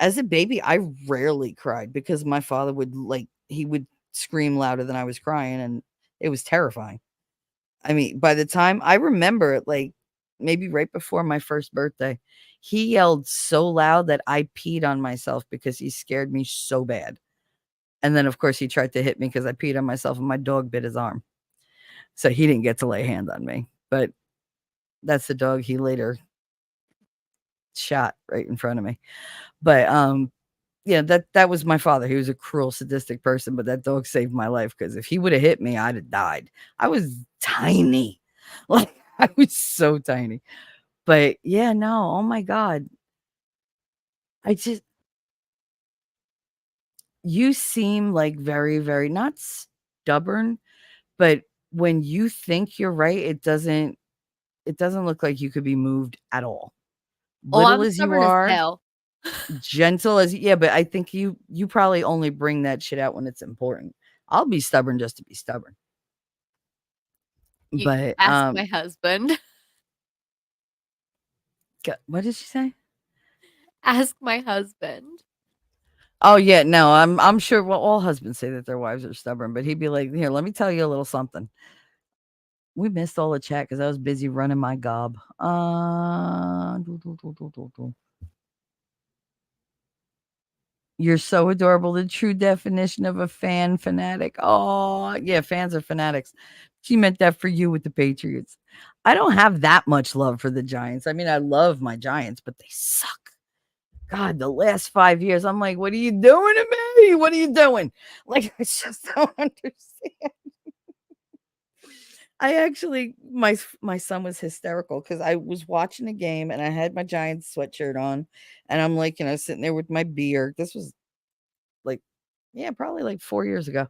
As a baby, I rarely cried because my father would he would scream louder than I was crying and it was terrifying. I mean, by the time I remember it, like maybe right before my first birthday, he yelled so loud that I peed on myself because he scared me so bad. And then of course he tried to hit me because I peed on myself and my dog bit his arm. So he didn't get to lay a hand on me. But that's the dog he later shot right in front of me. But yeah, that was my father. He was a cruel, sadistic person, but that dog saved my life because if he would have hit me, I'd have died. I was tiny. Like, I was so tiny. But yeah, no, oh my God. You seem like very, very not stubborn, but when you think you're right, it doesn't look like you could be moved at all. Oh, Little I'm as you stubborn as are, hell. gentle as yeah, but I think you probably only bring that shit out when it's important. I'll be stubborn just to be stubborn. You But ask my husband. what did she say? Ask my husband. Oh yeah, no, I'm sure. Well, all husbands say that their wives are stubborn, but he'd be like, "Here, let me tell you a little something." We missed all the chat because I was busy running my gob. You're so adorable. The true definition of a fan fanatic. Oh, yeah, fans are fanatics. She meant that for you with the Patriots. I don't have that much love for the Giants. I mean, I love my Giants, but they suck. God, the last 5 years, I'm like, what are you doing to me? What are you doing? Like, I just don't understand. I actually, my son was hysterical because I was watching a game and I had my Giants sweatshirt on, and I'm like, sitting there with my beer. This was like, yeah, probably like 4 years ago.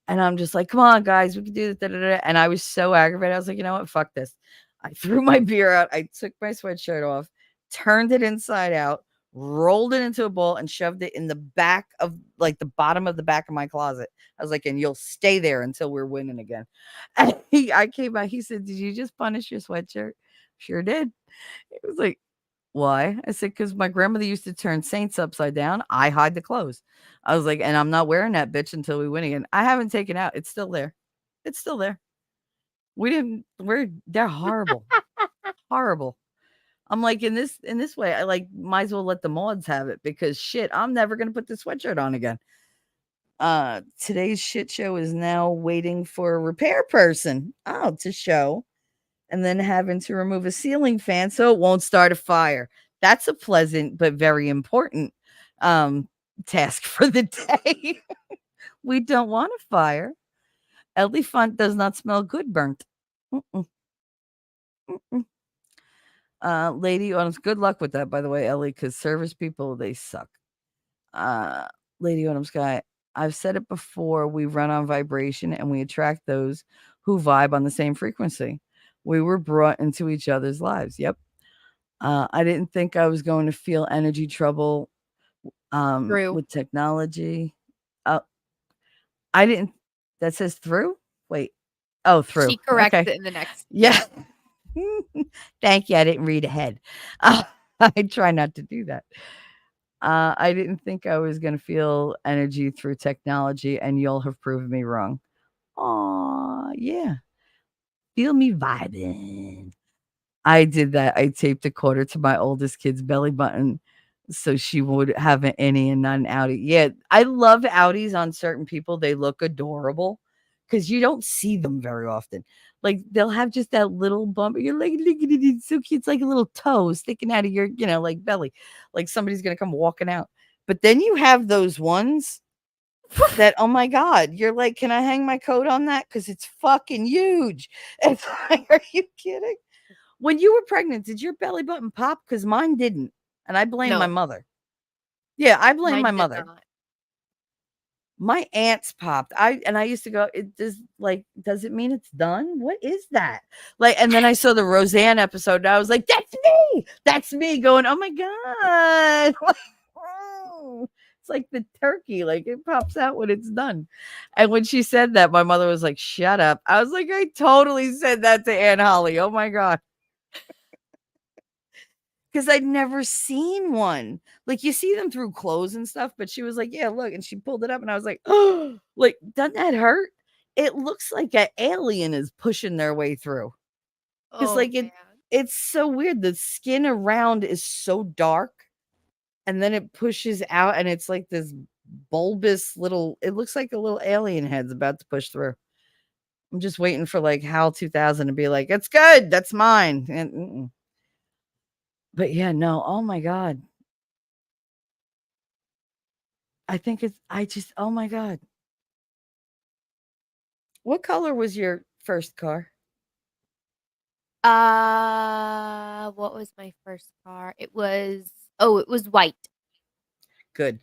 And I'm just like, come on, guys, we can do this. Da, da, da. And I was so aggravated. I was like, you know what? Fuck this. I threw my beer out. I took my sweatshirt off, turned it inside out, rolled it into a bowl, and shoved it in the back of like the bottom of the back of my closet. I was like, and you'll stay there until we're winning again. And I came out. He said, did you just punish your sweatshirt? Sure did. It was like, why? I said, because my grandmother used to turn saints upside down. I hide the clothes. I was like, and I'm not wearing that bitch until we win again. I haven't taken out. It's still there. It's still there. They're horrible. Horrible. I'm like, in this way, I like might as well let the mods have it because shit, I'm never gonna put the sweatshirt on again. Today's shit show is now waiting for a repair person to show, and then having to remove a ceiling fan so it won't start a fire. That's a pleasant but very important task for the day. We don't want a fire. Elephant does not smell good burnt. Mm-mm. Mm-mm. Lady Autumn's, good luck with that, by the way, Ellie, because service people, they suck. Lady Autumn Sky, I've said it before, we run on vibration and we attract those who vibe on the same frequency. We were brought into each other's lives. Yep. I didn't think I was going to feel energy trouble True. with technology. I didn't, that says through? Wait. Oh, through. She corrects Okay. it in the next. Yeah. Thank you. I didn't read ahead. I try not to do that. I didn't think I was going to feel energy through technology, and you'll have proven me wrong. Aw, yeah. Feel me vibing. I did that. I taped a quarter to my oldest kid's belly button so she would have an innie and not an outie. Yeah, I love outies on certain people. They look adorable because you don't see them very often. Like they'll have just that little bump. You're like, look at it, it's so cute. It's like a little toe sticking out of your, like belly, like somebody's gonna come walking out. But then you have those ones that, oh my God, you're like, can I hang my coat on that? Because it's fucking huge. It's like, are you kidding? When you were pregnant, did your belly button pop? Because mine didn't. And I blame my No. mother. Yeah, I blame Mine my did mother. not. My aunts popped. I used to go, does it mean it's done? What is that? Like, and then I saw the Roseanne episode and I was like, that's me. That's me going, oh my God. It's like the turkey, like it pops out when it's done. And when she said that, my mother was like, shut up. I was like, I totally said that to Aunt Holly. Oh my God. Because I'd never seen one. Like you see them through clothes and stuff, but she was like, yeah, look. And she pulled it up and I was like, oh, like, doesn't that hurt? It looks like an alien is pushing their way through. Because Oh, like man. it's so weird. The skin around is so dark. And then it pushes out and it's like this bulbous little, it looks like a little alien head's about to push through. I'm just waiting for like HAL 2000 to be like, it's good. That's mine. And but yeah, no. Oh my God. Oh my God. What color was your first car? What was my first car? It was white. Good.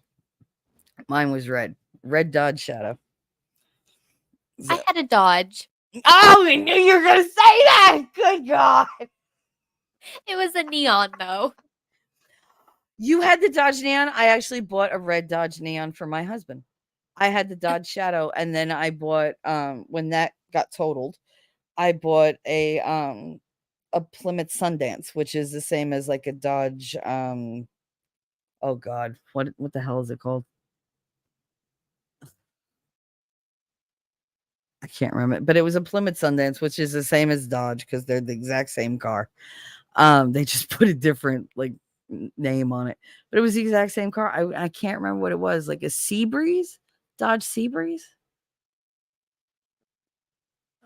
Mine was red. Red Dodge Shadow. I had a Dodge. Oh, I knew you were going to say that. Good God. It was a neon though. You had the Dodge Neon. I actually bought a red Dodge Neon for my husband. I had the Dodge Shadow, and then I bought when that got totaled, I bought a Plymouth Sundance, which is the same as like a Dodge oh God, what the hell is it called? I can't remember, but it was a Plymouth Sundance, which is the same as Dodge because they're the exact same car. They just put a different like name on it, but it was the exact same car. I can't remember what it was, like a Seabreeze, Dodge Seabreeze.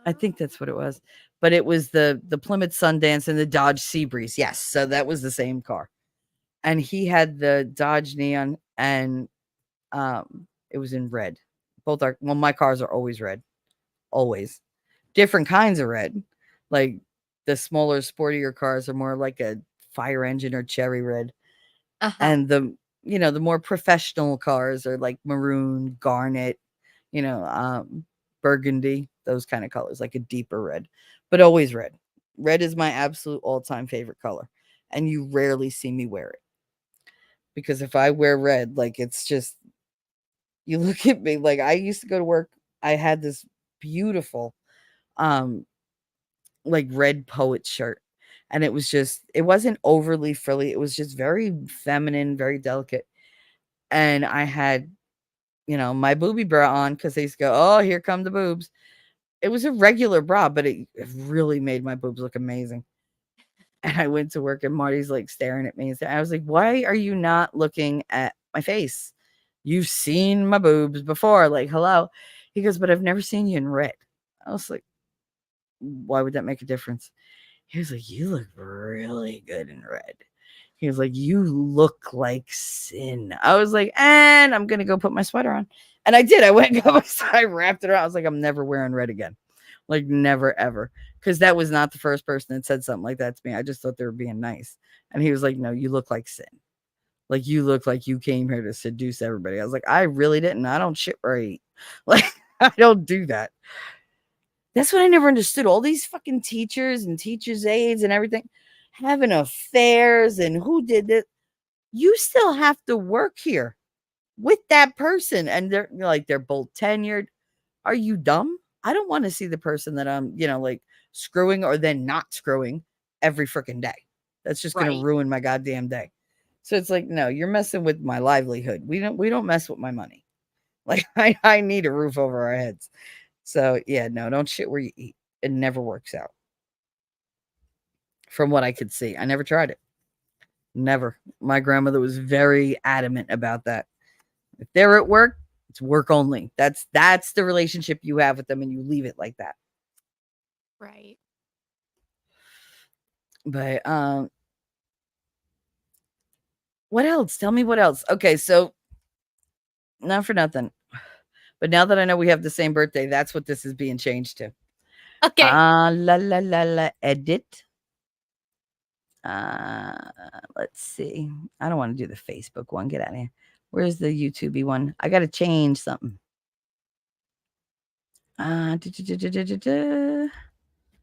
I think that's what it was, but it was the Plymouth Sundance and the Dodge Seabreeze. Yes, so that was the same car, and he had the Dodge Neon, and it was in red. Both are my cars are always red, always different kinds of red. Like the smaller, sportier cars are more like a fire engine or cherry red, and the more professional cars are like maroon, garnet, burgundy, those kind of colors, like a deeper red, but always red. Red is my absolute all-time favorite color, and you rarely see me wear it because if I wear red, like it's just, you look at me like I used to go to work. I had this beautiful like red poet shirt, and it wasn't overly frilly. It was just very feminine, very delicate. And I had, my booby bra on because they used to go, oh, here come the boobs. It was a regular bra, but it really made my boobs look amazing. And I went to work and Marty's like staring at me and I was like, why are you not looking at my face? You've seen my boobs before. Like, hello. He goes, but I've never seen you in red. I was like, why would that make a difference? He was like, you look really good in red. He was like, you look like sin. I was like, and I'm going to go put my sweater on. And I did. I went and got I wrapped it around. I was like, I'm never wearing red again. Like never ever. Because that was not the first person that said something like that to me. I just thought they were being nice. And he was like, no, you look like sin. Like you look like you came here to seduce everybody. I was like, I really didn't. I don't shit where I eat. Like I don't do that. That's what I never understood. All these fucking teachers and teachers' aides and everything having affairs and who did it. You still have to work here with that person. And they're like, they're both tenured. Are you dumb? I don't want to see the person that I'm, like screwing or then not screwing every freaking day. That's just going to ruin my goddamn day. So it's like, no, you're messing with my livelihood. We don't mess with my money. Like I need a roof over our heads. So yeah, no, don't shit where you eat. It never works out. From what I could see, I never tried it. Never. My grandmother was very adamant about that. If they're at work, it's work only. That's the relationship you have with them, and you leave it like that. Right. But what else? Tell me what else. Okay, so not for nothing, but now that I know we have the same birthday, that's what this is being changed to. Okay. Edit. Let's see. I don't want to do the Facebook one. Get out of here. Where's the YouTubey one? I got to change something.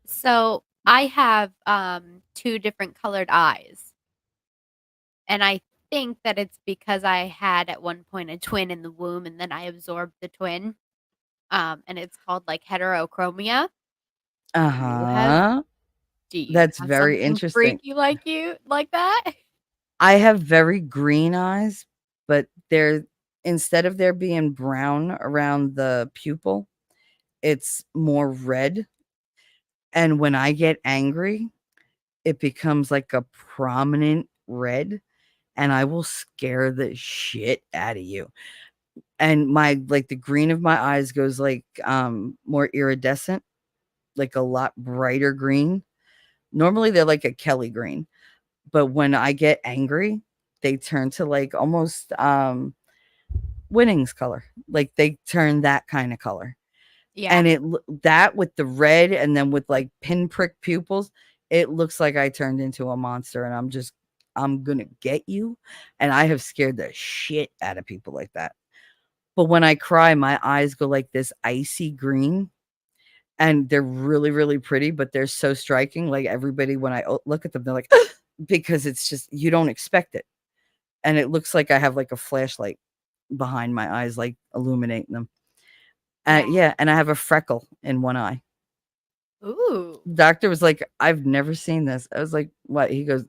So I have 2 different colored eyes. And I think that it's because I had at one point a twin in the womb and then I absorbed the twin. And it's called like heterochromia. Uh-huh. Do you That's have very something interesting. freaky like that? I have very green eyes, but they're instead of there being brown around the pupil, it's more red. And when I get angry, it becomes like a prominent red, and I will scare the shit out of you. And my the green of my eyes goes like more iridescent, like a lot brighter green. Normally they're like a Kelly green, but when I get angry, they turn to like almost Winnings color. Like they turn that kind of color. Yeah. And that with the red and then with like pinprick pupils, it looks like I turned into a monster, and I'm gonna get you. And I have scared the shit out of people like that. But when I cry, my eyes go like this icy green, and they're really, really pretty, but they're so striking. Like everybody, when I look at them, they're like, because it's just, you don't expect it. And it looks like I have like a flashlight behind my eyes, like illuminating them. Yeah. And I have a freckle in one eye. Ooh. Doctor was like, I've never seen this. I was like, what? He goes,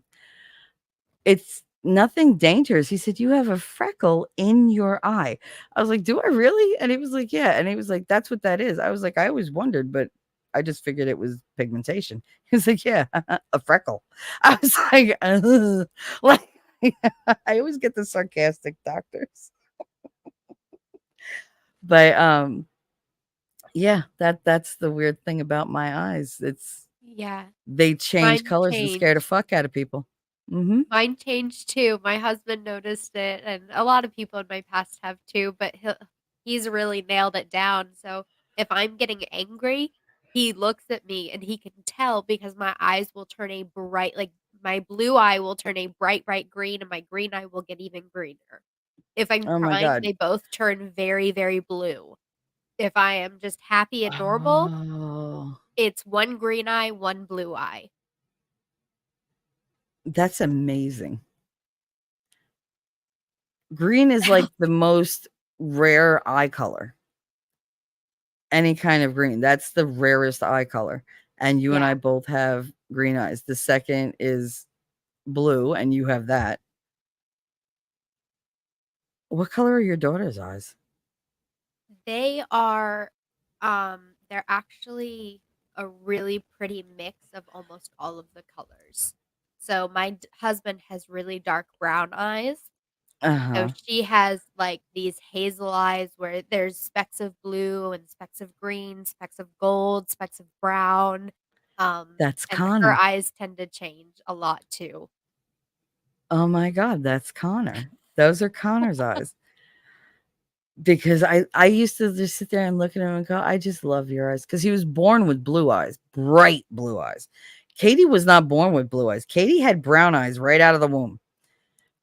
it's nothing dangerous. He said, you have a freckle in your eye. I was like, do I really? And he was like, yeah. And he was like, that's what that is. I was like, I always wondered, but I just figured it was pigmentation. He's like, yeah, a freckle. I was like, like I always get the sarcastic doctors. But yeah, that's the weird thing about my eyes. They change Mine colors and scare the changed. fuck out of people. Mm-hmm. Mine changed too. My husband noticed it, and a lot of people in my past have too, but he's really nailed it down. So if I'm getting angry, he looks at me and he can tell because my eyes will turn a bright, like my blue eye will turn a bright, bright green, and my green eye will get even greener. If I'm Oh my crying, God. they both turn very, very blue. If I am just happy and normal, Oh, it's one green eye, one blue eye. that's amazing. Green is like the most rare eye color. Any kind of green. That's the rarest eye color. And you and I both have green eyes. The second is blue, and you have that. What color are your daughter's eyes? They are, they're actually a really pretty mix of almost all of the colors. So my husband has really dark brown eyes. So Uh-huh. she has like these hazel eyes where there's specks of blue and specks of green, specks of gold, specks of brown. That's And her Connor. eyes tend to change a lot too. Oh my God, that's Connor. Those are Connor's eyes. because I used to just sit there and look at him and go, I just love your eyes, because he was born with blue eyes, bright blue eyes. Katie was not born with blue eyes. Katie had brown eyes right out of the womb.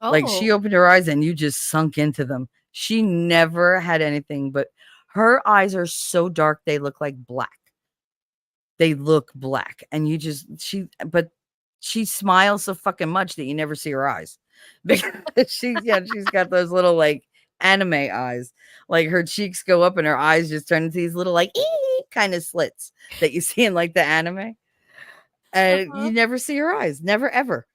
Like, she Oh, opened her eyes and you just sunk into them. She never had anything, but her eyes are so dark they look like black. They look black, and you just but she smiles so fucking much that you never see her eyes. Because she's got those little like anime eyes. Like, her cheeks go up and her eyes just turn into these little like kind of slits that you see in like the anime. And uh-huh. you never see her eyes. Never ever.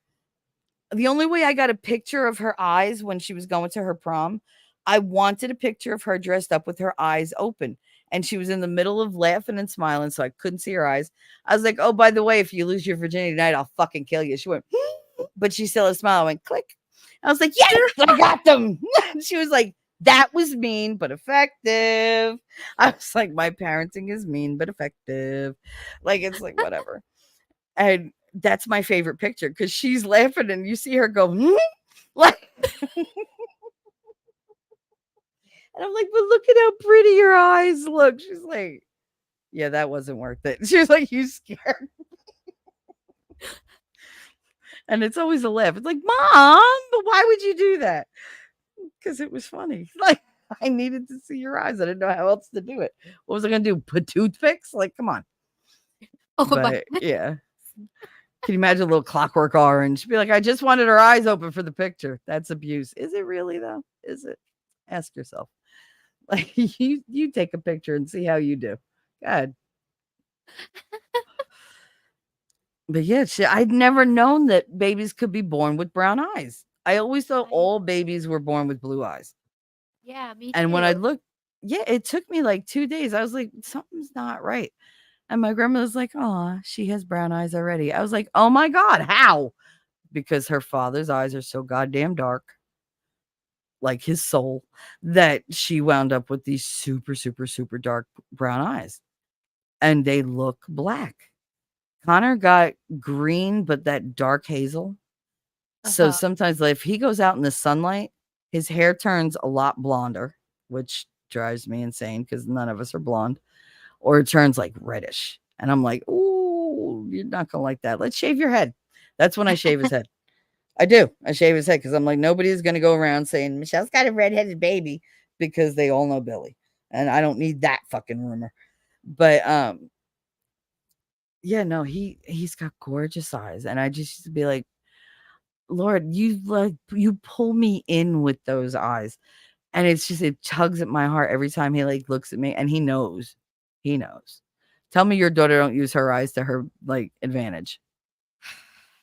The only way I got a picture of her eyes when she was going to her prom, I wanted a picture of her dressed up with her eyes open. And she was in the middle of laughing and smiling, so I couldn't see her eyes. I was like, oh, by the way, if you lose your virginity tonight, I'll fucking kill you. She went, but she still had a smile. I went, click. I was like, yes, I got them. She was like, that was mean, but effective. I was like, my parenting is mean, but effective. Like, it's like, whatever. And that's my favorite picture, because she's laughing and you see her go, like, and I'm like, but look at how pretty your eyes look. She's like, yeah, that wasn't worth it. She was like, you scared. And it's always a laugh. It's like, Mom, but why would you do that? Because it was funny. Like, I needed to see your eyes. I didn't know how else to do it. What was I going to do? Put toothpicks? Like, come on. Oh my But yeah. Can you imagine a little Clockwork Orange? Be like, I just wanted her eyes open for the picture. That's abuse. Is it really, though? Is it? Ask yourself. Like, you take a picture and see how you do. God. But yeah, I'd never known that babies could be born with brown eyes. I always thought all babies were born with blue eyes. Yeah, me And when I too. looked, yeah, it took me like 2 days. I was like, something's not right. And my grandma was like, oh, she has brown eyes already. I was like, oh my God, how? Because her father's eyes are so goddamn dark, like his soul, that she wound up with these super, super, super dark brown eyes. And they look black. Connor got green, but that dark hazel. So Uh-huh. sometimes, like, if he goes out in the sunlight, his hair turns a lot blonder, which drives me insane because none of us are blonde, or it turns like reddish. And I'm like, ooh, you're not gonna like that. Let's shave your head. That's when I shave his head. I do. I shave his head because I'm like, nobody's gonna go around saying Michelle's got a redheaded baby, because they all know Billy. And I don't need that fucking rumor. But yeah, no, he's got gorgeous eyes. And I just used to be like, Lord, you pull me in with those eyes. And it's just, it tugs at my heart every time he like looks at me, and he knows. He knows. Tell me your daughter don't use her eyes to her like advantage.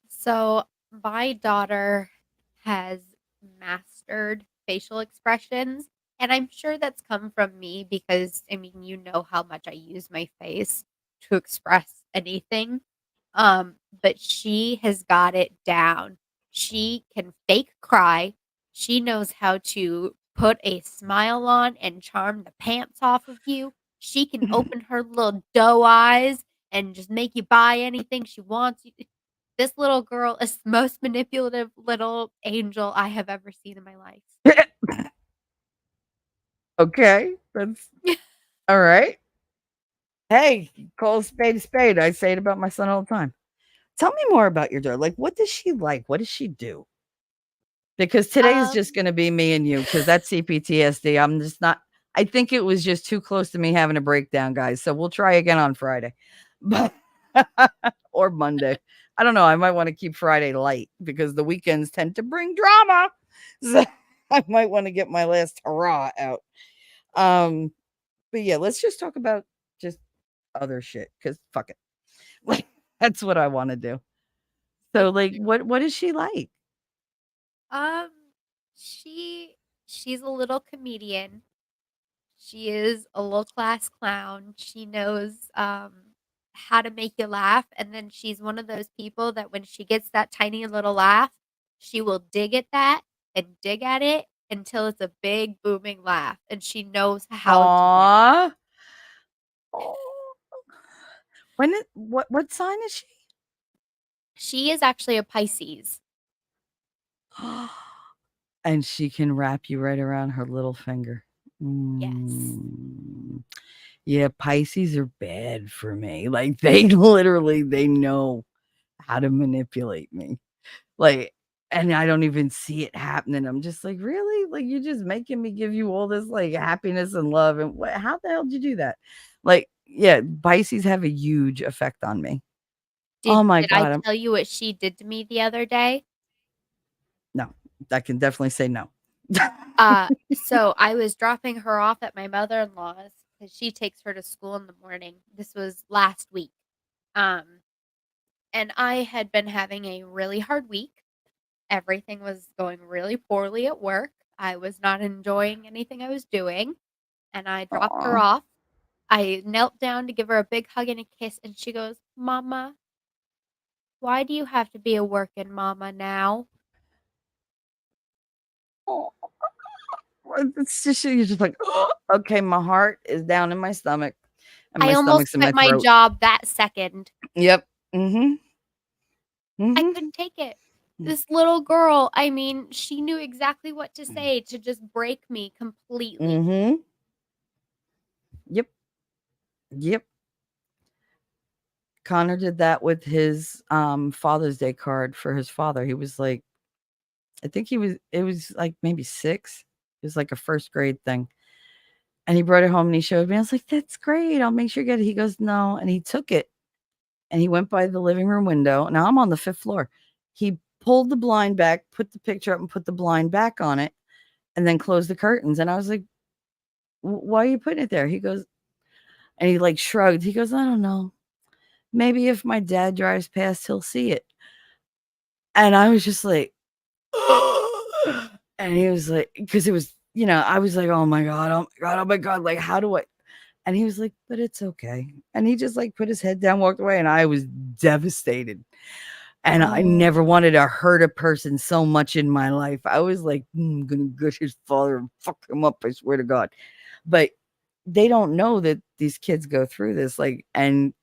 So my daughter has mastered facial expressions, and I'm sure that's come from me because I mean, you know how much I use my face to express anything. But she has got it down. She can fake cry. She knows how to put a smile on and charm the pants off of you. She can open her little doe eyes and just make you buy anything she wants. This little girl is the most manipulative little angel I have ever seen in my life. Okay. That's all right. Hey, call a spade a spade. I say it about my son all the time. Tell me more about your daughter. Like, what does she like? What does she do? Because today is just Um, going to be me and you, because that's C-PTSD. I'm just not, I think it was just too close to me having a breakdown, guys. So we'll try again on Friday. But or Monday. I don't know. I might want to keep Friday light because the weekends tend to bring drama. So I might want to get my last hurrah out. Um, but yeah, let's just talk about just other shit, because fuck it. Like, that's what I want to do. So, like, what is she like? um, she's a little comedian. She is a little class clown. She knows how to make you laugh, and then she's one of those people that when she gets that tiny little laugh, she will dig at that and dig at it until it's a big booming laugh, and she knows how to win. Aw. Oh. What sign is she? She is actually a Pisces. And she can wrap you right around her little finger. Yes. Mm, yeah, Pisces are bad for me. Like they literally they know how to manipulate me. Like, and I don't even see it happening. I'm just like, really? Like you're just making me give you all this like happiness and love. And what how the hell did you do that? Like, yeah, Pisces have a huge effect on me. Oh my Did I God. tell you what she did to me the other day? No, I can definitely say no. So I was dropping her off at my mother-in-law's because she takes her to school in the morning. This was last week. Um, and I had been having a really hard week. Everything was going really poorly at work. I was not enjoying anything I was doing, and I dropped her Aw. off. I knelt down to give her a big hug and a kiss, and she goes, "Mama, why do you have to be a working mama now?" Aw. It's just you're just like, okay, my heart is down in my stomach and I my almost stomach's in quit my my throat. job that second. Yep. Mm-hmm. I Mm-hmm. couldn't take it. This little girl, I mean, she knew exactly what to say to just break me completely. Mm-hmm. Yep. Yep. Connor did that with his Father's Day card for his father. He was like, I think it was like maybe 6. It was like a first grade thing. And he brought it home and he showed me. I was like, that's great. I'll make sure you get it. He goes, no. And he took it and he went by the living room window. Now I'm on the 5th floor. He pulled the blind back, put the picture up and put the blind back on it, and then closed the curtains. And I was like, why are you putting it there? He goes, and he like shrugged. He goes, I don't know. Maybe if my dad drives past, he'll see it. And I was just like, and he was like, because it was, I was like, oh my God, oh my God, oh my God. Like, how do I? And he was like, but it's okay. And he just like put his head down, walked away. And I was devastated. And I never Oh. wanted to hurt a person so much in my life. I was like, I'm going to get his father and fuck him up. I swear to God. But they don't know that these kids go through this. Like, and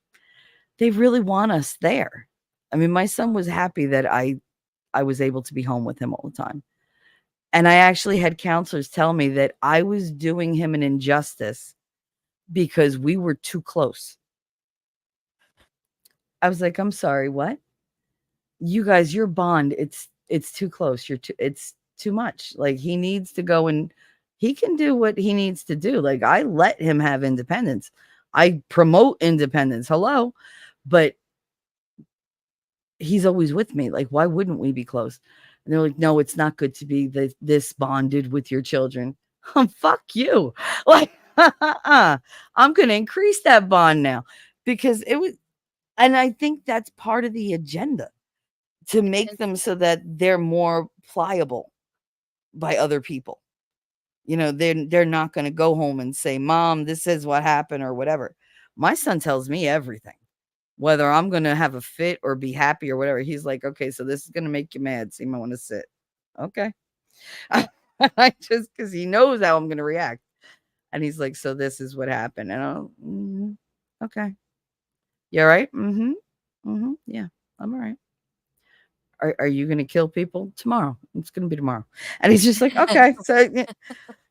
they really want us there. I mean, my son was happy that I was able to be home with him all the time. And I actually had counselors tell me that I was doing him an injustice because we were too close. I was like, I'm sorry, what? You guys, your bond, it's too close. It's too much. Like he needs to go and he can do what he needs to do. Like I let him have independence. I promote independence. Hello. But he's always with me. Like, why wouldn't we be close? And they're like, no, it's not good to be this bonded with your children. Fuck you. Like, I'm going to increase that bond now because it was, and I think that's part of the agenda to make them so that they're more pliable by other people. They're not going to go home and say, Mom, this is what happened or whatever. My son tells me everything. Whether I'm going to have a fit or be happy or whatever, he's like, okay, so this is going to make you mad. So you might want to sit. Okay. I just, because he knows how I'm going to react. And he's like, so this is what happened. And okay. You all right? Mm-hmm. Mm-hmm. Yeah, I'm all right. Are you going to kill people tomorrow? It's going to be tomorrow. And he's just like, okay. So,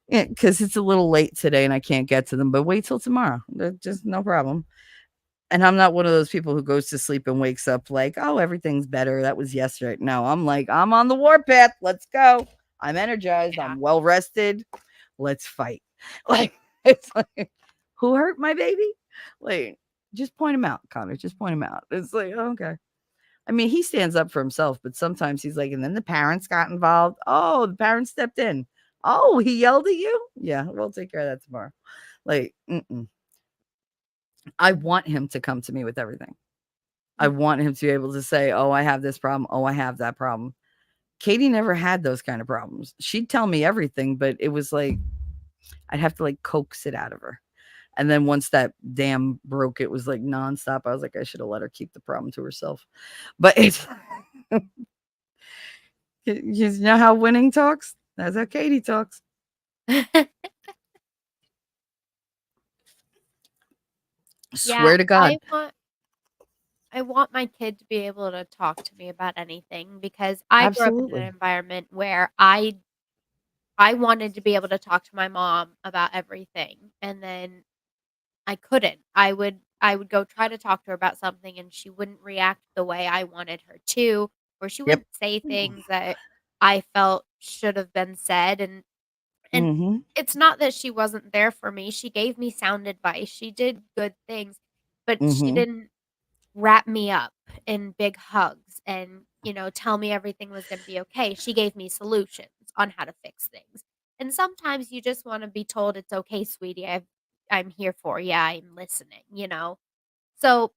yeah, because it's a little late today and I can't get to them, but wait till tomorrow. Just no problem. And I'm not one of those people who goes to sleep and wakes up like, oh, everything's better. That was yesterday. No, I'm like, I'm on the warpath. Let's go. I'm energized. Yeah. I'm well rested. Let's fight. Like, it's like, who hurt my baby? Like, just point him out, Connor. Just point him out. It's like, oh, okay. I mean, he stands up for himself, but sometimes he's like, and then the parents got involved. Oh, the parents stepped in. Oh, he yelled at you? Yeah, we'll take care of that tomorrow. Like, I want him to come to me with everything. I want him to be able to say, oh, I have this problem. Oh, I have that problem. Katie never had those kind of problems. She'd tell me everything, but it was like, I'd have to like coax it out of her. And then once that dam broke, it was like nonstop. I was like, I should have let her keep the problem to herself. But it's, you know how winning talks? That's how Katie talks. Swear to God. I want my kid to be able to talk to me about anything because I grew up in an Absolutely. environment where I I wanted to be able to talk to my mom about everything, and then I couldn't. I would go try to talk to her about something, and she wouldn't react the way I wanted her to, or she Yep. wouldn't say things that I felt should have been said, and Mm-hmm. it's not that she wasn't there for me. She gave me sound advice. She did good things, but she Mm-hmm. didn't wrap me up in big hugs and, tell me everything was going to be okay. She gave me solutions on how to fix things. And sometimes you just want to be told it's okay, sweetie. I'm here for you. I'm listening. So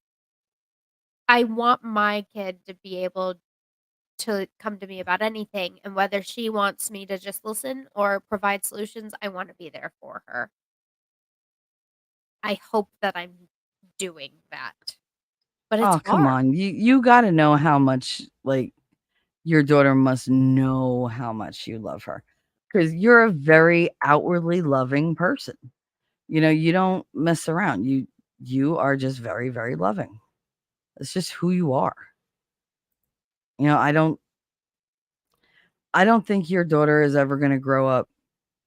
I want my kid to be able to come to me about anything. And whether she wants me to just listen or provide solutions, I want to be there for her. I hope that I'm doing that. But it's Oh, come hard. on. You got to know how much, like, your daughter must know how much you love her, because you're a very outwardly loving person. You don't mess around. You are just very, very loving. It's just who you are. I don't think your daughter is ever going to grow up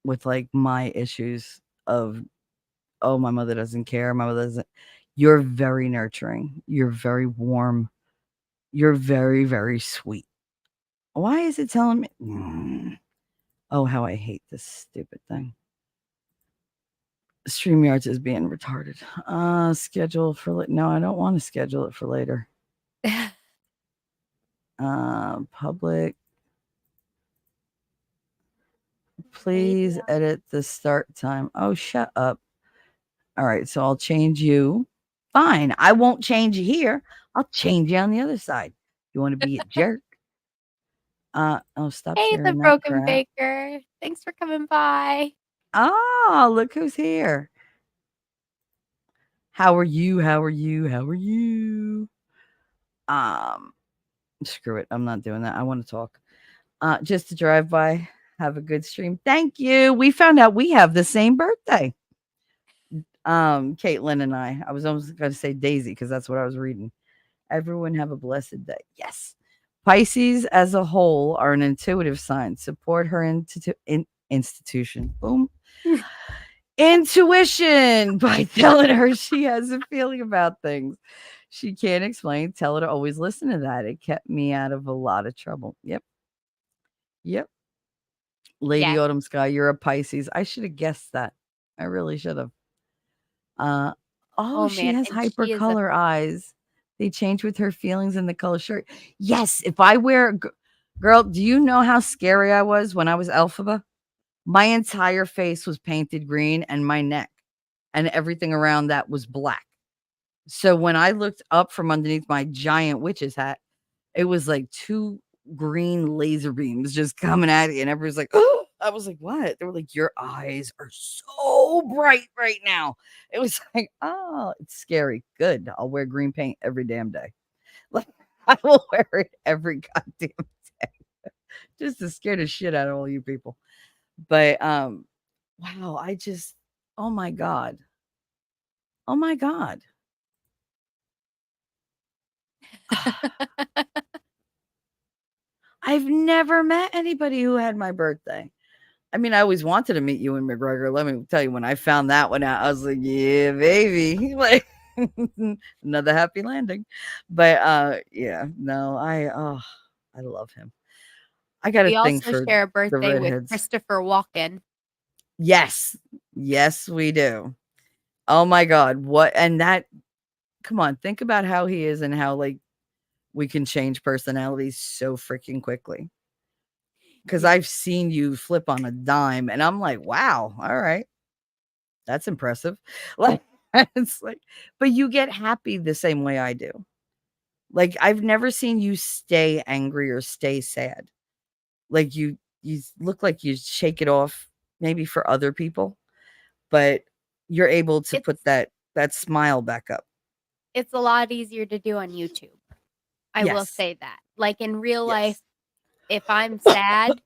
with like my issues of, oh, my mother doesn't care, my mother doesn't. You're very nurturing. You're very warm. You're very, very sweet. Why is it telling me? Oh, how I hate this stupid thing. StreamYards is being retarded. Schedule for no, I don't want to schedule it for later. Public. Please edit the start time. Oh, shut up. All right, so I'll change you. Fine. I won't change you here. I'll change you on the other side. You want to be a jerk? Oh, stop Hey, the sharing that broken crap. baker. Thanks for coming by. Oh, look who's here. How are you? How are you? How are you? Um, Screw it. I'm not doing that. I want to talk. Just to drive by. Have a good stream. Thank you. We found out we have the same birthday. Caitlin and I was almost going to say Daisy because that's what I was reading. Everyone have a blessed day. Yes. Pisces as a whole are an intuitive sign. Support her institution. Boom. Intuition by telling her she has a feeling about things she can't explain. Tell her to always listen to that. It kept me out of a lot of trouble. Yep. Yep. Lady Yes. Autumn Sky, you're a Pisces. I should have guessed that. I really should have. Uh, oh, Oh, she man, has and she is a hypercolor eyes. They change with her feelings and the color shirt. Yes, if I wear, girl, do you know how scary I was when I was Elphaba? My entire face was painted green and my neck and everything around that was black. So when I looked up from underneath my giant witch's hat, it was like two green laser beams just coming at you. And everyone's like, oh, I was like, what? They were like, your eyes are so bright right now. It was like, oh, it's scary. Good. I'll wear green paint every damn day. Like, I will wear it every goddamn day just to scare the shit out of all you people. But wow, oh my God. Oh my God. I've never met anybody who had my birthday. I mean, I always wanted to meet you in McGregor. Let me tell you, when I found that one out, I was like, yeah, baby. Like another happy landing. But yeah, no, I love him. I got a We thing also for share a the birthday with redheads. Christopher Walken. Yes. Yes, we do. Oh my God. What and that come on, think about how he is and how like we can change personalities so freaking quickly. Because Yeah. I've seen you flip on a dime and I'm like, wow, all right. That's impressive. Like, it's like, but you get happy the same way I do. Like, I've never seen you stay angry or stay sad. Like, you look like you shake it off maybe for other people, but you're able to It's put that smile back up. it's a lot easier to do on YouTube. I will Yes. say that. Like, in real life, Yes. if I'm sad,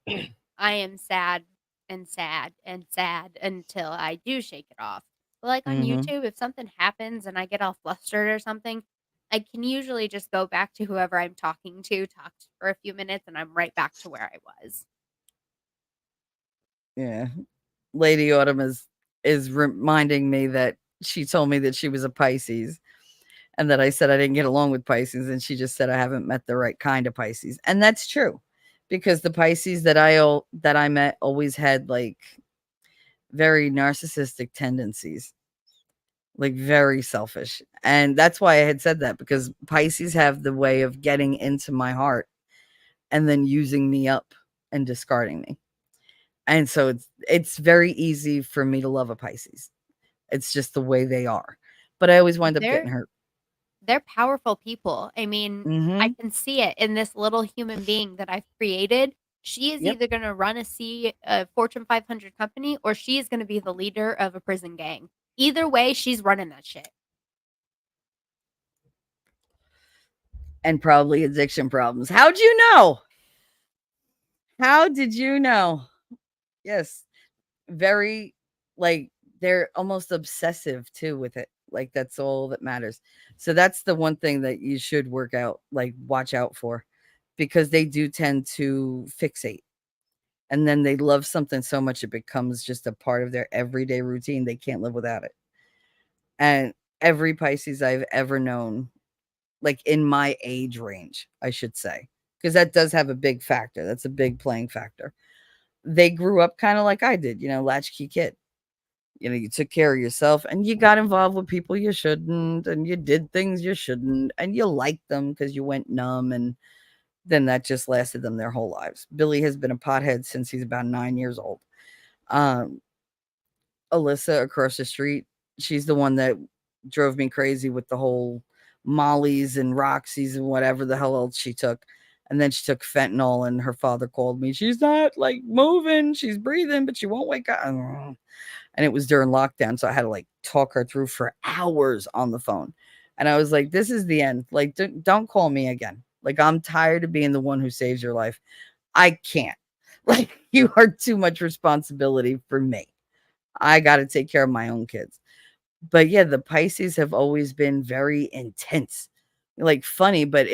I am sad and sad and sad until I do shake it off. But, like, on Mhm. YouTube, if something happens and I get all flustered or something, I can usually just go back to whoever I'm talking to, talk for a few minutes, and I'm right back to where I was. Yeah. Lady Autumn is reminding me that she told me that she was a Pisces and that I said I didn't get along with Pisces, and she just said I haven't met the right kind of Pisces. And that's true because the Pisces that I met always had like very narcissistic tendencies, like very selfish. And that's why I had said that, because Pisces have the way of getting into my heart and then using me up and discarding me. And so it's very easy for me to love a Pisces. It's just the way they are. But I always wind up getting They're hurt. they're powerful people. I mean, I Mhm. can see it in this little human being that I've created. She is Yep. either going to run a Fortune 500 company, or she is going to be the leader of a prison gang. Either way, she's running that shit. And probably addiction problems. How'd you know? How did you know? Yes. Very, like, they're almost obsessive too with it. Like, that's all that matters. So that's the one thing that you should watch out for, because they do tend to fixate. And then they love something so much it becomes just a part of their everyday routine. They can't live without it. And every Pisces I've ever known, like in my age range, I should say, because that does have a big factor. That's a big playing factor. They grew up kind of like I did, latchkey kid. You took care of yourself and you got involved with people you shouldn't, and you did things you shouldn't, and you liked them because you went numb, and then that just lasted them their whole lives. Billy has been a pothead since he's about 9 years old. Um, Alyssa across the street, she's the one that drove me crazy with the whole Molly's and Roxy's and whatever the hell else she took. And then she took fentanyl, and her father called me. She's not like moving, she's breathing, but she won't wake up. And it was during lockdown, so I had to like talk her through for hours on the phone. And I was like, this is the end. Like, don't call me again. Like, I'm tired of being the one who saves your life. I can't. Like, you are too much responsibility for me. I got to take care of my own kids. But yeah, the Pisces have always been very intense, like funny, but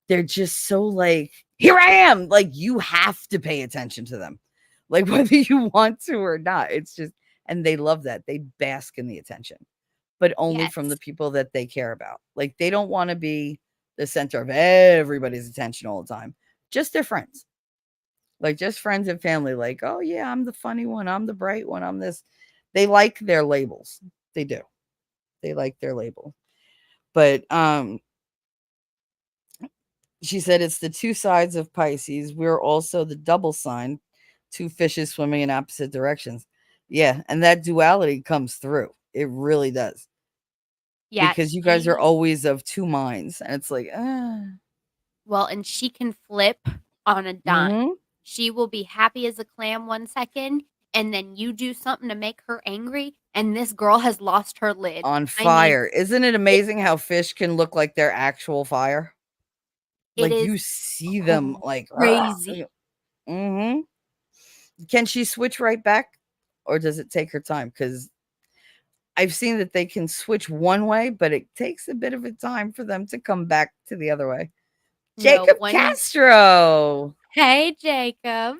they're just so like, here I am. Like, you have to pay attention to them, like whether you want to or not. It's just, and they love that. They bask in the attention, but only from the Yes. people that they care about. Like, they don't want to be the center of everybody's attention all the time, just their friends. Like, just friends and family, like, oh yeah, I'm the funny one, I'm the bright one, I'm this. They like their labels. They do. They like their label. But she said it's the two sides of Pisces. We're also the double sign, two fishes swimming in opposite directions. Yeah, and that duality comes through. It really does. Yeah, Because you guys are always of two minds. And it's like, well, and she can flip on a dime. mhm. She will be happy as a clam 1 second, and then you do something to make her angry, and this girl has lost her lid. On I mean, fire. Isn't it it amazing how fish can look like they're actual fire? it Like, is you see them like, crazy. mm-hmm. Can she switch right back, or does it take her time? Because I've seen that they can switch one way, but it takes a bit of a time for them to come back to the other way. No, Jacob Castro. Hey, Jacob.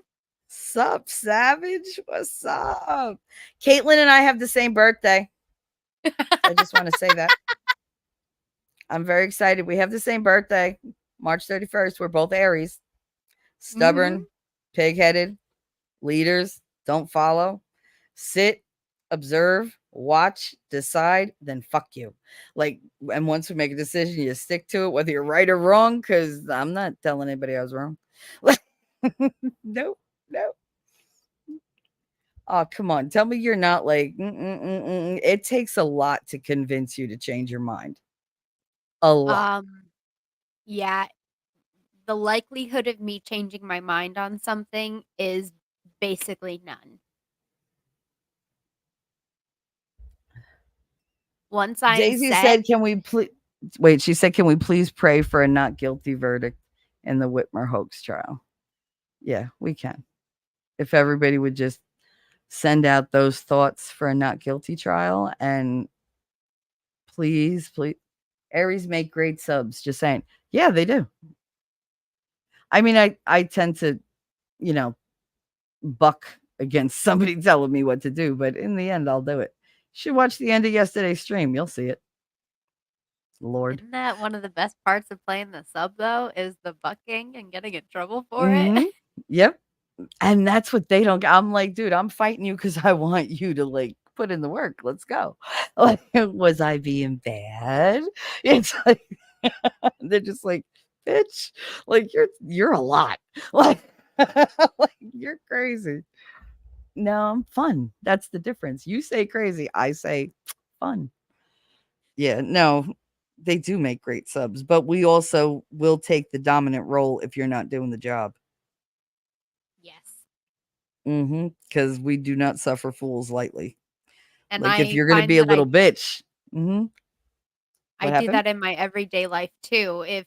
Sup, Savage? What's up? Caitlin and I have the same birthday. I just want to say that. I'm very excited. We have the same birthday, March 31st. We're both Aries. Stubborn, Mhm. pig-headed, leaders, don't follow, sit, observe, watch, decide, then fuck you. Like, and once we make a decision, you stick to it, whether you're right or wrong, because I'm not telling anybody I was wrong. Nope, nope. Oh, come on. Tell me you're not like, it takes a lot to convince you to change your mind. A lot. Yeah, the likelihood of me changing my mind on something is basically none. Once I am Daisy set, said, can we please wait? She said, can we please pray for a not guilty verdict in the Whitmer hoax trial? Yeah, we can. If everybody would just send out those thoughts for a not guilty trial, and please, please, Aries make great subs. Just saying. Yeah, they do. I mean, I tend to, you know, buck against somebody telling me what to do, but in the end, I'll do it. You should watch the end of yesterday's stream. You'll see it. Lord. Isn't that one of the best parts of playing the sub though? Is the bucking and getting in trouble for Mhm. it? Yep. And that's what they don't get. I'm like, dude, I'm fighting you because I want you to like put in the work. Let's go. Like, was I being bad? It's like they're just like, bitch, like you're a lot. Like, like you're crazy. No, I'm fun. That's the difference. You say crazy, I say fun. Yeah, no, they do make great subs, but we also will take the dominant role if you're not doing the job. Yes. Because we do not suffer fools lightly. And Like if I you're gonna find be a that little bitch. I What do happened? that in my everyday life too. If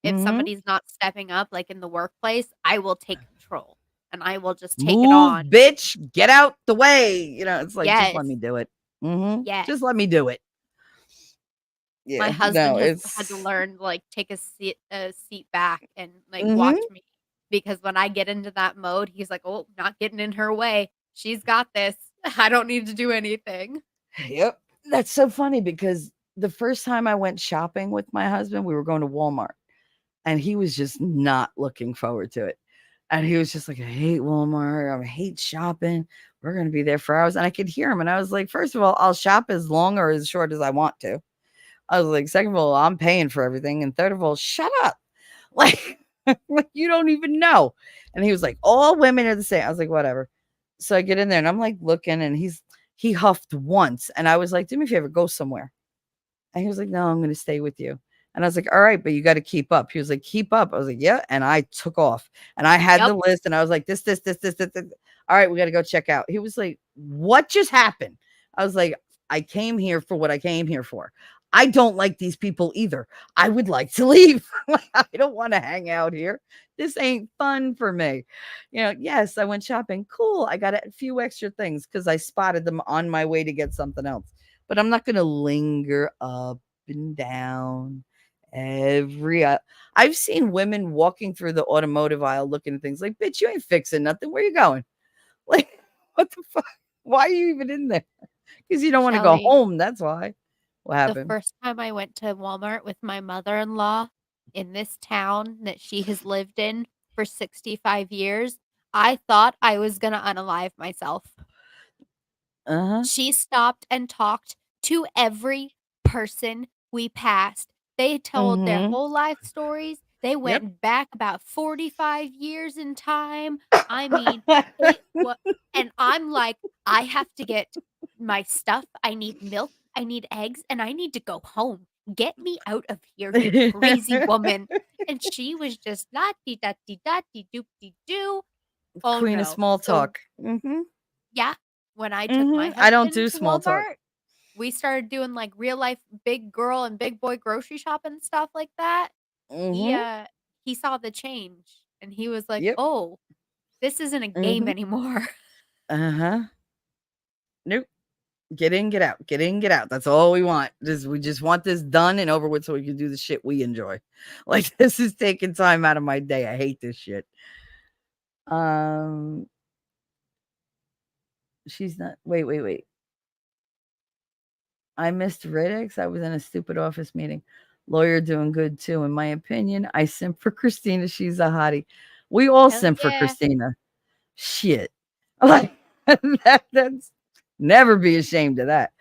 Mhm. somebody's not stepping up, like in the workplace, I will take control and I will just take it Move, on. bitch, get out the way. It's like, just let Yes. me do it. Yes. Just let me do it. My Yeah, husband no, has had to it's learn, like, take a seat back and, like, mhm. watch me, because when I get into that mode, he's like, "Oh, not getting in her way. She's got this. I don't need to do anything." Yep. That's so funny because the first time I went shopping with my husband, we were going to Walmart and he was just not looking forward to it. And he was just like, I hate Walmart. I hate shopping. We're going to be there for hours. And I could hear him. And I was like, first of all, I'll shop as long or as short as I want to. I was like, second of all, I'm paying for everything. And third of all, shut up. Like, like you don't even know. And he was like, all women are the same. I was like, whatever. So I get in there and I'm like looking and he huffed once. And I was like, do me a favor, go somewhere. And he was like, no, I'm going to stay with you. And I was like, all right, but you got to keep up. He was like, keep up. I was like, yeah. And I took off and I had the Yep. list and I was like, this. All right, we got to go check out. He was like, what just happened? I was like, I came here for what I came here for. I don't like these people either. I would like to leave. I don't want to hang out here. This ain't fun for me. Yes, I went shopping. Cool. I got a few extra things because I spotted them on my way to get something else. But I'm not going to linger up and down I've seen women walking through the automotive aisle looking at things like, bitch, you ain't fixing nothing. Where you going? Like, what the fuck? Why are you even in there? Because you don't want to go Shelly, home. That's why. What the happened? first time I went to Walmart with my mother-in-law in this town that she has lived in for 65 years, I thought I was gonna unalive myself. Uh-huh. She stopped and talked to every person we passed. They told their Mm-hmm. whole life stories. They Yep. went back about 45 years in time. I mean, it was, and I'm like, I have to get my stuff. I need milk. I need eggs, and I need to go home. Get me out of here, you crazy woman. And she was just la dee da dee da dee doop dee doo. Oh Queen of no. small So talk. Mm-hmm. yeah, when I took my Mm-hmm. I don't husband do to small talk. Walmart, we started doing, like, real life big girl and big boy grocery shopping and stuff like that. He, Mm-hmm. uh, he saw the change, and he was like, Yep. "Oh, this isn't a game Mm-hmm. anymore." Uh-huh. Nope. Get in, get out. Get in, get out. That's all we want. We just want this done and over with so we can do the shit we enjoy. Like this is taking time out of my day. I hate this shit. Um she's not wait. I missed Riddick's. I was in a stupid office meeting. Lawyer doing good too. In my opinion, I simp for Christina. She's a hottie. We all Hell simp for yeah. Christina. Shit. Like that's never be ashamed of that.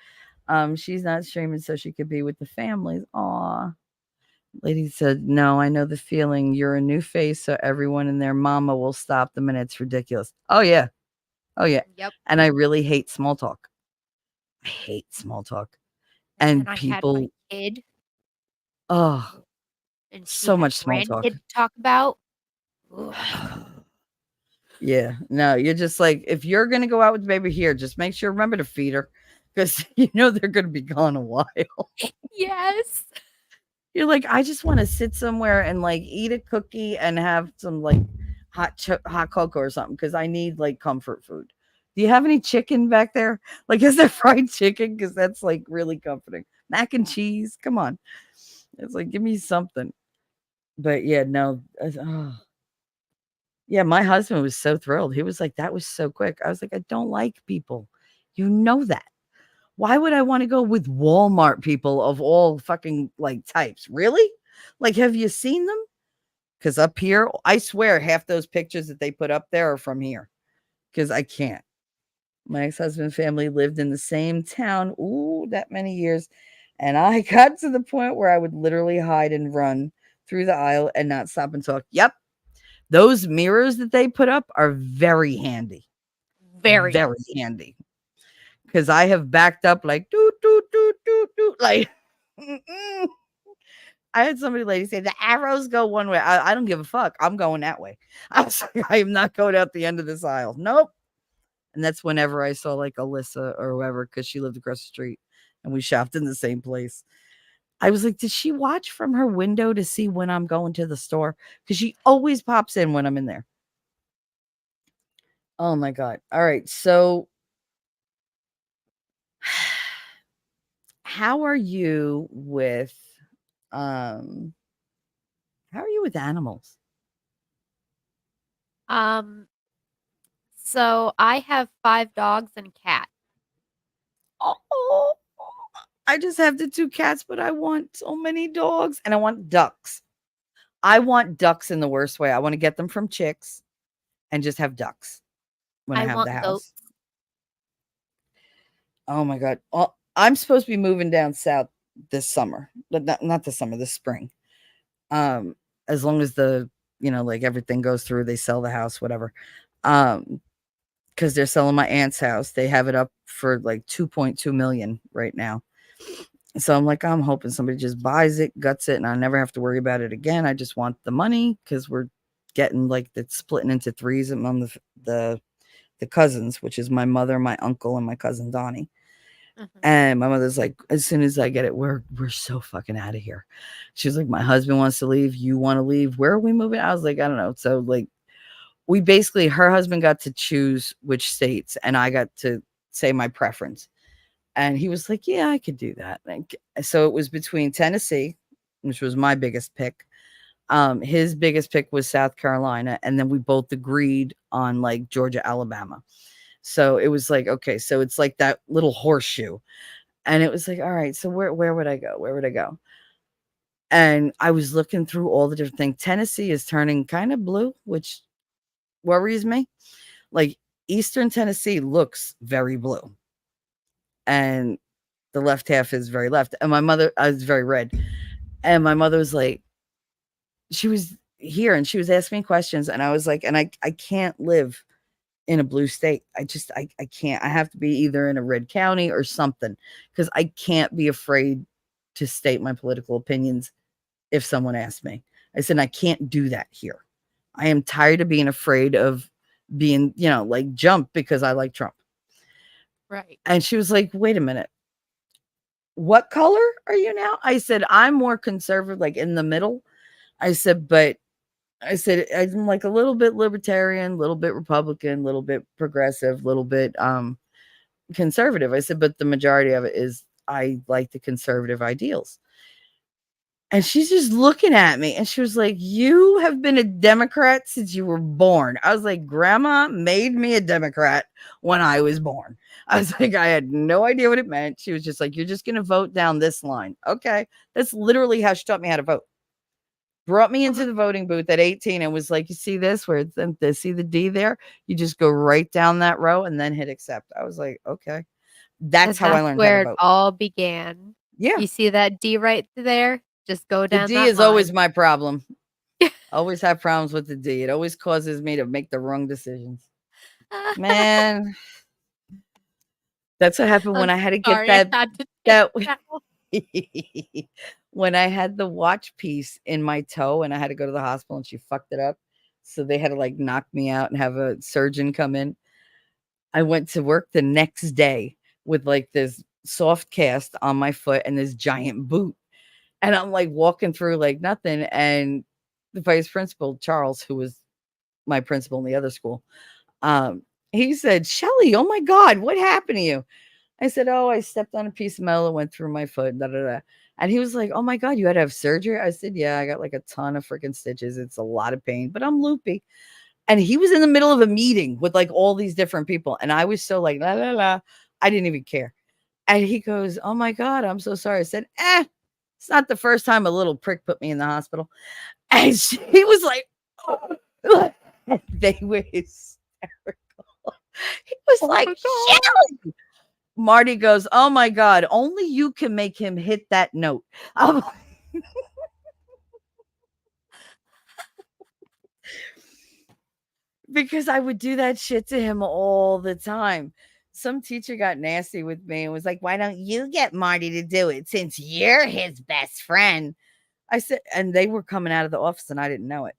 She's not streaming so she could be with the families. Aw. Lady said, no, I know the feeling. You're a new face, so everyone and their mama will stop them, and it's ridiculous. Oh, yeah. Oh, yeah. Yep. And I really hate small talk. I hate small talk. And then And I had my people, kid, oh, and she so had much small talk. grandkid to talk about. Ugh. Yeah. No, you're just like, if you're going to go out with the baby here, just make sure, remember to feed her because they're going to be gone a while. Yes. You're like, I just want to sit somewhere and like eat a cookie and have some like hot cocoa or something because I need like comfort food. Do you have any chicken back there? Like, is there fried chicken? Because that's like really comforting. Mac and cheese. Come on. It's like, give me something. But yeah, no. Yeah, my husband was so thrilled. He was like, "That was so quick." I was like, "I don't like people. You know that. Why would I want to go with Walmart people of all fucking like types? Really? Like, have you seen them? Because up here, I swear half those pictures that they put up there are from here. Because I can't. My ex-husband's family lived in the same town, ooh, that many years. And I got to the point where I would literally hide and run through the aisle and not stop and talk. Yep. Those mirrors that they put up are very handy. Very. Very handy. Because I have backed up like doot, doot, doot, doot, doot. Like, I had somebody lady say the arrows go one way. I don't give a fuck. I'm going that way. I was like, I am not going out the end of this aisle. Nope. And that's whenever I saw like Alyssa or whoever, because she lived across the street and we shopped in the same place. I was like, did she watch from her window to see when I'm going to the store? Because she always pops in when I'm in there. Oh my God. All right. So how are you with animals? So I have 5 dogs and a cat. Oh, I just have the 2 cats, but I want so many dogs and I want ducks. I want ducks in the worst way. I want to get them from chicks and just have ducks when I have the want house. goats. Oh my God. Well, I'm supposed to be moving down south this summer, but not this summer, this spring. As long as like everything goes through, they sell the house, whatever. Because they're selling my aunt's house. They have it up for like 2.2 million right now. So I'm like, I'm hoping somebody just buys it, guts it, and I never have to worry about it again. I just want the money because we're getting like it's splitting into 3s among the cousins, which is my mother, my uncle, and my cousin Donnie. And my mother's like, as soon as I get it, we're so fucking out of here. She's like, my husband wants to leave. You want to leave? Where are we moving? I was like, I don't know. So like, we basically, her husband got to choose which states, and I got to say my preference. And he was like, yeah, I could do that. So it was between Tennessee, which was my biggest pick. His biggest pick was South Carolina. And then we both agreed on like Georgia, Alabama. So it was like, okay, so it's like that little horseshoe. And it was like, all right, so where would I go? Where would I go? And I was looking through all the different things. Tennessee is turning kind of blue, which worries me. Like Eastern Tennessee looks very blue. And the left half is very left. And my mother, I was very red. And my mother was like, she was here and she was asking me questions. And I was like, and I can't live in a blue state. I can't. I have to be either in a red county or something because I can't be afraid to state my political opinions if someone asks me. I said, I can't do that here. I am tired of being afraid of being, like jump because I like Trump. Right. And she was like, wait a minute. What color are you now? I said, I'm more conservative, like in the middle. I said, but I said, I'm like a little bit libertarian, a little bit Republican, a little bit progressive, a little bit conservative. I said, but the majority of it is I like the conservative ideals. And she's just looking at me and she was like, you have been a Democrat since you were born. I was like, Grandma made me a Democrat when I was born. I was like, I had no idea what it meant. She was just like, you're just going to vote down this line. Okay. That's literally how she taught me how to vote. Brought me into the voting booth at 18 and was like, you see this where it's see the D there? You just go right down that row and then hit accept. I was like, okay. That's how I learned how where to vote. it all began. Yeah. You see that D right there? Just go The down D that is always line. my problem. Always have problems with the D. It always causes me to make the wrong decisions. Man. That's what happened when I had to get that when I had the watch piece in my toe and I had to go to the hospital and she fucked it up. So they had to like knock me out and have a surgeon come in. I went to work the next day with like this soft cast on my foot and this giant boot. And I'm like walking through like nothing. And the vice principal, Charles, who was my principal in the other school, he said, Shelly, oh my God, what happened to you? I said, oh, I stepped on a piece of metal and went through my foot. Da, da, da. And he was like, oh my God, you had to have surgery? I said, yeah, I got like a ton of freaking stitches. It's a lot of pain, but I'm loopy. And he was in the middle of a meeting with like all these different people. And I was so like, la, la, la. I didn't even care. And he goes, "Oh my God, I'm so sorry." I said, it's not the first time a little prick put me in the hospital. And he was like, oh. They were hysterical. He was like, Shelly. Marty goes, "Oh my God, only you can make him hit that note." I'm like, because I would do that shit to him all the time. Some teacher got nasty with me and was like, "Why don't you get Marty to do it since you're his best friend?" I said, and they were coming out of the office and I didn't know it.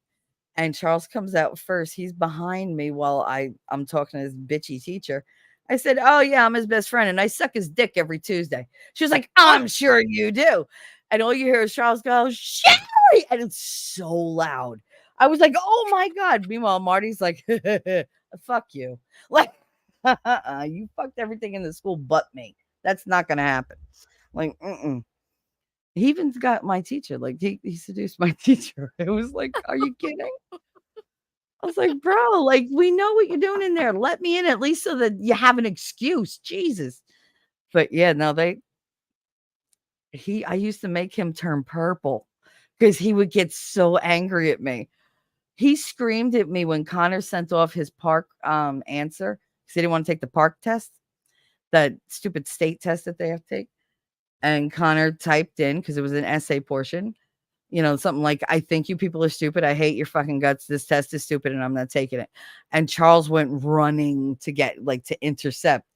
And Charles comes out first. He's behind me while I'm talking to this bitchy teacher. I said, "Oh yeah, I'm his best friend and I suck his dick every Tuesday." She was like, "I'm sure you do." And all you hear is Charles go, "Sherry!" And it's so loud. I was like, "Oh my God." Meanwhile, Marty's like, "Fuck you." Like, you fucked everything in the school but me. That's not gonna happen. Like, he even got my teacher. Like, he seduced my teacher. It was like, are you kidding? I was like, "Bro, like, we know what you're doing in there. Let me in at least so that you have an excuse." Jesus. But yeah, no, I used to make him turn purple because he would get so angry at me. He screamed at me when Connor sent off his park answer because he didn't want to take the park test, that stupid state test that they have to take. And Connor typed in because it was an essay portion. Something like, "I think you people are stupid. I hate your fucking guts. This test is stupid and I'm not taking it." And Charles went running to intercept,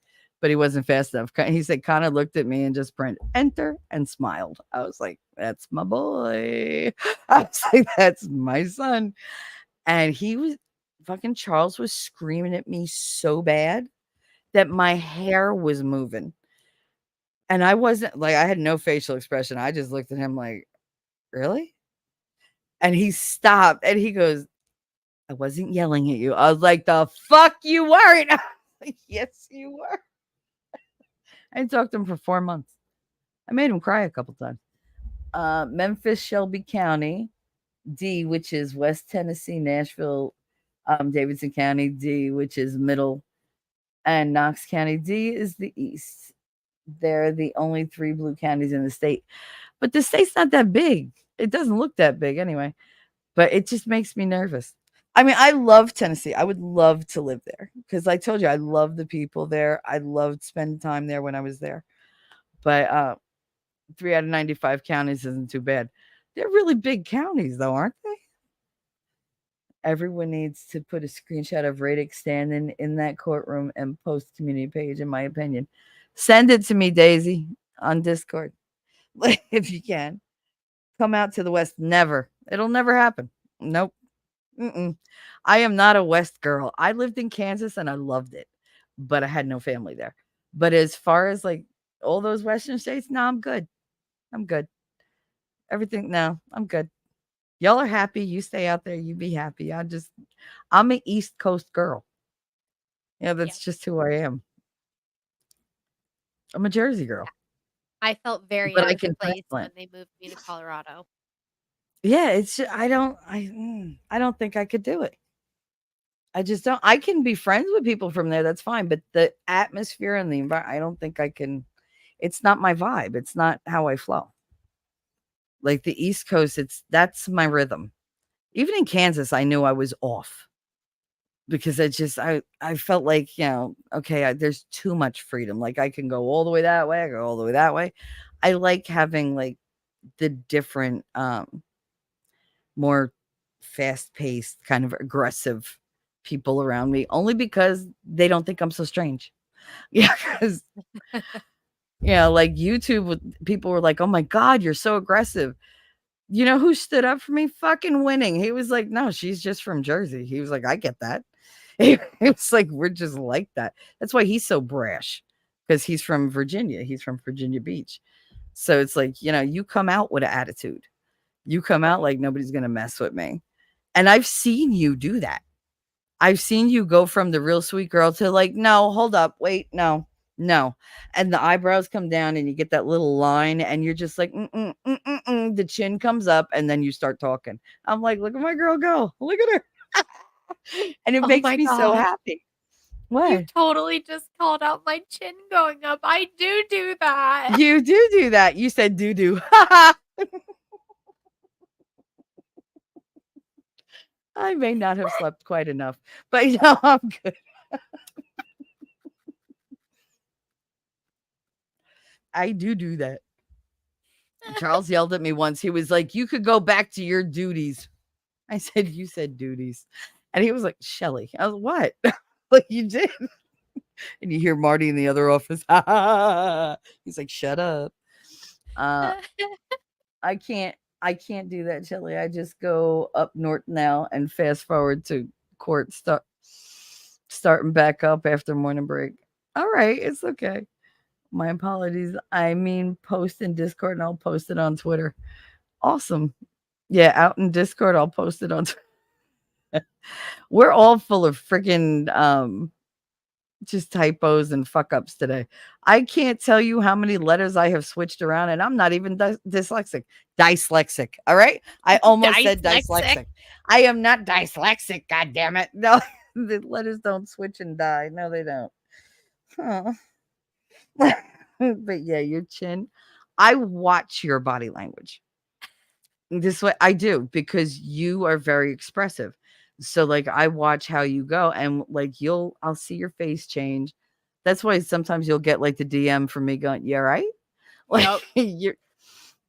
but he wasn't fast enough. He said, Connor looked at me and just printed enter and smiled. I was like, "That's my boy." I was like, "That's my son." And Charles was screaming at me so bad that my hair was moving. And I wasn't like, I had no facial expression. I just looked at him like, "Really?" And he stopped and he goes, "I wasn't yelling at you." I was like, "The fuck you weren't." Like, "Yes, you were." I talked to him for 4 months. I made him cry a couple times. Memphis, Shelby County, D, which is West Tennessee, Nashville, Davidson County, D, which is middle, and Knox County, D, is the east. They're the only 3 blue counties in the state. But the state's not that big. It doesn't look that big anyway. But it just makes me nervous. I mean, I love Tennessee. I would love to live there because I told you I love the people there. I loved spending time there when I was there. But 3 out of 95 counties isn't too bad. They're really big counties, though, aren't they? Everyone needs to put a screenshot of Radix standing in that courtroom and post community page, in my opinion. Send it to me, Daisy, on Discord, if you can. Come out to the West. Never. It'll never happen. Nope. I am not a West girl. I lived in Kansas and I loved it, but I had no family there. But as far as like all those Western states, no, I'm good. I'm good. Everything, no, I'm good. Y'all are happy. You stay out there. You be happy. I'm an East Coast girl. Yeah, that's just who I am. I'm a Jersey girl. I felt very But out I of can place transplant. when they moved me to Colorado. Yeah, I don't think I could do it. I just don't. I can be friends with people from there. That's fine. But the atmosphere and the environment, I don't think I can. It's not my vibe. It's not how I flow. Like the East Coast, that's my rhythm. Even in Kansas, I knew I was off because I felt like, okay, there's too much freedom. Like I can go all the way that way. I go all the way that way. I like having like the different, more fast paced, kind of aggressive people around me only because they don't think I'm so strange. Yeah. Cause like YouTube, people were like, "Oh my God, you're so aggressive." You know who stood up for me? Fucking Winning. He was like, "No, she's just from Jersey." He was like, "I get that." He was like, "We're just like that." That's why he's so brash because he's from Virginia. He's from Virginia Beach. So it's like, you come out with an attitude. You come out like nobody's going to mess with me. And I've seen you do that. I've seen you go from the real sweet girl to like, "No, hold up. Wait, no, no." And the eyebrows come down and you get that little line and you're just like, the chin comes up and then you start talking. I'm like, "Look at my girl go. Look at her." And it Oh makes my me so gosh. happy. You What? totally just called out my chin going up. I do that. You do that. You said doo-doo. I may not have slept quite enough, but I'm good. I do that. Charles yelled at me once. He was like, "You could go back to your duties." I said, "You said duties." And he was like, "Shelly." I was, "What?" Like, you did. And you hear Marty in the other office. He's like, "Shut up." Uh, I can't do that, Shelly. I just go up north now and fast forward to court starting back up after morning break. All right, it's okay. My apologies. I mean, post in Discord and I'll post it on Twitter. Awesome. Yeah, out in Discord, I'll post it on Twitter. We're all full of freaking just typos and fuck ups today. I can't tell you how many letters I have switched around, and I'm not even dyslexic. Dyslexic. All right. I almost said dyslexic. I am not dyslexic. God damn it. No, the letters don't switch and die. No, they don't. Huh. But yeah, your chin. I watch your body language. This way I do because you are very expressive. So like I watch how you go and like I'll see your face change. That's why sometimes you'll get like the DM from me going, "Yeah, right?" Like Yep. you're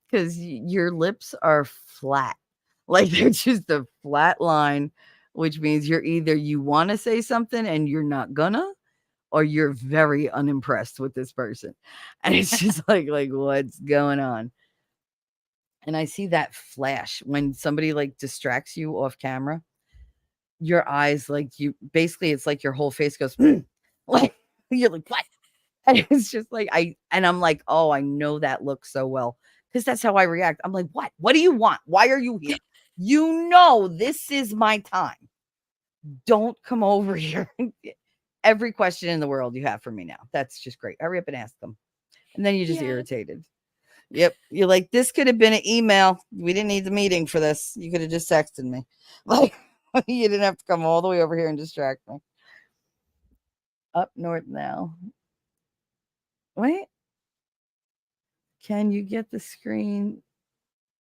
because your lips are flat. Like they're just a flat line, which means you're either you want to say something and you're not gonna, or you're very unimpressed with this person. And it's just like what's going on? And I see that flash when somebody like distracts you off camera. Your eyes, like you basically, it's like your whole face goes, like you're like, what? And it's just like I'm like, oh, I know that look so well. Because that's how I react. I'm like, what? What do you want? Why are you here? You know this is my time. Don't come over here. Every question in the world you have for me now. That's just great. Hurry up and ask them. And then you're just Yes. irritated. Yep. You're like, this could have been an email. We didn't need the meeting for this. You could have just texted me. Like, you didn't have to come all the way over here and distract me. Up north now. Wait. Can you get the screen?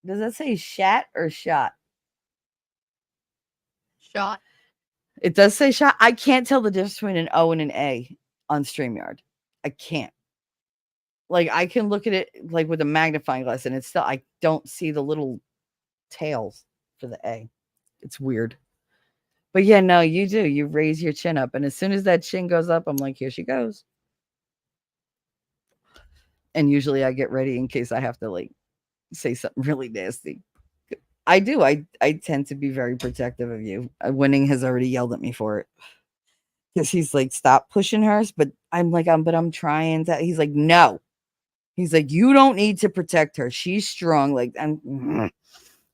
Does that say shat or shot? Shot. It does say shot. I can't tell the difference between an O and an A on StreamYard. I can't. Like, I can look at it like with a magnifying glass and it's still, I don't see the little tails for the A. It's weird. But yeah, no, you do. You raise your chin up. And as soon as that chin goes up, I'm like, here she goes. And usually I get ready in case I have to like say something really nasty. I do. I tend to be very protective of you. Winning has already yelled at me for it. Because he's like, stop pushing hers. But I'm like, but I'm trying to. He's like, no. He's like, you don't need to protect her. She's strong. Like, I'm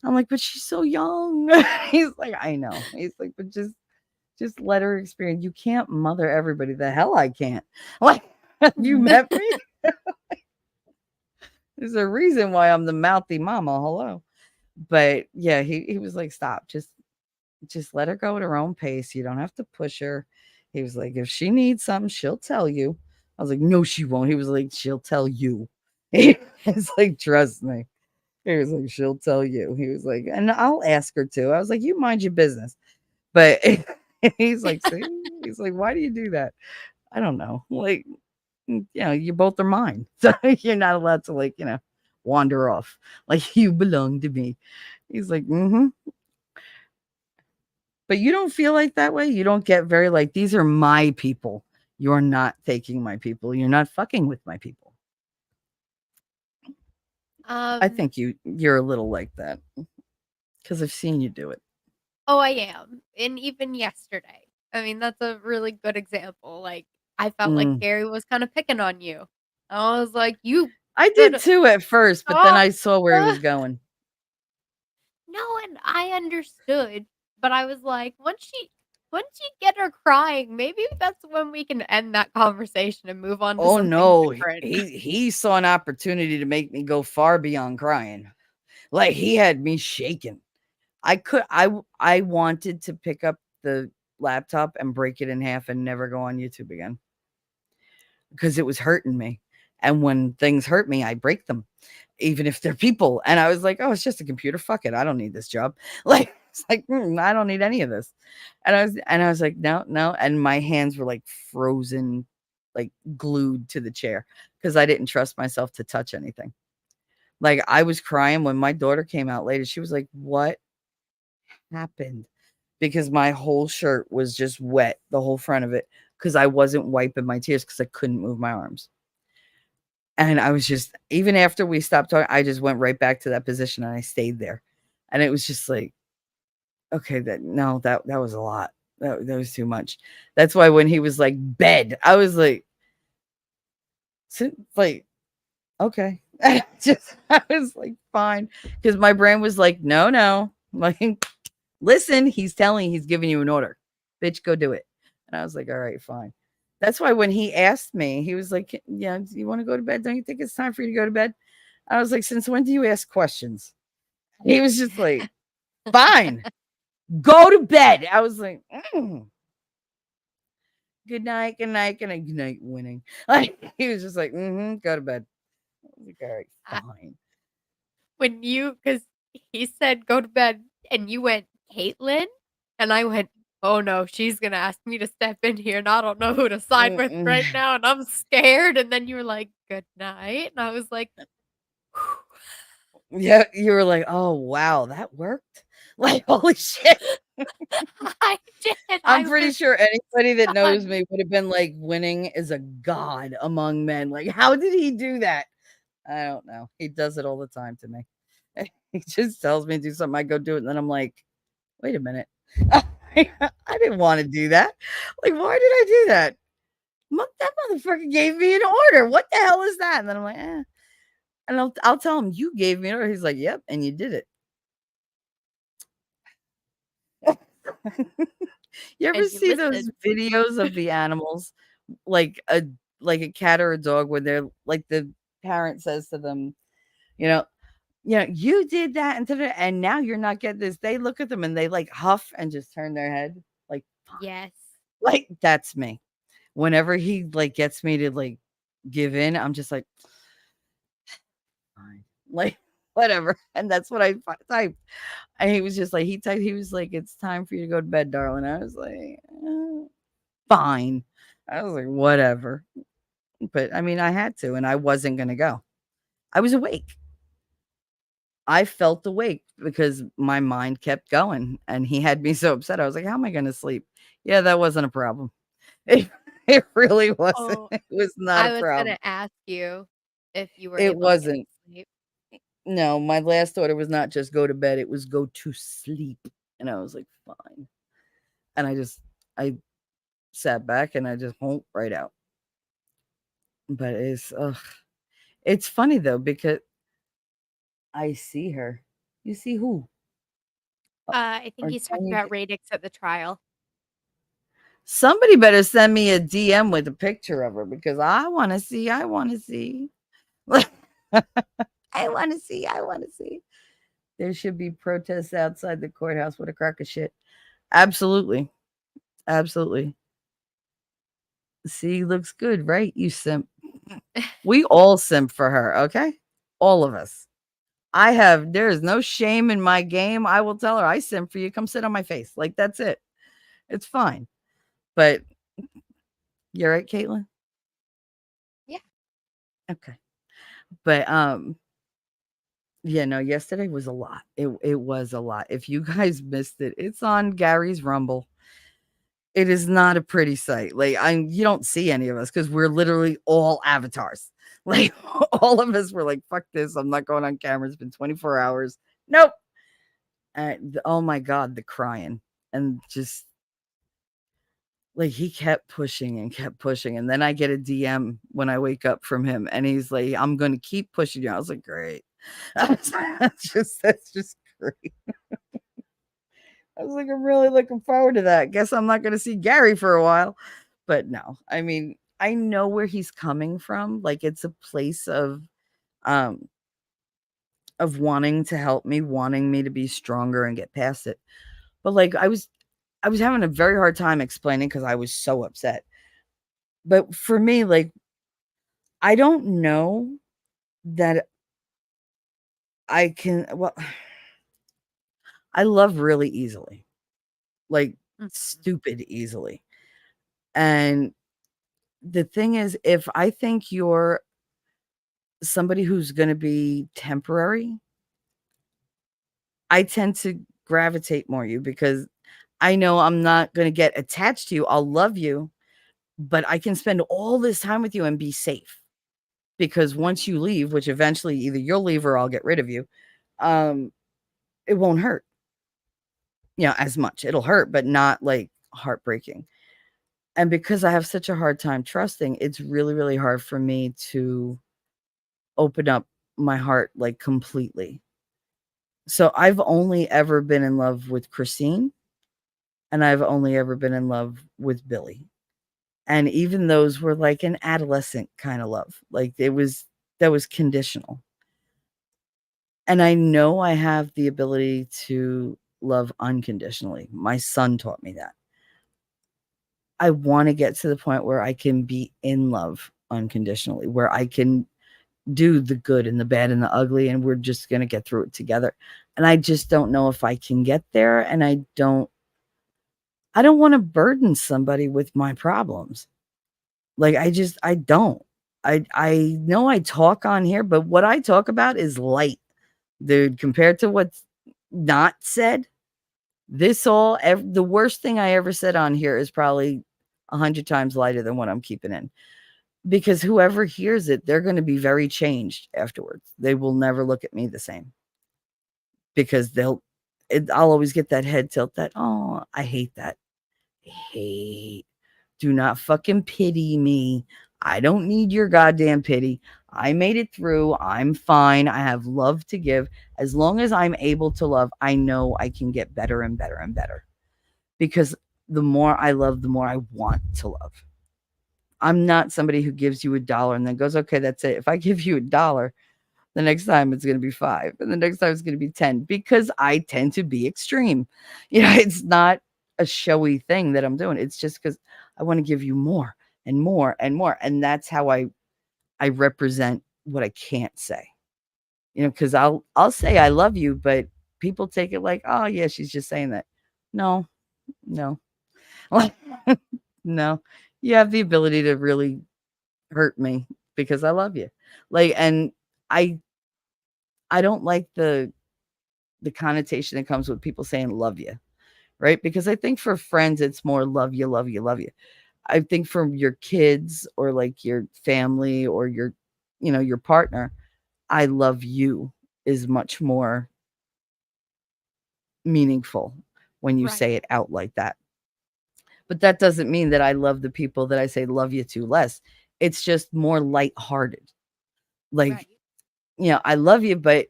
like, but she's so young. He's like, I know. He's like, but just let her experience. You can't mother everybody. The hell I can't. Like, have you met me? There's a reason why I'm the mouthy mama. Hello. But yeah, he was like, stop. Just let her go at her own pace. You don't have to push her. He was like, if she needs something, she'll tell you. I was like, no, she won't. He was like, she'll tell you. He was like, trust me. He was like, she'll tell you. He was like, and I'll ask her to. I was like, you mind your business. But he's like, see? He's like, why do you do that? I don't know. Like, you both are mine. So you're not allowed to like, wander off. Like you belong to me. He's like, mm-hmm. But you don't feel like that way. You don't get very like, these are my people. You're not taking my people. You're not fucking with my people. I think you're a little like that because I've seen you do it. Oh, I am. And even yesterday. I mean, that's a really good example. Like, I felt like Gary was kind of picking on you. I was like, I did too at first, but then I saw where he was going. No, and I understood, but I was like, once you get her crying, maybe that's when we can end that conversation and move on to something different. He saw an opportunity to make me go far beyond crying. Like he had me shaking. I wanted to pick up the laptop and break it in half and never go on YouTube again because it was hurting me. And when things hurt me, I break them, even if they're people. And I was like, oh, it's just a computer. Fuck it. I don't need this job. Like, it's like, I don't need any of this. And I was like, no, no. And my hands were like frozen, like glued to the chair because I didn't trust myself to touch anything. Like, I was crying when my daughter came out later. She was like, what happened? Because my whole shirt was just wet, the whole front of it, because I wasn't wiping my tears because I couldn't move my arms. And I was just, even after we stopped talking, I just went right back to that position and I stayed there. And it was just like, okay, that was a lot. That was too much. That's why when he was like bed, I was like, okay. I was like, fine. Because my brain was like, no. Like, listen, he's giving you an order. Bitch, go do it. And I was like, all right, fine. That's why when he asked me, he was like, yeah, do you want to go to bed? Don't you think it's time for you to go to bed? I was like, since when do you ask questions? He was just like, fine, go to bed. I was like, good night, good night, winning. Like, he was just like, go to bed. I was like, all right, fine. Because he said go to bed and you went, Caitlin? And I went, oh no, she's going to ask me to step in here and I don't know who to side with right now. And I'm scared. And then you were like, good night. And I was like, yeah, you were like, oh, wow, that worked. Like, holy shit. I did. I'm pretty sure anybody that knows me would have been like, winning is a god among men. Like, how did he do that? I don't know. He does it all the time to me. He just tells me to do something. I go do it. And then I'm like, wait a minute. I didn't want to do that. Like, why did I do that? That motherfucker gave me an order. What the hell is that? And then I'm like, eh. And I'll tell him, you gave me an order. He's like, yep. And you did it. You ever see those videos of the animals, like a cat or a dog, where they're like, the parent says to them, you know, you did that and now you're not getting this. They look at them and they like huff and just turn their head like, yes, like that's me. Whenever he like gets me to like give in, I'm just like, fine, like whatever. And that's what I typed. And he was just like, he was like, it's time for you to go to bed, darling. I was like, fine. I was like, whatever. But I mean, I had to, and I wasn't going to go. I was awake. I felt awake because my mind kept going and he had me so upset. I was like, how am I going to sleep? Yeah, that wasn't a problem. It really wasn't. Oh, It was not I a was problem. going to ask you if you were It able to get wasn't. sleep. No, my last order was not just go to bed. It was go to sleep. And I was like, fine. And I sat back and I just went right out. But it's funny though, because I see her. You see who? I think Or he's can talking you about Radix at the trial. Somebody better send me a DM with a picture of her because I want to see. I want to see. I want to see. I want to see. There should be protests outside the courthouse. What a crock of shit. Absolutely. Absolutely. See, looks good, right? You simp. We all simp for her, okay? All of us. There is no shame in my game. I will tell her, I simp for you. Come sit on my face. Like, that's it. It's fine. But you're right, Caitlin? Yeah. Okay. But yeah, no, yesterday was a lot. It was a lot. If you guys missed it, it's on Gary's Rumble. It is not a pretty sight. Like, you don't see any of us because we're literally all avatars. Like, all of us were like, fuck this. I'm not going on camera. It's been 24 hours. Nope. Oh my God, the crying. And just like he kept pushing and kept pushing. And then I get a DM when I wake up from him and he's like, I'm gonna keep pushing you. I was like, great. That's just great. I was like, I'm really looking forward to that. Guess I'm not gonna see Gary for a while. But no, I mean, I know where he's coming from. Like, it's a place of wanting to help me, wanting me to be stronger and get past it. But like I was I was having a very hard time explaining because I was so upset. But for me, like, I don't know that I can, well, I love really easily, like Mhm. stupid easily. And the thing is, if I think you're somebody who's going to be temporary, I tend to gravitate more you because I know I'm not going to get attached to you. I'll love you, but I can spend all this time with you and be safe because once you leave, which eventually either you'll leave or I'll get rid of you, um, it won't hurt, as much. It'll hurt, but not like heartbreaking. And because I have such a hard time trusting, it's really, really hard for me to open up my heart like completely. So I've only ever been in love with Christine and I've only ever been in love with Billy. And even those were like an adolescent kind of love. Like that was conditional. And I know I have the ability to love unconditionally. My son taught me that. I want to get to the point where I can be in love unconditionally, where I can do the good and the bad and the ugly, and we're just going to get through it together. And I just don't know if I can get there. And I don't want to burden somebody with my problems. Like, I don't. I know I talk on here, but what I talk about is light, dude, compared to what's not said. The worst thing I ever said on here is probably 100 times lighter than what I'm keeping in. Because whoever hears it, they're going to be very changed afterwards. They will never look at me the same because I'll always get that head tilt that, oh, I hate that. Hate. Do not fucking pity me. I don't need your goddamn pity. I made it through. I'm fine. I have love to give. As long as I'm able to love, I know I can get better and better and better. Because the more I love, the more I want to love. I'm not somebody who gives you $1 and then goes, okay, that's it. If I give you $1, the next time it's going to be 5 and the next time it's going to be 10 because I tend to be extreme. It's not a showy thing that I'm doing. It's just because I want to give you more and more and more. And that's how I represent what I can't say, because I'll say I love you, but people take it like, oh yeah, she's just saying that. No, no, no. You have the ability to really hurt me because I love you. Like, and I don't like the connotation that comes with people saying love you, right? Because I think for friends, it's more love you, love you, love you. I think for your kids or like your family or your partner, I love you is much more meaningful when you say Right. it out like that. But that doesn't mean that I love the people that I say love you to less. It's just more lighthearted. Like, Right. I love you, but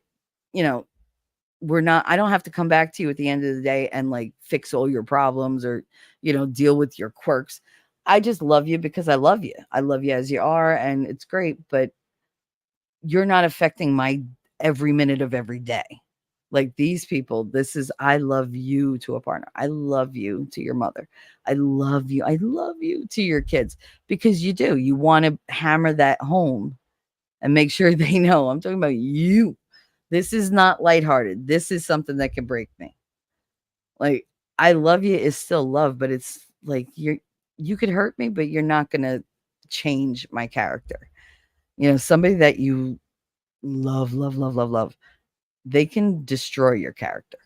you know, I don't have to come back to you at the end of the day and like fix all your problems or, deal with your quirks. I just love you because I love you. I love you as you are. And it's great, but you're not affecting my every minute of every day. Like these people, I love you to a partner. I love you to your mother. I love you. I love you to your kids because you do. You want to hammer that home and make sure they know I'm talking about you. This is not lighthearted. This is something that can break me. Like, I love you is still love, but it's like you could hurt me, but you're not gonna change my character. Somebody that you love, love, love, love, love, they can destroy your character.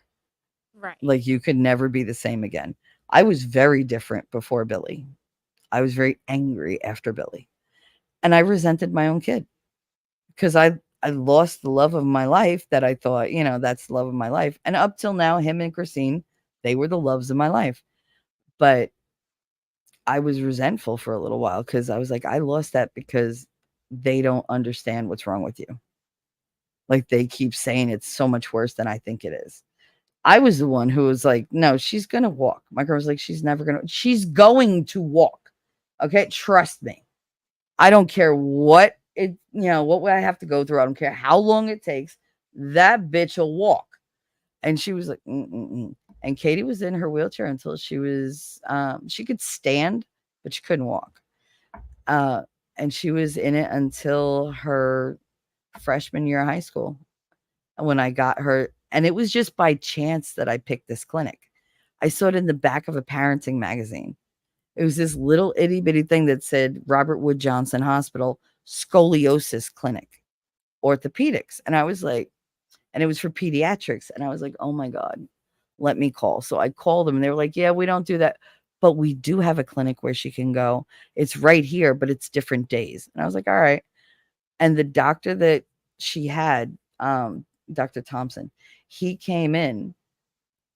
Right. Like you could never be the same again. I was very different before Billy. I was very angry after Billy. And I resented my own kid because I lost the love of my life that I thought, that's the love of my life. And up till now, him and Christine, they were the loves of my life. But I was resentful for a little while because I was like, I lost that because they don't understand what's wrong with you. Like they keep saying it's so much worse than I think it is. I was the one who was like, no, she's going to walk. My girl was like, she's going to walk. Okay. Trust me. I don't care what what I have to go through. I don't care how long it takes. That bitch will walk. And she was like, mm-mm-mm. And Katie was in her wheelchair until she was, she could stand, but she couldn't walk. And she was in it until her freshman year of high school when I got her. And it was just by chance that I picked this clinic. I saw it in the back of a parenting magazine. It was this little itty bitty thing that said Robert Wood Johnson Hospital Scoliosis Clinic, orthopedics. And I was like, and it was for pediatrics. And I was like, oh my God, let me call. So I called them and they were like, yeah, we don't do that. But we do have a clinic where she can go. It's right here, but it's different days. And I was like, all right. And the doctor that she had, Dr. Thompson, he came in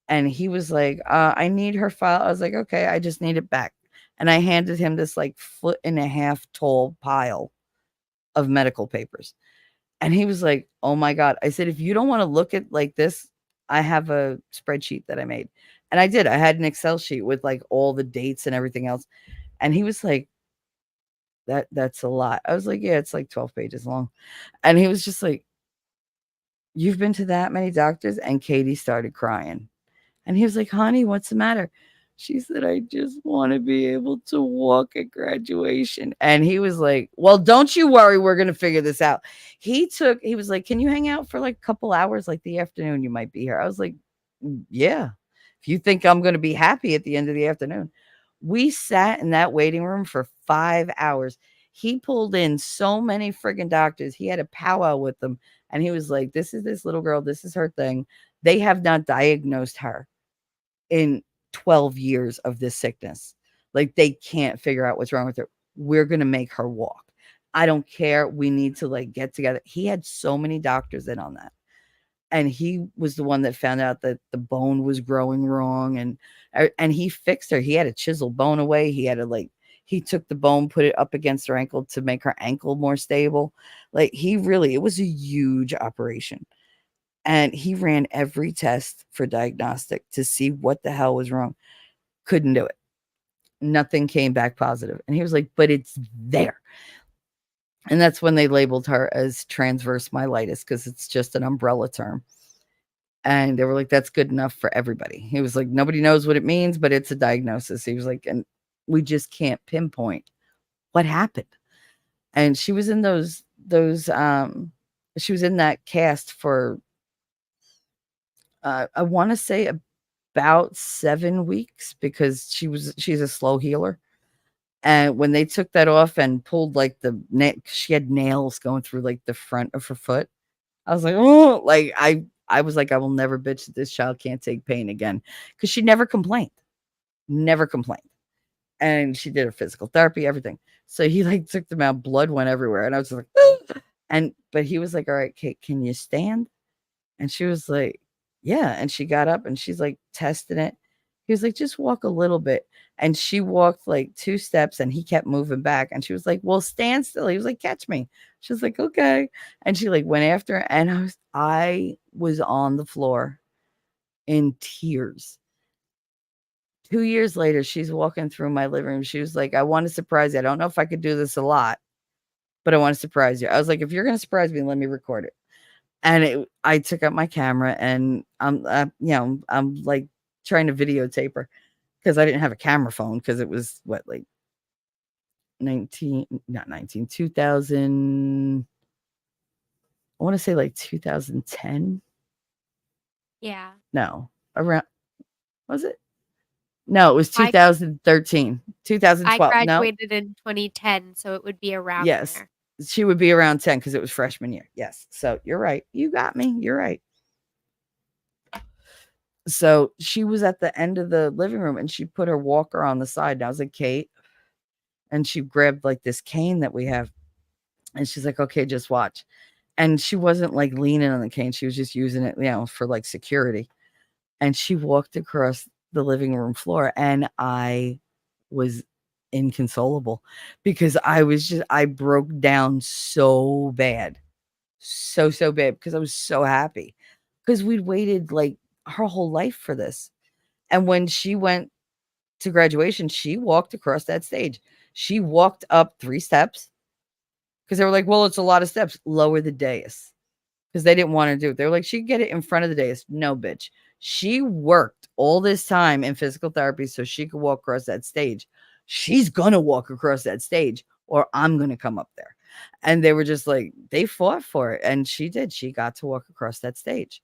and he was like, I need her file. I was like, okay, I just need it back. And I handed him this like 1.5 foot tall pile of medical papers. And he was like, oh my God. I said, if you don't want to look at like this, I have a spreadsheet that I made. And I did. I had an Excel sheet with like all the dates and everything else. And he was like, that's a lot. I was like, yeah, it's like 12 pages long. And he was just like, you've been to that many doctors? And Katie started crying. And he was like, honey, what's the matter? She said, I just want to be able to walk at graduation. And he was like, well, don't you worry. We're going to figure this out. He was like, can you hang out for like a couple hours, like the afternoon you might be here? I was like, yeah, if you think I'm going to be happy at the end of the afternoon. We sat in that waiting room for 5 hours. He pulled in so many friggin' doctors. He had a powwow with them. And he was like, this is this little girl. This is her thing. They have not diagnosed her in 12 years of this sickness. Like they can't figure out what's wrong with her. We're going to make her walk. I don't care. We need to like get together. He had so many doctors in on that. And he was the one that found out that the bone was growing wrong. And he fixed her. He had to chisel bone away. He had to he took the bone, put it up against her ankle to make her ankle more stable. Like it was a huge operation. And he ran every test for diagnostic to see what the hell was wrong. Couldn't do it. Nothing came back positive. And he was like, but it's there. And that's when they labeled her as transverse myelitis because it's just an umbrella term. And they were like, that's good enough for everybody. He was like, nobody knows what it means, but it's a diagnosis. He was like, and we just can't pinpoint what happened. And she was in she was in that cast for I want to say about 7 weeks because she's a slow healer. And when they took that off and pulled like she had nails going through like the front of her foot. I was like, oh, like I was like, I will never bitch that this child can't take pain again. Cause she never complained. And she did her physical therapy, everything. So he like took them out, blood went everywhere. And I was like, but he was like, all right, Kate, can you stand? And she was like, yeah. And she got up and she's like testing it. He was like, just walk a little bit. And she walked like 2 steps and he kept moving back. And she was like, well, stand still. He was like, catch me. She was like, okay. And she like went after her. And I was on the floor in tears. 2 years later, she's walking through my living room. She was like, I want to surprise you. I don't know if I could do this a lot, but I want to surprise you. I was like, if you're going to surprise me, let me record it. And I took out my camera and I'm like trying to videotape her because I didn't have a camera phone because it was 2000. I want to say like 2010. Yeah. No, was it? No, it was 2013, 2012. I graduated in 2010, so it would be around there. She would be around 10 because it was freshman year. Yes. So you're right. You got me. You're right. So she was at the end of the living room and she put her walker on the side. And I was like, Kate. And she grabbed like this cane that we have. And she's like, okay, just watch. And she wasn't like leaning on the cane. She was just using it, for like security. And she walked across the living room floor and I was inconsolable because I broke down so bad. So bad because I was so happy because we'd waited like her whole life for this. And when she went to graduation, she walked across that stage. She walked up 3 steps because they were like, well, it's a lot of steps. Lower the dais because they didn't want to do it. They were like, she could get it in front of the dais. No, bitch. She worked all this time in physical therapy so she could walk across that stage. She's gonna walk across that stage, or I'm gonna come up there. And they were just like, they fought for it. And she did. She got to walk across that stage.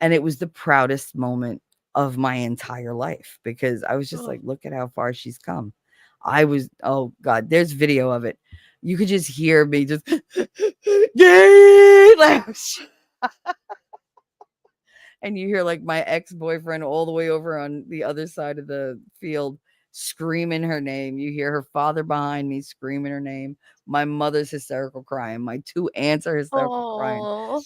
And it was the proudest moment of my entire life because I was just like, look at how far she's come. I was, oh God, there's video of it. You could just hear me just, yay! Like, and you hear like my ex-boyfriend all the way over on the other side of the field screaming her name. You hear her father behind me screaming her name. My mother's hysterical crying. My two aunts are hysterical crying. Oh,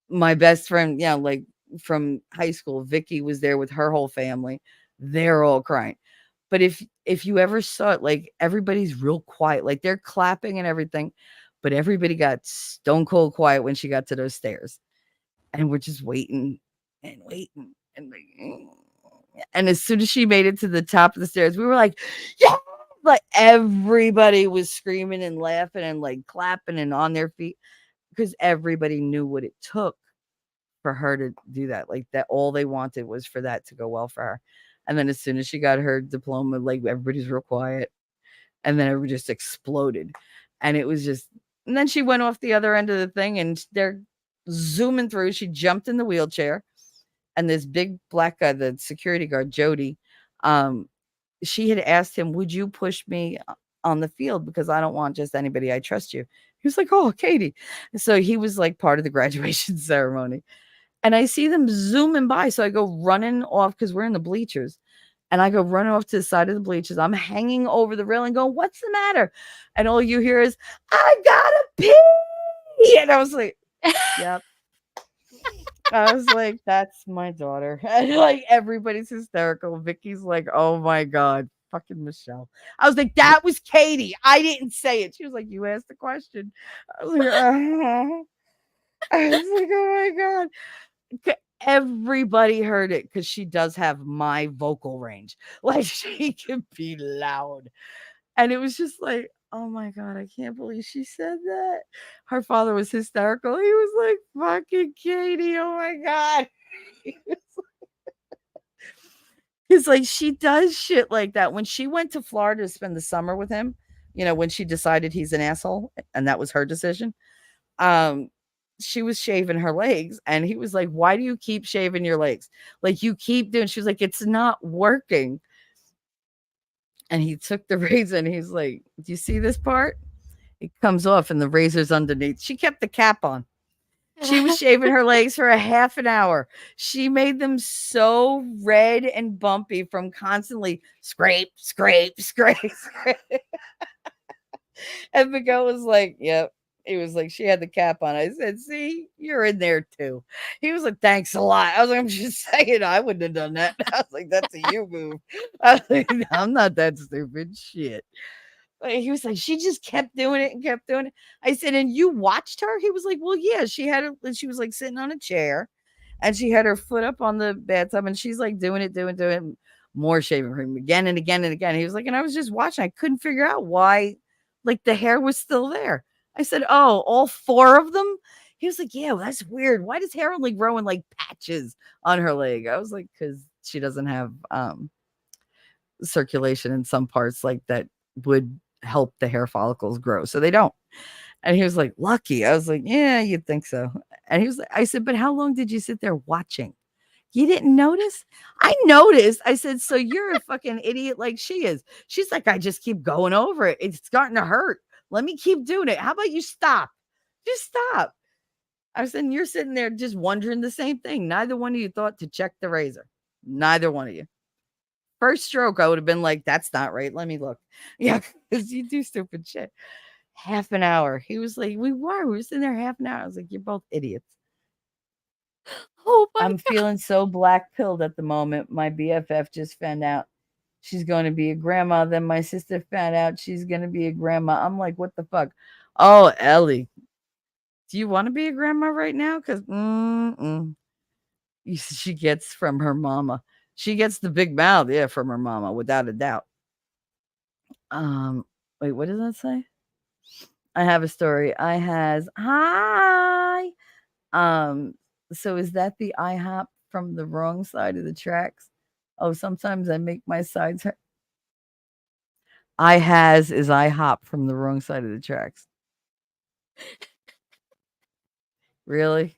My best friend, yeah, like from high school, Vicky was there with her whole family. They're all crying. But if you ever saw it, like everybody's real quiet, like they're clapping and everything, but everybody got stone cold quiet when she got to those stairs. And we're just waiting and waiting and waiting. And as soon as she made it to the top of the stairs, we were like, yeah, like everybody was screaming and laughing and like clapping and on their feet because everybody knew what it took for her to do that. Like that, all they wanted was for that to go well for her. And then as soon as she got her diploma, like everybody's real quiet. And then everybody just exploded. And it was just, and then she went off the other end of the thing and they're zooming through. She jumped in the wheelchair. And this big black guy, the security guard, Jody, she had asked him, would you push me on the field? Because I don't want just anybody. I trust you. He was like, oh, Katie. So he was like part of the graduation ceremony. And I see them zooming by. So I go running off because we're in the bleachers. And I go running off to the side of the bleachers. I'm hanging over the railing going, what's the matter? And all you hear is, I gotta pee. And I was like, yep. I was like, that's my daughter. And like everybody's hysterical. Vicky's like, oh my God, fucking Michelle. I was like, that was Katie. I didn't say it. She was like, you asked the question. I was like, I was like, oh my God. Everybody heard it because she does have my vocal range. Like she can be loud. And it was just like, oh my God, I can't believe she said that. Her father was hysterical. He was like, fucking Katie, oh my God. He's like, she does shit like that. When she went to Florida to spend the summer with him, you know, when she decided he's an asshole, and that was her decision, she was shaving her legs. And he was like, why do you keep shaving your legs? Like, you keep doing, she was like, it's not working. And he took the razor and he's like, do you see this part? It comes off and the razor's underneath. She kept the cap on. She was shaving her legs for a half an hour. She made them so red and bumpy from constantly scrape, scrape, scrape, scrape. And Miguel was like, yep. He was like, she had the cap on. I said, see, you're in there too. He was like, thanks a lot. I was like, I'm just saying, I wouldn't have done that. I was like, that's a you move. I was like, I'm not that stupid. Shit. He was like, she just kept doing it and kept doing it. I said, and you watched her? He was like, well, yeah, she was like sitting on a chair and she had her foot up on the bathtub and she's like doing it, more shaving cream again and again and again. He was like, and I was just watching. I couldn't figure out why, like, the hair was still there. I said, oh, all four of them? He was like, yeah, well, that's weird. Why does hair only grow in like patches on her leg? I was like, because she doesn't have circulation in some parts like that would help the hair follicles grow. So they don't. And he was like, lucky. I was like, yeah, you'd think so. And he was like, I said, but how long did you sit there watching? You didn't notice? I noticed. I said, so you're a fucking idiot like she is. She's like, I just keep going over it. It's starting to hurt. Let me keep doing it. How about you stop? Just stop. I said, you're sitting there just wondering the same thing. Neither one of you thought to check the razor. Neither one of you. First stroke, I would have been like, that's not right. Let me look. Yeah, because you do stupid shit. Half an hour. He was like, we were sitting there half an hour. I was like, you're both idiots. oh my I'm God. feeling so black pilled at the moment. My BFF just found out she's going to be a grandma. Then my sister found out she's going to be a grandma. I'm like, what the fuck? Oh, Ellie, do you want to be a grandma right now? Because she gets from her mama. She gets the big mouth, yeah, from her mama, without a doubt. Wait, what does that say? I have a story. I has hi. So is that the IHOP from the wrong side of the tracks? Oh, sometimes I make my sides hurt. I has is I hop from the wrong side of the tracks. Really?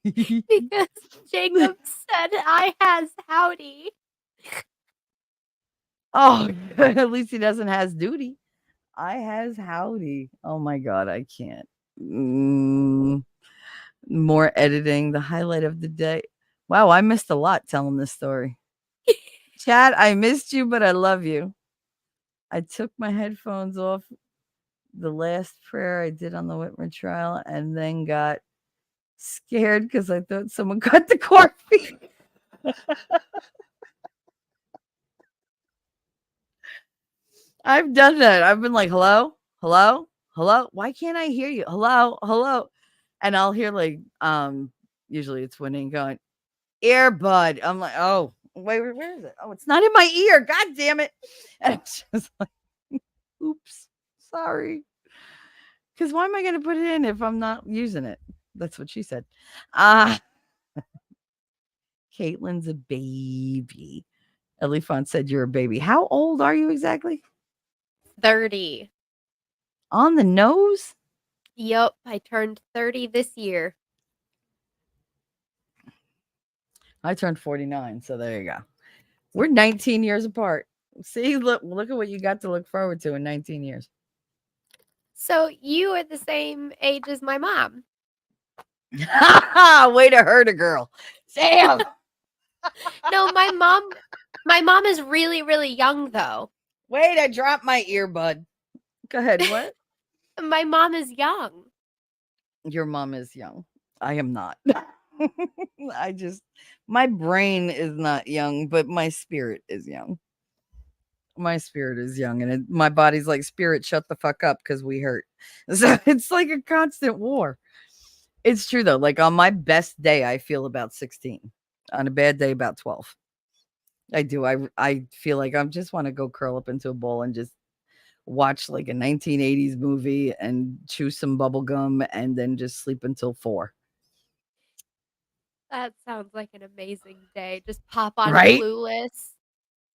Because Jacob said I has howdy. Oh, at least he doesn't has duty. I has howdy. Oh my god, I can't. More editing. The highlight of the day. Wow, I missed a lot telling this story. Chad, I missed you, but I love you. I took my headphones off the last prayer I did on the Whitmer trial and then got scared because I thought someone cut the coffee. I've done that. I've been like, hello, hello, hello. Why can't I hear you? Hello, hello. And I'll hear like, usually it's winning going, earbud. I'm like, oh, wait, where is it? Oh, it's not in my ear. God damn it. And it's just like, oops, sorry. Because why am I going to put it in if I'm not using it? That's what she said. Caitlin's a baby. Ellie Font said you're a baby. How old are you exactly? 30. On the nose? Yup, I turned 30 this year. I turned 49, so there you go. We're 19 years apart. See, look at what you got to look forward to in 19 years. So you are the same age as my mom. Way to hurt a girl. Sam. No, my mom is really, really young though. Wait, I dropped my earbud. Go ahead. What? My mom is young. Your mom is young. I am not. My brain is not young, but my spirit is young. My spirit is young, and my body's like, spirit, shut the fuck up because we hurt. So it's like a constant war. It's true though. Like on my best day, I feel about 16. On a bad day, about 12. I do. I feel like I just want to go curl up into a ball and just watch like a 1980s movie and chew some bubble gum and then just sleep until 4. That sounds like an amazing day. Just pop on Right? Clueless.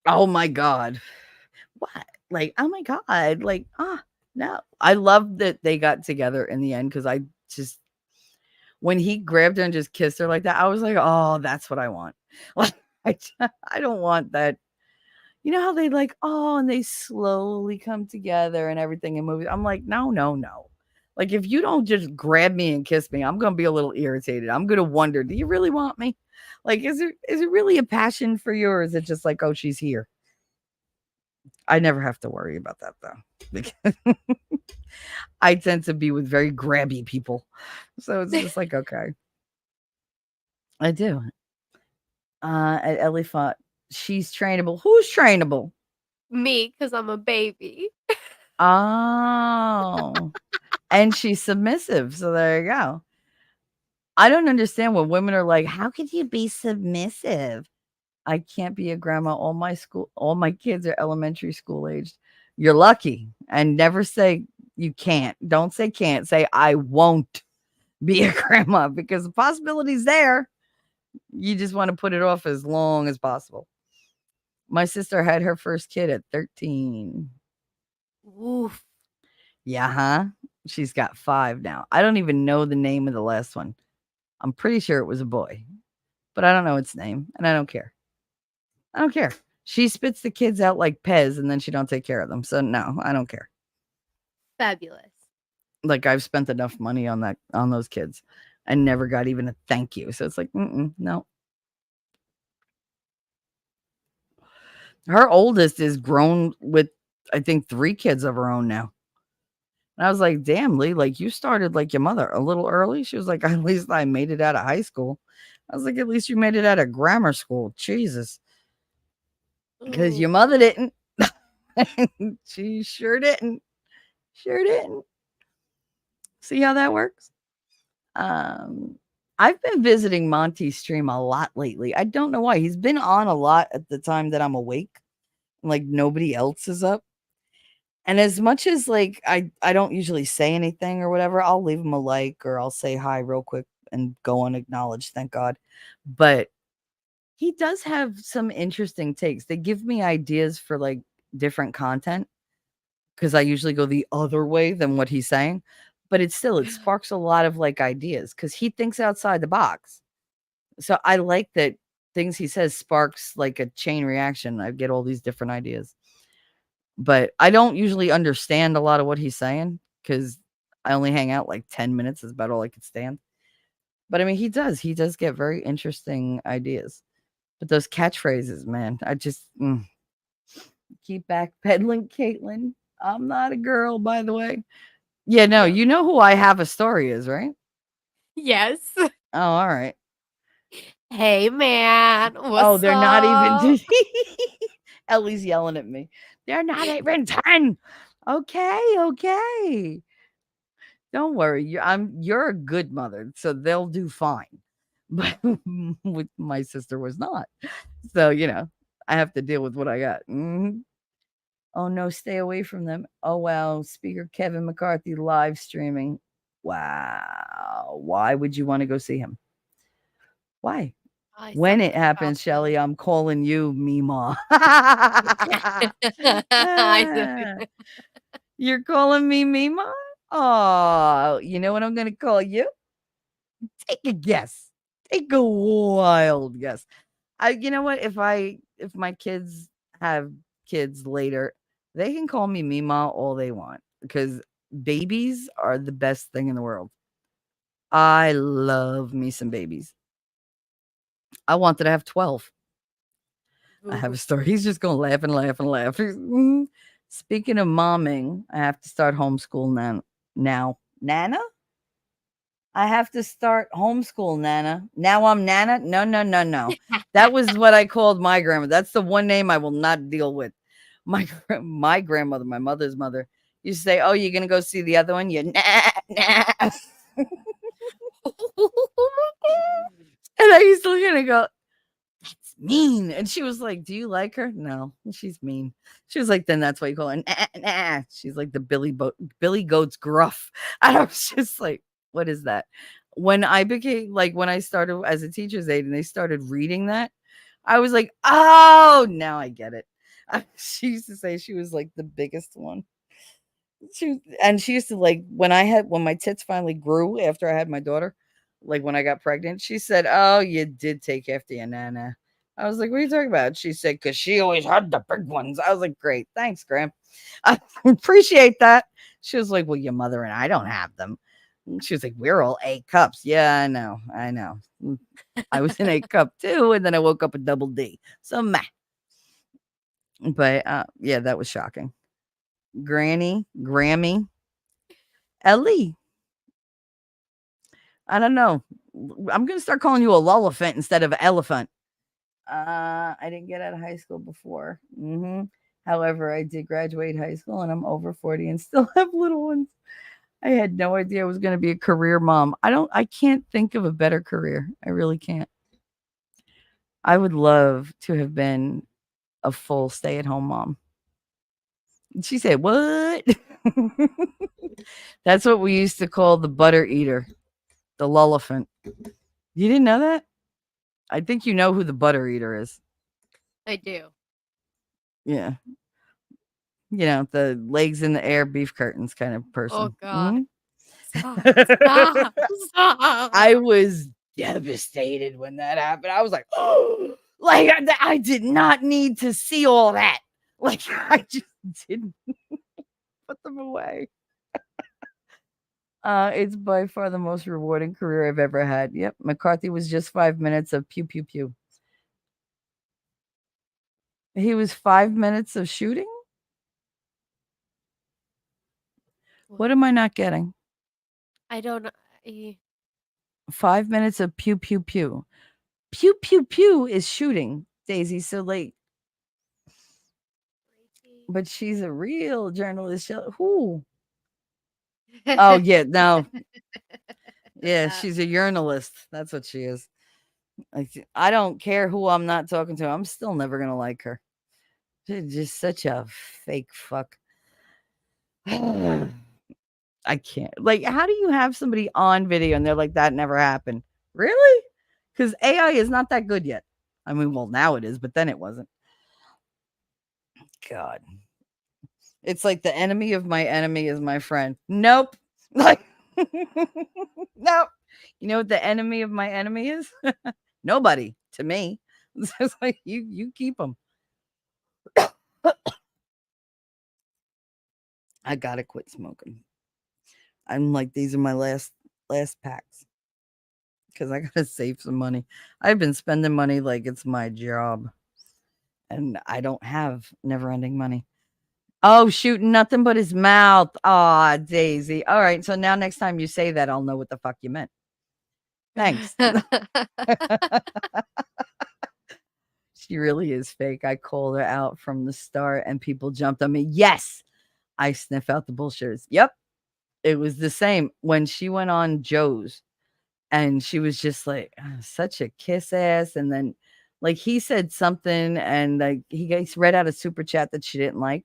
Oh my god. What? Like, oh my god. Like, no. I love that they got together in the end because I just when he grabbed her and just kissed her like that, I was like, oh, that's what I want. Like, I don't want that. You know how they like, oh, and they slowly come together and everything in movies. I'm like, no, no, no. Like, if you don't just grab me and kiss me, I'm gonna be a little irritated. I'm gonna wonder, do you really want me? Like, is it really a passion for you, or is it just like, oh, she's here? I never have to worry about that though. Because I tend to be with very grabby people. So it's just like, okay. I do. At Ellie thought she's trainable. Who's trainable? Me, because I'm a baby. Oh. And she's submissive. So there you go. I don't understand when women are like, how could you be submissive? I can't be a grandma. All my kids are elementary school aged. You're lucky. And never say you can't. Don't say can't. Say I won't be a grandma because the possibility's there. You just want to put it off as long as possible. My sister had her first kid at 13. Oof. Yeah, huh? She's got 5 now. I don't even know the name of the last one. I'm pretty sure it was a boy, but I don't know its name, and I don't care. I don't care. She spits the kids out like Pez, and then she don't take care of them. So no, I don't care. Fabulous. Like I've spent enough money on those kids, and never got even a thank you. So it's like, no. Her oldest is grown with, I think, 3 kids of her own now. And I was like, damn, Lee, like you started like your mother a little early. She was like, at least I made it out of high school. I was like, at least you made it out of grammar school. Jesus. Because your mother didn't. She sure didn't. Sure didn't. See how that works? I've been visiting Monty's stream a lot lately. I don't know why. He's been on a lot at the time that I'm awake. Like nobody else is up. And as much as like I don't usually say anything or whatever, I'll leave him a like or I'll say hi real quick and go unacknowledged, thank God. But he does have some interesting takes. They give me ideas for like different content because I usually go the other way than what he's saying. But it sparks a lot of like ideas because he thinks outside the box. So I like that things he says sparks like a chain reaction. I get all these different ideas. But I don't usually understand a lot of what he's saying because I only hang out like 10 minutes is about all I could stand. But I mean, he does get very interesting ideas. But those catchphrases, man, I just keep backpedaling, Caitlin. I'm not a girl, by the way. Yeah, no, you know who I have a story is, right? Yes. Oh, all right. Hey, man. Oh, they're not even. up? Ellie's yelling at me. They're not even 10. Okay. Don't worry. You're a good mother, so they'll do fine. But with my sister was not. So, I have to deal with what I got. Oh no, stay away from them. Oh wow, speaker Kevin McCarthy live streaming. Wow. Why would you want to go see him? Why? When it happens, Shelly, I'm calling you Mima. You're calling me Mima? Oh, you know what I'm going to call you? Take a guess. Take a wild guess. You know what? If my kids have kids later, they can call me Mima all they want because babies are the best thing in the world. I love me some babies. I wanted to have 12. I have a story. He's just going to laugh and laugh and laugh. Speaking of momming, I have to start homeschool now. Nana? I have to start homeschool, Nana. Now I'm Nana? No. That was what I called my grandma. That's the one name I will not deal with. My grandmother, my mother's mother, used to say, oh, you're going to go see the other one? Nah. And I used to look at her and go, that's mean. And she was like, do you like her? No, she's mean. She was like, then that's why you call her. Nah. She's like the Billy Goat's gruff. And I was just like, what is that? When I started as a teacher's aide and they started reading that, I was like, oh, now I get it. She used to say she was like the biggest one. She used to like when my tits finally grew after I had my daughter, like when I got pregnant, she said, oh, you did take after your nana. I was like, what are you talking about? She said, because she always had the big ones. I was like, great. Thanks, Graham. I appreciate that. She was like, well, your mother and I don't have them. She was like, we're all A cups. Yeah, I know. I was in A cup too. And then I woke up a double D. So, meh. But yeah, that was shocking. Grammy, Ellie. I don't know. I'm going to start calling you a lullafant instead of elephant. I didn't get out of high school before. However, I did graduate high school and I'm over 40 and still have little ones. I had no idea I was going to be a career mom. I can't think of a better career. I really can't. I would love to have been a full stay-at-home mom. She said, what? That's what we used to call the butter eater, the lullafant. You didn't know that? I think you know who the butter eater is. I do. Yeah. The legs in the air, beef curtains kind of person. Oh, God. Stop. Stop. I was devastated when that happened. I was like, oh, like I did not need to see all that. Like I just didn't put them away. It's by far the most rewarding career I've ever had. Yep. McCarthy was just 5 minutes of pew, pew, pew. He was 5 minutes of shooting? What am I not getting? I don't know. 5 minutes of pew, pew, pew. Pew, pew, pew is shooting, Daisy. So, like, but she's a real journalist. Who? Oh, yeah. No. Yeah, she's a journalist. That's what she is. Like, I don't care who I'm not talking to. I'm still never going to like her. She's just such a fake fuck. I can't. Like, how do you have somebody on video and they're like, that never happened? Really? Because AI is not that good yet. I mean, well, now it is, but then it wasn't. God. It's like the enemy of my enemy is my friend. Nope. Like, nope. You know what the enemy of my enemy is? Nobody to me. It's just like you keep them. I gotta quit smoking. I'm like, these are my last packs because I gotta save some money. I've been spending money like it's my job, and I don't have never ending money. Oh, shooting nothing but his mouth. Aw, Daisy. All right. So now next time you say that, I'll know what the fuck you meant. Thanks. She really is fake. I called her out from the start and people jumped on me. Yes. I sniff out the bullshitters. Yep. It was the same when she went on Joe's and she was just like, such a kiss ass. And then, like, he said something and like he read out a super chat that she didn't like.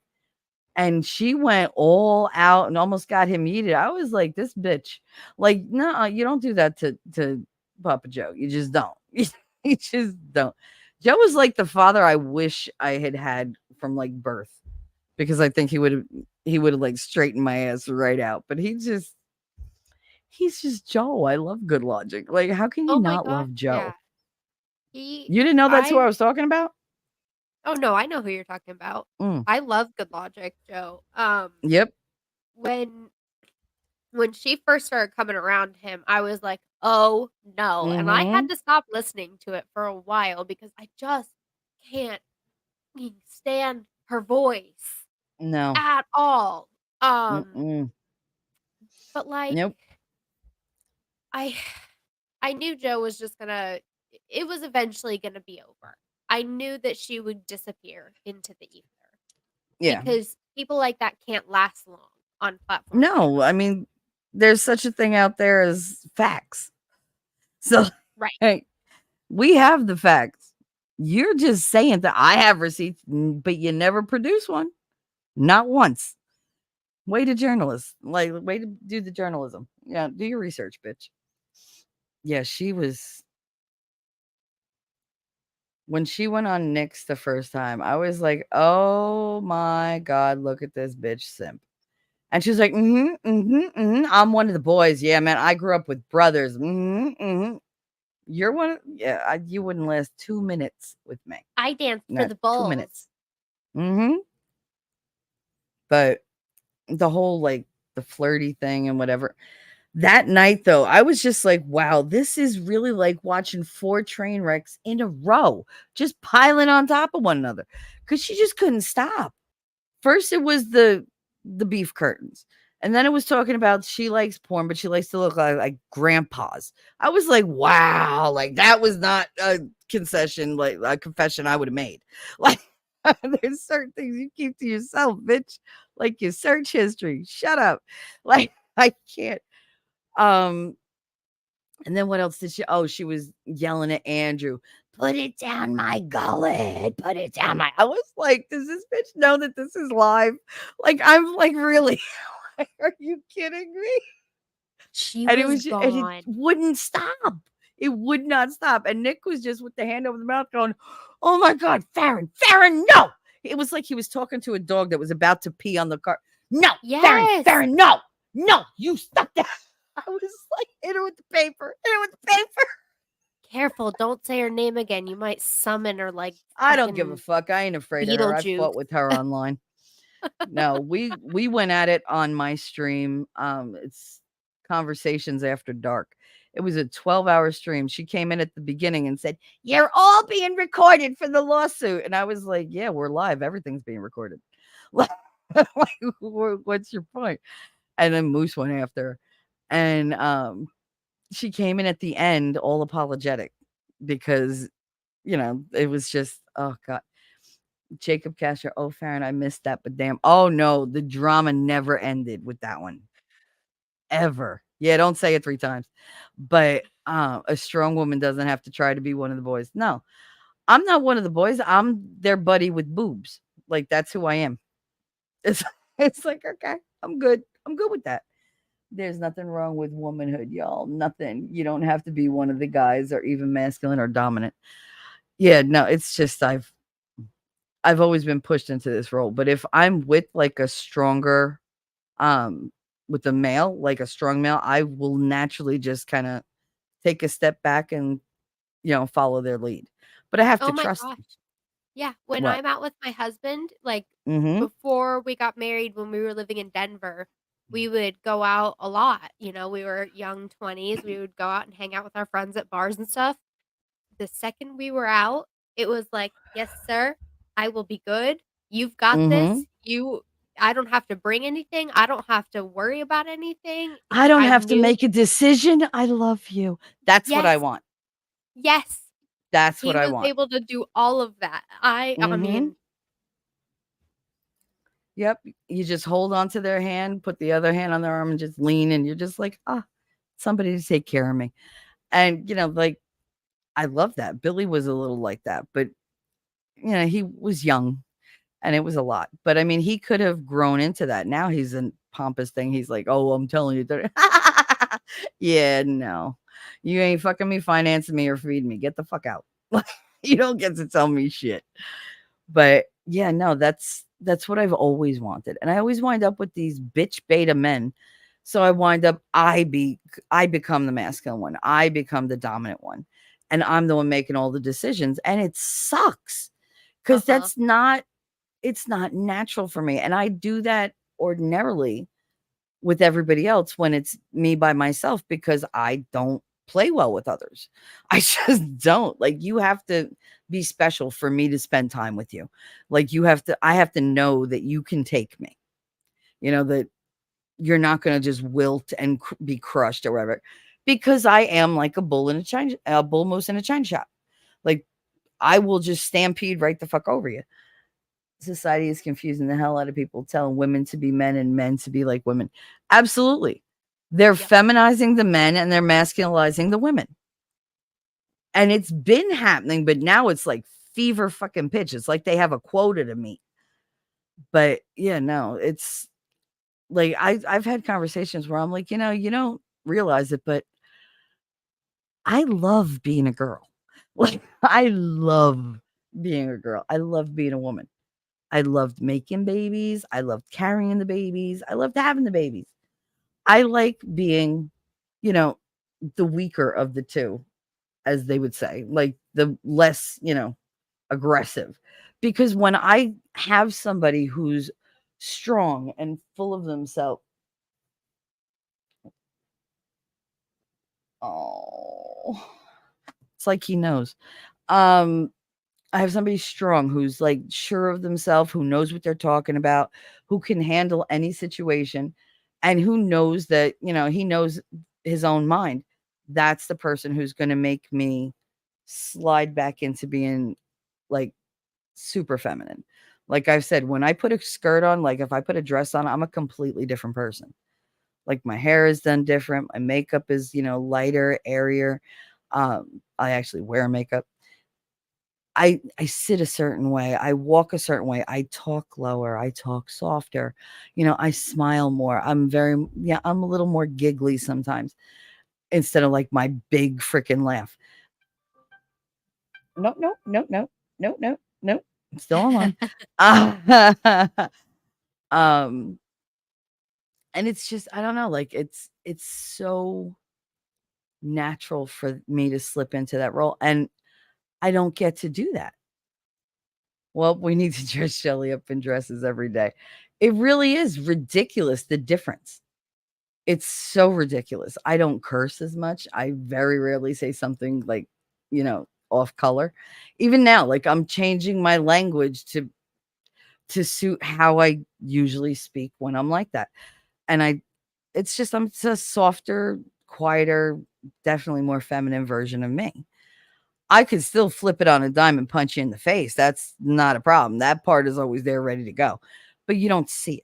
And she went all out and almost got him yeeted. I was like, this bitch. Like, no, you don't do that to Papa Joe. You just don't. You just don't. Joe was like the father I wish I had from like birth. Because I think he would have like straightened my ass right out. But he's just Joe. I love good logic. Like, how can you Oh my not god, love Joe? yeah. You didn't know that's who I was talking about? Oh no, I know who you're talking about. Mm. I love Good Logic, Joe. Yep. When she first started coming around him, I was like, "Oh no." And I had Mhm. to stop listening to it for a while because I just can't stand her voice No. at all. Mm-mm. But like Nope. I I knew Joe was just gonna it was eventually gonna be over. I knew that she would disappear into the ether Yeah. because people like that can't last long on platforms like No, I mean, there's such a thing out there as facts. So, right. hey, we have the facts. You're just saying that I have receipts, but you never produce one. Not once. Way to journalist. Like, way to do the journalism. Yeah, do your research, bitch. Yeah, she was. When she went on Nick's the first time, I was like, oh my God, look at this bitch simp. And she's like, I'm one of the boys. Yeah, man, I grew up with brothers. You're one. Yeah, you wouldn't last 2 minutes with me. I danced for Not the 2 bulls. minutes. But the whole like the flirty thing and whatever. That night though, I was just like, wow, this is really like watching 4 train wrecks in a row, just piling on top of one another. Cause she just couldn't stop. First it was the beef curtains. And then it was talking about she likes porn, but she likes to look like grandpas. I was like, wow, like that was not a concession, like a confession I would have made. Like, there's certain things you keep to yourself, bitch. Like your search history. Shut up. Like, I can't. And then what else did she? Oh, she was yelling at Andrew. Put it down my gullet. Put it down my. I was like, does this bitch know that this is live? Like, I'm like, really? Are you kidding me? She And it was was just, and it gone. wouldn't stop. It would not stop. And Nick was just with the hand over the mouth going, oh my God, Farron, no. It was like he was talking to a dog that was about to pee on the car. No, Yes. Farron, no, you stop that. I was like, hit her with the paper. Careful, don't say her name again. You might summon her like I don't give a fucking fuck. I ain't afraid of her. I Beetlejuice. fought with her online. No, we went at it on my stream. It's Conversations After Dark. It was a 12-hour stream. She came in at the beginning and said, "You're all being recorded for the lawsuit." And I was like, "Yeah, we're live. Everything's being recorded." Like, what's your point? And then Moose went after her. And she came in at the end all apologetic because, it was just, oh God. Jacob Casher, oh Farron, I missed that, but damn. Oh no, the drama never ended with that one. Ever. Yeah, don't say it 3 times. But a strong woman doesn't have to try to be one of the boys. No, I'm not one of the boys. I'm their buddy with boobs. Like, that's who I am. It's like, okay, I'm good. I'm good with that. There's nothing wrong with womanhood, y'all. Nothing. You don't have to be one of the guys or even masculine or dominant. Yeah, no, it's just I've always been pushed into this role, but if I'm with like a stronger with a male, like a strong male, I will naturally just kind of take a step back and follow their lead. But I have Oh to my trust gosh. them. Yeah, when What? I'm out with my husband, like, Mhm. before we got married, when we were living in Denver, we would go out a lot, we were young 20s, we would go out and hang out with our friends at bars and stuff. The second we were out, it was like, "Yes, sir, I will be good. You've got Mhm. this. I don't have to bring anything. I don't have to worry about anything. I don't I have to knew." make a decision. I love you. That's what I Yes, want. yes. That's what He I was want. able to do all of that. I Mhm. mean, Yep. You just hold on to their hand, put the other hand on their arm and just lean and you're just like, "Ah, somebody to take care of me." And like I love that. Billy was a little like that, but he was young and it was a lot. But I mean, he could have grown into that. Now he's a pompous thing. He's like, "Oh, I'm telling you that." Yeah, no. You ain't fucking me, financing me, or feeding me. Get the fuck out. You don't get to tell me shit. But yeah, no, that's what I've always wanted. And I always wind up with these bitch beta men. So I wind up I become the masculine one. I become the dominant one. And I'm the one making all the decisions. And it sucks. Because uh-huh. it's not natural for me. And I do that ordinarily with everybody else when it's me by myself because I don't play well with others. I just don't. Like you have to be special for me to spend time with you. Like I have to know that you can take me. That you're not going to just wilt and be crushed or whatever. Because I am like a bull moose in a china shop. Like I will just stampede right the fuck over you. Society is confusing the hell out of people, telling women to be men and men to be like women. Absolutely. They're Yep. feminizing the men and they're masculinizing the women. And it's been happening, but now it's like fever fucking pitch. It's like they have a quota to meet. But yeah, no, it's like I've had conversations where I'm like, you don't realize it, but I love being a girl. Like I love being a girl. I love being a woman. I loved making babies. I loved carrying the babies. I loved having the babies. I like being, you know, the weaker of the two, as they would say, like the less, aggressive. Because when I have somebody who's strong and full of themselves, oh, it's like he knows. Um, I have somebody strong who's like sure of themselves, who knows what they're talking about, who can handle any situation, and who knows that, he knows his own mind. That's the person who's going to make me slide back into being like super feminine. Like I've said, when I put a skirt on, like if I put a dress on, I'm a completely different person. Like my hair is done different. My makeup is, lighter, airier. I actually wear makeup. I sit a certain way, I walk a certain way, I talk lower, I talk softer, I smile more. I'm a little more giggly sometimes instead of like my big freaking laugh. No, no, no, no, no, no, no. I'm still online. um, and it's just I don't know, like it's so natural for me to slip into that role, and I don't get to do that. Well, we need to dress Shelly up in dresses every day. It really is ridiculous, the difference. It's so ridiculous. I don't curse as much. I very rarely say something like, off color. Even now, like I'm changing my language to suit how I usually speak when I'm like that. And I'm just a softer, quieter, definitely more feminine version of me. I could still flip it on a dime and punch you in the face. That's not a problem. That part is always there ready to go. But you don't see it.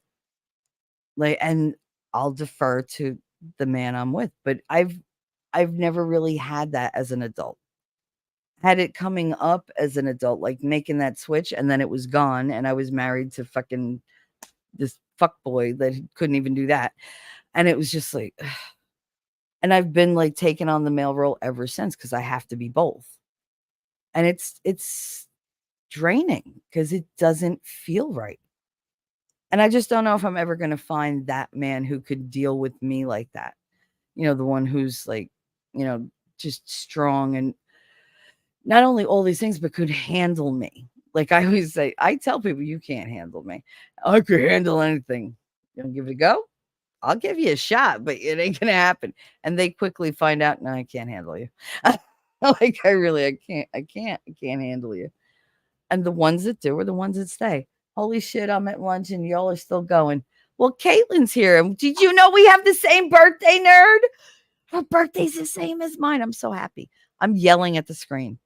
Like and I'll defer to the man I'm with, but I've never really had that as an adult. Had it coming up as an adult, like making that switch and then it was gone and I was married to fucking this fuck boy that couldn't even do that. And it was just like and I've been like taking on the male role ever since because I have to be both. And it's draining because it doesn't feel right. And I just don't know if I'm ever going to find that man who could deal with me like that. You know, the one who's like, you know, just strong and not only all these things, but could handle me. Like I always say, I tell people, you can't handle me. I can handle anything. You want to give it a go? I'll give you a shot, but it ain't gonna happen. And they quickly find out, no, I can't handle you. Like I can't handle you. And the ones that do are the ones that stay. Holy shit, I'm at lunch and y'all are still going. Well, Caitlin's here. Did you know we have the same birthday, nerd? Her birthday's the same as mine. I'm so happy. I'm yelling at the screen.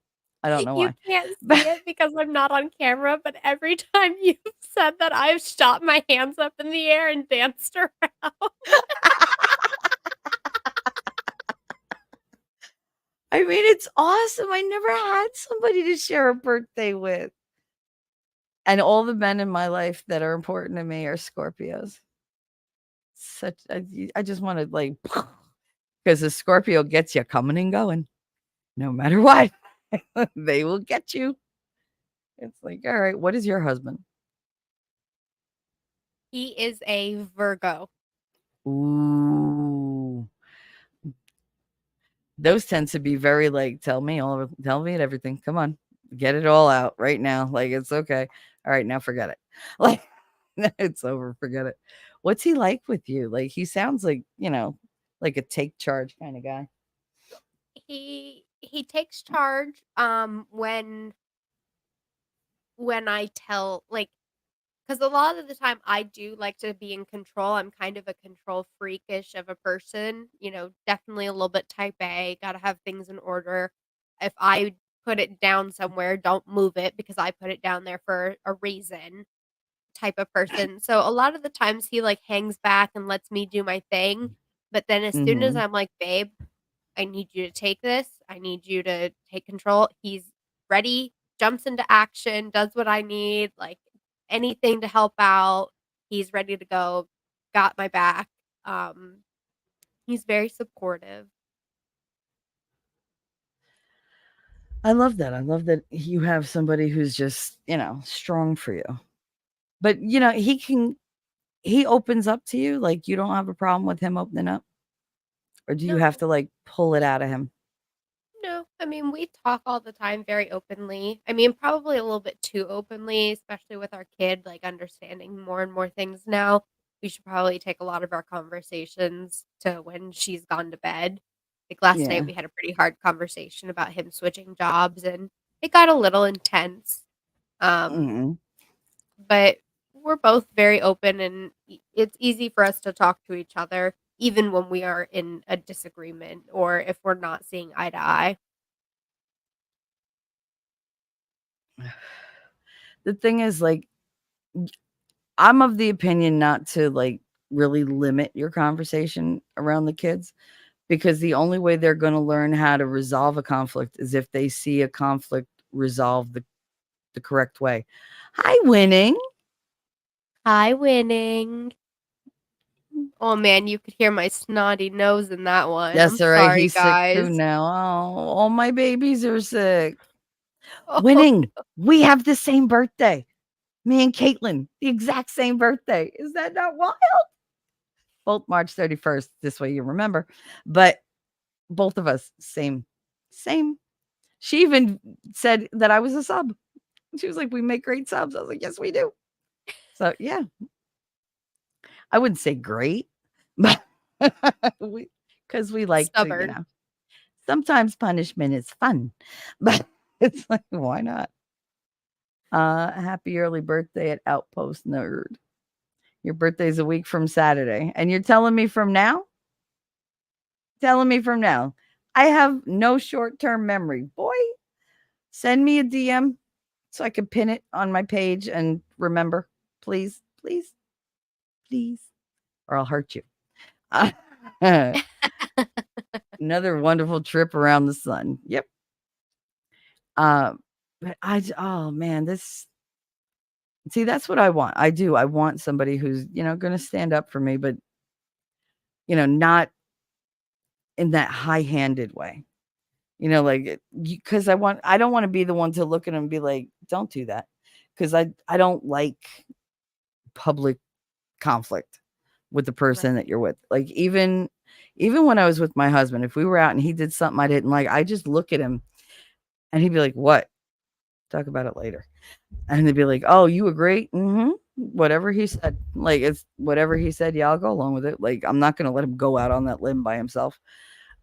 I don't know You why. can't see it because I'm not on camera, but every time you've said that, I've shot my hands up in the air and danced around. I mean, it's awesome. I never had somebody to share a birthday with. And all the men in my life that are important to me are Scorpios. I just want to like, because the Scorpio gets you coming and going, no matter what. They will get you. It's like, all right, what is your husband? He is a Virgo. Ooh. Those tend to be very like, tell me everything. Come on, get it all out right now. Like, it's okay. All right, now forget it. Like, it's over. Forget it. What's he like with you? Like, he sounds like, you know, like a take charge kind of guy. He takes charge when I tell, like, because a lot of the time I do like to be in control. I'm kind of a control freakish of a person, you know, definitely a little bit type A, gotta have things in order. If I put it down somewhere, don't move it because I put it down there for a reason type of person. So a lot of the times he like hangs back and lets me do my thing. But then as soon as Mhm. I'm like, babe, I need you to take this. I need you to take control. He's ready, jumps into action, does what I need, like anything to help out. He's ready to go. Got my back. Um, he's very supportive. I love that. I love that you have somebody who's just, you know, strong for you. But, you know, he opens up to you. Like, you don't have a problem with him opening up? Or do you have No, to like pull it out of him? no. I mean, we talk all the time very openly. I mean, probably a little bit too openly, especially with our kid, like understanding more and more things now. We should probably take a lot of our conversations to when she's gone to bed. Like last night, Yeah. we had a pretty hard conversation about him switching jobs, and it got a little intense. Um, Mhm. but we're both very open, and it's easy for us to talk to each other, even when we are in a disagreement or if we're not seeing eye to eye. The thing is, like, I'm of the opinion not to like really limit your conversation around the kids because the only way they're going to learn how to resolve a conflict is if they see a conflict resolved the correct way. Hi, winning. Hi, winning. Oh man, you could hear my snotty nose in that one. I'm That's all right. sorry, He's sick too guys. now. Oh, all my babies are sick. Oh, Winning. We have the same birthday. Me and Caitlin, the exact same birthday. Is that not wild? Both March 31st. This way you remember. But both of us, same. She even said that I was a sub. She was like, we make great subs. I was like, yes, we do. So yeah, I wouldn't say great, but because we like to, you stubborn. know, sometimes punishment is fun, but it's like, why not? Happy early birthday at Outpost Nerd. Your birthday's a week from Saturday. And you're telling me from now? Telling me from now. I have no short-term memory. Boy, send me a DM so I can pin it on my page and remember. Please, please, please. Or I'll hurt you. Another wonderful trip around the sun. Yep. But oh man, this see, that's what I want. I do. I want somebody who's, you know, going to stand up for me, but, you know, not in that high handed way. You know, like, because I don't want to be the one to look at him and be like, don't do that. Because I don't like public conflict with the person that you're with. Like, even when I was with my husband, if we were out and he did something I didn't like, I just look at him and he'd be like, what? Talk about it later. And they'd be like, oh, you agree? Mm-hmm. Whatever he said. Like, it's whatever he said. Yeah, I'll go along with it. Like, I'm not going to let him go out on that limb by himself.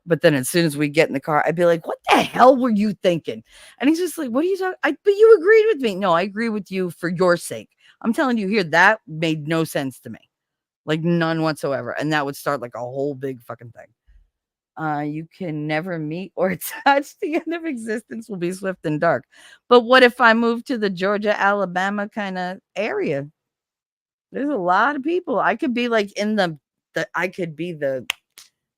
But then as soon as we get in the car, I'd be like, what the hell were you thinking? And he's just like, what are you talking? But you agreed with me. No, I agree with you for your sake. I'm telling you here, that made no sense to me. Like, none whatsoever. And that would start like a whole big fucking thing. You can never meet or touch. The end of existence will be swift and dark. But what if I move to the Georgia, Alabama kind of area? There's a lot of people. I could be like in I could be the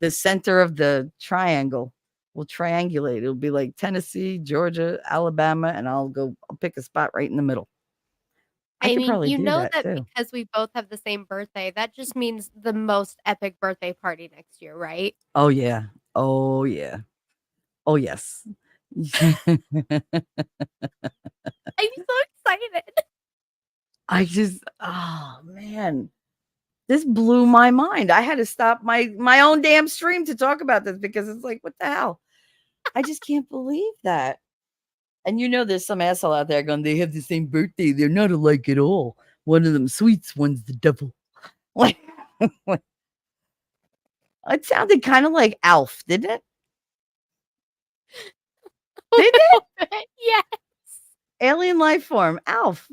center of the triangle. We'll triangulate. It'll be like Tennessee, Georgia, Alabama, and I'll pick a spot right in the middle. I could mean, probably you do know that that too. because we both have the same birthday, that just means the most epic birthday party next year, right? Oh yeah. Oh yeah. Oh yes. I'm so excited. Oh man. This blew my mind. I had to stop my own damn stream to talk about this because it's like, what the hell? I just can't believe that. And you know, there's some asshole out there going, they have the same birthday. They're not alike at all. One of them sweets, one's the devil. Like, it sounded kind of like Alf, didn't it? Did it? Yes. Alien life form, Alf.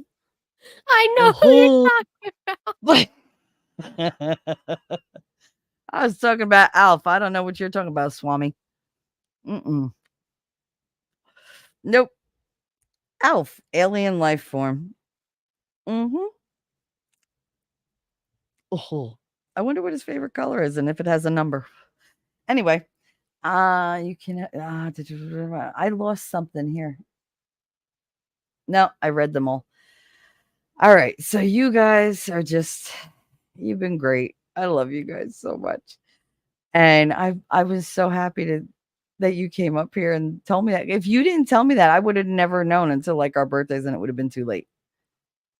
I know who you're talking about. But I was talking about Alf. I don't know what you're talking about, Swami. Mm-mm. Nope. Alf, alien life form. Mm-hmm. Oh, I wonder what his favorite color is and if it has a number. Anyway, you can. I lost something here. No, I read them all. All right, so you guys are you've been great. I love you guys so much, and I was so happy that you came up here and told me that. If you didn't tell me that, I would have never known until like our birthdays, and it would have been too late.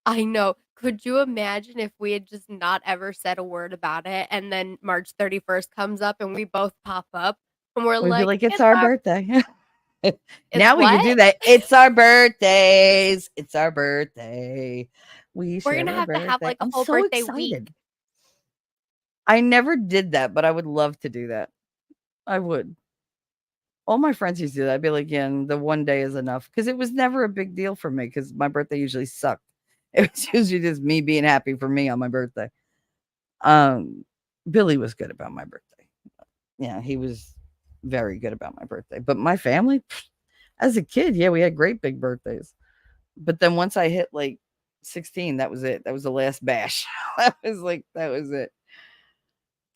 I know. Could you imagine if we had just not ever said a word about it and then March 31st comes up and we both pop up and we're We'd be like, like, it's our birthday. Now we can do what? that. It's our birthdays. It's our birthday. We We're share gonna our have to have birthday. like a I'm whole so birthday excited. week. I never did that, but I would love to do that. I would. All my friends used to do that. I'd be like, yeah, the one day is enough. Because it was never a big deal for me because my birthday usually sucked. It was usually just me being happy for me on my birthday. Billy was good about my birthday. Yeah, he was very good about my birthday. But my family, as a kid, yeah, we had great big birthdays. But then once I hit like 16, that was it. That was the last bash. That was it.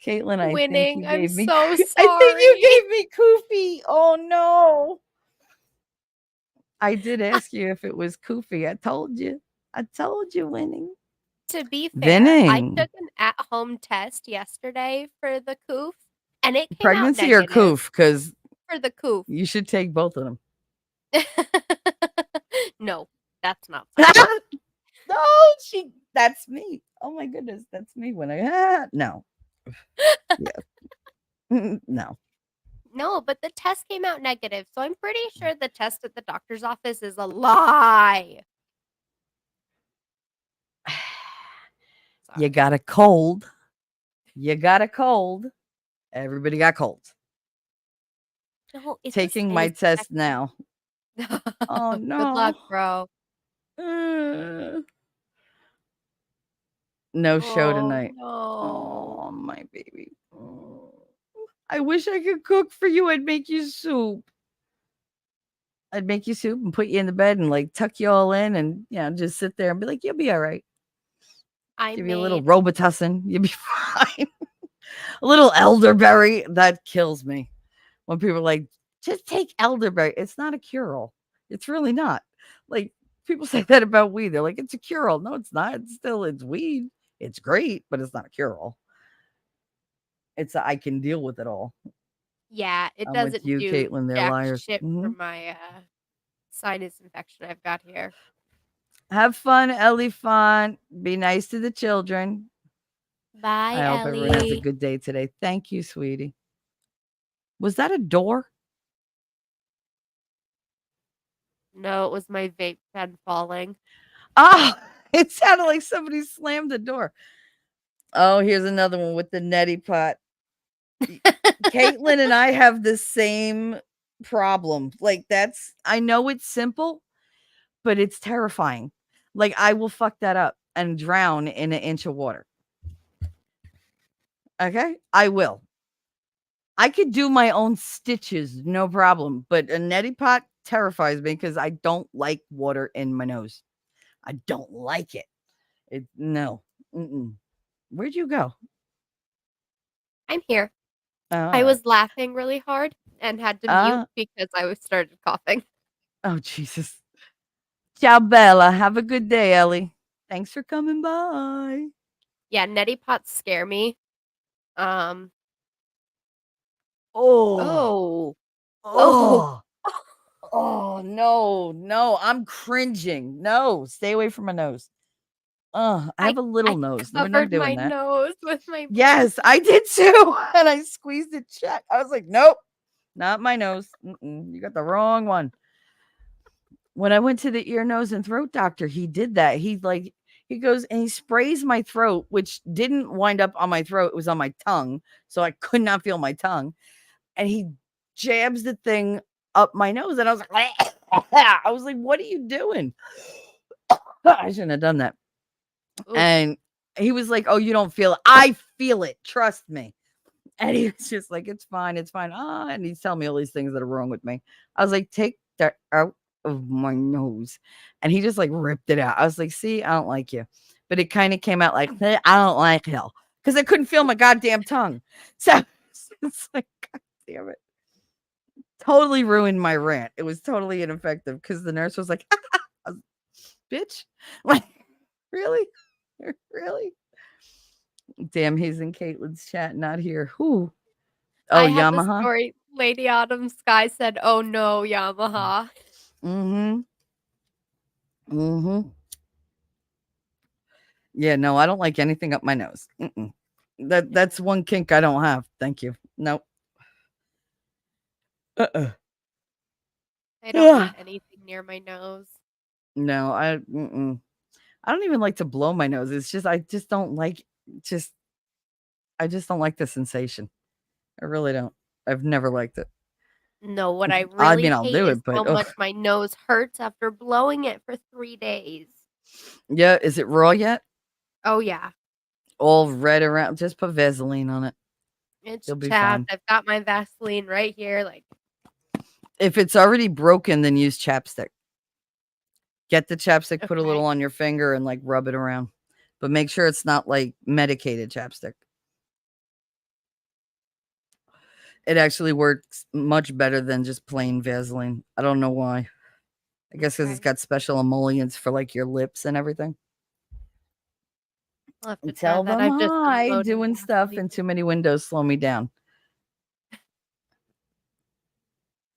Caitlin, I think you Winning. I'm gave me. so I think you sorry. gave me Koofy. Oh no! I did ask you if it was Koofy. I told you. I told you, winning. To be fair, I Winning. took an at-home test yesterday for the coof and it came out Pregnancy or negative Koof? Because for the coof. you should take both of them. No, that's not fun. No, that's me. Oh my goodness, that's me when no. Yeah. No. No, but the test came out negative, so I'm pretty sure the test at the doctor's office is a lie. You got a cold. You got a cold. Everybody got colds. No, it Taking just my is test now. Oh no. Good luck, bro. No show tonight. No. Oh, my baby. Oh. I wish I could cook for you. I'd make you soup. I'd make you soup and put you in the bed and like tuck you all in and just sit there and be like, you'll be all right. Give you a little Robitussin. You'll be fine. A little elderberry. That kills me. When people are like, just take elderberry. It's not a cure-all. It's really not. Like, people say that about weed. They're like, it's a cure-all. No, it's not. It's weed. It's great, but it's not a cure-all. I can deal with it all. Yeah, it I'm with doesn't you, do Caitlin. They're jack liars. shit for Mhm. my sinus infection I've got here. Have fun, Elephant. Be nice to the children. Bye, I hope everyone has a Ellie. good day today. Thank you, sweetie. Was that a door? No, it was my vape pen falling. Ah, it sounded like somebody slammed the door. Oh, here's another one with the neti pot. Caitlin and I have the same problem. Like, I know it's simple, but it's terrifying. Like, I will fuck that up and drown in an inch of water. Okay, I will. I could do my own stitches, no problem. But a neti pot terrifies me because I don't like water in my nose. I don't like it. No. Mm-mm. Where'd you go? I'm here. Oh, I all right. was laughing really hard and had to mute because I started coughing. Oh, Jesus. Ciao, Bella. Have a good day, Ellie. Thanks for coming by. Yeah, neti pots scare me. Oh. Oh. Oh. Oh, no. I'm cringing. No, stay away from my nose. I have a little nose. We're not Covered doing my that. nose with my Yes, I did too. And I squeezed it shut. I was like, nope, not my nose. You got the wrong one. When I went to the ear, nose, and throat doctor, he did that. He goes and he sprays my throat, which didn't wind up on my throat. It was on my tongue. So I could not feel my tongue. And he jabs the thing up my nose. And I was like, I was like, what are you doing? I shouldn't have done that. Oof. And he was like, oh, you don't feel it. I feel it. Trust me. And he was just like, it's fine. It's fine. And he's telling me all these things that are wrong with me. I was like, take that out of my nose. And he just like ripped it out. I was like, see, I don't like you. But it kind of came out like, hey, I don't like you. Because I couldn't feel my goddamn tongue. So it's like, God damn it. Totally ruined my rant. It was totally ineffective because the nurse was like, bitch. Like, really? Really? Damn, he's in Caitlin's chat, not here. Who? Oh, I have the Yamaha. story. Lady Autumn Sky said, "Oh no, Yamaha." Yeah, no, I don't like anything up my nose. That's one kink I don't have. Thank you. Nope. I don't want anything near my nose. No, I don't even like to blow my nose. It's just I just don't like I just don't like the sensation. I really don't. I've never liked it. No, what I I really mean, I'll hate do is it, but how much my nose hurts after blowing it for 3 days. yeah, is it raw yet? Oh yeah, All red around. Just put Vaseline on it. it's You'll be chapped. fine. I've got my Vaseline right here. Like, If it's already broken, then use chapstick. Get the chapstick, put a little okay. on your finger, and like rub it around. But make sure it's not like medicated chapstick. It actually works much better than just plain Vaseline. I don't know why. I guess because it's Okay. got special emollients for like your lips and everything. I'll have to try Tell that. them I've just been hi, loading doing stuff, Vaseline. and too many windows slow me down.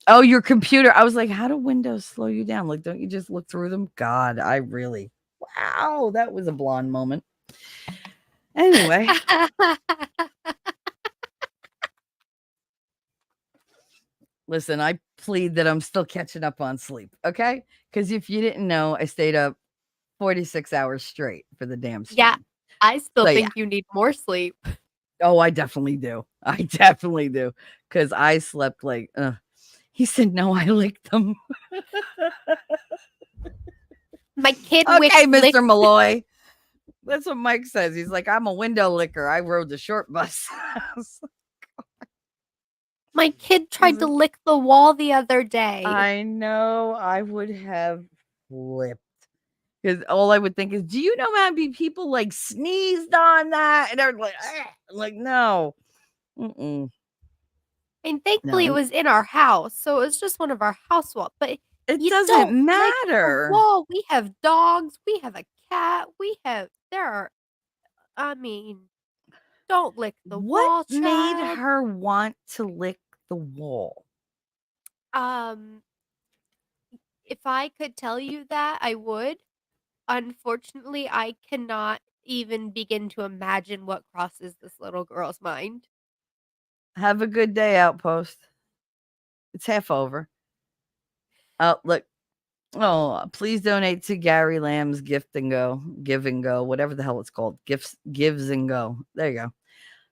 Oh, your computer. I was like, how do windows slow you down? Like, don't you just look through them? God, wow, that was a blonde moment. Anyway. Listen, I plead that I'm still catching up on sleep, okay? Because if you didn't know, I stayed up 46 hours straight for the damn stream. Yeah, I still So, think you need more sleep. Oh, I definitely do. I definitely do. Because I slept like, he said, no, I licked them. My kid Okay, Mr. licked- Malloy. That's what Mike says. He's like, I'm a window licker. I rode the short bus. My kid tried to lick the wall the other day. I know. I would have flipped. Because all I would think is, do you know how many people like sneezed on that? And they're like, no. Mm-mm. And thankfully, it was in our house, so it was just one of our house walls. But it you doesn't don't matter. Lick the wall. We have dogs. We have a cat. I mean, don't lick the wall, What made child. her want to lick the wall? If I could tell you that, I would. Unfortunately, I cannot even begin to imagine what crosses this little girl's mind. Have a good day, Outpost. It's half over. Oh, look. Oh, please donate to Gary Lamb's Give and Go, whatever the hell it's called. Gives and Go. There you go.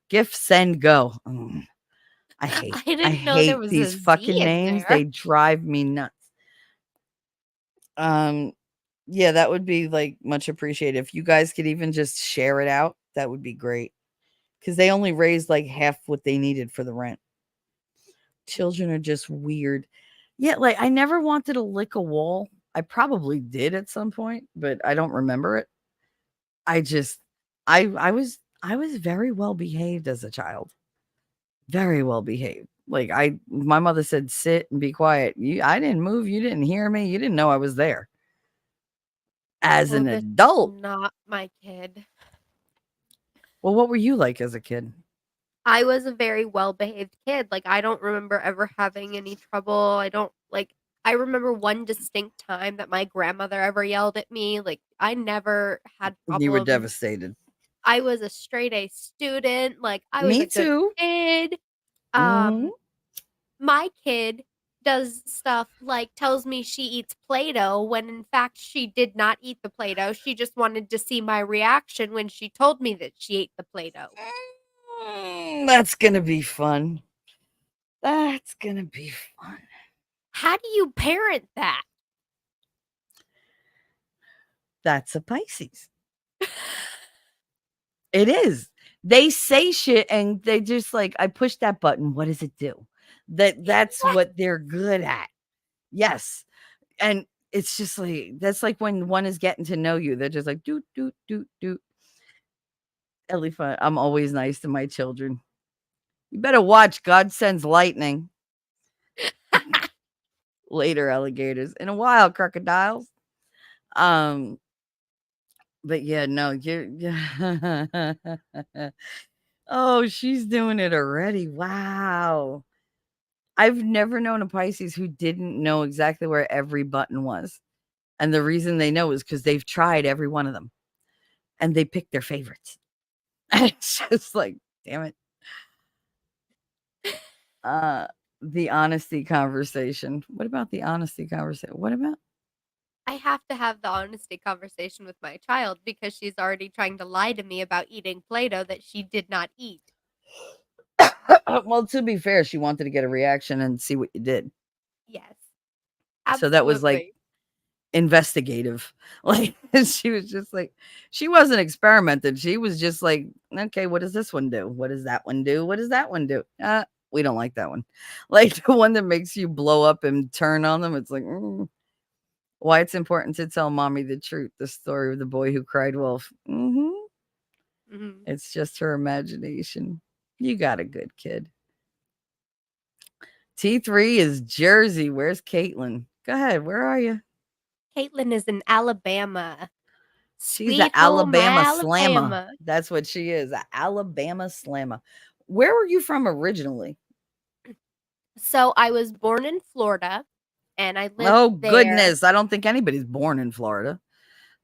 Gifts and Go. I I didn't know there hate was a these Z fucking in names. there. They drive me nuts. Yeah, that would be like much appreciated. If you guys could even just share it out, that would be great. Because they only raised like half what they needed for the rent. Children are just weird. Yeah, like I never wanted to lick a wall. I probably did at some point, but I don't remember it. I just I was very well behaved as a child. Very well behaved. Like my mother said, sit and be quiet. I didn't move. You didn't hear me. You didn't know I was there. As Well, an this is adult. not my kid. Well, what were you like as a kid? I was a very well-behaved kid. Like, I don't remember ever having any trouble. I remember one distinct time that my grandmother ever yelled at me. Like, I never had You were problems. devastated. I was a straight A student. Like, I was Me a good too. kid. Mhm. My kid does stuff like tells me she eats Play-Doh when in fact she did not eat the Play-Doh. She just wanted to see my reaction when she told me that she ate the Play-Doh. That's gonna be fun. That's gonna be fun. How do you parent that? That's a Pisces. It is. They say shit and they just like, I push that button. What does it do? That's what they're good at. Yes. And it's just like, that's like when one is getting to know you. They're just like, doot, doot, doot, doot. Elephant. I'm always nice to my children. You better watch. God sends lightning. Later, alligators. In a while, crocodiles. But yeah, no, you're yeah. Oh, she's doing it already. Wow. I've never known a Pisces who didn't know exactly where every button was. And the reason they know is because they've tried every one of them and they pick their favorites. It's just like, damn it. The honesty conversation. What about the honesty conversation? What about? I have to have the honesty conversation with my child because she's already trying to lie to me about eating Play-Doh that she did not eat. Well, to be fair, she wanted to get a reaction and see what you did. Yes. So that was like Absolutely. investigative. Like she was just like, she wasn't experimenting. She was just like, okay, what does this one do? What does that one do? What does that one do? We don't like that one. Like the one that makes you blow up and turn on them. It's like, why it's important to tell mommy the truth. The story of the boy who cried wolf. It's just her imagination. You got a good kid. T3 is Jersey. Where's Caitlin? Go ahead. Where are you? Caitlin is in Alabama. She's Sweet an home Alabama slammer. Alabama. That's what she is, an Alabama slammer. Where were you from originally? So I was born in Florida and I lived Oh, there. goodness. I don't think anybody's born in Florida.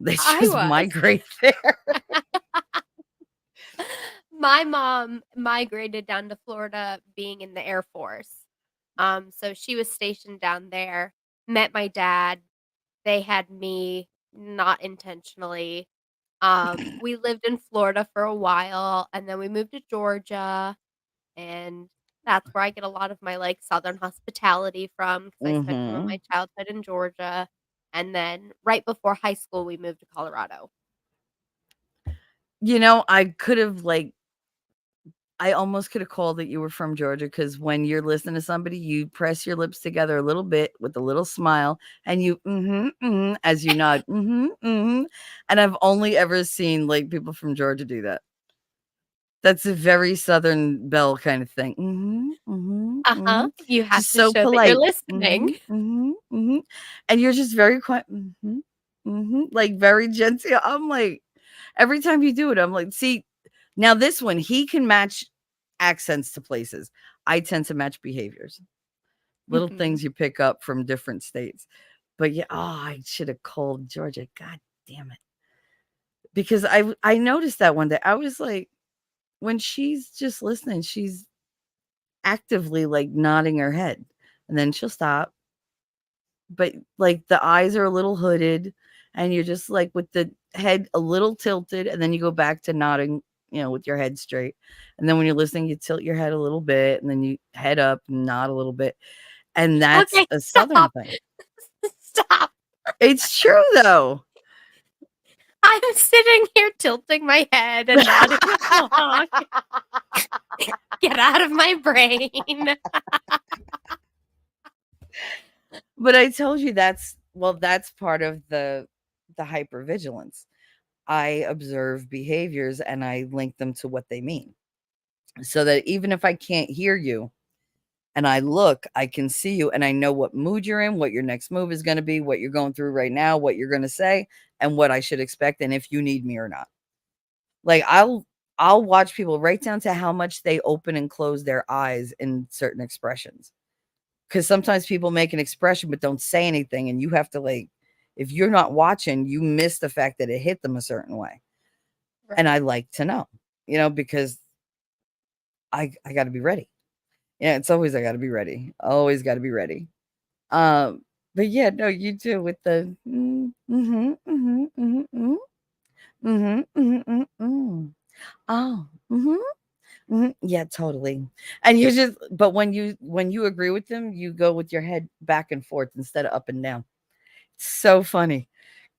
They I just was. migrate there. My mom migrated down to Florida being in the Air Force. So she was stationed down there, met my dad. They had me not intentionally. We lived in Florida for a while and then we moved to Georgia, and that's where I get a lot of my like Southern hospitality from because I spent some of my childhood in Georgia. And then right before high school, we moved to Colorado. You know, I could have I almost could have called that you were from Georgia because when you're listening to somebody, you press your lips together a little bit with a little smile and you, as you nod, And I've only ever seen like people from Georgia do that. That's a very Southern Belle kind of thing. You have Just to so show that you're polite. listening. And you're just very quiet. Like very genteel. I'm like, every time you do it, I'm like, see, now this one, he can match accents to places. I tend to match behaviors. Little Mhm. things you pick up from different states. But yeah, I should have called Georgia. God damn it. Because I noticed that one day. I was like, when she's just listening, she's actively like nodding her head. And then she'll stop. But like the eyes are a little hooded, and you're just like with the head a little tilted, and then you go back to nodding, with your head straight. And then when you're listening, you tilt your head a little bit, and then you head up and nod a little bit. And that's Okay, a Southern stop. thing. Stop. It's true though. I'm sitting here tilting my head and nodding along. Get out of my brain. But I told you that's part of the hypervigilance. I observe behaviors and I link them to what they mean. So that even if I can't hear you and I look, I can see you and I know what mood you're in, what your next move is going to be, what you're going through right now, what you're going to say, and what I should expect, and if you need me or not. Like I'll watch people right down to how much they open and close their eyes in certain expressions. Because sometimes people make an expression but don't say anything, and you have to like, if you're not watching, you miss the fact that it hit them a certain way. Right. And I like to know, because I got to be ready. Yeah, it's always I got to be ready. Always got to be ready. But yeah, no, you do with the oh, yeah, totally. And you just, but when you agree with them, you go with your head back and forth instead of up and down. It's so funny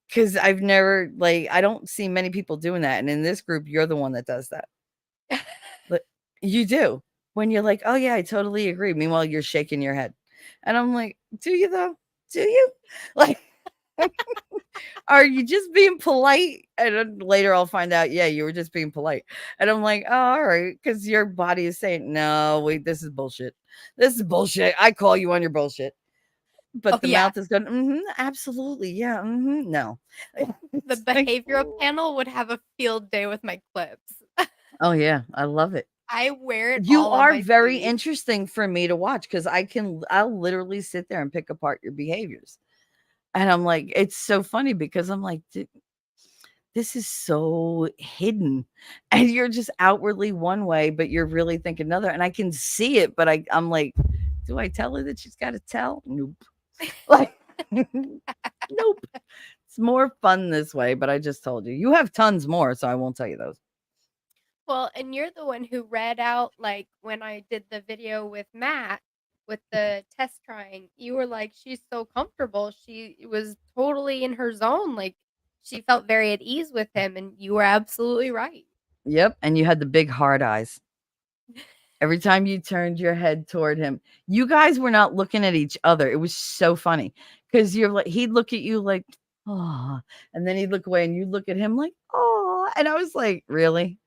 because I've never I don't see many people doing that, and in this group, you're the one that does that. But you do when you're like, oh yeah, I totally agree. Meanwhile, you're shaking your head, and I'm like, do you though? Do you like? Are you just being polite? And then later I'll find out, yeah, you were just being polite. And I'm like, oh, all right, because your body is saying, no, wait, this is bullshit. This is bullshit. I call you on your bullshit. But Oh, the yeah. mouth is going, absolutely. Yeah. No. The It's like, behavioral panel would have a field day with my clips. oh, yeah. I love it. I wear it You all on are my very face. interesting for me to watch because I'll literally sit there and pick apart your behaviors. And I'm like, it's so funny because I'm like, this is so hidden and you're just outwardly one way, but you're really thinking another. And I can see it, but I'm like, do I tell her that she's got to tell? Nope. Like, nope. It's more fun this way, but I just told you. You have tons more, so I won't tell you those. Well, and you're the one who read out, like, when I did the video with Matt with the test trying, you were like, she's so comfortable. She was totally in her zone. Like, she felt very at ease with him, and you were absolutely right. Yep. And you had the big hard eyes. Every time you turned your head toward him, you guys were not looking at each other. It was so funny because you're like, he'd look at you like, oh, and then he'd look away and you'd look at him like, oh, and I was like, really?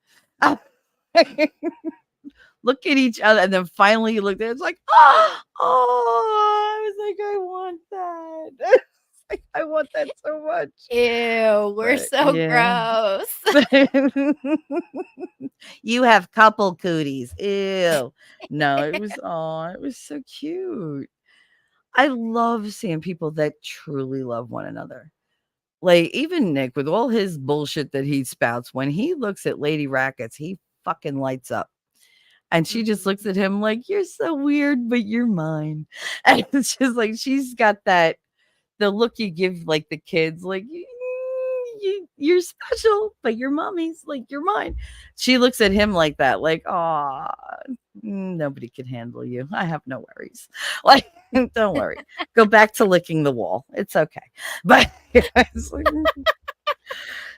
Look at each other. And then finally you looked at it, it's like, oh, I was like, I want that. I want that so much. Ew, we're But, so yeah. gross. You have couple cooties. Ew. No, it was so cute. I love seeing people that truly love one another. Like even Nick with all his bullshit that he spouts, when he looks at Lady Rackets, he fucking lights up. And she just looks at him like, you're so weird, but you're mine. And it's just like she's got that the look you give like the kids, like you're special, but your mommy's like you're mine. She looks at him like that, like, oh, nobody can handle you. I have no worries. Like, don't worry. Go back to licking the wall. It's okay. But it's like,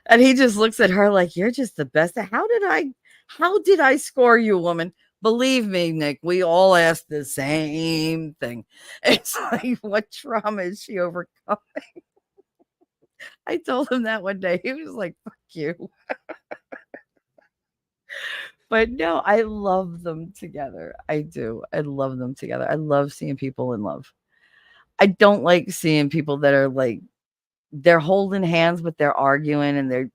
and he just looks at her like, you're just the best. How did I score you, woman? Believe me, Nick, we all asked the same thing. It's like, what trauma is she overcoming? I told him that one day. He was like, fuck you. But no, I love them together. I do. I love them together. I love seeing people in love. I don't like seeing people that are like, they're holding hands, but they're arguing and they're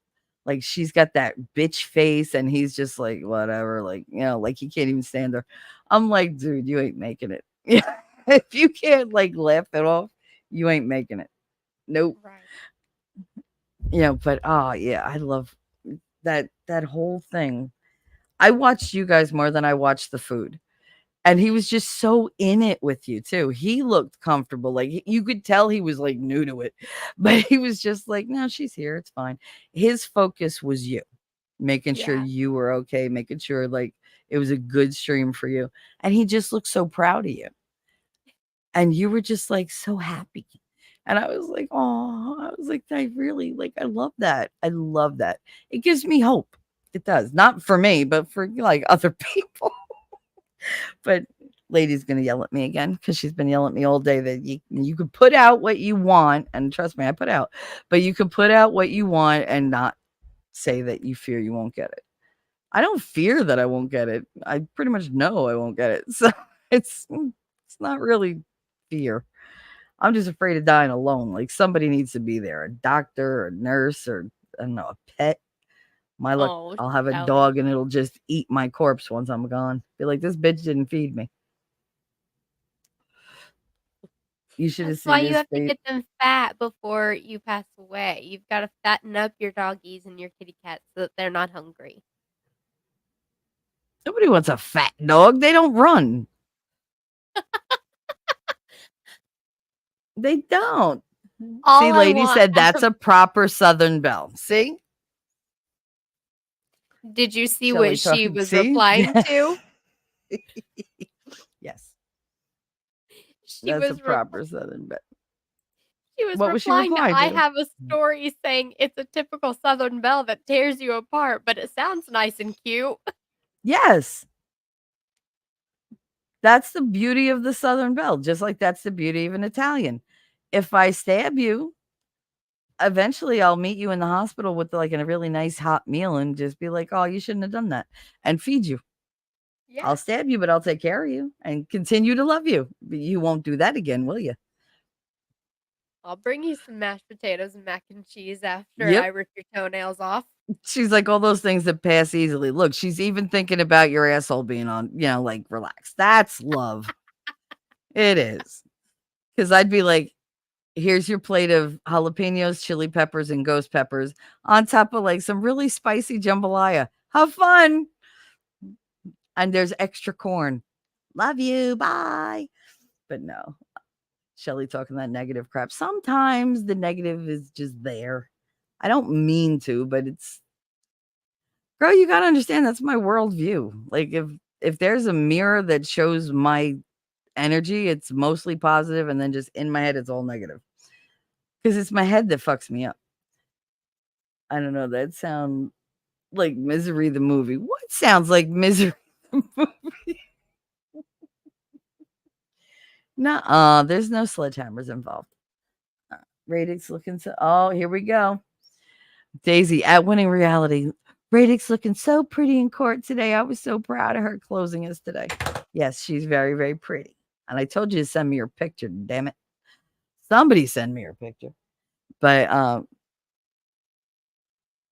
like, she's got that bitch face and he's just like, whatever, like, like he can't even stand her. I'm like, dude, you ain't making it. Yeah. If you can't like laugh it off, you ain't making it. Nope. Right. But oh yeah, I love that whole thing. I watched you guys more than I watched the food. And he was just so in it with you too. He looked comfortable. Like you could tell he was like new to it. But he was just like, no, she's here. It's fine. His focus was you, making sure Yeah. you were okay, making sure like it was a good stream for you. And he just looked so proud of you. And you were just like so happy. And I was like, oh, I was like, I really like, I love that. I love that. It gives me hope. It does. Not for me, but for like other people. But lady's gonna yell at me again because she's been yelling at me all day that you could put out what you want, and trust me, I put out, but you can put out what you want and not say that you fear you won't get it. I don't fear that I won't get it. I pretty much know I won't get it. So it's not really fear. I'm just afraid of dying alone. Like somebody needs to be there, a doctor, or a nurse, or I don't know, a pet. My luck, Oh, I'll have a Shelly. dog and it'll just eat my corpse once I'm gone. Be like, this bitch didn't feed me. You should have That's why seen you his have to face. get them fat before you pass away. You've got to fatten up your doggies and your kitty cats so that they're not hungry. Nobody wants a fat dog. They don't run. They don't. All See, I lady want said that's a proper Southern belle. See? Did you see Shelley what she talking. was See? replying to? Yes. She That's a was proper Southern belle. she was What was she replying to, replying I to? have a story saying it's a typical Southern belle that tears you apart, but it sounds nice and cute. Yes. That's the beauty of the Southern belle, just like that's the beauty of an Italian. If I stab you, eventually I'll meet you in the hospital with like a really nice hot meal and just be like, oh, you shouldn't have done that, and feed you. Yeah. I'll stab you, but I'll take care of you and continue to love you. But you won't do that again, will you? I'll bring you some mashed potatoes and mac and cheese after Yep. I rip your toenails off. She's like all those things that pass easily. Look, she's even thinking about your asshole being on, like relaxed. That's love. It is. Because I'd be like, here's your plate of jalapenos, chili peppers, and ghost peppers on top of like some really spicy jambalaya. Have fun. And there's extra corn. Love you. Bye. But no, Shelly talking that negative crap. Sometimes the negative is just there. I don't mean to, but it's, girl, you got to understand that's my worldview. Like if there's a mirror that shows my energy, it's mostly positive, and then just in my head, it's all negative. Because it's my head that fucks me up. I don't know. That sound like Misery the movie. What sounds like Misery the movie? Nuh-uh. There's no sledgehammers involved. Radix looking so. Oh, here we go. Daisy at Winning Reality. Radix looking so pretty in court today. I was so proud of her closing us today. Yes, she's very, very pretty. And I told you to send me your picture. Damn it. Somebody send me your picture. But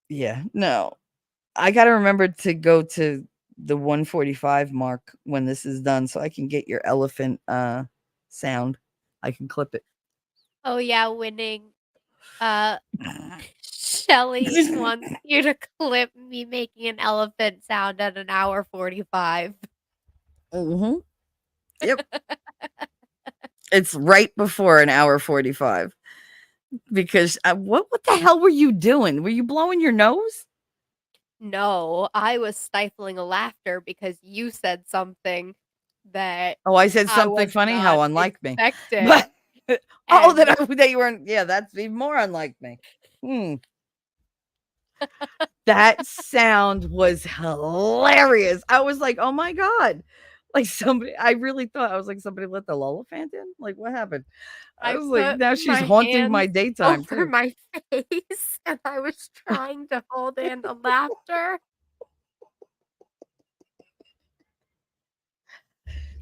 yeah, no. I got to remember to go to the 145 mark when this is done so I can get your elephant sound. I can clip it. Oh yeah, winning. Shelly wants you to clip me making an elephant sound at an hour 45. Mm-hmm. Yep. It's right before an hour 45 because what the hell were you doing? Were you blowing your nose? No, I was stifling a laughter because you said something that Oh, I said I something was funny. How not unlike me. expecting. But And that you weren't. Yeah, that's even more unlike me. That sound was hilarious. I was like, oh my God. Like somebody, I really thought, I was like, somebody let the Lollapant in? Like, what happened? I I was like, put now she's my haunting my hands daytime over too. my face and I was trying to hold in the laughter.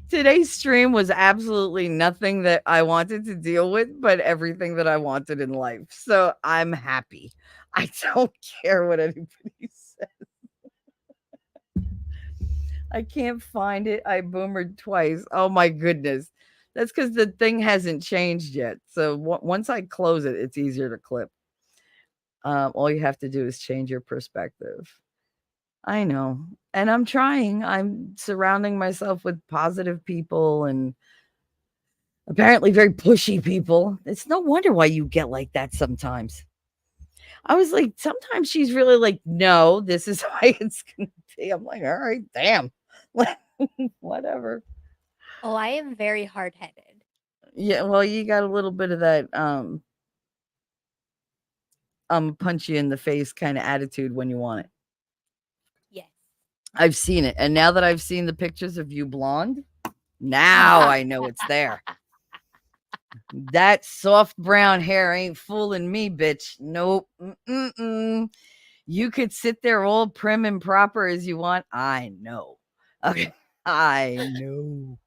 Today's stream was absolutely nothing that I wanted to deal with, but everything that I wanted in life. So I'm happy. I don't care what anybody says. I can't find it. I boomered twice. Oh my goodness. That's because the thing hasn't changed yet. So once I close it, it's easier to clip. All you have to do is change your perspective. I know. And I'm trying. I'm surrounding myself with positive people and apparently very pushy people. It's no wonder why you get like that sometimes. I was like, sometimes she's really like, no, this is how it's going to be. I'm like, all right, damn. Whatever. Oh, I am very hard-headed. Yeah, well, you got a little bit of that punch you in the face kind of attitude when you want it. Yes. I've seen it. And now that I've seen the pictures of you blonde, now I know it's there. That soft brown hair ain't fooling me, bitch. Nope. Mm-mm-mm. You could sit there all prim and proper as you want. I know. Okay. I know.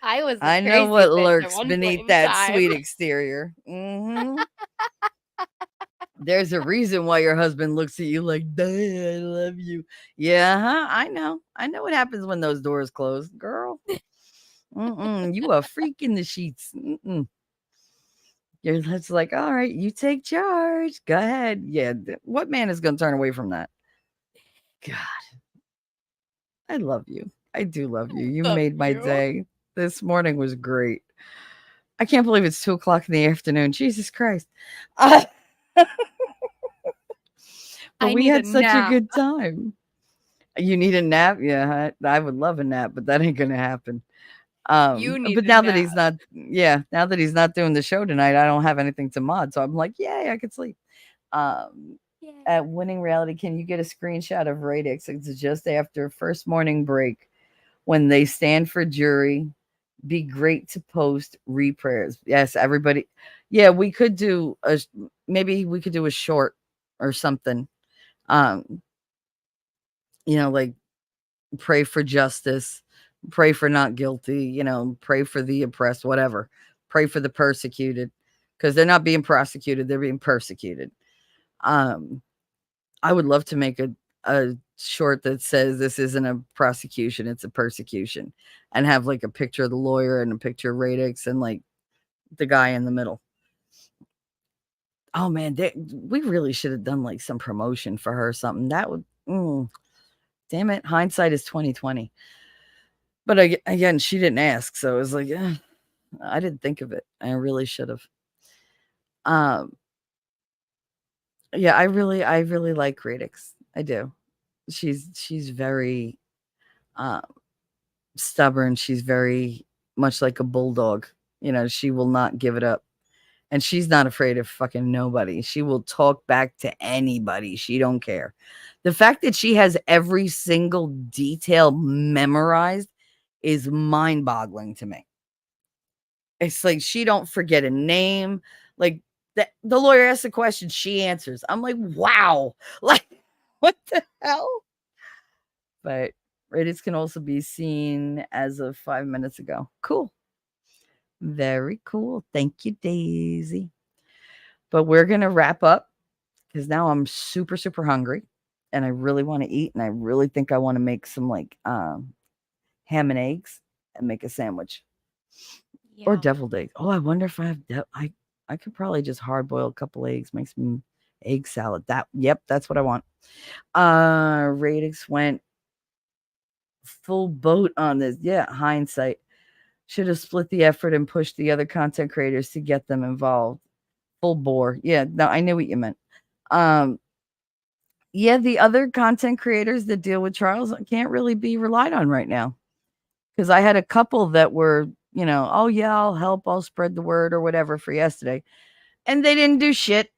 I was a I know crazy what bitch at lurks one point beneath in that time. sweet exterior. Mm-hmm. There's a reason why your husband looks at you like, "Duh, I love you." Yeah, huh? I know. I know what happens when those doors close, girl. You a freak in the sheets. You're just like, all right, you take charge. Go ahead. Yeah. What man is going to turn away from that? God, I love you. I do love you. You Love made my you. day. This morning was great. I can't believe it's 2:00 in the afternoon. Jesus Christ. But I we need a had such a nap. good time. You need a nap? Yeah, I would love a nap, but that ain't gonna happen. You need But a now that he's nap. now that he's not doing the show tonight, I don't have anything to mod, so I'm like, yay, I could sleep. Yay. At Winning Reality, can you get a screenshot of Radix? It's just after first morning break when they stand for jury. Be great to post reprayers. Yes, everybody. Yeah, we could do maybe we could do a short or something. Um, like pray for justice, pray for not guilty, pray for the oppressed, whatever. Pray for the persecuted because they're not being prosecuted, they're being persecuted. Um, I would love to make a short that says this isn't a prosecution, it's a persecution, and have like a picture of the lawyer and a picture of Radix and like the guy in the middle. Oh man, we really should have done like some promotion for her or something. That would damn it, hindsight is 2020. But again, she didn't ask, so it was like, I didn't think of it. I really should have. Um, yeah, I really like Radix. I do. She's very stubborn. She's very much like a bulldog. She will not give it up. And she's not afraid of fucking nobody. She will talk back to anybody. She don't care. The fact that she has every single detail memorized is mind-boggling to me. It's like she don't forget a name. Like the lawyer asks a question, she answers. I'm like, wow. Like, what the hell? But Reddits can also be seen as of 5 minutes ago. Cool. Very cool. Thank you, Daisy. But we're gonna wrap up because now I'm super, super hungry and I really want to eat. And I really think I want to make some like ham and eggs and make a sandwich. Or Yum. deviled eggs. Oh, I wonder if I have I could probably just hard boil a couple eggs, make some egg salad. Yep, that's what I want. Radix went full boat on this. Yeah, hindsight. Should have split the effort and pushed the other content creators to get them involved. Full bore. Yeah, no, I knew what you meant. Yeah, the other content creators that deal with trials can't really be relied on right now. Because I had a couple that were, oh yeah, I'll help, I'll spread the word or whatever for yesterday. And they didn't do shit.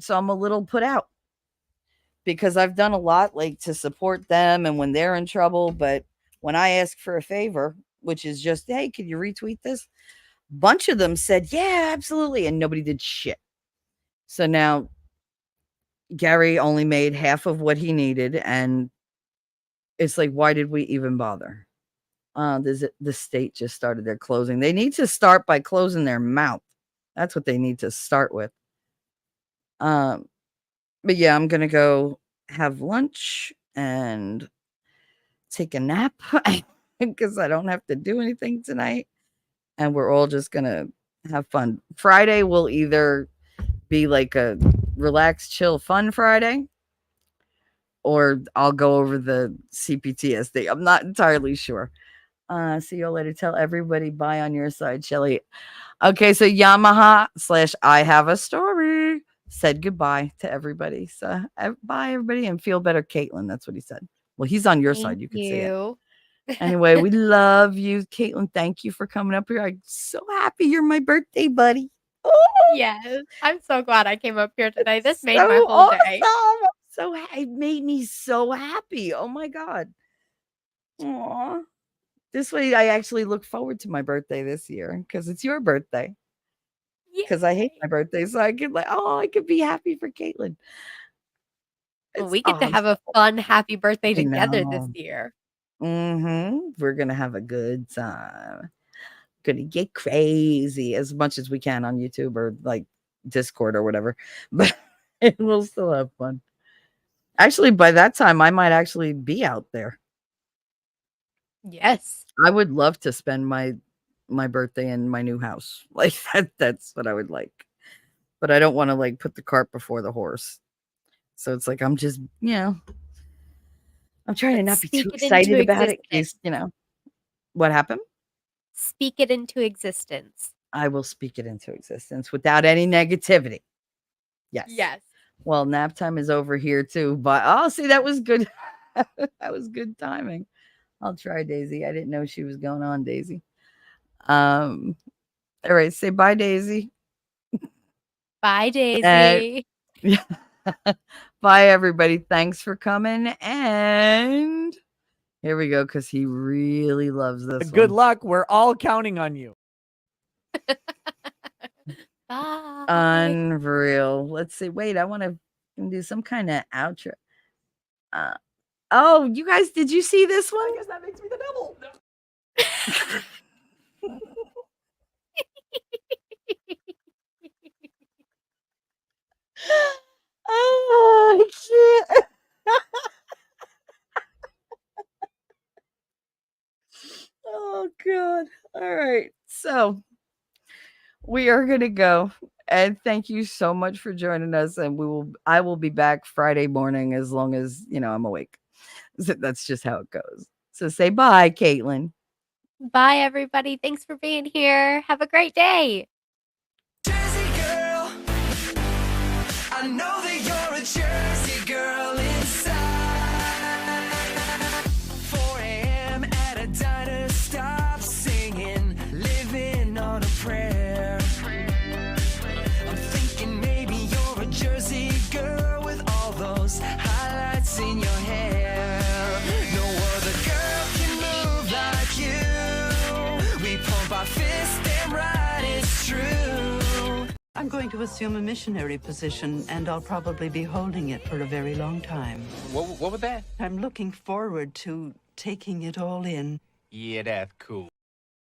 So I'm a little put out because I've done a lot like to support them and when they're in trouble. But when I ask for a favor, which is just, hey, could you retweet this? Bunch of them said, yeah, absolutely. And nobody did shit. So now Gary only made half of what he needed. And it's like, why did we even bother? The state just started their closing. They need to start by closing their mouth. That's what they need to start with. But yeah, I'm gonna go have lunch and take a nap because I don't have to do anything tonight. And we're all just going to have fun. Friday will either be like a relaxed, chill, fun Friday, or I'll go over the C-PTSD. I'm not entirely sure. See you later. Tell everybody bye on your side, Shelly. Okay, so Yamaha / I have a story said goodbye to everybody. So bye, everybody, and feel better, Caitlin. That's what he said. Well, he's on your side. You can see it. Anyway, we love you, Caitlin. Thank you for coming up here. I'm so happy you're my birthday buddy. Oh, Yes, I'm so glad I came up here today. This made so my whole day. awesome. So it made me so happy. Oh my God. Aw. This way I actually look forward to my birthday this year because it's your birthday. Because I hate my birthday. So I could be happy for Caitlin. Well, we get to have a fun, happy birthday together this know. year. We're gonna have a good time. Gonna get crazy as much as we can on YouTube or like Discord or whatever, but we'll still have fun. Actually, by that time, I might actually be out there. Yes. I would love to spend my birthday in my new house. Like that's what I would like. But I don't want to like put the cart before the horse. So it's like I'm just, I'm trying to not be too excited about it because, what happened? Speak it into existence. I will speak it into existence without any negativity. Yes. Yes. Well, nap time is over here too, but see, that was good. That was good timing. I'll try, Daisy. I didn't know she was going on, Daisy. All right, say bye, Daisy. Bye, Daisy. Bye, everybody. Thanks for coming. And here we go, because he really loves this Good one. luck. We're all counting on you. Bye. Unreal. Let's see. Wait, I want to do some kind of outro. Oh, you guys, did you see this one? I guess that makes me the double. Oh, shit. Oh, God. All right. So we are going to go. And thank you so much for joining us. And I will be back Friday morning as long as, I'm awake. So that's just how it goes. So say bye, Caitlin. Bye, everybody. Thanks for being here. Have a great day. Jersey girl, I know that you're a Jersey girl inside. 4 a.m. at a diner, stop singing, living on a prayer. I'm thinking maybe you're a Jersey girl with all those highlights in your hair. No other girl can move like you. We pump our fists, damn right it's true. I'm going to assume a missionary position, and I'll probably be holding it for a very long time. What was that? I'm looking forward to taking it all in. Yeah, that's cool.